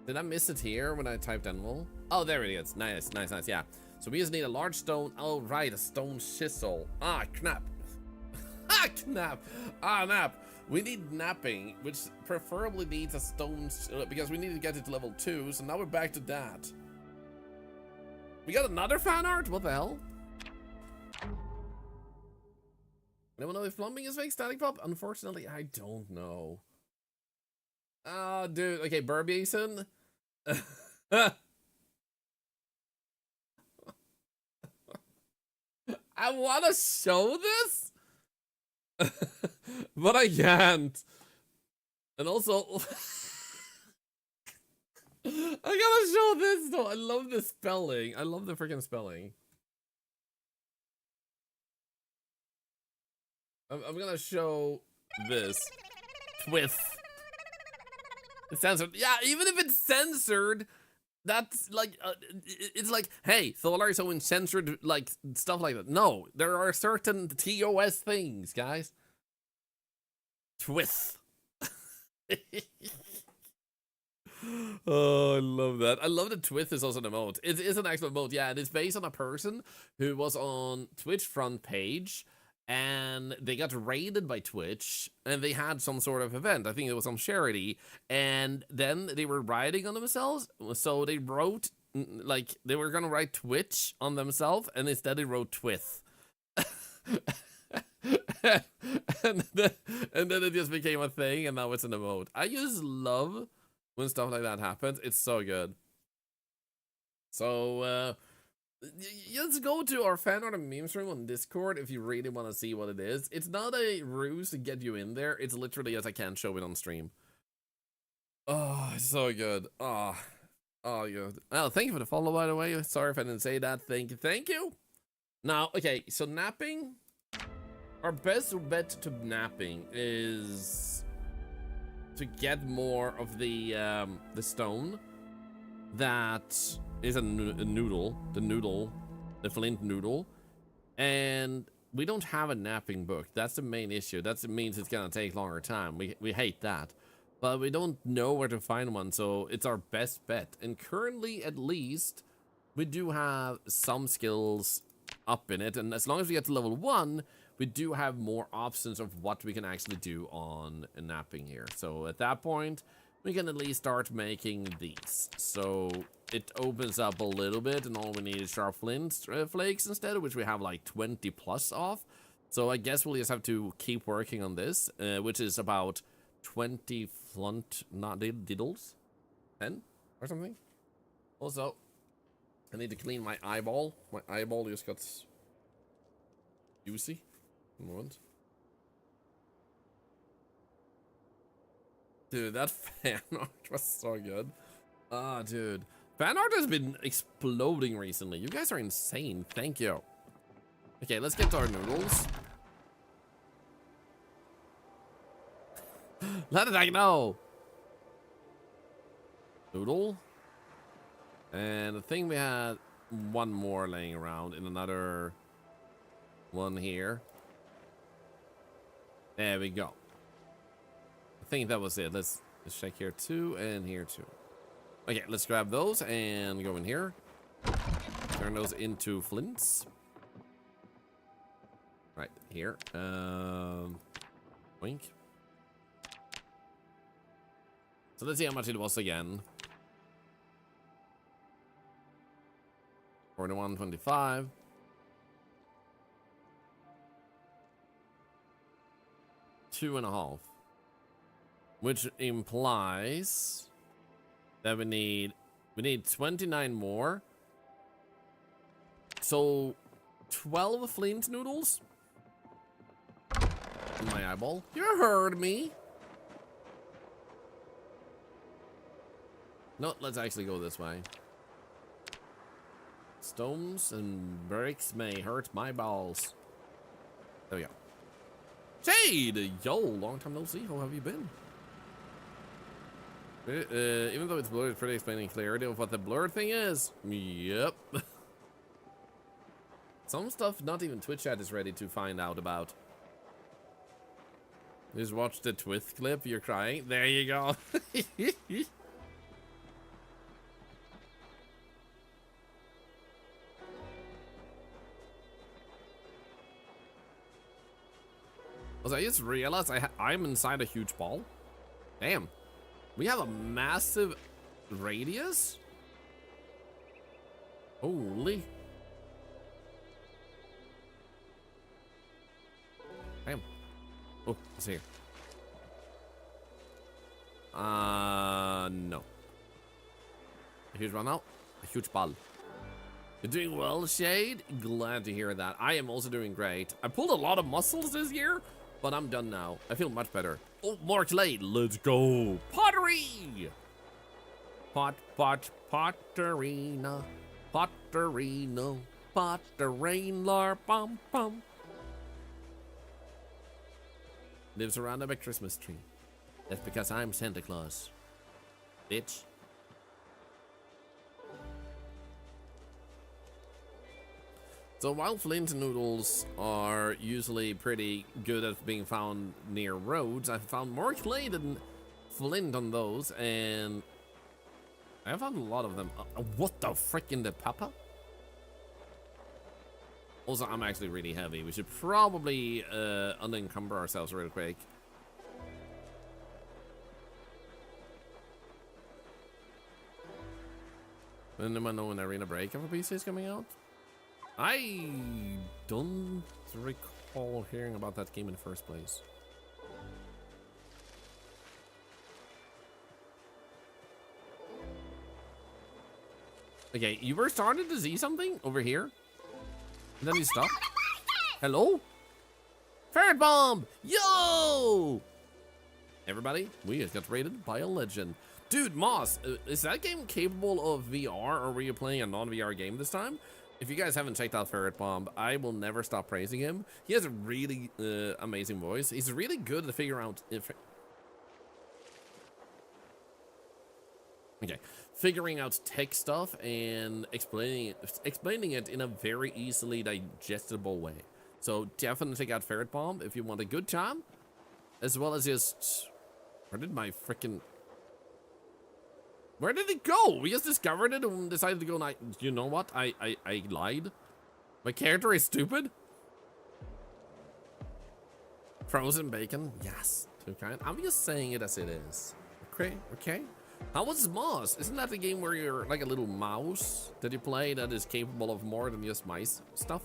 S1: Did I miss it here when I typed animal? Oh, there it is. Nice, yeah. So we just need a large stone. Oh, right, a stone chisel. Ah, knap. Ah, knap. Ah, nap. We need napping, which preferably needs a stone, because we need to get it to level 2. So now we're back to that. We got another fan art? What the hell? Anyone know if plumbing is fake static pop? Unfortunately, I don't know. Oh, dude. Okay, Burbason. I want to show this, but I can't. And also, I gotta show this though. I love the spelling. I love the freaking spelling. I'm gonna show this. Twith. It's censored. Yeah, even if it's censored, that's like, it's like, hey, Thorlar is so censored, like, stuff like that. No, there are certain TOS things, guys. Twith. Oh, I love that. I love that Twith is also an emote. It is an actual emote, yeah. And it's based on a person who was on Twitch front page, and they got raided by Twitch, and they had some sort of event. I think it was some charity, and then they were writing on themselves, so they wrote, like, they were gonna write Twitch on themselves, and instead they wrote Twith. and then it just became a thing, and now it's an emote. I just love when stuff like that happens. It's so good. So, let's go to our fan art and memes room on Discord if you really want to see what it is. It's not a ruse to get you in there. It's literally as I can't show it on stream. Oh, it's so good. Oh, good. Oh, thank you for the follow, by the way. Sorry if I didn't say that. Thank you. Now, okay, so napping. Our best bet to napping is to get more of the stone that is a noodle, the flint noodle, and we don't have a napping book. That's the main issue. That means it's gonna take longer time. We hate that, but we don't know where to find one, so it's our best bet. And currently, at least, we do have some skills up in it, and as long as we get to level 1, we do have more options of what we can actually do on napping here. So at that point, we can at least start making these. So it opens up a little bit, and all we need is sharp flint flakes instead, which we have like 20 plus of. So I guess we'll just have to keep working on this, which is about 20 flint, not diddles, 10 or something. Also, I need to clean my eyeball. My eyeball just got juicy. Moment. Dude, that fan art was so good. Ah, dude. Fan art has been exploding recently. You guys are insane. Thank you. Okay, let's get to our noodles. Let it know. Noodle. And I think we had one more laying around in another one here. There we go. I think that was it. Let's check here too, and here too. Okay, let's grab those and go in here. Turn those into flints. Right here. Wink. So let's see how much it was again. 41.25. Two and a half, which implies that we need 29 more. So 12 flint noodles. In my eyeball. You heard me. No, let's actually go this way. Stones and bricks may hurt my balls. There we go. Shade! Yo, long time no see. How have you been? Even though it's blurred, it's pretty explaining clarity of what the blur thing is. Yep. Some stuff not even Twitch chat is ready to find out about. Just watch the twist clip. You're crying. There you go. I just realized I'm inside a huge ball. Damn. We have a massive radius? Holy. Damn. Oh, it's here. No. A huge run out. A huge ball. You're doing well, Shade. Glad to hear that. I am also doing great. I pulled a lot of muscles this year, but I'm done now. I feel much better. Oh, more clay. Let's go. Pottery. Potterina. Potterino. Potterainar. Bum, bum. Lives around a big Christmas tree. That's because I'm Santa Claus. Bitch. So while flint noodles are usually pretty good at being found near roads, I found more clay than flint on those, and I found a lot of them. What the frickin' the papa? Also, I'm actually really heavy. We should probably unencumber ourselves real quick. When am I know when Arena Break of a PC is coming out? I don't recall hearing about that game in the first place. Okay, you were starting to see something over here, and then you stopped. Hello? Ferret bomb! Yo! Everybody, we just got raided by a legend. Dude, Moss, is that game capable of VR, or were you playing a non-VR game this time? If you guys haven't checked out Ferret Bomb, I will never stop praising him. He has a really amazing voice. He's really good at figuring out figuring out tech stuff and explaining it in a very easily digestible way. So definitely check out Ferret Bomb if you want a good time, as well as just where did it go? We just discovered it and decided to go. You know what? I lied. My character is stupid. Frozen bacon, yes. Too kind. I'm just saying it as it is. Okay. How was Moss? Isn't that the game where you're like a little mouse that you play that is capable of more than just mice stuff?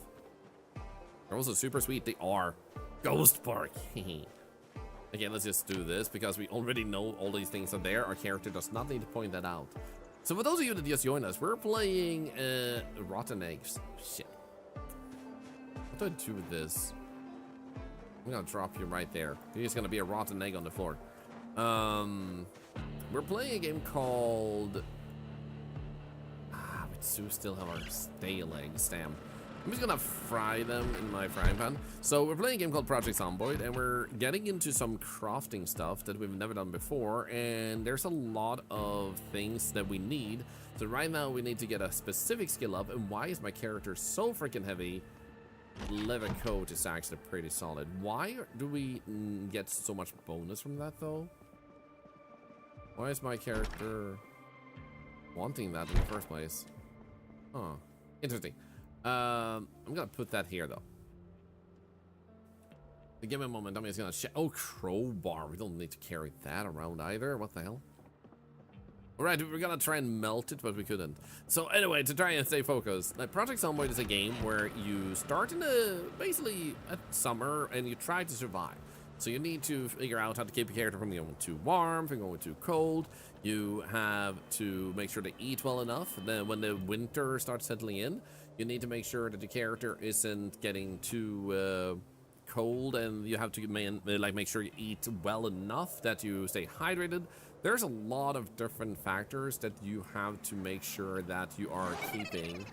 S1: They're also super sweet. They are. Ghost Park. Okay, let's just do this because we already know all these things are there. Our character does not need to point that out. So for those of you that just joined us, we're playing Rotten Eggs. Shit. What do I do with this? I'm gonna drop you right there. You're just gonna be a rotten egg on the floor. We're playing a game called... we still have our stale eggs, damn. I'm just gonna fry them in my frying pan. So we're playing a game called Project Zomboid, and we're getting into some crafting stuff that we've never done before, and there's a lot of things that we need. So right now we need to get a specific skill up, and why is my character so freaking heavy? Leather coat is actually pretty solid. Why do we get so much bonus from that though? Why is my character wanting that in the first place? Huh, interesting. I'm gonna put that here though. Give me a moment. I'm just gonna check. Oh, crowbar. We don't need to carry that around either. What the hell? All right, we're gonna try and melt it, but we couldn't. So anyway, to try and stay focused, like Project Zomboid is a game where you start in basically at summer and you try to survive. So you need to figure out how to keep your character from going too warm, from going too cold. You have to make sure to eat well enough. Then when the winter starts settling in, you need to make sure that the character isn't getting too cold, and you have to make sure you eat well enough that you stay hydrated. There's a lot of different factors that you have to make sure that you are keeping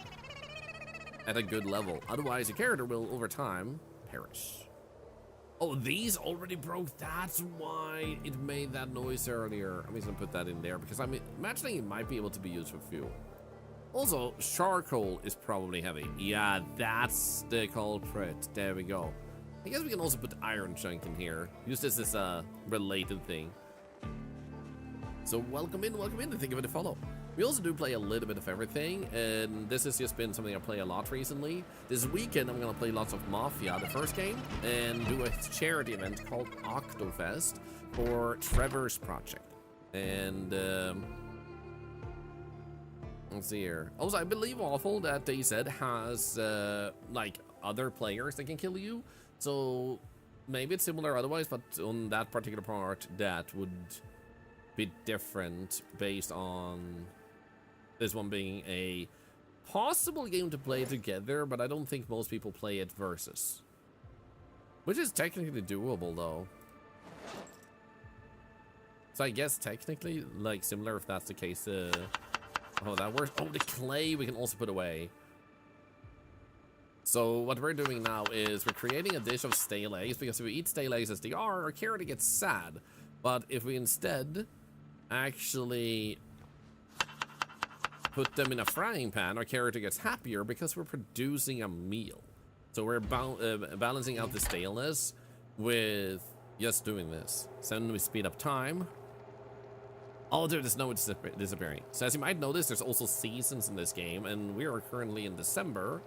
S1: at a good level. Otherwise, your character will, over time, perish. Oh, these already broke. That's why it made that noise earlier. I'm just gonna put that in there because I'm imagining it might be able to be used for fuel. Also, charcoal is probably heavy. Yeah, that's the culprit. There we go. I guess we can also put iron chunk in here. Use this as a related thing. So welcome in, and thank you for the follow. We also do play a little bit of everything, and this has just been something I play a lot recently. This weekend I'm gonna play lots of Mafia, the first game, and do a charity event called Octofest for Trevor's project. And let's see here. Also, I believe Awful that they said has like other players that can kill you. So maybe it's similar otherwise, but on that particular part, that would be different based on this one being a possible game to play together, but I don't think most people play it versus. Which is technically doable though. So I guess technically, like, similar if that's the case. Oh, that works. Oh, the clay we can also put away. So what we're doing now is we're creating a dish of stale eggs, because if we eat stale eggs as they are, our character gets sad. But if we instead actually put them in a frying pan, our character gets happier because we're producing a meal. So we're balancing out the staleness with just doing this. So then we speed up time. Oh, dude, the snow is disappearing. So as you might notice, there's also seasons in this game, and we are currently in December.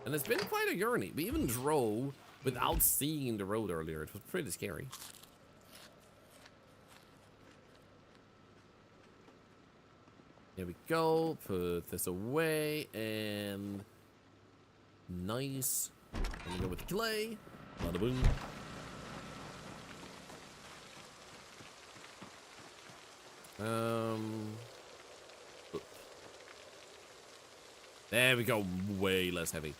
S1: And it's been quite a journey. We even drove without seeing the road earlier. It was pretty scary. Here we go. Put this away, and nice. And we go with the clay. Bada boom. There we go, way less heavy.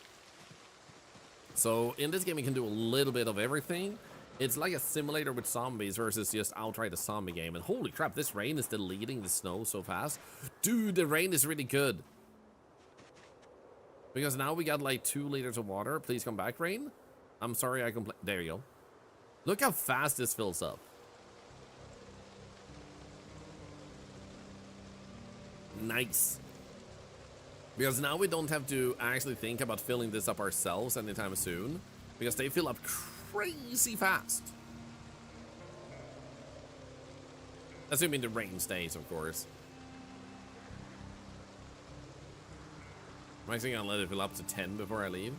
S1: So in this game, you can do a little bit of everything. It's like a simulator with zombies versus just outright a zombie game. And holy crap, this rain is deleting the snow so fast. Dude, the rain is really good. Because now we got like 2 liters of water. Please come back, rain. I'm sorry I complain. There you go. Look how fast this fills up. Nice. Because now we don't have to actually think about filling this up ourselves anytime soon. Because they fill up crazy fast. Assuming the rain stays, of course. I'm actually gonna let it fill up to 10 before I leave.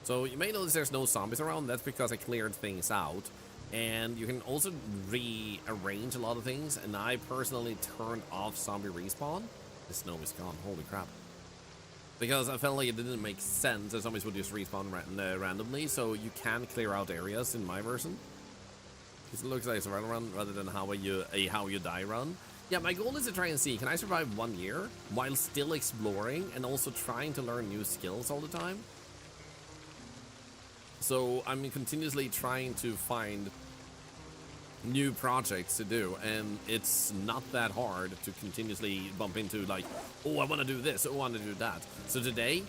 S1: So you may notice there's no zombies around. That's because I cleared things out. And you can also rearrange a lot of things. And I personally turned off zombie respawn. The snow is gone. Holy crap. Because I felt like it didn't make sense that zombies would just respawn randomly. So you can clear out areas in my version. Because it looks like it's a run run rather than how you die run. Yeah, my goal is to try and see, can I survive 1 year while still exploring and also trying to learn new skills all the time? So I'm continuously trying to find new projects to do, and it's not that hard to continuously bump into like, oh, I want to do this, oh, I want to do that. So today,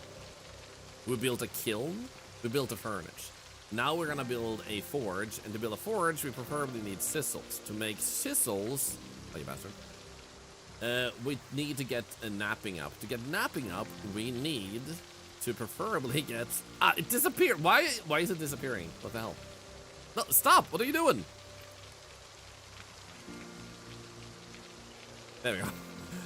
S1: we built a kiln, we built a furnace. Now we're gonna build a forge, and to build a forge, we preferably need sizzles. To make sizzles, oh, you bastard. We need to get a napping up. To get napping up, we need to preferably get... Ah, it disappeared. Why is it disappearing? What the hell? No, stop. What are you doing? There we go.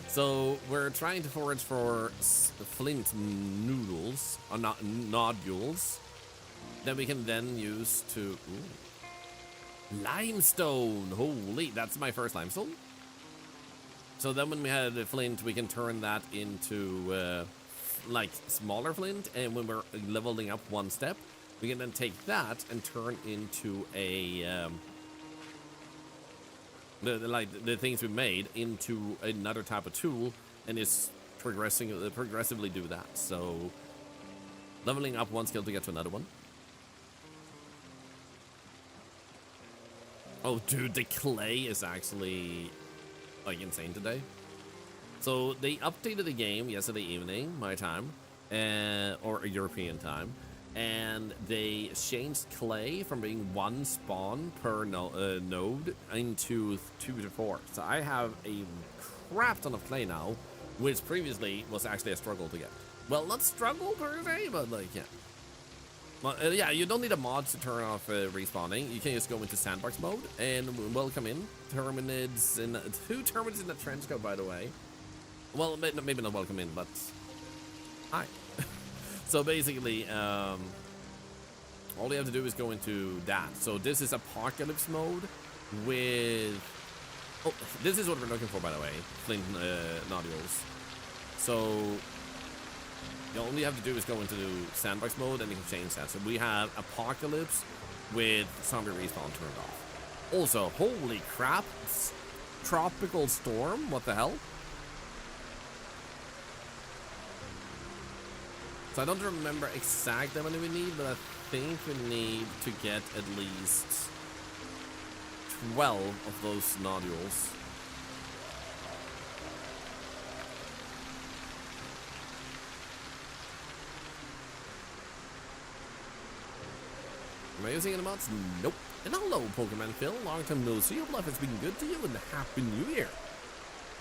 S1: So we're trying to forage for flint noodles, or not nodules, that we can then use to... Ooh. Limestone. Holy, that's my first limestone. So then when we had the flint, we can turn that into like smaller flint, and when we're leveling up 1 step, we can then take that and turn into a the things we made into another type of tool, and it's progressively do that. So leveling up 1 skill to get to another one. Oh, dude, the clay is actually like insane today. So they updated the game yesterday evening, my time, or European time, and they changed clay from being 1 spawn per node into 2 to 4. So I have a crap ton of clay now, which previously was actually a struggle to get. Well, not struggle per se, but like, yeah. Well, yeah, you don't need a mod to turn off respawning. You can just go into sandbox mode, and welcome in. Terminids in 2 terminids in the trench coat, by the way. Well, maybe not welcome in, but hi. So basically, all you have to do is go into that. So this is apocalypse mode with... Oh, this is what we're looking for, by the way. Flint nodules. So... all you have to do is go into sandbox mode, and you can change that. So we have apocalypse with zombie respawn turned off. Also, holy crap, tropical storm. What the hell? So I don't remember exactly how many we need, but I think we need to get at least 12 of those nodules. Am I using any mods? Nope. And hello, Pokemon Phil. Long time no see. Hope life has been good to you, and Happy New Year.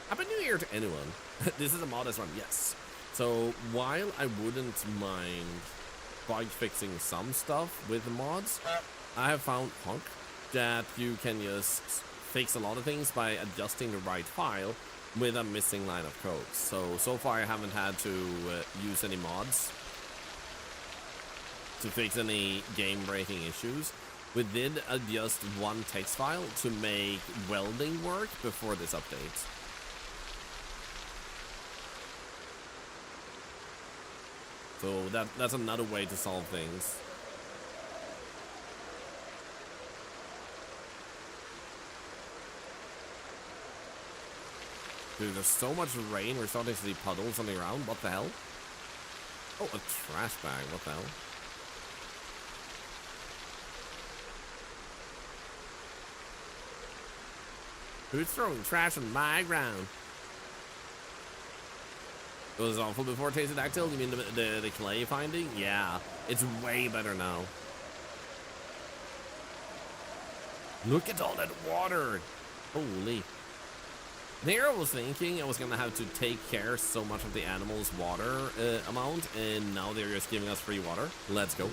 S1: Happy New Year to anyone. This is a mod as run, yes. So while I wouldn't mind bug fixing some stuff with the mods, I have found that you can just fix a lot of things by adjusting the right file with a missing line of code. So far I haven't had to use any mods to fix any game-breaking issues. We did adjust 1 text file to make welding work before this update. So that's another way to solve things. Dude, there's so much rain, we're starting to see puddles on the ground. What the hell? Oh, a trash bag. What the hell? Who's throwing trash on my ground? It was awful before Taste of Dactyl? You mean the clay finding? Yeah, it's way better now. Look at all that water. Holy. There I was thinking I was gonna have to take care so much of the animals' water amount, and now they're just giving us free water. Let's go.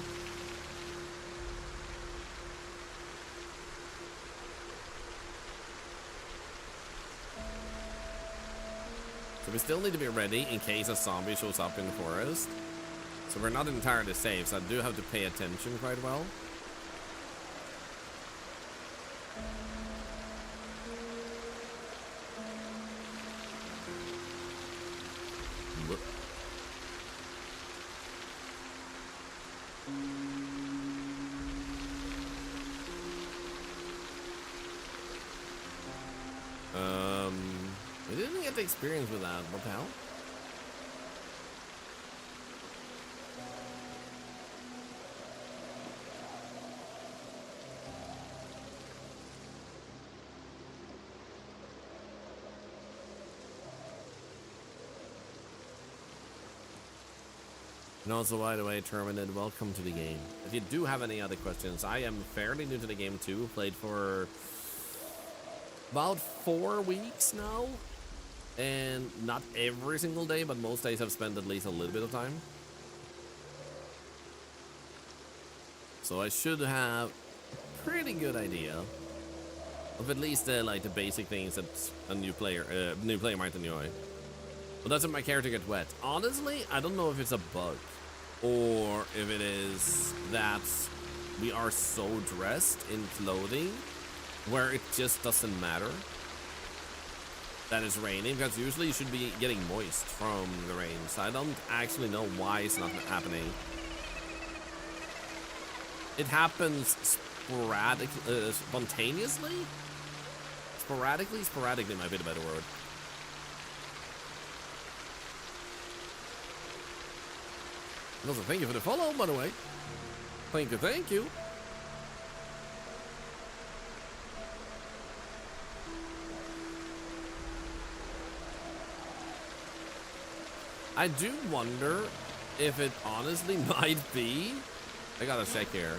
S1: So we still need to be ready in case a zombie shows up in the forest. So we're not entirely safe, so I do have to pay attention quite well. We didn't get the experience with that. What the hell? And also, by the way, Terminated, welcome to the game. If you do have any other questions, I am fairly new to the game too. Played for about 4 weeks now. And not every single day, but most days I've spent at least a little bit of time. So I should have a pretty good idea of at least like the basic things that a new player might enjoy. But that's when my character gets wet. Honestly, I don't know if it's a bug or if it is that we are so dressed in clothing where it just doesn't matter that it's raining, because usually you should be getting moist from the rain. So I don't actually know why it's not happening. It happens spontaneously? Sporadically might be the better word. And also, thank you for the follow, by the way. Thank you. I do wonder if it honestly might be. I gotta check here.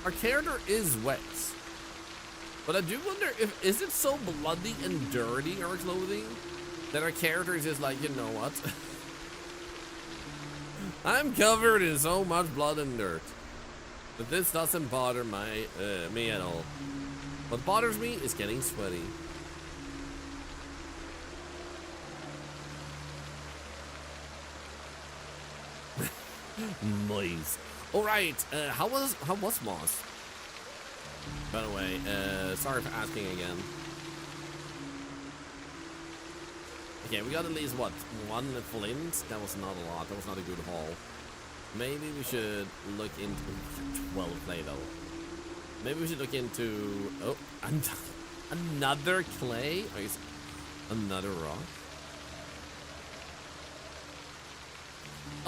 S1: Our character is wet, but I do wonder if is it so bloody and dirty, our clothing, that our character is just like, you know what? I'm covered in so much blood and dirt, but this doesn't bother me at all. What bothers me is getting sweaty. Nice. All right. How was Moss? By the way, sorry for asking again. Okay, we got at least what, 1 flint. That was not a lot. That was not a good haul. Maybe we should look into 12 clay though. Maybe we should look into another clay. Another rock.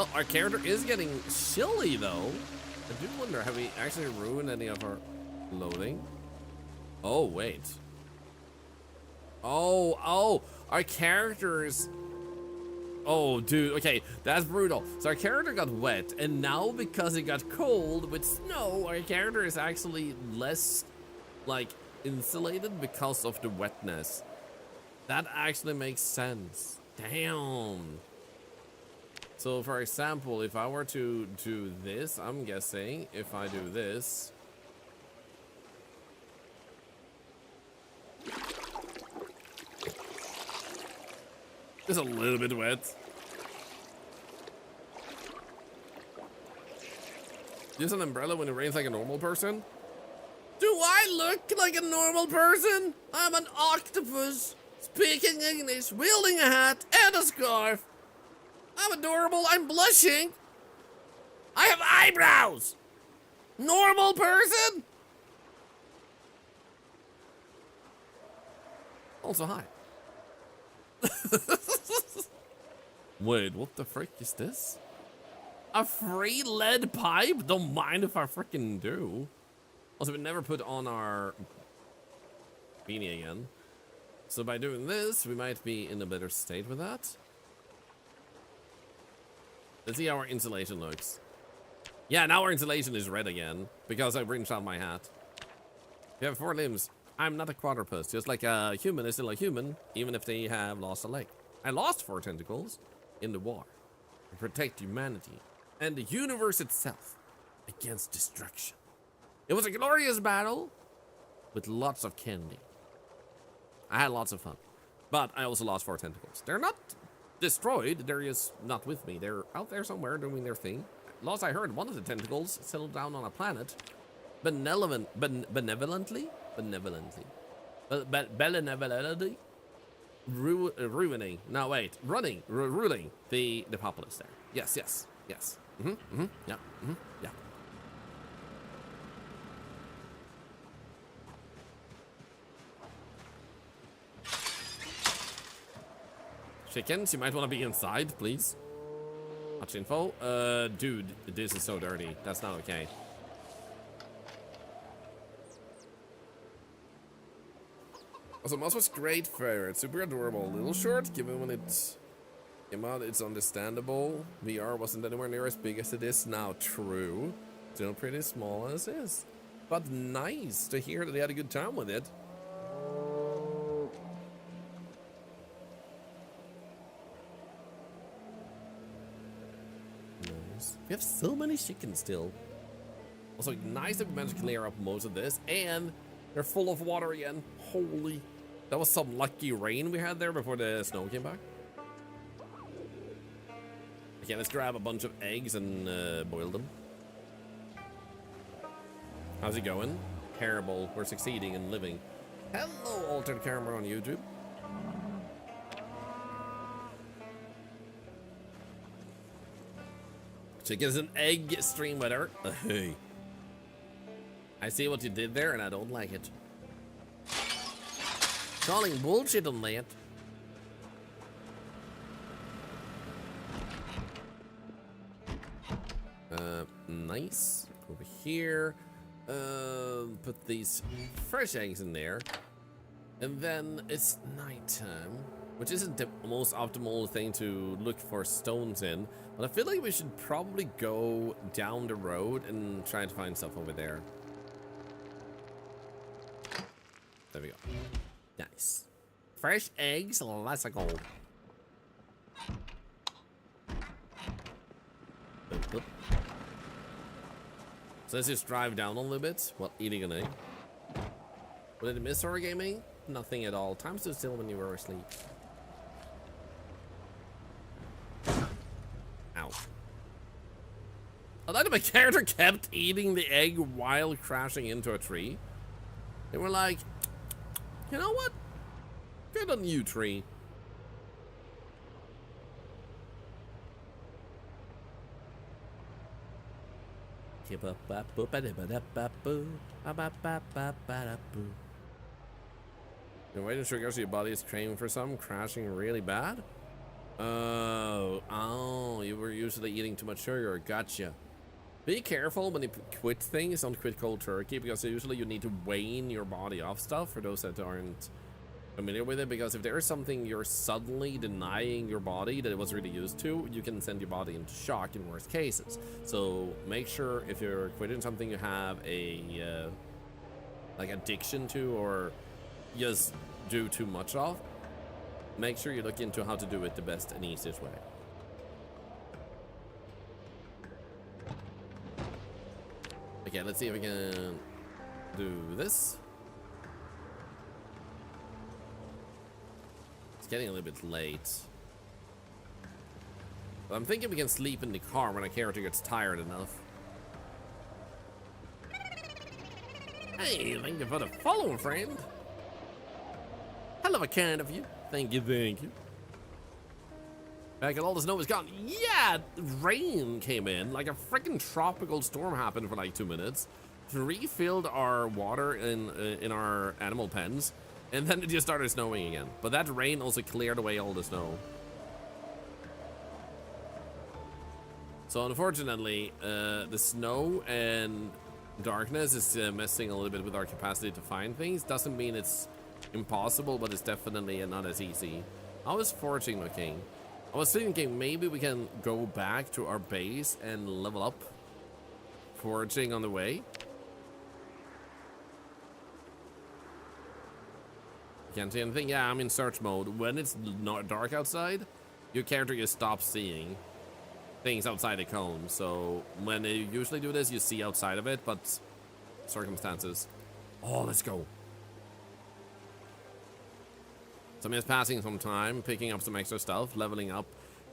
S1: Oh, our character is getting chilly, though. I do wonder, have we actually ruined any of our clothing? Oh, wait. Oh, our characters... Oh, dude, okay, that's brutal. So our character got wet, and now because it got cold with snow, our character is actually less, like, insulated because of the wetness. That actually makes sense. Damn. So, for example, if I were to do this, I'm guessing if I do this. Just a little bit wet. Use an umbrella when it rains like a normal person? Do I look like a normal person? I'm an octopus, speaking English, wielding a hat and a scarf. I'm adorable, I'm blushing. I have eyebrows. Normal person? Also, hi. Wait, what the frick is this? A free lead pipe? Don't mind if I frickin' do. Also, we never put on our beanie again. So by doing this, we might be in a better state with that. Let's see how our insulation looks. Yeah, now our insulation is red again, because I rinsed out my hat. You have 4 limbs. I'm not a quadruped. Just like a human is still a human, even if they have lost a leg. I lost 4 tentacles in the war to protect humanity and the universe itself against destruction. It was a glorious battle with lots of candy. I had lots of fun, but I also lost 4 tentacles. They're not destroyed, they're just not with me. They're out there somewhere doing their thing. Last I heard, one of the tentacles settled down on a planet benevolently, ruining, no wait, ruling the populace there. Yes, yeah, yeah. Chickens, you might want to be inside, please. Much info. Dude, this is so dirty. That's not okay. Also, Moss was great for it. Super adorable. A little short, given when it came out, it's understandable. VR wasn't anywhere near as big as it is now. True. Still pretty small as is. But nice to hear that they had a good time with it. We have so many chickens still. Also, nice that we managed to clear up most of this, and they're full of water again. Holy, that was some lucky rain we had there before the snow came back. Okay, let's grab a bunch of eggs and boil them. How's it going? Terrible. We're succeeding and living. Hello, Altered Camera on YouTube. Chickens and egg stream with her. Hey. I see what you did there and I don't like it. Calling bullshit on that. Nice. Over here. Put these fresh eggs in there. And then it's nighttime, which isn't the most optimal thing to look for stones in. But I feel like we should probably go down the road and try to find stuff over there. There we go. Nice. Fresh eggs, let's go. So let's just drive down a little bit while eating an egg. What did I miss horror gaming? Nothing at all. Time stood still when you were asleep. Ow. I like that my character kept eating the egg while crashing into a tree. They were like, you know what? Good on you, tree. You're waiting to trigger so your body is craving for some, crashing really bad? Oh, you were usually eating too much sugar. Gotcha. Be careful when you quit things. Don't quit cold turkey, because usually you need to wane your body off stuff, for those that aren't familiar with it, because if there is something you're suddenly denying your body that it was really used to, you can send your body into shock in worst cases. So make sure if you're quitting something you have a like addiction to, or just do too much of, make sure you look into how to do it the best and easiest way. Okay, let's see if we can do this. Getting a little bit late. But I'm thinking we can sleep in the car when our character gets tired enough. Hey, thank you for the follow, friend. Hell of a kind of you. Thank you, thank you. Back and all the snow is gone. Yeah, rain came in. Like a freaking tropical storm happened for like 2 minutes. Refilled our water in our animal pens. And then it just started snowing again. But that rain also cleared away all the snow. So unfortunately, the snow and darkness is messing a little bit with our capacity to find things. Doesn't mean it's impossible, but it's definitely not as easy. How is foraging looking? I was thinking maybe we can go back to our base and level up foraging on the way. Can't see anything. Yeah, I'm in search mode. When it's not dark outside, your character just stops seeing things outside the cone. So when you usually do this, you see outside of it, but circumstances. Oh, let's go. So I'm just passing some time, picking up some extra stuff, leveling up,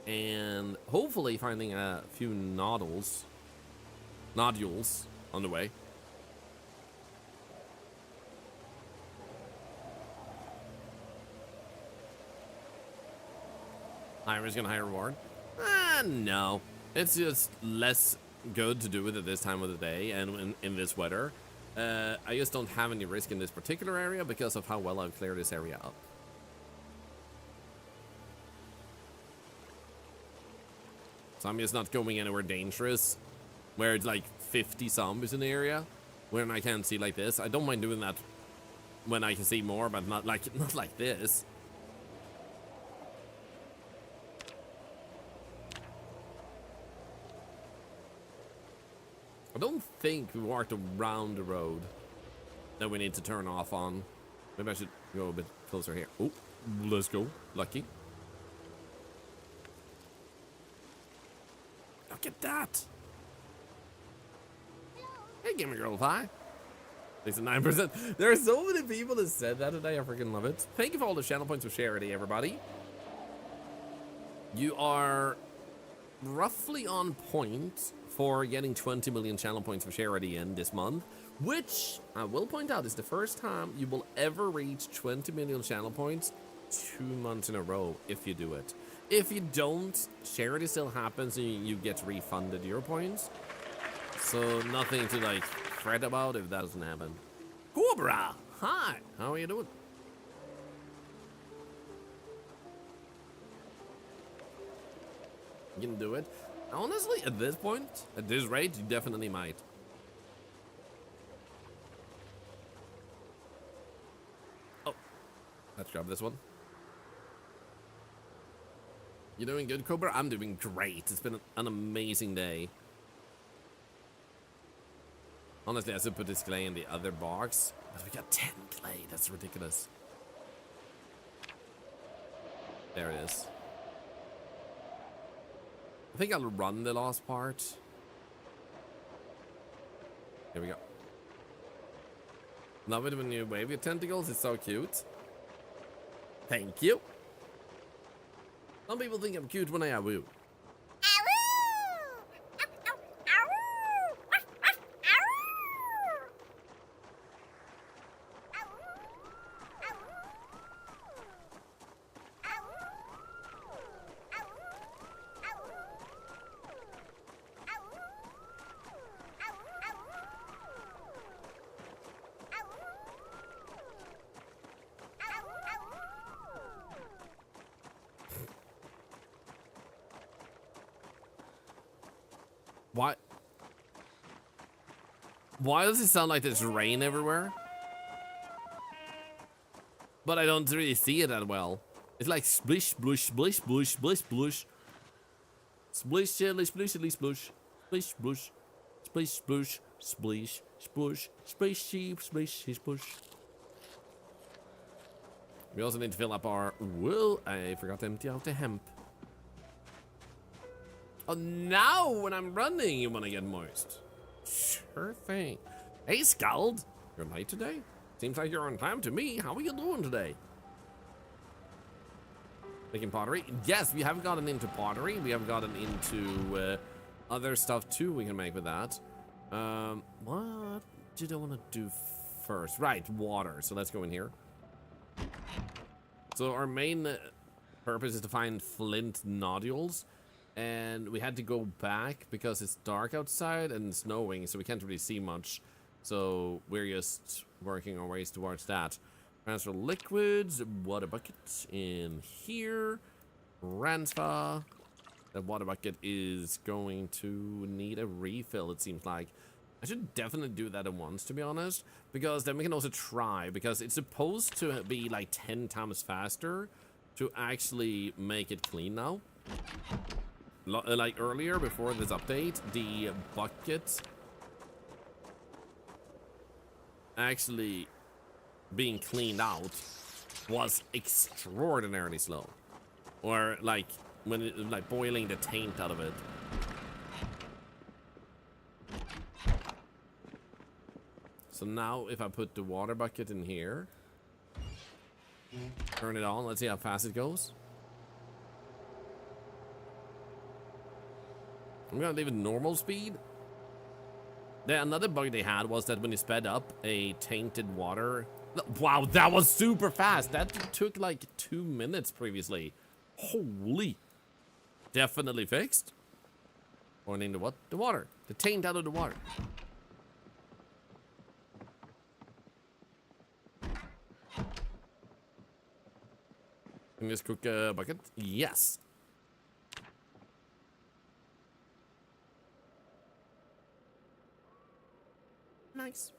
S1: and hopefully finding a few nodules on the way. Highest gonna high reward? No. It's just less good to do it at this time of the day and in this weather. I just don't have any risk in this particular area because of how well I've cleared this area up. So I'm just not going anywhere dangerous where it's like 50 zombies in the area when I can't see like this. I don't mind doing that when I can see more, but not like this. I don't think we walked around the road that we need to turn off on. Maybe I should go a bit closer here. Oh, let's go. Lucky. Look at that. Hey, Gamer Girl Pie. 69%. There are so many people that said that today. I freaking love it. Thank you for all the channel points of charity, everybody. You are roughly on point for getting 20 million channel points for charity in this month, which I will point out is the first time you will ever reach 20 million channel points 2 months in a row if you do it. If you don't, charity still happens and you get refunded your points. So nothing to like fret about if that doesn't happen. Cobra! Hi! How are you doing? You can do it. Honestly, at this point, at this rate, you definitely might. Oh, let's grab this one. You doing good, Cobra? I'm doing great. It's been an amazing day. Honestly, I should put this clay in the other box, but we got 10 clay. That's ridiculous. There it is. I think I'll run the last part. Here we go. Love it when you wave your tentacles. It's so cute. Thank you. Some people think I'm cute when I woo. What? Why does it sound like there's rain everywhere? But I don't really see it that well. It's like splish, splush, splish, splush, splish, splush. Splish, splish, splish, splish, splush. Splish, splush. Splish, splush, splish, splush. Splish, sheep, splish, splish. We also need to fill up our wool. I forgot to empty out the hemp. Oh, now when I'm running, you want to get moist. Sure thing. Hey, Scald. You're late today? Seems like you're on time to me. How are you doing today? Making pottery? Yes, we have gotten into pottery. We have gotten into other stuff too we can make with that. What did I want to do first? Right, water. So let's go in here. So our main purpose is to find flint nodules. And we had to go back because it's dark outside and snowing, so we can't really see much. So we're just working our ways towards that. Transfer liquids, water bucket in here. Transfer. That water bucket is going to need a refill, it seems like. I should definitely do that at once, to be honest. Because then we can also try, because it's supposed to be like 10 times faster to actually make it clean now. Like earlier, before this update, the bucket actually being cleaned out was extraordinarily slow. Or like when it, like boiling the taint out of it. So now if I put the water bucket in here, turn it on, let's see how fast it goes. I'm gonna leave it normal speed. Another bug they had was that when you sped up a tainted water. Wow, that was super fast. That took like 2 minutes previously. Holy. Definitely fixed. Pointing to what? The water. The taint out of the water. Can you just cook a bucket? Yes. Nice.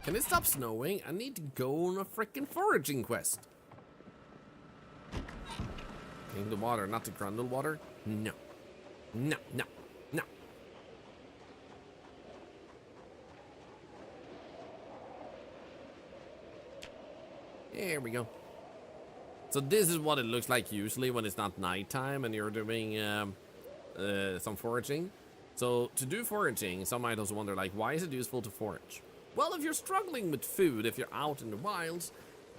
S1: Can it stop snowing? I need to go on a freaking foraging quest. Clean the water, not the grundle water. No. No, no, no. There we go. So this is what it looks like usually when it's not nighttime and you're doing some foraging. So to do foraging, some might also wonder, like, why is it useful to forage? Well, if you're struggling with food, if you're out in the wilds,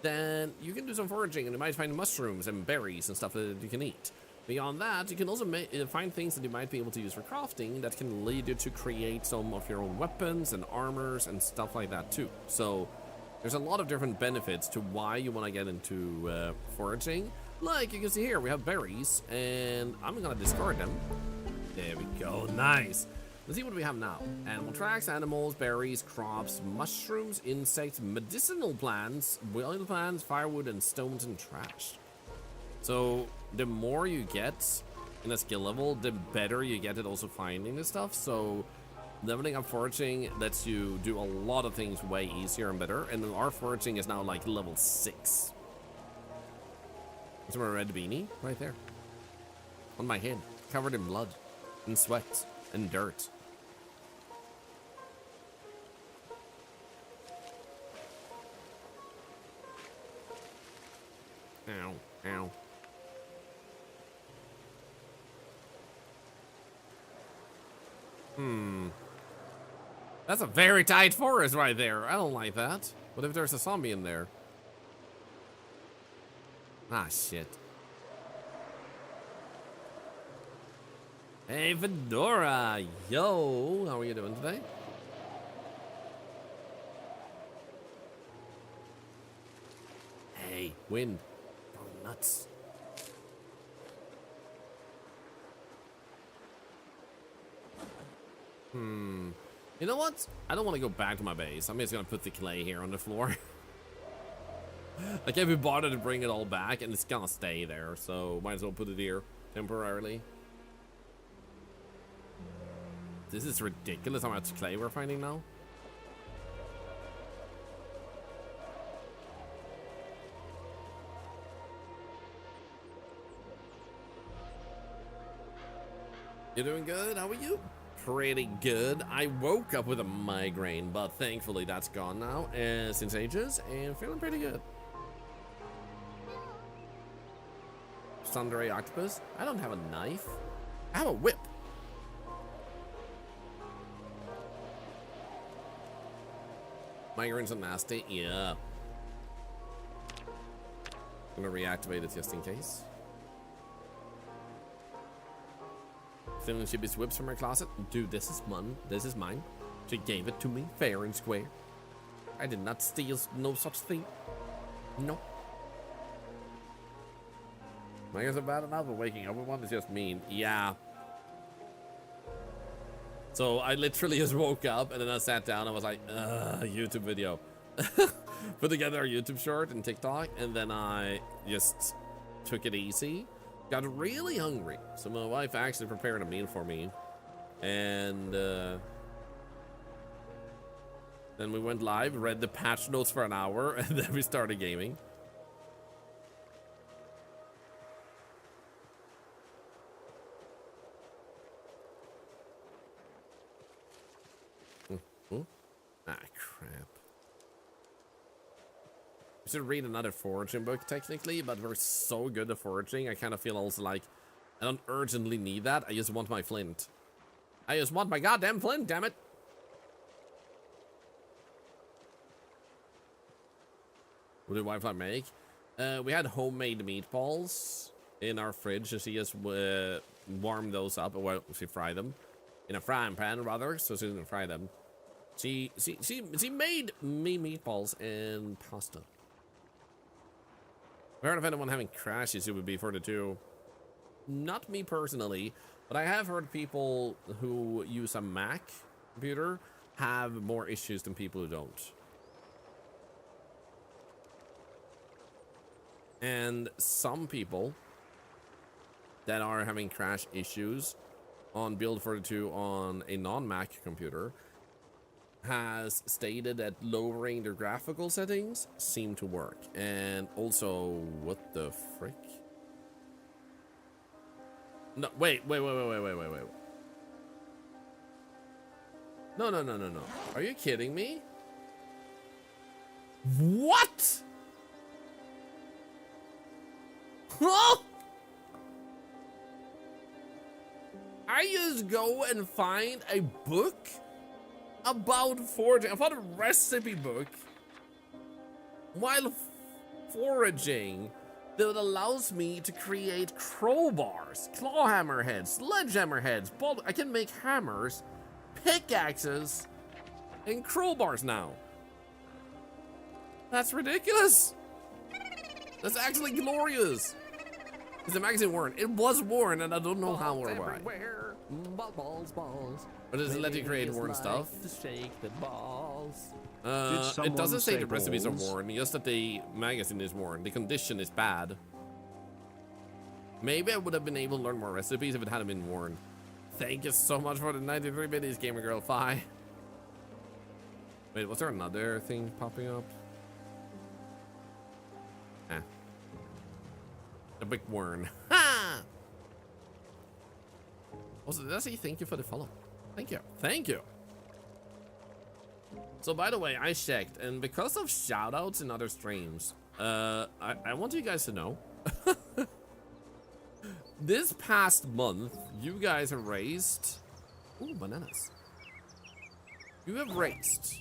S1: then you can do some foraging and you might find mushrooms and berries and stuff that you can eat. Beyond that, you can also find things that you might be able to use for crafting that can lead you to create some of your own weapons and armors and stuff like that too. So there's a lot of different benefits to why you want to get into foraging. Like you can see here, we have berries and I'm gonna discard them. There we go, nice. Let's see what we have now. Animal tracks, animals, berries, crops, mushrooms, insects, medicinal plants, wild plants, firewood, and stones and trash. So the more you get in a skill level, the better you get at also finding this stuff. So leveling up foraging lets you do a lot of things way easier and better. And our foraging is now like level 6. There's my red beanie right there. On my head, covered in blood, and sweat, and dirt. Ow, ow. That's a very tight forest right there. I don't like that. What if there's a zombie in there? Ah, shit. Hey, Fedora. Yo, how are you doing today? Hey, wind. Oh, nuts. You know what? I don't want to go back to my base. I'm just gonna put the clay here on the floor. I can't be bothered to bring it all back, and it's gonna stay there, so might as well put it here temporarily. This is ridiculous how much clay we're finding now. You're doing good? How are you? Pretty good. I woke up with a migraine, but thankfully that's gone now since ages, and feeling pretty good. Sundry octopus. I don't have a knife. I have a whip. Migraines are nasty. Yeah. I'm gonna reactivate it just in case. Stealing Chibi's whips from my closet. Dude, this is mine. This is mine. She gave it to me fair and square. I did not steal no such thing. No. Migraines are bad enough, but waking up with one is just mean. Yeah. So I literally just woke up and then I sat down. I was like, YouTube video. Put together a YouTube short and TikTok, and then I just took it easy. Got really hungry, so my wife actually prepared a meal for me, and then we went live, read the patch notes for an hour, and then we started gaming. Ah, crap. We should read another foraging book, technically, but we're so good at foraging, I kind of feel also like I don't urgently need that. I just want my flint. I just want my goddamn flint, damn it! What did Wi-Fi make? We had homemade meatballs in our fridge, so she just warmed those up, well, she fried them. In a frying pan, rather, so she didn't fry them. She made me meatballs and pasta. I heard of anyone having crashes, it would be for the two. Not me personally, but I have heard people who use a Mac computer have more issues than people who don't. And some people that are having crash issues on Build 42 on a non-Mac computer has stated that lowering their graphical settings seem to work. And also, what the frick? No, wait. No. Are you kidding me? What? Huh? I just go and find a book about foraging. I found a recipe book while foraging that allows me to create crowbars, claw hammer heads, sledgehammer heads. I can make hammers, pickaxes, and crowbars now. That's ridiculous. That's actually glorious. Is the magazine worn? It was worn, and I don't know how or why.
S3: Balls.
S1: But does it let you create worn stuff?
S3: To shake the balls.
S1: It doesn't say the recipes are worn, just that the magazine is worn. The condition is bad. Maybe I would have been able to learn more recipes if it hadn't been worn. Thank you so much for the 93 biddies, Gamer Girl Fi. Wait, was there another thing popping up? Ah. A big worm. Ha! Also, did I say thank you for the follow? Thank you. Thank you. So, by the way, I checked, and because of shoutouts in other streams, I want you guys to know. This past month, you guys have raised... Ooh, bananas. You have raised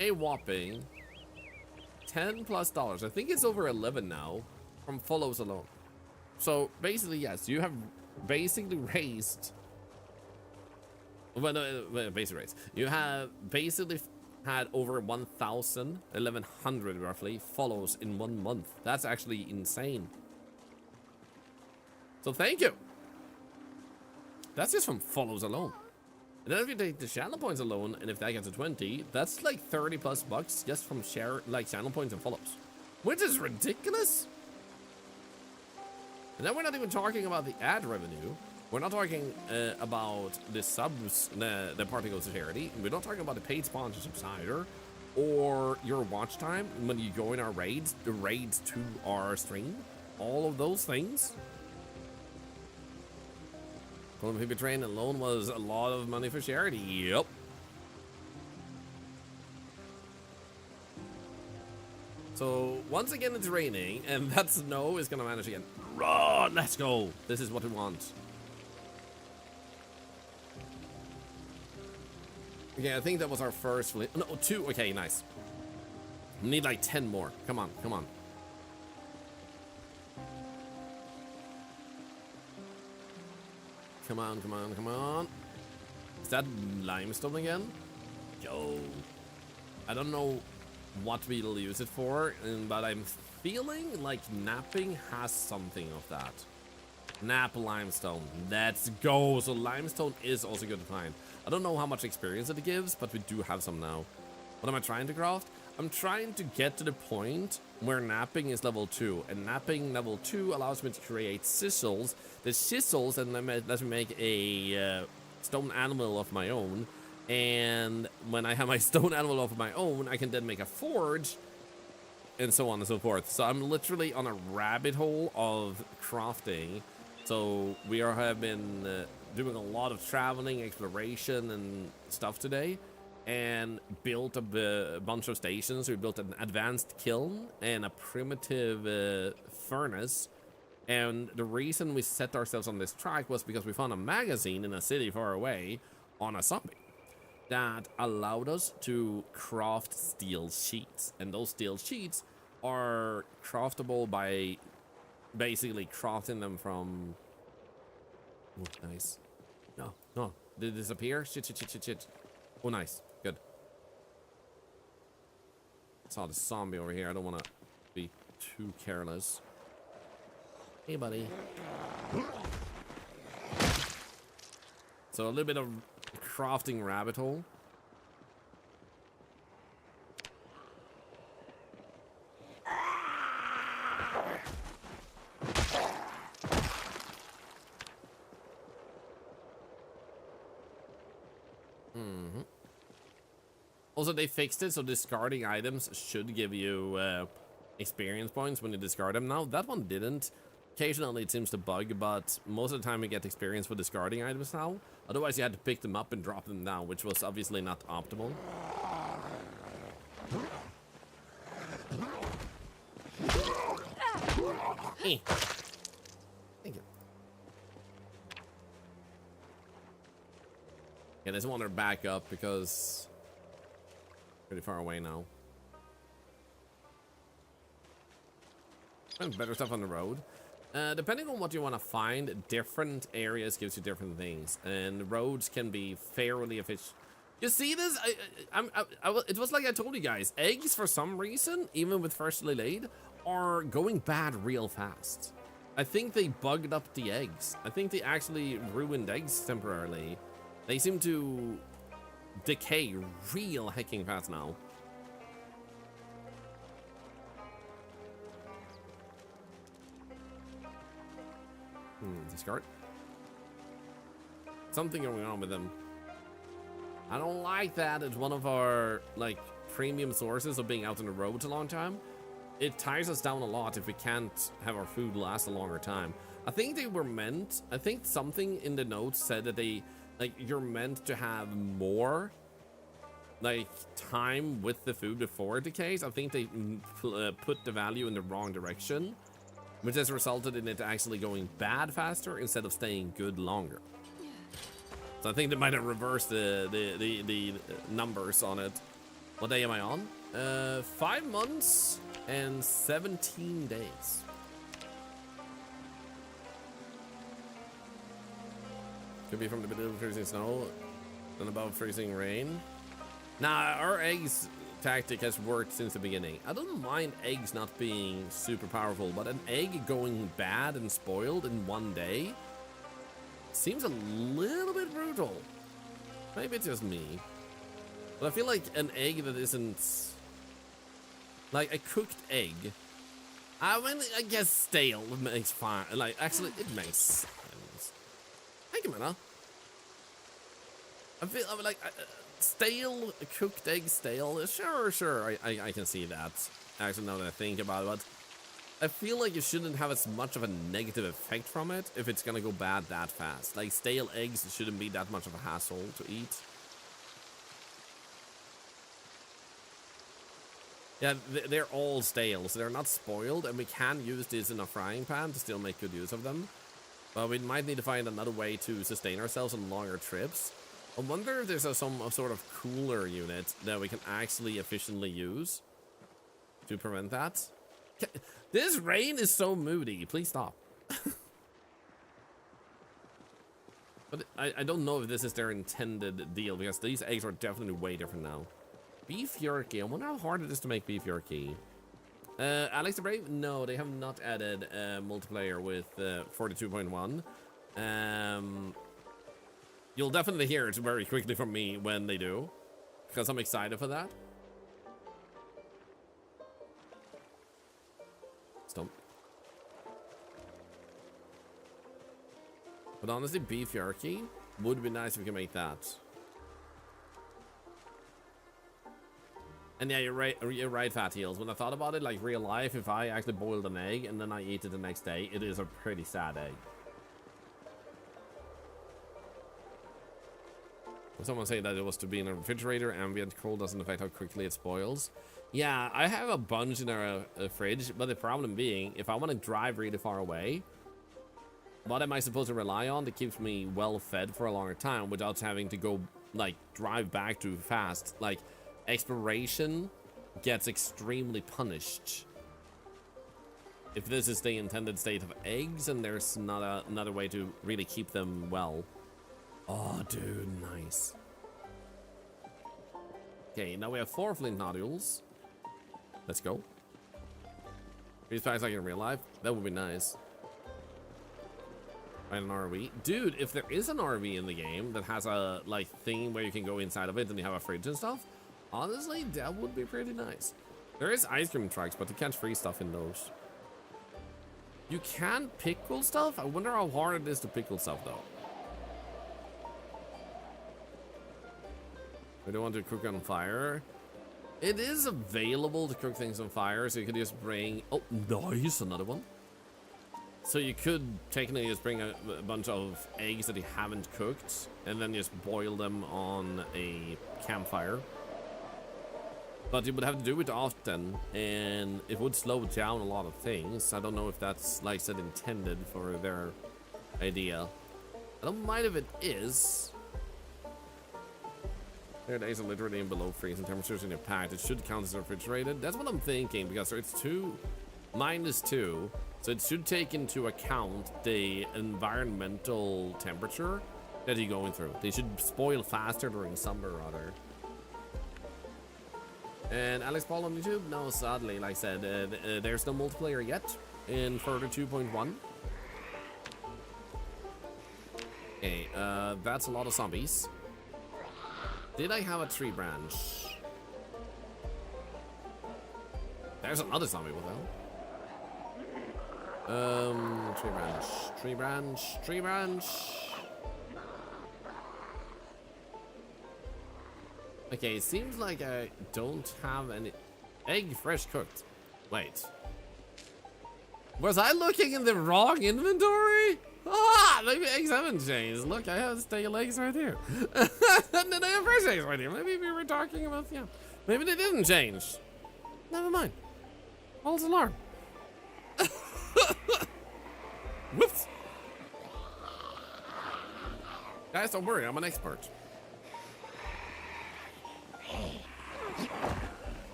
S1: a whopping $10+. I think it's over 11 now from follows alone. So, basically, yes, you have basically raised... Well, no, basically raised. You have basically had over 1,100 roughly follows in 1 month. That's actually insane. So thank you. That's just from follows alone. And then if you take the channel points alone, and if that gets to 20, that's like $30+ just from channel points and follows, which is ridiculous. And then we're not even talking about the ad revenue. We're not talking about the subs that partly goes to charity. We're not talking about the paid sponsorships either, or your watch time when you go in our raids, the raids to our stream, all of those things. People Train alone was a lot of money for charity. Yep. So once again it's raining, and that snow is gonna vanish again. Run! Let's go. This is what we want. Okay, I think that was our first flint. No, 2. Okay, nice. We need like 10 more. Come on, come on. Come on, come on, come on. Is that limestone again? Yo. I don't know what we'll use it for, but I'm feeling like napping has something of that. Nap limestone. Let's go. So limestone is also good to find. I don't know how much experience it gives, but we do have some now. What am I trying to craft? I'm trying to get to the point where napping is level 2. And napping level 2 allows me to create sizzles. The sizzles and lets me make a stone animal of my own. And when I have my stone animal of my own, I can then make a forge. And so on and so forth. So I'm literally on a rabbit hole of crafting. So have been doing a lot of traveling, exploration, and stuff today, and built a bunch of stations. We built an advanced kiln and a primitive furnace. And the reason we set ourselves on this track was because we found a magazine in a city far away on a zombie that allowed us to craft steel sheets. And those steel sheets are craftable by basically crafting them from... Oh, nice. No. Did it disappear? Shit. Oh, nice. Good. Saw the zombie over here. I don't want to be too careless. Hey, buddy. So a little bit of crafting rabbit hole. Also, they fixed it, so discarding items should give you experience points when you discard them. Now, that one didn't. Occasionally, it seems to bug, but most of the time, you get experience for discarding items now. Otherwise, you had to pick them up and drop them down, which was obviously not optimal. Thank you. Yeah, there's one to back up because... pretty far away now. And better stuff on the road. Depending on what you want to find, different areas gives you different things, and roads can be fairly efficient. You see this? It was like I told you guys. Eggs, for some reason, even with freshly laid, are going bad real fast. I think they bugged up the eggs. I think they actually ruined eggs temporarily. They seem to decay real hecking fast now. Discard. Something going on with them. I don't like that. It's one of our like premium sources of being out on the road a long time. It ties us down a lot if we can't have our food last a longer time. I think they were meant. I think something in the notes said that they like you're meant to have more like time with the food before it decays. I think they put the value in the wrong direction, which has resulted in it actually going bad faster instead of staying good longer. So I think they might have reversed the numbers on it. What day am I on? 5 months and 17 days. Could be from the below freezing snow and above freezing rain. Nah, our eggs tactic has worked since the beginning. I don't mind eggs not being super powerful, but an egg going bad and spoiled in one day seems a little bit brutal. Maybe it's just me, but I feel like an egg that isn't like a cooked egg. I mean, I guess stale makes fine. Like, actually, it makes sense. Thank you, man. I feel like stale, cooked egg stale. Sure, I can see that. Actually, now that I think about it, but I feel like you shouldn't have as much of a negative effect from it if it's gonna go bad that fast. Like, stale eggs shouldn't be that much of a hassle to eat. Yeah, they're all stale, so they're not spoiled, and we can use this in a frying pan to still make good use of them. But we might need to find another way to sustain ourselves on longer trips. I wonder if there's some sort of cooler unit that we can actually efficiently use to prevent that. This rain is so moody. Please stop. But I don't know if this is their intended deal, because these eggs are definitely way different now. Beef jerky. I wonder how hard it is to make beef jerky. Alex the Brave? No, they have not added multiplayer with 42.1. You'll definitely hear it very quickly from me when they do, because I'm excited for that. Stump. But honestly, beef jerky would be nice if we can make that. And yeah, you're right, Fat Heels. When I thought about it, like real life, if I actually boiled an egg and then I eat it the next day, it is a pretty sad egg. Someone say that it was to be in a refrigerator. Ambient cold doesn't affect how quickly it spoils. Yeah, I have a bunch in our fridge, but the problem being, if I want to drive really far away, what am I supposed to rely on that keeps me well fed for a longer time without having to go, like, drive back too fast? Like, exploration gets extremely punished if this is the intended state of eggs and there's not another way to really keep them well. Oh, dude, nice. Okay, now we have 4 flint nodules. Let's go. These packs like in real life, that would be nice. Find an RV. Dude, if there is an RV in the game that has a, like, thing where you can go inside of it and you have a fridge and stuff, honestly, that would be pretty nice. There is ice cream trucks, but you can't freeze stuff in those. You can pickle stuff? I wonder how hard it is to pickle stuff, though. We don't want to cook on fire. It is available to cook things on fire, so you could just bring... Oh, nice, another one. So you could technically just bring a bunch of eggs that you haven't cooked, and then just boil them on a campfire. But you would have to do it often, and it would slow down a lot of things. I don't know if that's, like I said, intended for their idea. I don't mind if it is. Their days are literally in below freezing temperatures in your pack. It should count as refrigerated. That's what I'm thinking, because it's -2, so it should take into account the environmental temperature that you're going through. They should spoil faster during summer, rather. And Alex Paul on YouTube? No, sadly, like I said, there's no multiplayer yet in Further 2.1. Okay, that's a lot of zombies. Did I have a tree branch? There's another zombie with them. Tree branch. Okay, it seems like I don't have any egg fresh cooked. Wait. Was I looking in the wrong inventory? Ah, maybe eggs haven't changed. Look, I have stale eggs right here. And then I have fresh eggs right here. Maybe we were talking about, yeah. Maybe they didn't change. Never mind. False alarm. Whoops. Guys, don't worry. I'm an expert.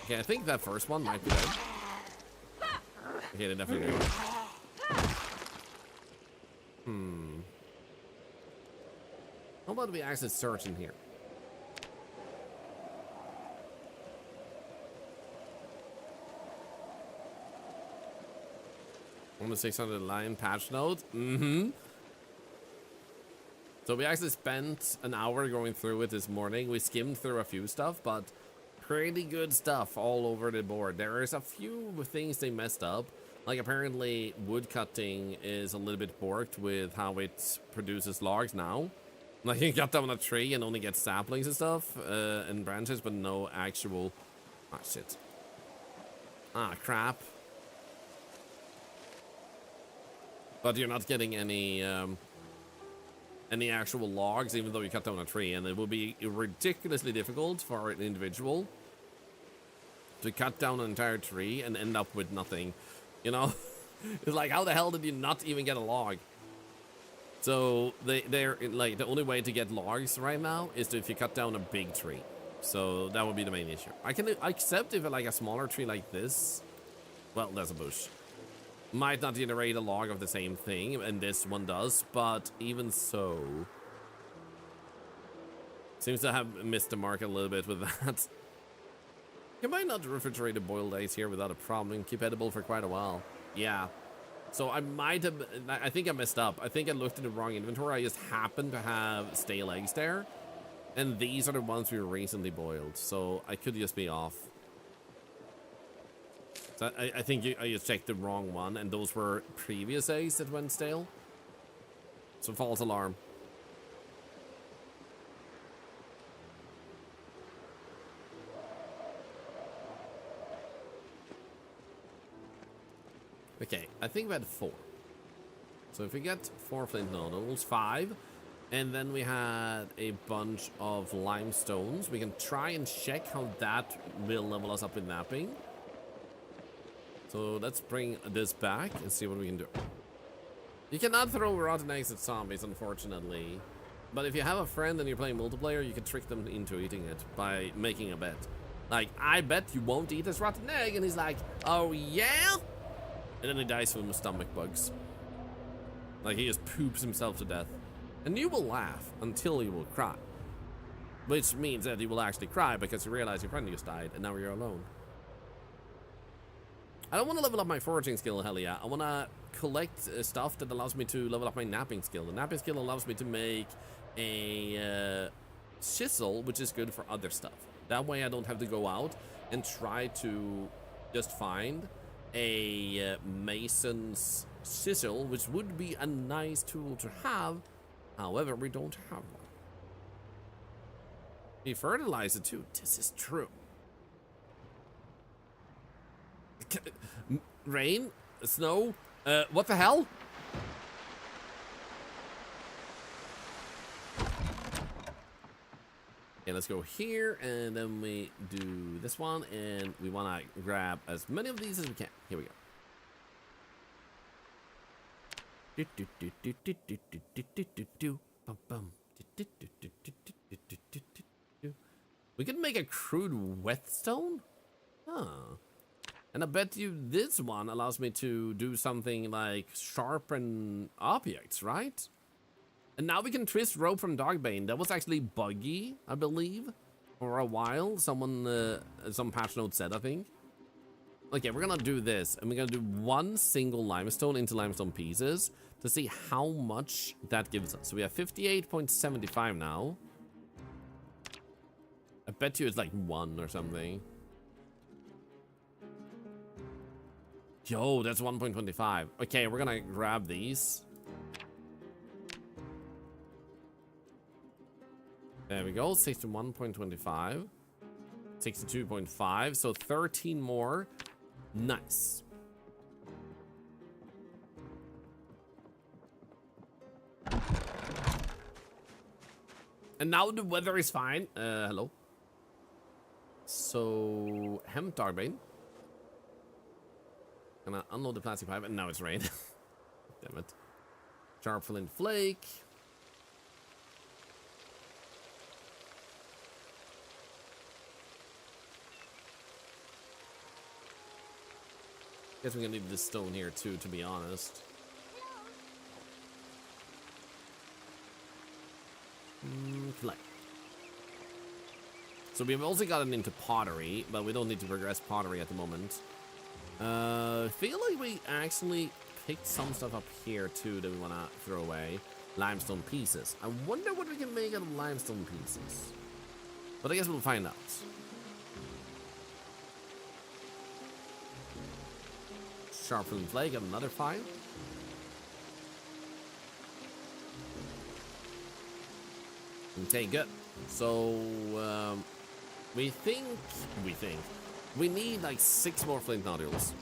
S1: Okay, I think that first one might be dead. Okay, they definitely do. How about we actually search in here? I'm gonna say something to the lion patch note. So we actually spent an hour going through it this morning. We skimmed through a few stuff, but pretty good stuff all over the board. There is a few things they messed up. Like apparently wood cutting is a little bit borked with how it produces logs now. Like you cut down a tree and only get saplings and stuff and branches, but no actual... Ah, shit. Ah, crap. But you're not getting any actual logs, even though you cut down a tree, and it will be ridiculously difficult for an individual to cut down an entire tree and end up with nothing, you know? It's like, how the hell did you not even get a log? So they're like, the only way to get logs right now is if you cut down a big tree. So that would be the main issue. I can accept if like a smaller tree like this, well, there's a bush, might not generate a log of the same thing, and this one does, but even so. Seems to have missed the mark a little bit with that. You might not refrigerate the boiled eggs here without a problem and keep edible for quite a while. Yeah. So I might have, I think I messed up. I think I looked at the wrong inventory. I just happened to have stale eggs there. And these are the ones we recently boiled. So I could just be off. So I think I just checked the wrong one. And those were previous eggs that went stale. So false alarm. Okay, I think we had 4. So if we get 4 flint noodles, 5, and then we had a bunch of limestones, we can try and check how that will level us up with napping. So let's bring this back and see what we can do. You cannot throw rotten eggs at zombies, unfortunately. But if you have a friend and you're playing multiplayer, you can trick them into eating it by making a bet. Like, I bet you won't eat this rotten egg, and he's like, oh yeah? And then he dies from stomach bugs. Like, he just poops himself to death. And you will laugh until you will cry. Which means that you will actually cry because you realize your friend just died and now you're alone. I don't want to level up my foraging skill, hell yeah. I want to collect stuff that allows me to level up my napping skill. The napping skill allows me to make a chisel, which is good for other stuff. That way I don't have to go out and try to just find a mason's chisel, which would be a nice tool to have. However, we don't have one. We fertilize it too. This is true. Rain? Snow? What the hell? Okay, let's go here, and then we do this one, and we want to grab as many of these as we can. Here we go. We can make a crude whetstone? Huh. And I bet you this one allows me to do something like sharpen objects, right? And now we can twist rope from Dogbane. That was actually buggy, I believe, for a while. Someone, some patch note said, I think. Okay, we're gonna do this, and we're gonna do one single limestone into limestone pieces to see how much that gives us. So we have 58.75 now. I bet you it's like 1 or something. Yo, that's 1.25. Okay, we're gonna grab these. There we go, 61.25. 62.5, so 13 more. Nice. And now the weather is fine. Hello. So, hemp Dogbane. Gonna unload the plastic pipe, and now it's rain. Damn it. Sharp flint flake. Guess we're gonna need this stone here too, to be honest. Collect. So we've also gotten into pottery, but we don't need to progress pottery at the moment. Feel like we actually picked some stuff up here too that we wanna throw away. Limestone pieces. I wonder what we can make out of limestone pieces. But I guess we'll find out. Sharpened flake, another 5. Okay, good. So, we think we need like 6 more flint nodules.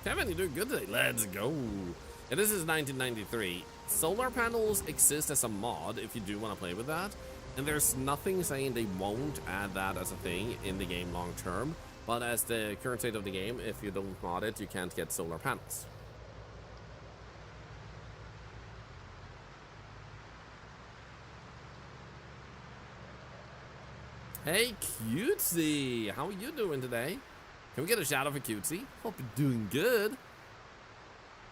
S1: Kevin, you're doing good today. Let's go. And this is 1993. Solar panels exist as a mod if you do want to play with that. And there's nothing saying they won't add that as a thing in the game long term. But as the current state of the game, if you don't mod it, you can't get solar panels. Hey, Cutesy! How are you doing today? Can we get a shout out for Cutesy? Hope you're doing good.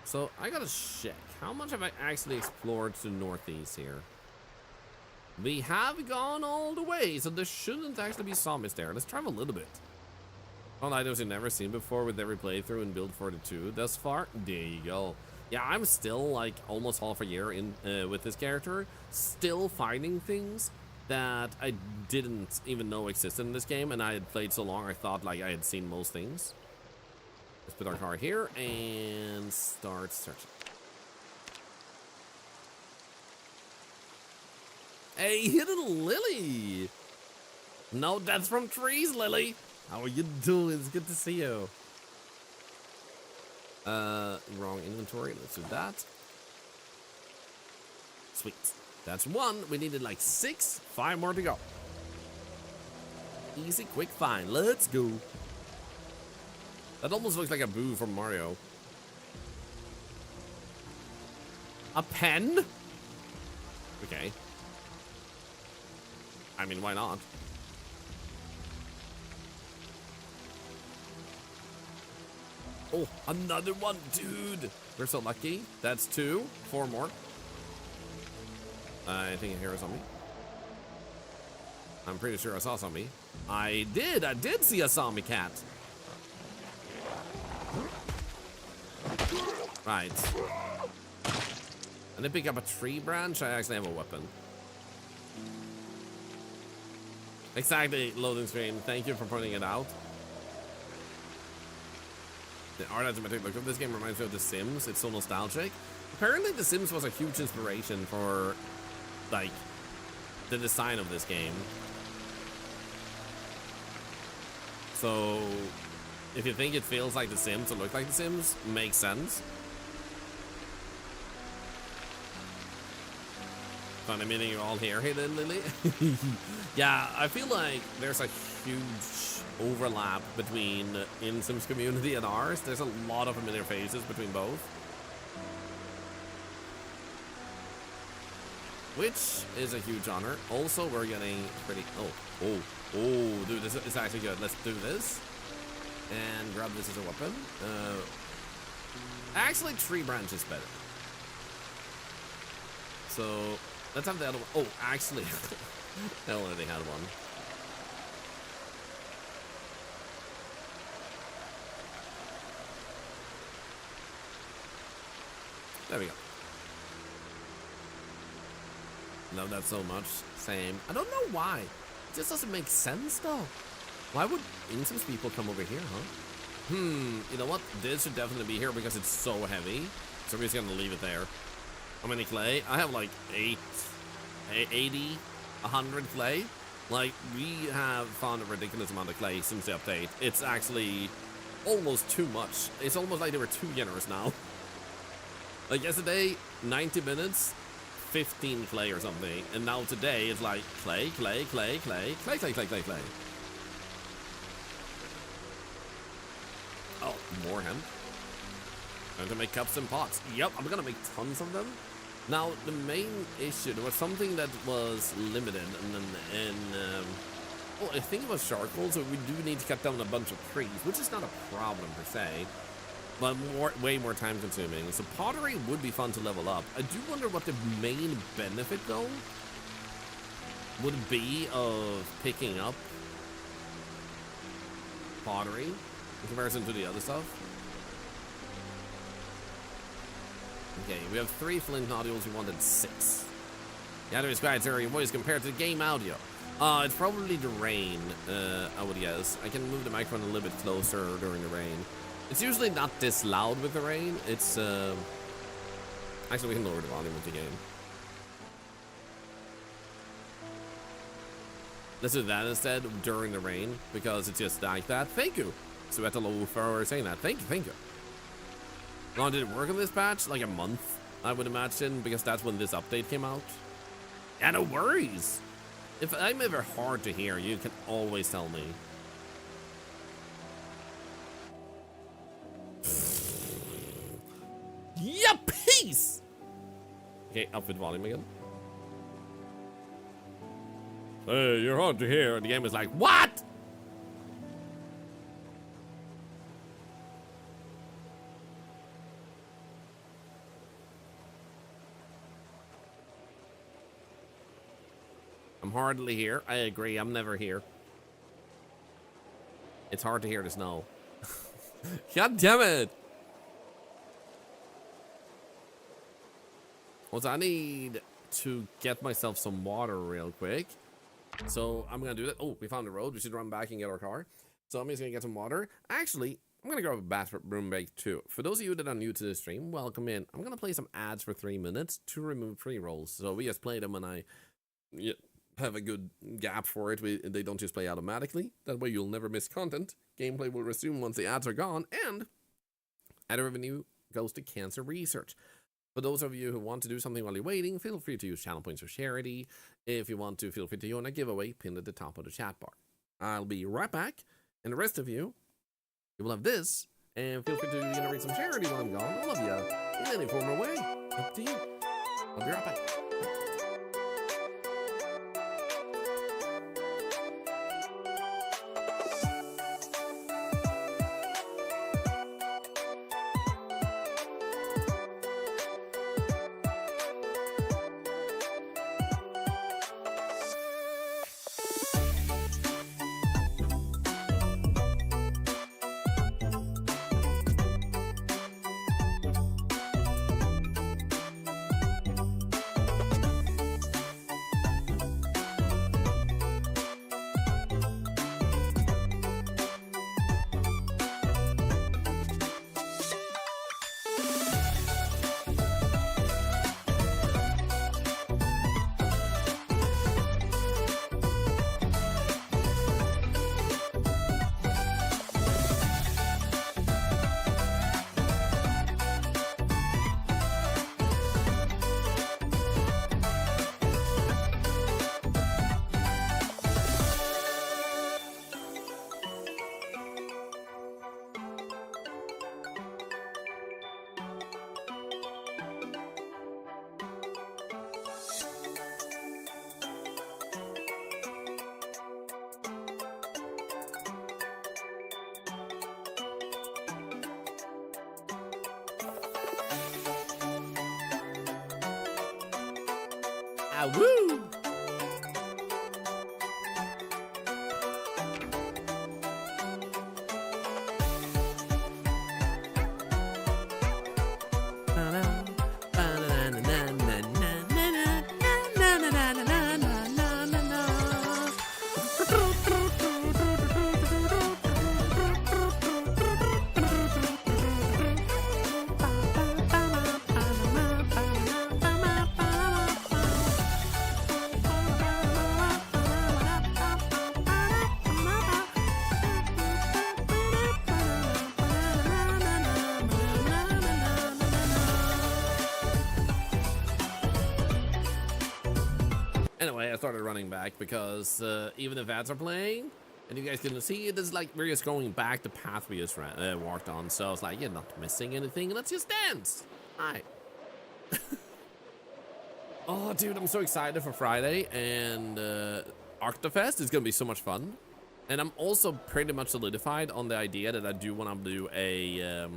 S1: So, I gotta check. How much have I actually explored to the northeast here? We have gone all the way, so there shouldn't actually be zombies there. Let's travel a little bit. On items you've never seen before with every playthrough in Build 42 thus far. There you go. Yeah, I'm still like almost half a year in with this character, still finding things that I didn't even know existed in this game, and I had played so long I thought like I had seen most things. Let's put our car here and start searching. Hey, hidden Lily! No deaths from trees, Lily! How are you doing? It's good to see you. Wrong inventory. Let's do that. Sweet. That's one. We needed like 6. 5 more to go. Easy, quick find. Let's go. That almost looks like a boo from Mario. A pen? Okay. I mean, why not? Oh, another one, dude. We're so lucky. That's 2. 4 more. I think I hear a zombie. I'm pretty sure I saw a zombie. I did see a zombie cat. Right. And then pick up a tree branch. I actually have a weapon. Exactly, loading screen. Thank you for pointing it out. The art asymmetric look of this game reminds me of The Sims. It's so nostalgic. Apparently, The Sims was a huge inspiration for, like, the design of this game. So, if you think it feels like The Sims or look like The Sims, makes sense. Funny meeting you all here, Hidden Lily. Yeah, I feel like there's a huge overlap between in Sims community and ours. There's a lot of familiar faces between both, which is a huge honor. Also, we're getting pretty. Oh, dude, this is actually good. Let's do this and grab this as a weapon. Actually, tree branch is better. So let's have the other one. Oh, actually, I already had one. There we go. Love that so much. Same. I don't know why. It just doesn't make sense though. Why would Insims people come over here, huh? You know what? This should definitely be here because it's so heavy. So we're just gonna leave it there. How many clay? I have like 80, 100 clay. Like, we have found a ridiculous amount of clay since the update. It's actually almost too much. It's almost like they were too generous now. Like yesterday, 90 minutes, 15 clay or something. And now today, it's like clay. Oh, more hemp. Going to make cups and pots. Yep, I'm gonna make tons of them. Now, the main issue, there was something that was limited, well, I think it was charcoal, so we do need to cut down a bunch of trees, which is not a problem per se, but way more time consuming. So pottery would be fun to level up. I do wonder what the main benefit, though, would be of picking up pottery in comparison to the other stuff. Okay, we have 3 flint nodules. We wanted 6. Yeah, there is quiet your voice compared to the game audio. It's probably the rain, I would guess. I can move the microphone a little bit closer during the rain. It's usually not this loud with the rain. It's, actually, we can lower the volume of the game. Let's do that instead during the rain, because it's just like that. Thank you, Suetalo, for saying that. Thank you. How long did it work on this patch? Like a month, I would imagine, because that's when this update came out. Yeah, no worries. If I'm ever hard to hear, you can always tell me. Yeah, peace! Okay, up with volume again. Hey, you're hard to hear. And the game is like, what? I'm hardly here. I agree, I'm never here. It's hard to hear the snow. God damn it! Also, I need to get myself some water real quick. So I'm gonna do that. Oh, we found the road. We should run back and get our car. So I'm just gonna get some water. Actually, I'm gonna grab a bathroom break too. For those of you that are new to the stream, welcome in. I'm gonna play some ads for 3 minutes to remove pre-rolls. So we just play them and I have a good gap for it. They don't just play automatically. That way you'll never miss content. Gameplay will resume once the ads are gone, and ad revenue goes to cancer research. For those of you who want to do something while you're waiting, feel free to use channel points for charity. If you want to, feel free to join a giveaway pinned at the top of the chat bar. I'll be right back, and the rest of you will have this, and feel free to generate some charity while I'm gone. I love you in any form or way. Up to you. I'll be right back. Woo! Anyway, I started running back because even if ads are playing, and you guys can see it is like we're just going back the path we just walked on. So I was like, you're not missing anything. Let's just dance. Hi. Oh, dude, I'm so excited for Friday and Octofest is gonna be so much fun. And I'm also pretty much solidified on the idea that I do want to do a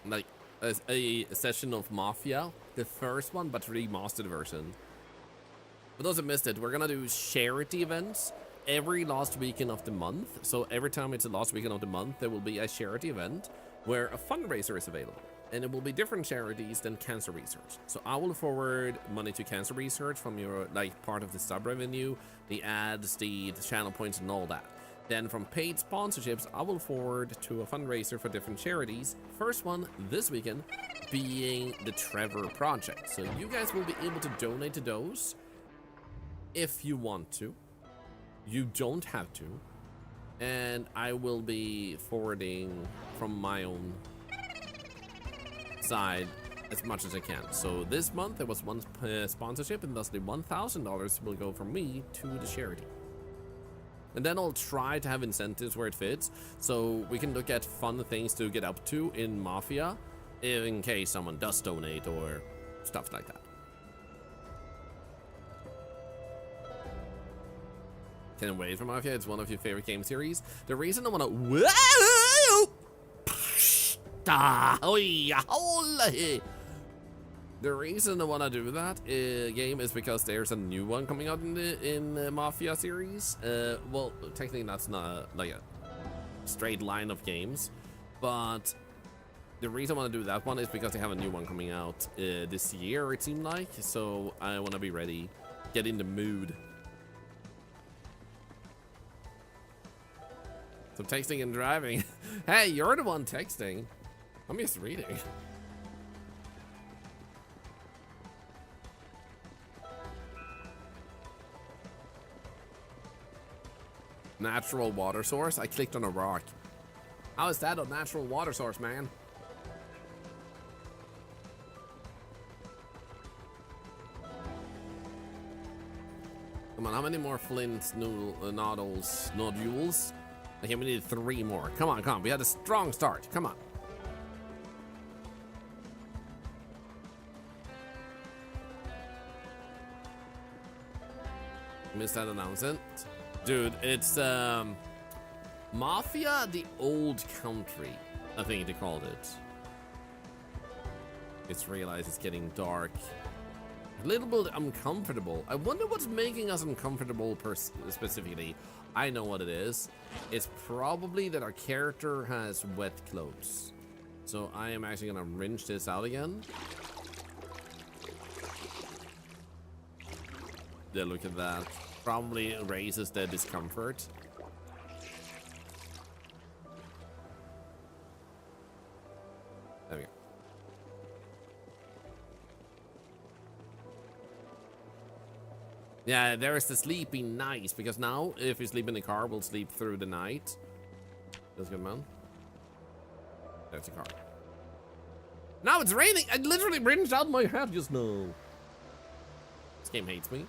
S1: like a session of Mafia, the first one, but remastered version. For those that missed it, we're gonna do charity events every last weekend of the month. So every time it's the last weekend of the month, there will be a charity event where a fundraiser is available. And it will be different charities than cancer research. So I will forward money to cancer research from your, like, part of the sub revenue, the ads, the channel points and all that. Then from paid sponsorships, I will forward to a fundraiser for different charities. First one this weekend being the Trevor Project. So you guys will be able to donate to those if you want to. You don't have to. And I will be forwarding from my own side as much as I can. So this month there was one sponsorship, and thus the $1,000 will go from me to the charity. And then I'll try to have incentives where it fits, so we can look at fun things to get up to in Mafia in case someone does donate or stuff like that. Can't wait for Mafia. It's one of your favorite game series. The reason I want to The reason I want to do that game is because there's a new one coming out in the Mafia series. Well, technically that's not like a straight line of games, but the reason I want to do that one is because they have a new one coming out this year, it seemed like. So I want to be ready, get in the mood. So texting and driving. Hey, you're the one texting. I'm just reading. Natural water source? I clicked on a rock. How is that a natural water source, man? Come on, how many more flint nodules? Okay, we need 3 more. Come on, come on. We had a strong start. Come on. Missed that announcement. Dude, it's Mafia the Old Country, I think they called it. It's realized it's getting dark. A little bit uncomfortable. I wonder what's making us uncomfortable specifically. I know what it is. It's probably that our character has wet clothes. So I am actually gonna wrench this out again. Yeah, look at that. Probably raises the discomfort. There we go. Yeah, there is the sleeping nice, because now if we sleep in the car, we'll sleep through the night. That's good, man. There's the car. Now it's raining. I literally rinsed out my head just now. This game hates me.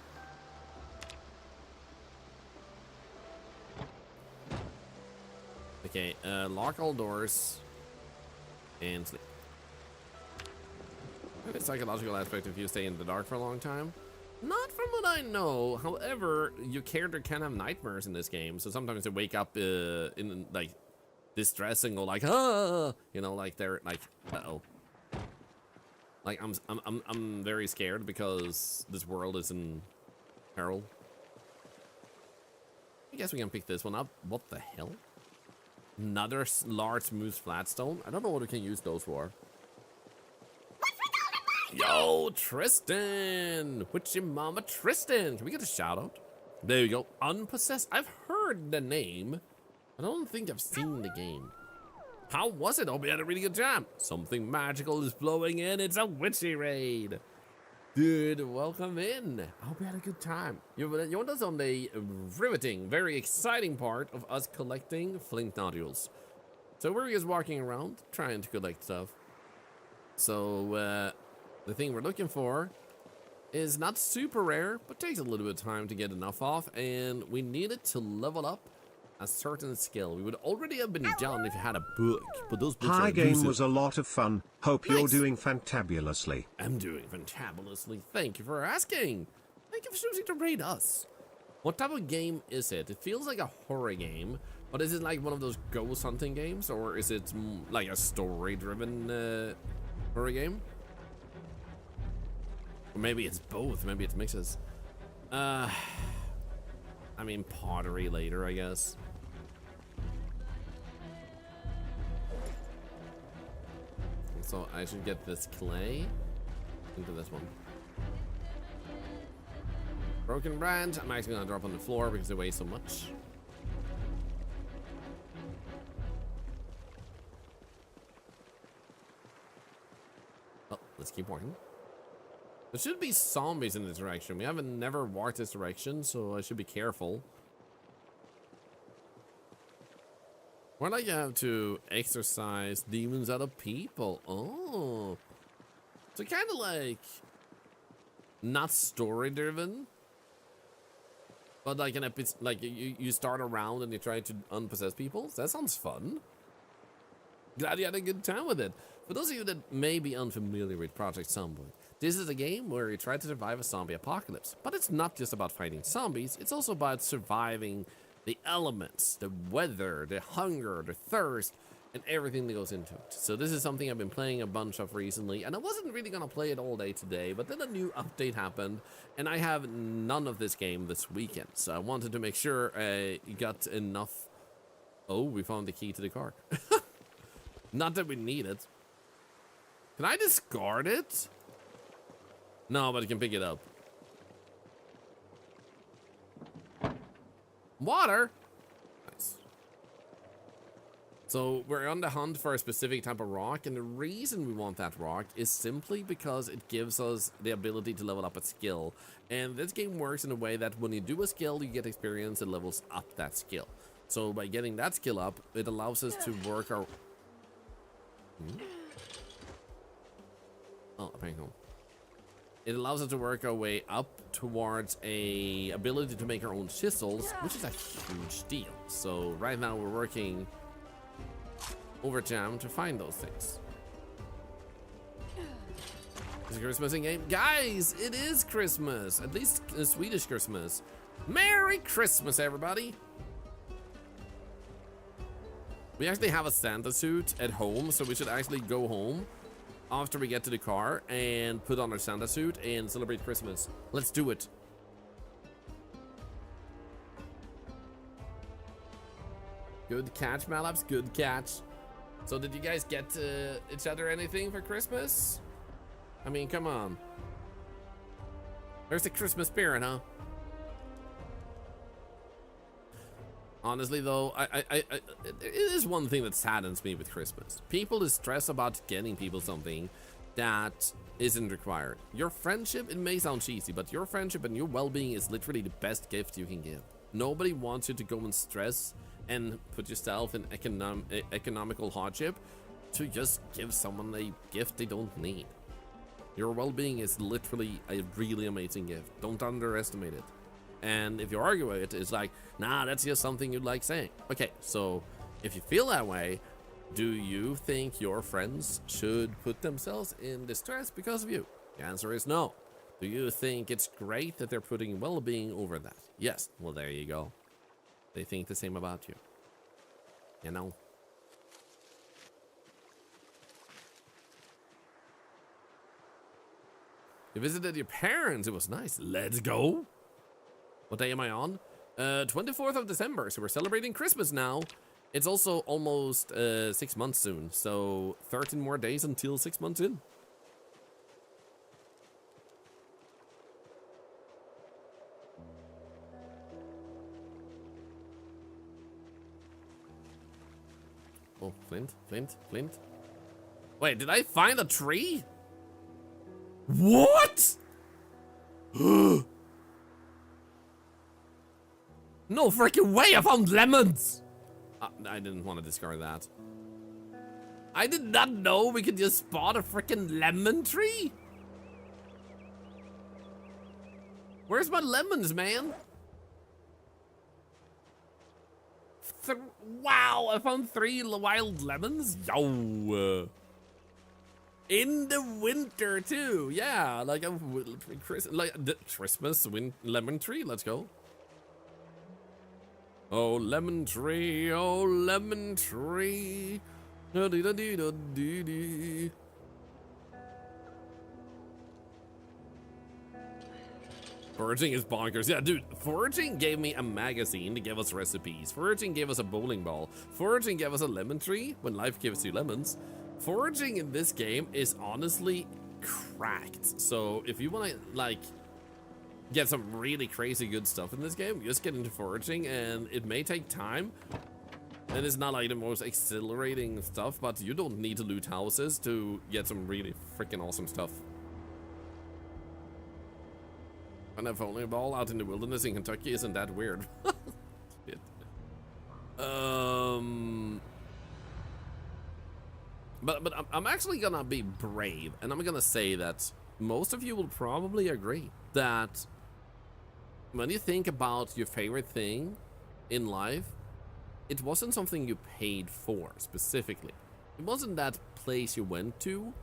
S1: Okay, lock all doors and sleep. Maybe a psychological aspect if you stay in the dark for a long time. Not from what I know. However, your character can have nightmares in this game, so sometimes they wake up in like distress and go like, ah, you know, like they're like, uh-oh. Like I'm very scared because this world is in peril. I guess we can pick this one up. What the hell? Another large smooth flatstone. I don't know what we can use those for. Yo, Tristan! Witchy Mama Tristan! Can we get a shout out? There you go. Unpossessed. I've heard the name. I don't think I've seen the game. How was it? Hope you had a really good time. Something magical is blowing in. It's a witchy raid. Dude, welcome in. I hope you had a good time. You want us on the riveting, very exciting part of us collecting flint nodules. So we're just walking around, trying to collect stuff. So, the thing we're looking for is not super rare, but takes a little bit of time to get enough off, and we needed to level up a certain skill. We would already have been done if you had a book, but those books
S2: Hi
S1: are
S2: game
S1: elusive.
S2: was a lot of fun. Hope
S1: Nice.
S2: you're doing fantabulously.
S1: I'm doing fantabulously. Thank you for asking. Thank you for choosing to raid us. What type of game is it? It feels like a horror game, but is it like one of those ghost hunting games, or is it like a story-driven horror game? Or maybe it's both. Maybe it mixes. I mean, pottery later, I guess. So I should get this clay into this one. Broken branch. I'm actually gonna drop on the floor because it weighs so much. Well, let's keep walking. There should be zombies in this direction. We haven't never walked this direction, so I should be careful. Or like you have to exorcise demons out of people. Oh. So kind of like not story driven, but like an episode, like you start a round and you try to unpossess people. That sounds fun. Glad you had a good time with it. For those of you that may be unfamiliar with Project Zomboid, this is a game where you try to survive a zombie apocalypse. But it's not just about fighting zombies, it's also about surviving the elements, the weather, the hunger, the thirst, and everything that goes into it. So this is something I've been playing a bunch of recently, and I wasn't really gonna play it all day today, but then a new update happened, and I have none of this game this weekend. So I wanted to make sure you got enough. Oh, we found the key to the car. Not that we need it. Can I discard it? No, but I can pick it up. Water? Nice. So we're on the hunt for a specific type of rock, and the reason we want that rock is simply because it gives us the ability to level up a skill. And this game works in a way that when you do a skill, you get experience that levels up that skill. So by getting that skill up, it allows us to work our... Oh, apparently. It allows us to work our way up towards a ability to make our own chisels, which is a huge deal. So right now we're working overtime to find those things. Is it Christmas in game? Guys, it is Christmas. At least a Swedish Christmas. Merry Christmas, everybody. We actually have a Santa suit at home, so we should actually go home after we get to the car and put on our Santa suit and celebrate Christmas. Let's do it. Good catch, Malaps. Good catch. So did you guys get each other anything for Christmas? I mean, come on. There's the Christmas spirit, huh? Honestly, though, it is one thing that saddens me with Christmas. People is stressed about getting people something that isn't required. Your friendship, it may sound cheesy, but your friendship and your well-being is literally the best gift you can give. Nobody wants you to go and stress and put yourself in economical hardship to just give someone a gift they don't need. Your well-being is literally a really amazing gift. Don't underestimate it. And if you argue with it, it's like, nah, that's just something you'd like saying. Okay, so if you feel that way, do you think your friends should put themselves in distress because of you? The answer is no. Do you think it's great that they're putting well-being over that? Yes. Well, there you go. They think the same about you. You know? You visited your parents. It was nice. Let's go. What day am I on? 24th of December, so we're celebrating Christmas now. It's also almost 6 months soon, so 13 more days until 6 months in. Oh, flint. Wait, did I find a tree? What? No freaking way, I found lemons! I didn't want to discard that. I did not know we could just spot a freaking lemon tree. Where's my lemons, man? Wow, I found 3 wild lemons. Yo. In the winter too. Yeah, like a Christmas lemon tree. Let's go. Oh, lemon tree, oh, lemon tree. Da-dee-da-dee-da-dee-dee. Foraging is bonkers. Yeah, dude, Foraging gave me a magazine to give us recipes. Foraging gave us a bowling ball. Foraging gave us a lemon tree when life gives you lemons. Foraging in this game is honestly cracked. So if you want to, like, get some really crazy good stuff in this game, just get into Foraging, and it may take time. And it's not like the most exhilarating stuff, but you don't need to loot houses to get some really freaking awesome stuff. And a bowling ball out in the wilderness in Kentucky isn't that weird. Shit. But I'm actually gonna be brave, and I'm gonna say that most of you will probably agree that when you think about your favorite thing in life, it wasn't something you paid for specifically. It wasn't that place you went to.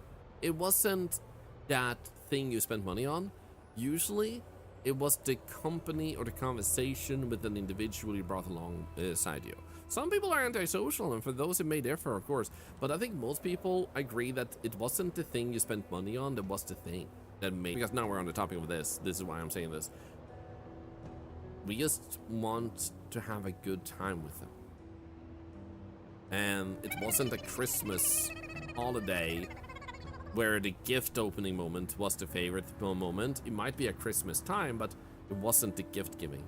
S1: It wasn't that thing you spent money on. Usually, It was the company or the conversation with an individual you brought alongside you. Some people are antisocial, and for those it may differ, of course. But I think most people agree that it wasn't the thing you spent money on that was the thing that made. Because now we're on the topic of this. This is why I'm saying this. We just want to have a good time with them. And it wasn't a Christmas holiday where the gift opening moment was the favorite moment. It might be a Christmas time, but it wasn't the gift giving.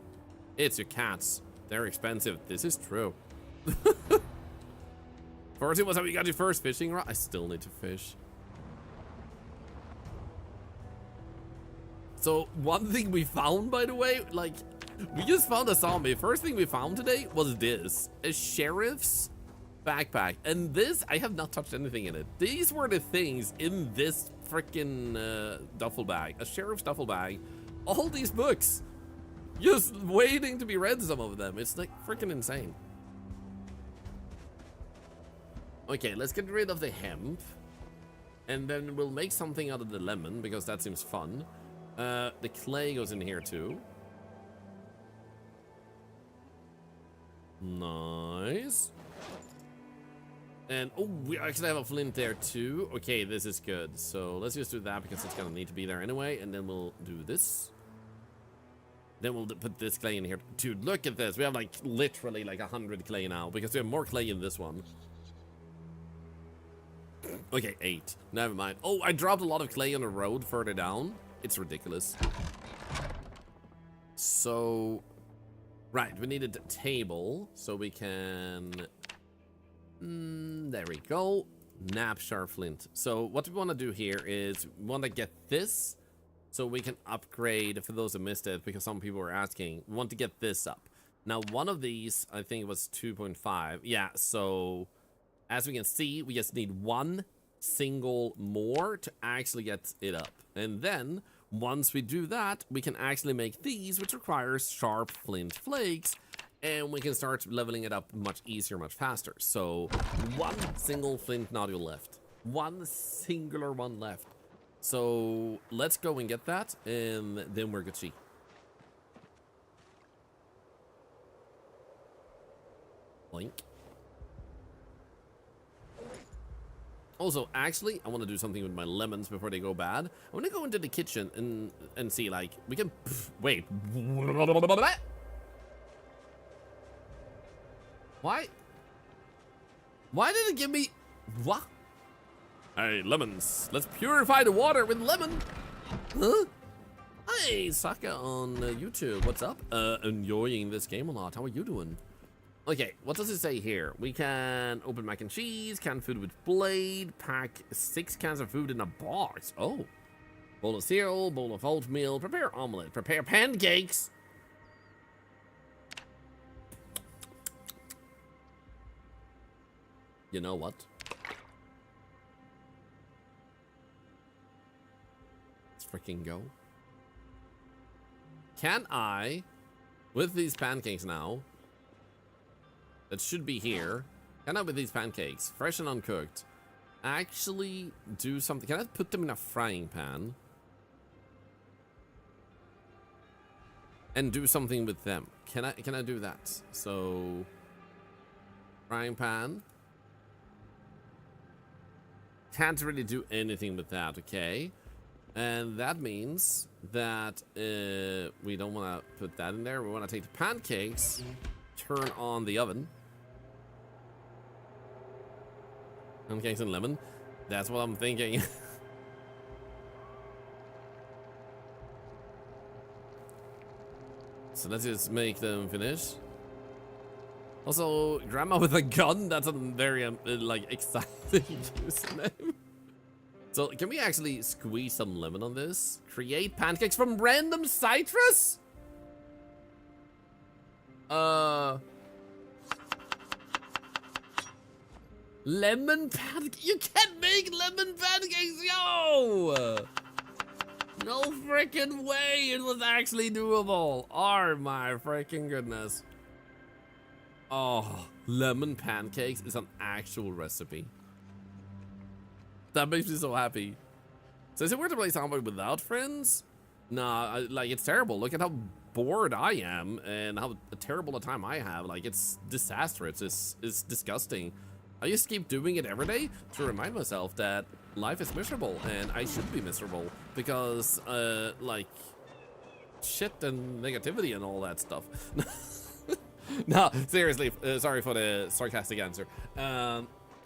S1: It's your cats. They're expensive. This is true. First, what's up? You got your first fishing rod? I still need to fish. So, one thing we found, by the way, like, we just found a zombie. First thing we found today was this. A sheriff's backpack. And this, I have not touched anything in it. These were the things in this freaking duffel bag. A sheriff's duffel bag. All these books. Just waiting to be read, some of them. It's like freaking insane. Okay, let's get rid of the hemp. And then we'll make something out of the lemon, because that seems fun. The clay goes in here too. Nice. And, oh, we actually have a flint there too. Okay, this is good. So let's just do that because it's gonna need to be there anyway. And then we'll do this. Then we'll put this clay in here. Dude, look at this. We have like literally like 100 clay now because we have more clay in this one. Okay, 8. Never mind. Oh, I dropped a lot of clay on the road further down. It's ridiculous. So, right, we needed a table so we can... there we go. Napshar flint. So what we want to do here is we want to get this so we can upgrade, for those who missed it, because some people were asking, we want to get this up. Now, one of these, I think it was 2.5. Yeah, so as we can see, we just need one single more to actually get it up. And then, once we do that, we can actually make these, which requires sharp flint flakes, and we can start leveling it up much easier, much faster. So, one single flint nodule left. One singular one left. So, let's go and get that, and then we're Gucci. Blink. Also, actually, I want to do something with my lemons before they go bad. I want to go into the kitchen and see, like, we can... Wait. Why? Why did it give me... What? Hey, lemons. Let's purify the water with lemon. Huh? Hey, Saka on YouTube. What's up? Enjoying this game a lot. How are you doing? Okay, what does it say here? We can open mac and cheese, canned food with blade, pack 6 cans of food in a box. Oh. Bowl of cereal, bowl of oatmeal, prepare omelet, prepare pancakes. You know what? Let's freaking go. Can I, with these pancakes now, that should be here, can I, with these pancakes, fresh and uncooked, actually do something? Can I put them in a frying pan and do something with them? Can I do that? So, frying pan. Can't really do anything with that, okay? And that means that we don't want to put that in there. We want to take the pancakes, turn on the oven. Pancakes and lemon. That's what I'm thinking. So let's just make them finish. Also, grandma with a gun, that's a very, like, exciting username. So, can we actually squeeze some lemon on this? Create pancakes from random citrus? Lemon pancakes? You can't make lemon pancakes, yo! No freaking way it was actually doable. Oh my freaking goodness. Oh, lemon pancakes is an actual recipe. That makes me so happy. So is it weird to play Zomboid without friends? Nah, like, it's terrible. Look at how bored I am and how terrible a time I have. Like, it's disastrous. It's disgusting. I just keep doing it every day to remind myself that life is miserable and I should be miserable because, like, shit and negativity and all that stuff. No, seriously, sorry for the sarcastic answer.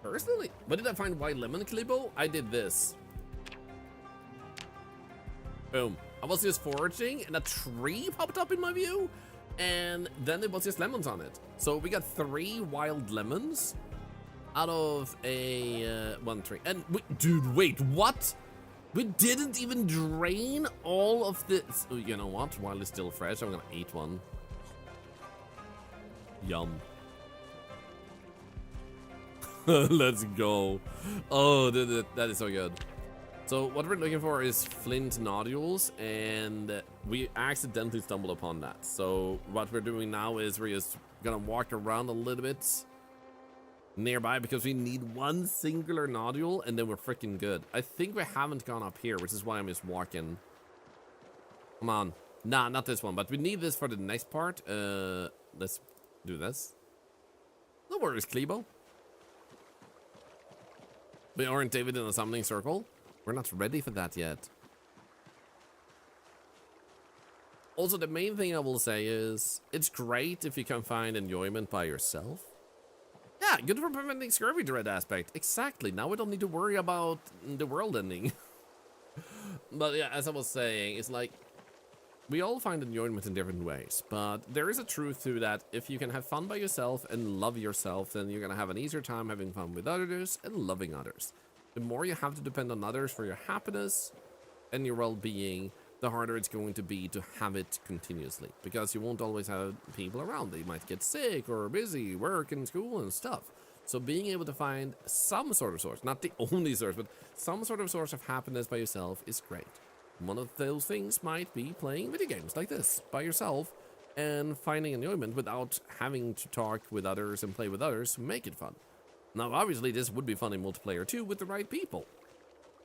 S1: Personally, what did I find white lemon, Klibo? I did this. Boom. I was just foraging and a tree popped up in my view, and then it was just lemons on it. So we got 3 wild lemons out of a one tree. And dude, wait, what? We didn't even drain all of this. You know what? While it's still fresh, I'm gonna eat one. Yum. Let's go. Oh, that is so good. So what we're looking for is flint nodules, and we accidentally stumbled upon that. So what we're doing now is we're just gonna walk around a little bit nearby because we need 1 singular nodule and then we're freaking good. I think we haven't gone up here, which is why I'm just walking. Come on. Nah, not this one, but we need this for the next part. Let's do this. No worries, Klebo. We aren't David in a summoning circle. We're not ready for that yet. Also, the main thing I will say is, it's great if you can find enjoyment by yourself. Yeah, good for preventing scurvy dread aspect. Exactly, now we don't need to worry about the world ending. But yeah, as I was saying, it's like, we all find enjoyment in different ways, but there is a truth to that. If you can have fun by yourself and love yourself, then you're gonna have an easier time having fun with others and loving others. The more you have to depend on others for your happiness and your well-being, the harder it's going to be to have it continuously, because you won't always have people around. They might get sick or busy, work and school and stuff. So being able to find some sort of source, not the only source, but some sort of source of happiness by yourself is great. One of those things might be playing video games like this by yourself and finding enjoyment without having to talk with others and play with others to make it fun. Now, obviously, this would be fun in multiplayer too with the right people,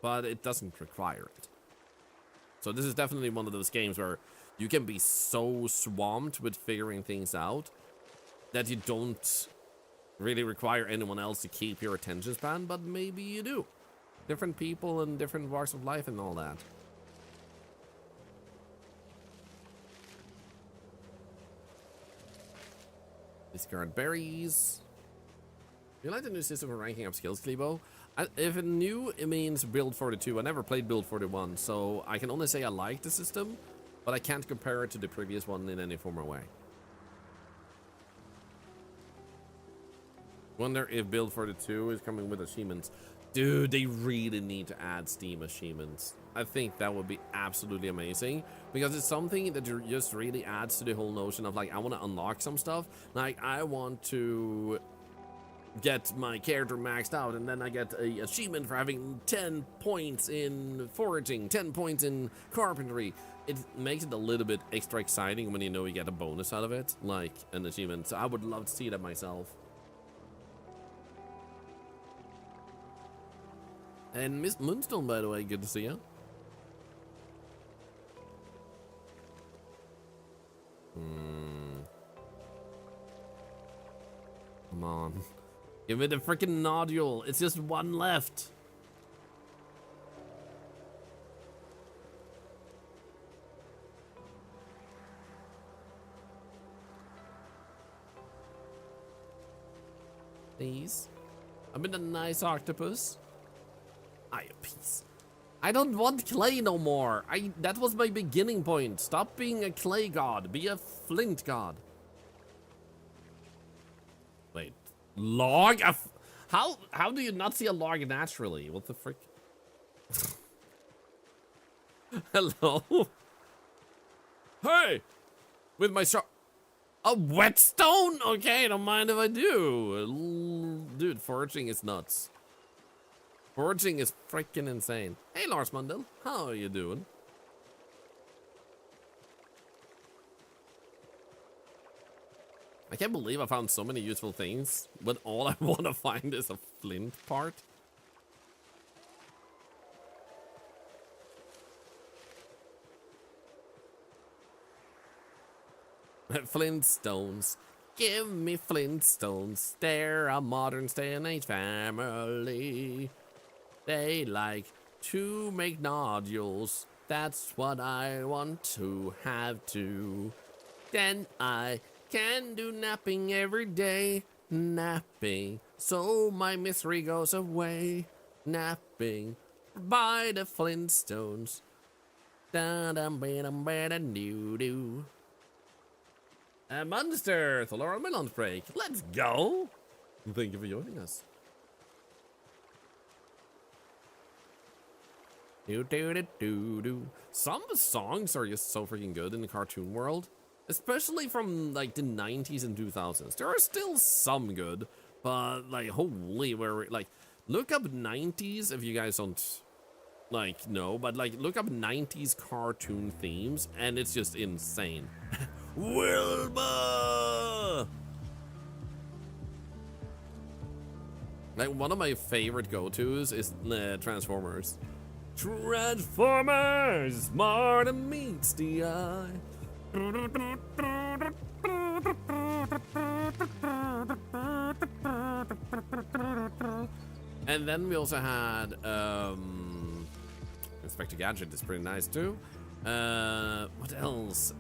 S1: but it doesn't require it. So this is definitely one of those games where you can be so swamped with figuring things out that you don't really require anyone else to keep your attention span, but maybe you do. Different people and different walks of life and all that. Discard berries. You like the new system for ranking up skills, Klebo? If it new, it means build 42. I never played build 41, so I can only say I like the system, but I can't compare it to the previous one in any form or way. Wonder if build 42 is coming with achievements. Dude, they really need to add Steam achievements. I think that would be absolutely amazing, because it's something that just really adds to the whole notion of, like, I want to unlock some stuff. Like, I want to get my character maxed out, and then I get a achievement for having 10 points in foraging, 10 points in carpentry. It makes it a little bit extra exciting when you know you get a bonus out of it, like an achievement. So I would love to see that myself. And Miss Moonstone, by the way, good to see you. Come on. Give me the freaking nodule. It's just 1 left. Please. I've been a nice octopus. I a piece. I don't want clay no more. That was my beginning point. Stop being a clay god. Be a flint god. Wait. Log? How do you not see a log naturally? What the frick? Hello? Hey! With my a whetstone? Okay, don't mind if I do. Dude, foraging is nuts. Foraging is freaking insane. Hey, Lars Mundell. How are you doing? I can't believe I found so many useful things, but all I want to find is a flint part. Flintstones. Give me Flintstones. They're a modern day-and-age family. They like to make nodules. That's what I want to have too. Then I can do napping every day. Napping, so my misery goes away. Napping by the Flintstones. Da-dum-ba-dum-ba-dum-doo-doo. A monster, Thorlar on my lunch break. Let's go. Thank you for joining us. Do-do-do-do-do. Some of the songs are just so freaking good in the cartoon world. Especially from like the 90s and 2000s. There are still some good, but like holy, like look up 90s if you guys don't like know, but like look up 90s cartoon themes and it's just insane. Wilma! Like one of my favorite go-tos is Transformers. Transformers, smart and meets the eye. And then we also had Inspector Gadget is pretty nice too. What else?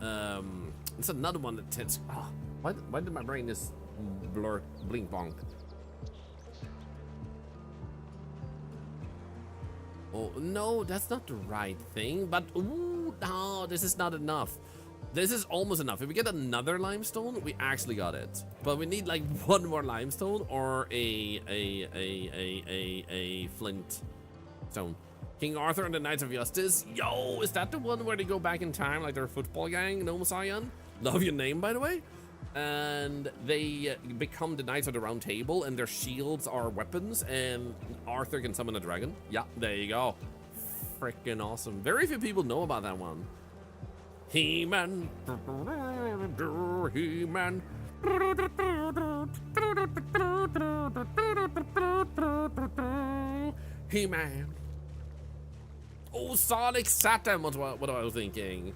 S1: It's another one that tends. Oh, why did my brain just blink bonk? Oh no, that's not the right thing. But ooh, no, this is not enough. This is almost enough. If we get another limestone, we actually got it. But we need like one more limestone or a flint stone. King Arthur and the Knights of Justice. Yo, is that the one where they go back in time like their football gang, No Messiah? Love your name, by the way. And they become the Knights of the Round Table, and their shields are weapons, and Arthur can summon a dragon. Yeah, there you go. Freaking awesome. Very few people know about that one. He-Man. He-Man. He-Man. Oh, Sonic Saturn was what I was thinking.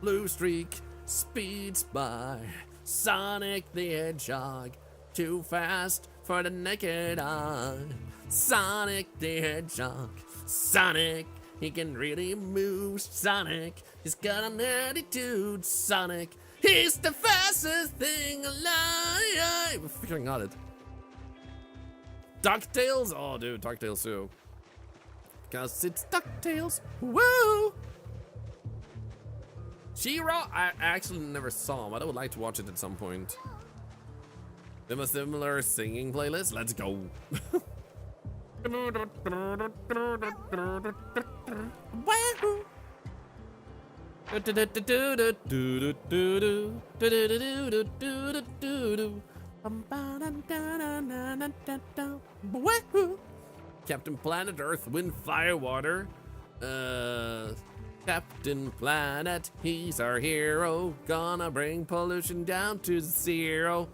S1: Blue streak speeds by. Sonic the Hedgehog, too fast for the naked eye. Sonic the Hedgehog, Sonic, he can really move. Sonic, he's got an attitude. Sonic, he's the fastest thing alive. I freaking got it. DuckTales, oh dude, DuckTales too. Cause it's DuckTales, woo! She-Ra, I actually never saw, but I would like to watch it at some point. They have a similar singing playlist. Let's go. Captain Planet, Earth, Wind, Fire, Water. Captain Planet, he's our hero. Gonna bring pollution down to zero.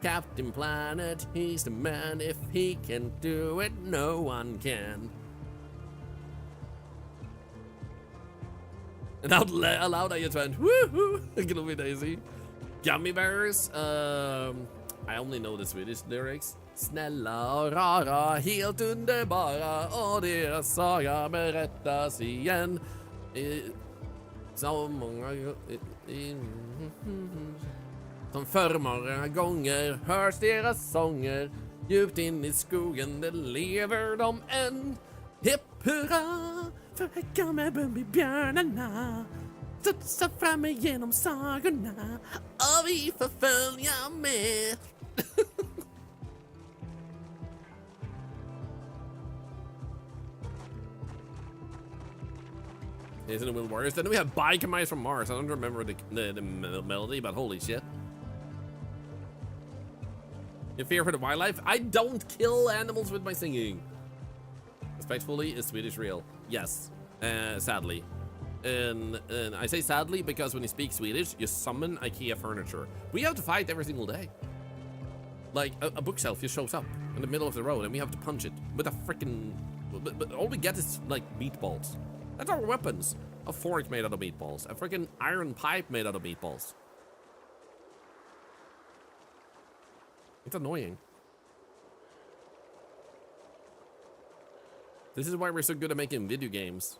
S1: Captain Planet, he's the man. If he can do it, no one can. And out loud I just went, woohoo! It'll be Daisy. Gummy bears. I only know the Swedish lyrics. Snälla och rara, helt underbara, och deras saga berättas igen. Så många som för många gånger hörs deras sånger. Djupt in i skogen, där lever de än. Hipp hurra, för här kommer Bumbibjörnarna. Studsar fram igenom sagorna, och vi får följa med. Isn't it Will Warriors? Then we have Bike from Mars. I don't remember the melody, but holy shit. You fear for the wildlife? I don't kill animals with my singing. Respectfully, is Swedish real? Yes, sadly. And I say sadly because when you speak Swedish, you summon IKEA furniture. We have to fight every single day. Like, a bookshelf just shows up in the middle of the road and we have to punch it with a freaking... But all we get is, like, meatballs. That's our weapons. A fork made out of meatballs. A freaking iron pipe made out of meatballs. It's annoying. This is why we're so good at making video games.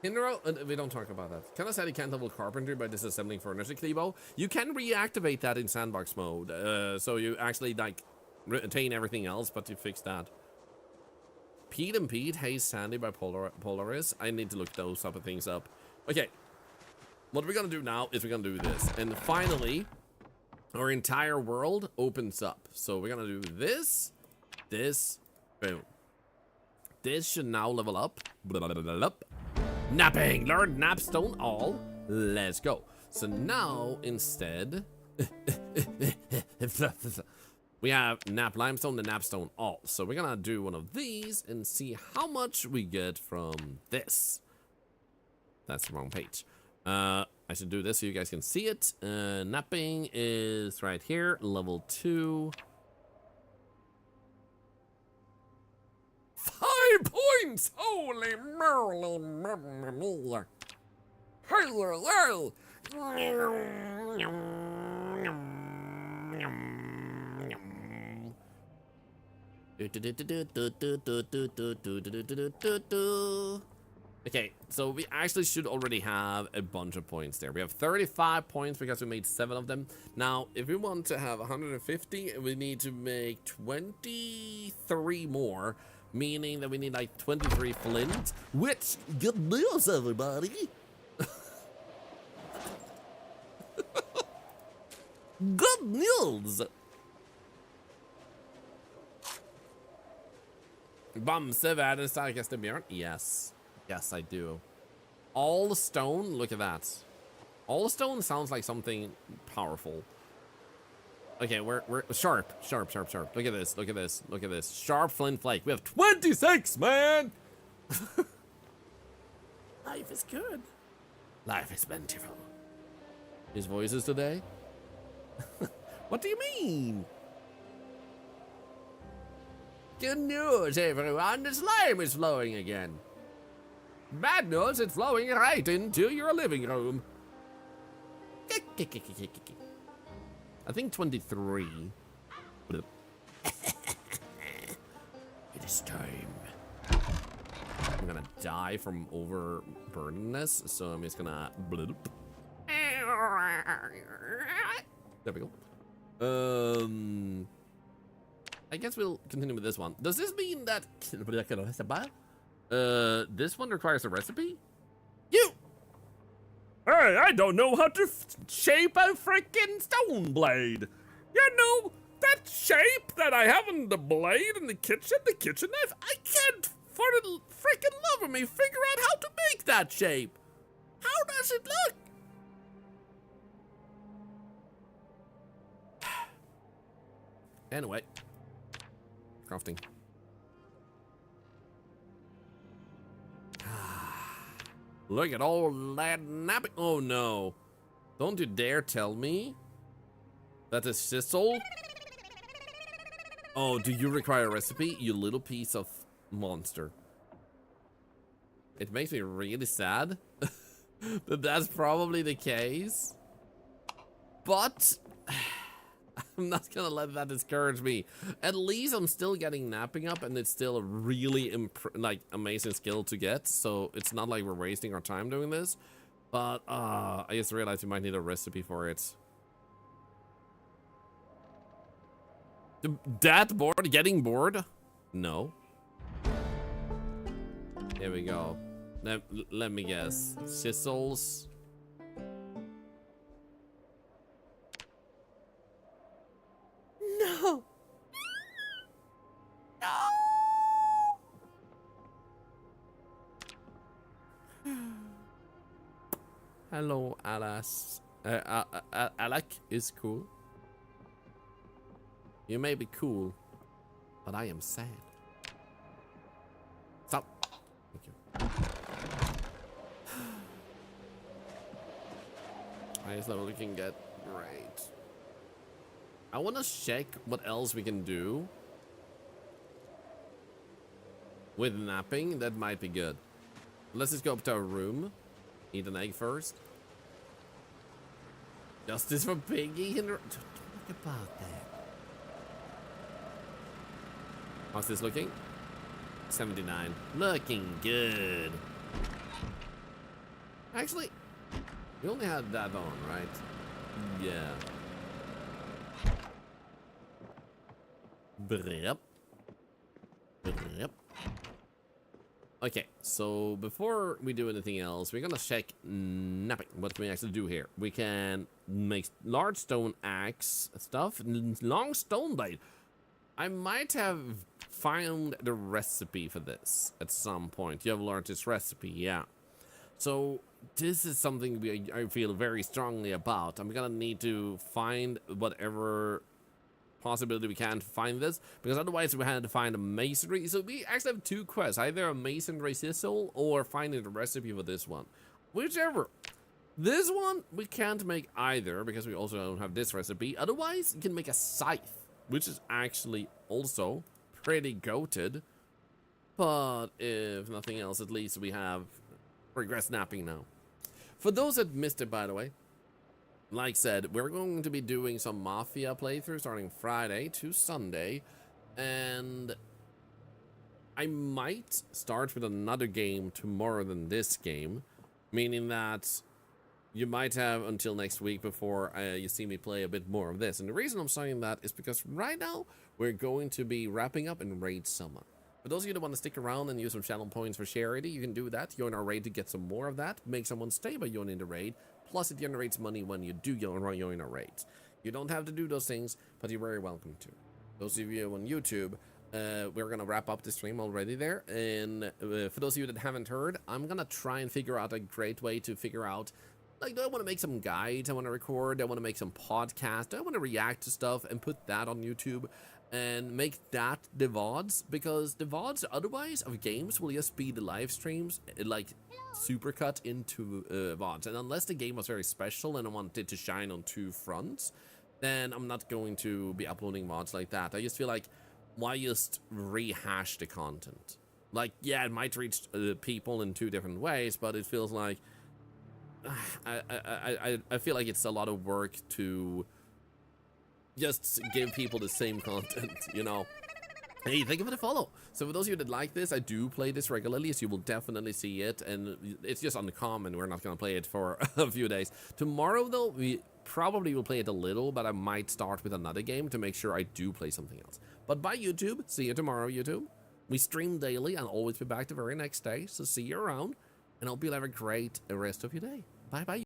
S1: We don't talk about that. Kinda said you can't level carpentry by disassembling furniture, Clevo. You can reactivate that in sandbox mode. So you actually like retain everything else, but you fix that. Pete and Pete, Hey Sandy by Polaris. I need to look those type of things up. Okay. What we're gonna do now is we're gonna do this. And finally, our entire world opens up. So we're gonna do this, boom. This should now level up. Napping! Learn Napstone all. Let's go. So now, instead, we have Nap Limestone and Napstone all. So we're gonna do one of these and see how much we get from this. That's the wrong page. I should do this so you guys can see it. Napping is right here, level 2. 5 points! Holy moly! Okay, so we actually should already have a bunch of points there. We have 35 points because we made 7 of them. Now, if we want to have 150, we need to make 23 more. Meaning that we need like 23 flint, which, good news, everybody. Good news. Bamse världens starkaste björn. Yes. Yes, I do. All stone, look at that. All stone sounds like something powerful. Okay, we're sharp. Look at this. Look at this. Sharp flint flake. We have 26, man. Life is good. Life is plentiful. His voices today? What do you mean? Good news, everyone. The slime is flowing again. Bad news, it's flowing right into your living room. I think 23. It is time. I'm gonna die from overburdenness, so I'm just gonna bloop. There we go. I guess we'll continue with this one. Does this mean that this one requires a recipe? You! Hey, I don't know how to shape a freaking stone blade. You know, that shape that I have on the blade in the kitchen knife, I can't, for the freaking love of me, figure out how to make that shape. How does it look? Anyway, crafting. Look at all that napping. Oh no. Don't you dare tell me that the sizzle. Oh, do you require a recipe? You little piece of monster. It makes me really sad that that's probably the case. But I'm not gonna let that discourage me. At least I'm still getting napping up, and it's still a really amazing skill to get. So it's not like we're wasting our time doing this. But I just realized we might need a recipe for it. That bored? Getting bored? No. Here we go. Let me guess. Sizzles. No. No. Hello, Alice. Alec is cool. You may be cool, but I am sad. Stop. Thank you. Highest level we can get. Great. I want to check what else we can do with napping. That might be good. Let's just go up to our room. Eat an egg first. Justice for Piggy.
S3: about that.
S1: How's this looking? 79. Looking good. Actually, you only had that on, right? Yeah. Yep. Yep. Okay, so before we do anything else, we're gonna check napping. What can we actually do here? We can make large stone axe stuff, long stone blade. I might have found the recipe for this at some point. You have learned this recipe, yeah. So this is something I feel very strongly about. I'm gonna need to find whatever possibility we can to find this, because otherwise we had to find a masonry. So we actually have two quests, either a masonry sizzle or finding the recipe for this one. Whichever. This one we can't make either because we also don't have this recipe. Otherwise you can make a scythe, which is actually also pretty goated. But if nothing else, at least we have progress snapping now. For those that missed it, by the way, like said, we're going to be doing some Mafia playthrough starting Friday to Sunday, and I might start with another game tomorrow than this game, meaning that you might have until next week before you see me play a bit more of this. And the reason I'm saying that is because right now we're going to be wrapping up in Raid Summer. For those of you that want to stick around and use some channel points for charity, you can do that. Join our raid to get some more of that. Make someone stay by joining the raid. Plus, it generates money when you do join our raids. You don't have to do those things, but you're very welcome to. Those of you on YouTube, we're going to wrap up the stream already there. And for those of you that haven't heard, I'm going to try and figure out a great way to figure out, like, do I want to make some guides I want to record? Do I want to make some podcasts? Do I want to react to stuff and put that on YouTube? And make that the VODs, because the VODs otherwise of games will just be the live streams, like supercut into VODs. And unless the game was very special and I wanted to shine on two fronts, then I'm not going to be uploading VODs like that. I just feel like, why just rehash the content? Like, yeah, it might reach people in two different ways, but it feels like I feel like it's a lot of work to just give people the same content, you know. Hey, thank you for the follow. So for those of you that like this, I do play this regularly, so you will definitely see it, and it's just uncommon. We're not going to play it for a few days. Tomorrow, though, we probably will play it a little, but I might start with another game to make sure I do play something else. But bye, YouTube. See you tomorrow, YouTube. We stream daily. I'll always be back the very next day, so see you around, and I hope you'll have a great rest of your day. Bye-bye.